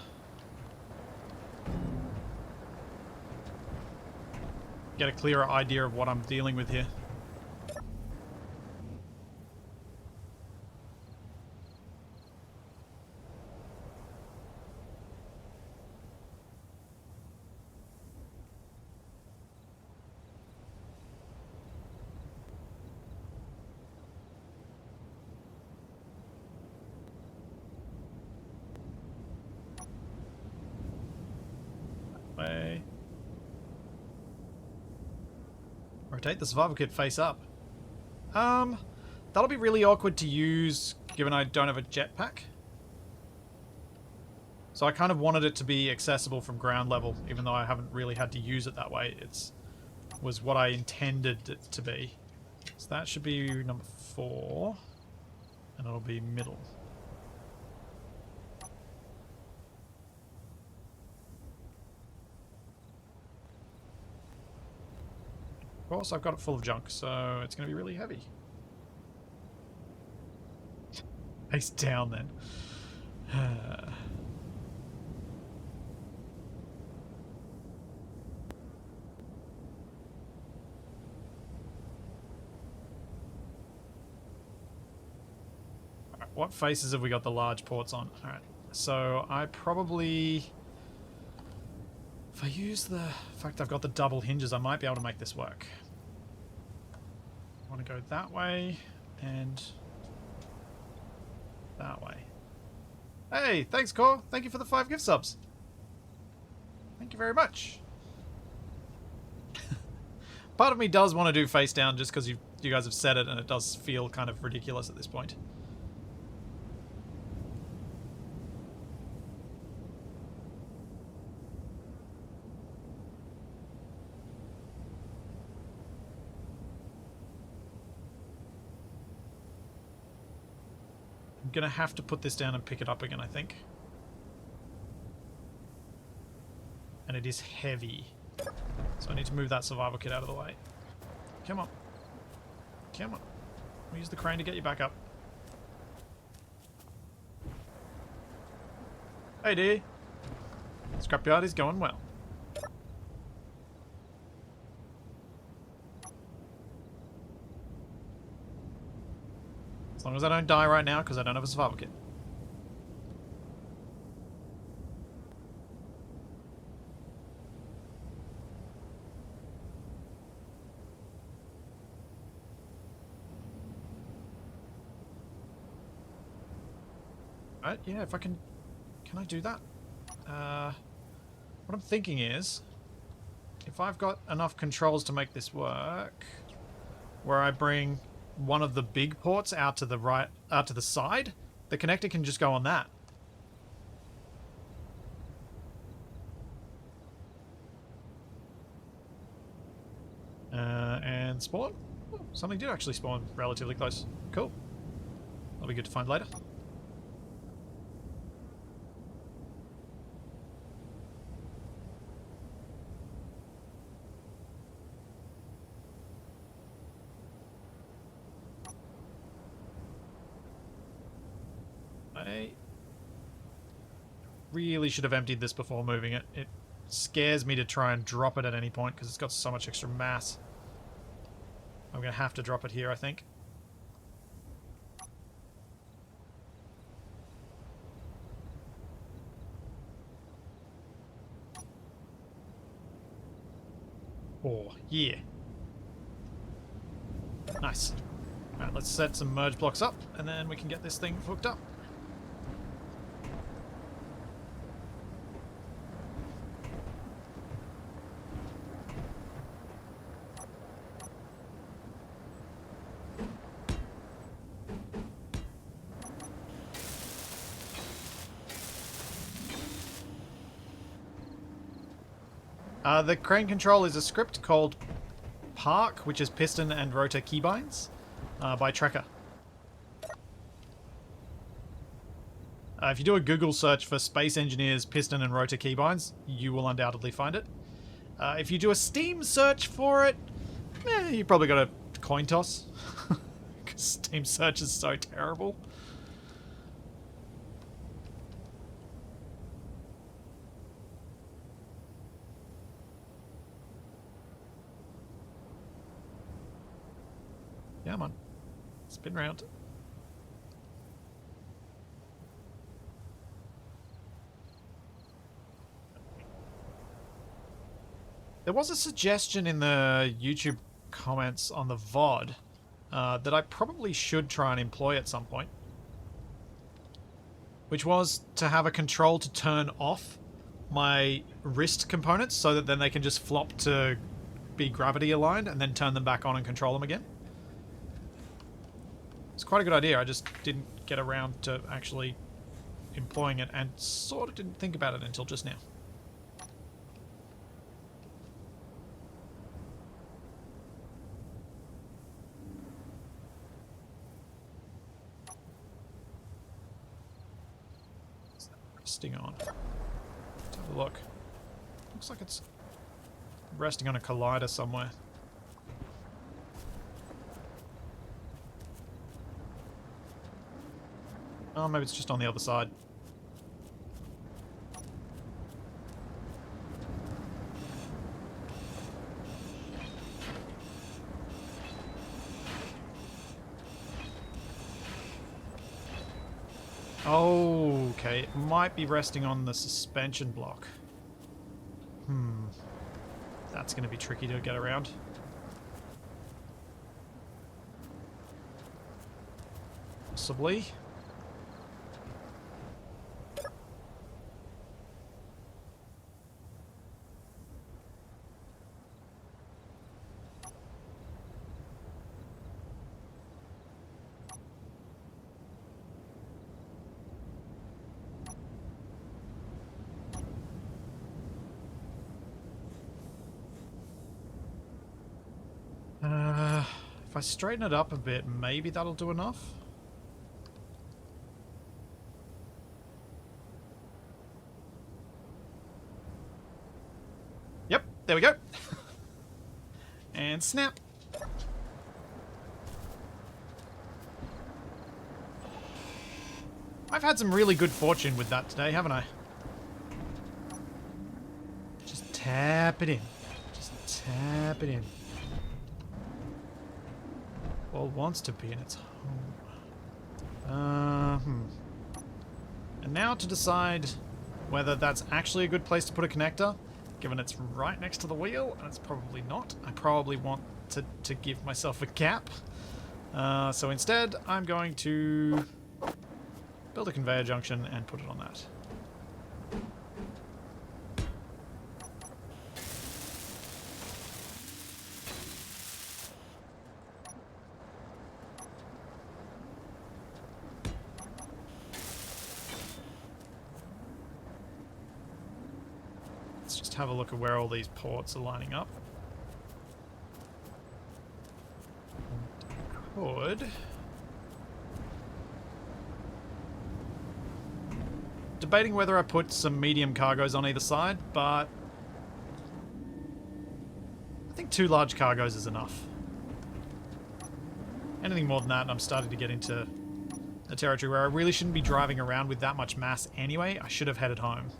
get a clearer idea of what I'm dealing with here. Rotate the survival kit face up. That'll be really awkward to use given I don't have a jetpack. So I kind of wanted it to be accessible from ground level, even though I haven't really had to use it that way. Was what I intended it to be. So that should be number 4, and it'll be middle. Of course, I've got it full of junk, so it's going to be really heavy. Face down, then. Alright, what faces have we got the large ports on? Alright, so I probably... If I use the fact I've got the double hinges, I might be able to make this work. I want to go that way and that way. Hey, thanks, Core. Thank you for the 5 gift subs. Thank you very much. Part of me does want to do face down just because you guys have said it, and it does feel kind of ridiculous at this point. I'm gonna have to put this down and pick it up again, I think. And it is heavy. So I need to move that survival kit out of the way. Come on. Come on. We'll use the crane to get you back up. Hey dear. Scrapyard is going well. As long as I don't die right now, because I don't have a survival kit. Yeah, if I can... Can I do that? What I'm thinking is, if I've got enough controls to make this work, where I bring one of the big ports out to the right, out to the side, the connector can just go on that. And spawn. Oh, something did actually spawn relatively close. Cool. That'll be good to find later. I really should have emptied this before moving it. It scares me to try and drop it at any point because it's got so much extra mass. I'm going to have to drop it here, I think. Oh, yeah. Nice. Alright, let's set some merge blocks up, and then we can get this thing hooked up. The crane control is a script called Park, which is piston and rotor keybinds, by Trekker. If you do a Google search for Space Engineers piston and rotor keybinds, you will undoubtedly find it. If you do a Steam search for it, you probably got a coin toss. Because Steam search is so terrible. Come on. Spin round. There was a suggestion in the YouTube comments on the VOD that I probably should try and employ at some point. Which was to have a control to turn off my wrist components so that then they can just flop to be gravity aligned and then turn them back on and control them again. It's quite a good idea, I just didn't get around to actually employing it and sort of didn't think about it until just now. What's that resting on? Let's have a look. Looks like it's resting on a collider somewhere. Oh, maybe it's just on the other side. Oh, okay. It might be resting on the suspension block. That's going to be tricky to get around. Possibly. If I straighten it up a bit, maybe that'll do enough. Yep, there we go. And snap. I've had some really good fortune with that today, haven't I? Just tap it in. Just tap it in. Well, wants to be in its home. And now to decide whether that's actually a good place to put a connector, given it's right next to the wheel, and it's probably not. I probably want to give myself a gap. So instead, I'm going to Build a conveyor junction and put it on that. Let's just have a look at where all these ports are lining up. Could... Debating whether I put some medium cargoes on either side, but I think 2 large cargoes is enough. Anything more than that, and I'm starting to get into a territory where I really shouldn't be driving around with that much mass anyway. I should have headed home.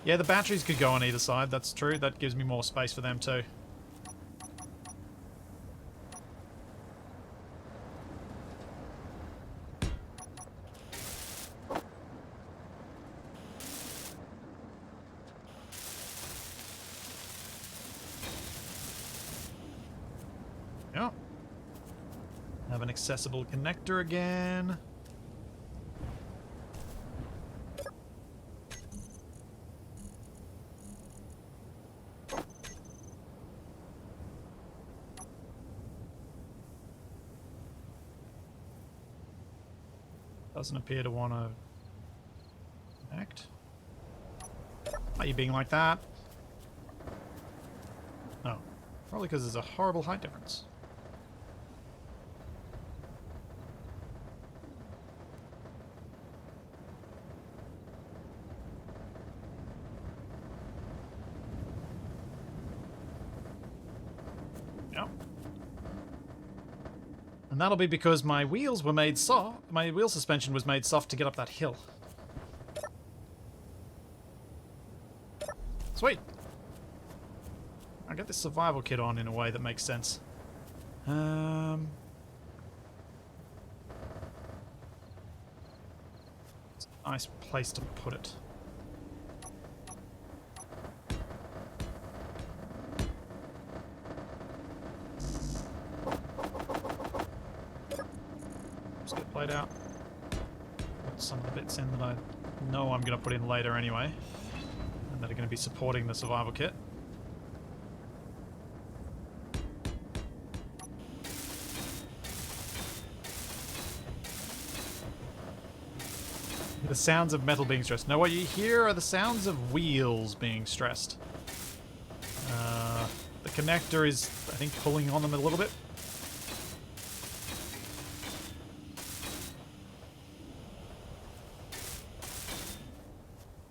Yeah, the batteries could go on either side, that's true. That gives me more space for them too. Yep. Have an accessible connector again. Doesn't appear to want to connect. Are you being like that? No. Probably because there's a horrible height difference. Yep. And that'll be because my wheels were made soft. My wheel suspension was made soft to get up that hill. Sweet. I'll get this survival kit on in a way that makes sense. It's a nice place to put it. Played out. Put some of the bits in that I know I'm going to put in later anyway, and that are going to be supporting the survival kit. The sounds of metal being stressed. Now what you hear are the sounds of wheels being stressed. The connector is, I think, pulling on them a little bit.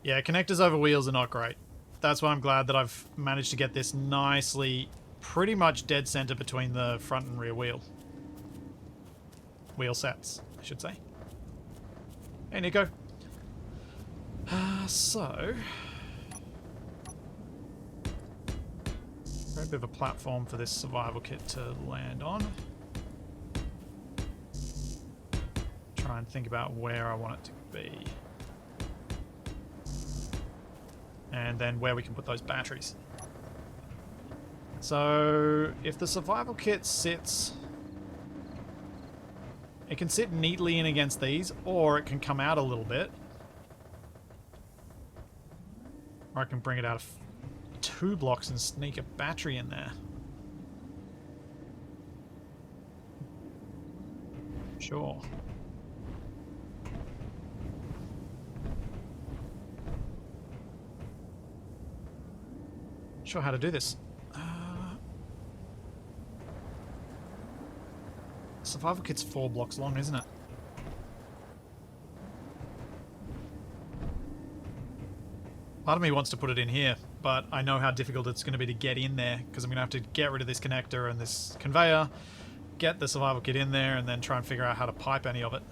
Yeah, connectors over wheels are not great. That's why I'm glad that I've managed to get this nicely, pretty much dead center between the front and rear wheel. Wheel sets, I should say. Hey, Nico. So... a bit of a platform for this survival kit to land on. Try and think about where I want it to be. And then where we can put those batteries. So, if the survival kit sits... It can sit neatly in against these, or it can come out a little bit. Or I can bring it out of 2 blocks and sneak a battery in there. Sure. Sure how to do this. Survival kit's 4 blocks long, isn't it? Part of me wants to put it in here, but I know how difficult it's going to be to get in there, because I'm going to have to get rid of this connector and this conveyor, get the survival kit in there, and then try and figure out how to pipe any of it.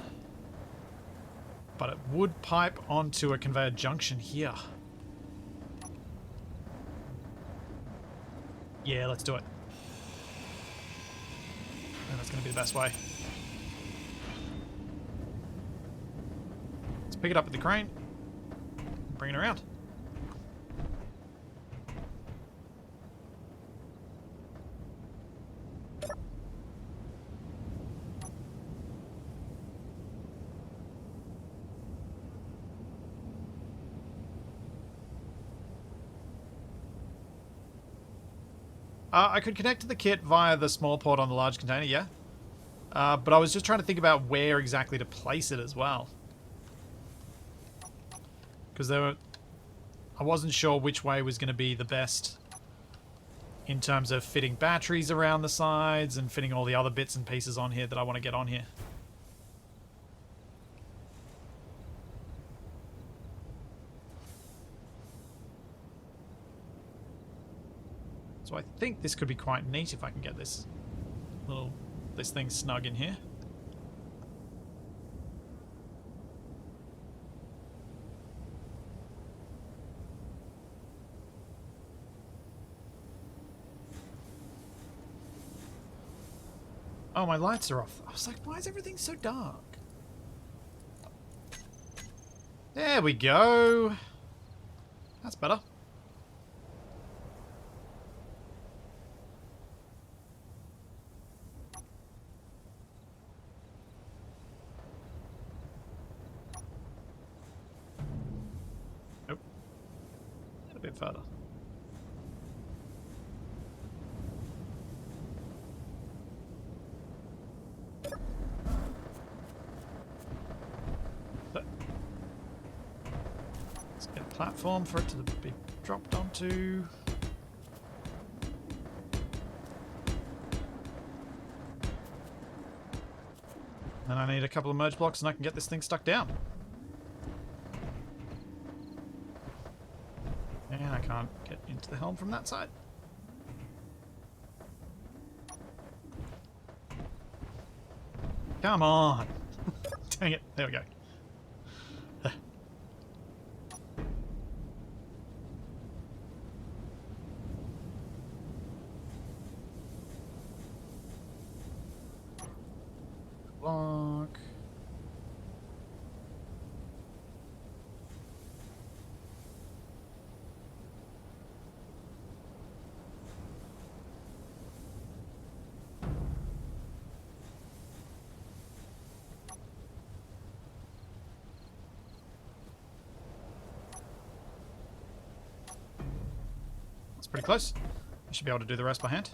But it would pipe onto a conveyor junction here. Yeah, let's do it. And that's going to be the best way. Let's pick it up with the crane. Bring it around. I could connect to the kit via the small port on the large container, yeah. But I was just trying to think about where exactly to place it as well. Because I wasn't sure which way was going to be the best in terms of fitting batteries around the sides and fitting all the other bits and pieces on here that I want to get on here. So I think this could be quite neat if I can get this thing snug in here. Oh, my lights are off. I was like, why is everything so dark? There we go. That's better. Nope. A bit further. Let's get a platform for it to be dropped onto. And I need a couple of merge blocks and I can get this thing stuck down. And I can't get into the helm from that side. Come on. Dang it. There we go. Block. That's pretty close. I should be able to do the rest by hand.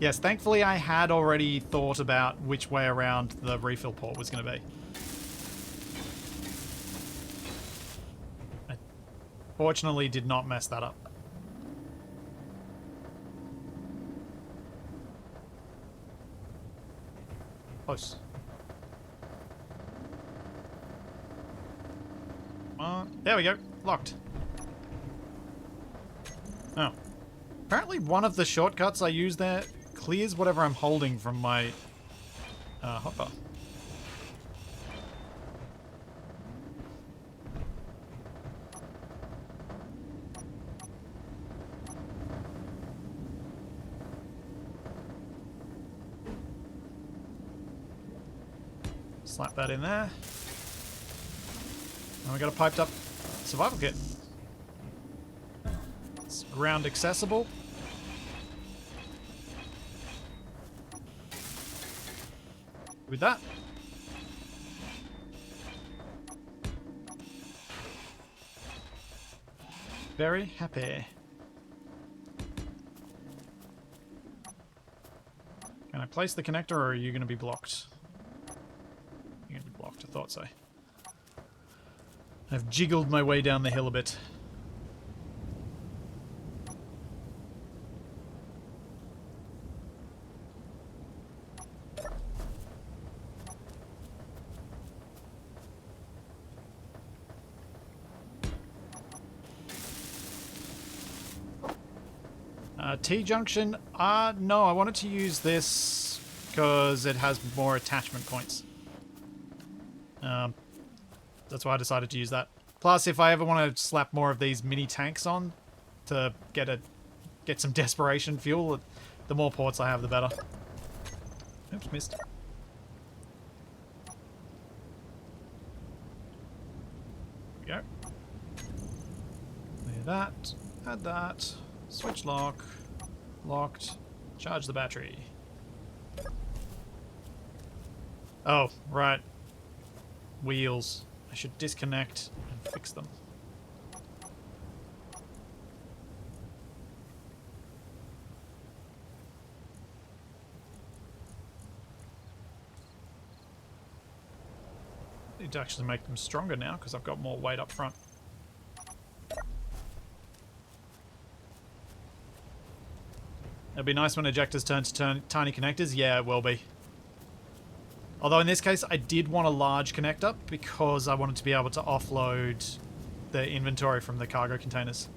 Yes, thankfully I had already thought about which way around the refill port was going to be. I fortunately did not mess that up. Close. There we go. Locked. Oh. Apparently one of the shortcuts I use there clears whatever I'm holding from my hotbar. Slap that in there. And we got a piped up survival kit. It's ground accessible. With that. Very happy. Can I place the connector or are you going to be blocked? You're going to be blocked, I thought so. I've jiggled my way down the hill a bit. T-junction? No, I wanted to use this because it has more attachment points. That's why I decided to use that. Plus, if I ever want to slap more of these mini tanks on to get some desperation fuel, the more ports I have, the better. Oops, missed. There we go. Clear that. Add that. Switch lock. Locked. Charge the battery. Oh, right. Wheels. I should disconnect and fix them. Need to actually make them stronger now because I've got more weight up front. It'll be nice when ejectors turn to tiny connectors. Yeah, it will be. Although in this case, I did want a large connector because I wanted to be able to offload the inventory from the cargo containers.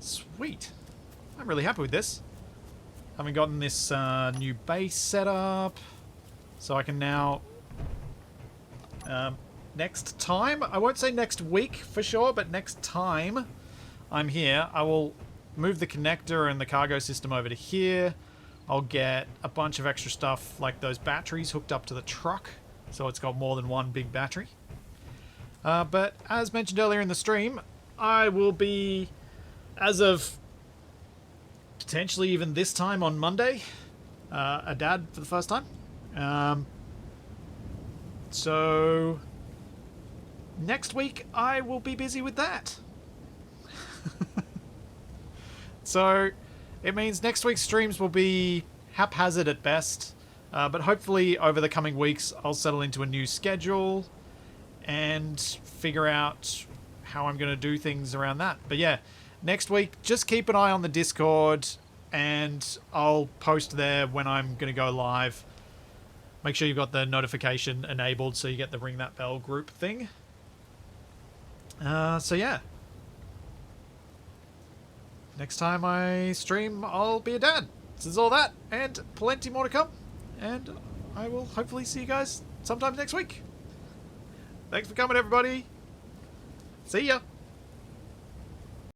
Sweet. I'm really happy with this. Having gotten this new base set up, so I can now... next time, I won't say next week for sure, but next time I'm here, I will move the connector and the cargo system over to here. I'll get a bunch of extra stuff like those batteries hooked up to the truck, so it's got more than one big battery. But as mentioned earlier in the stream, I will be, as of potentially even this time on Monday, a dad for the first time. So next week I will be busy with that. So it means next week's streams will be haphazard at best, but hopefully over the coming weeks I'll settle into a new schedule and figure out how I'm going to do things around that. But yeah, next week just keep an eye on the Discord and I'll post there when I'm going to go live. Make sure you've got the notification enabled so you get the ring that bell group thing. So yeah. Next time I stream, I'll be a dad. This is all that, and plenty more to come. And I will hopefully see you guys sometime next week. Thanks for coming, everybody. See ya.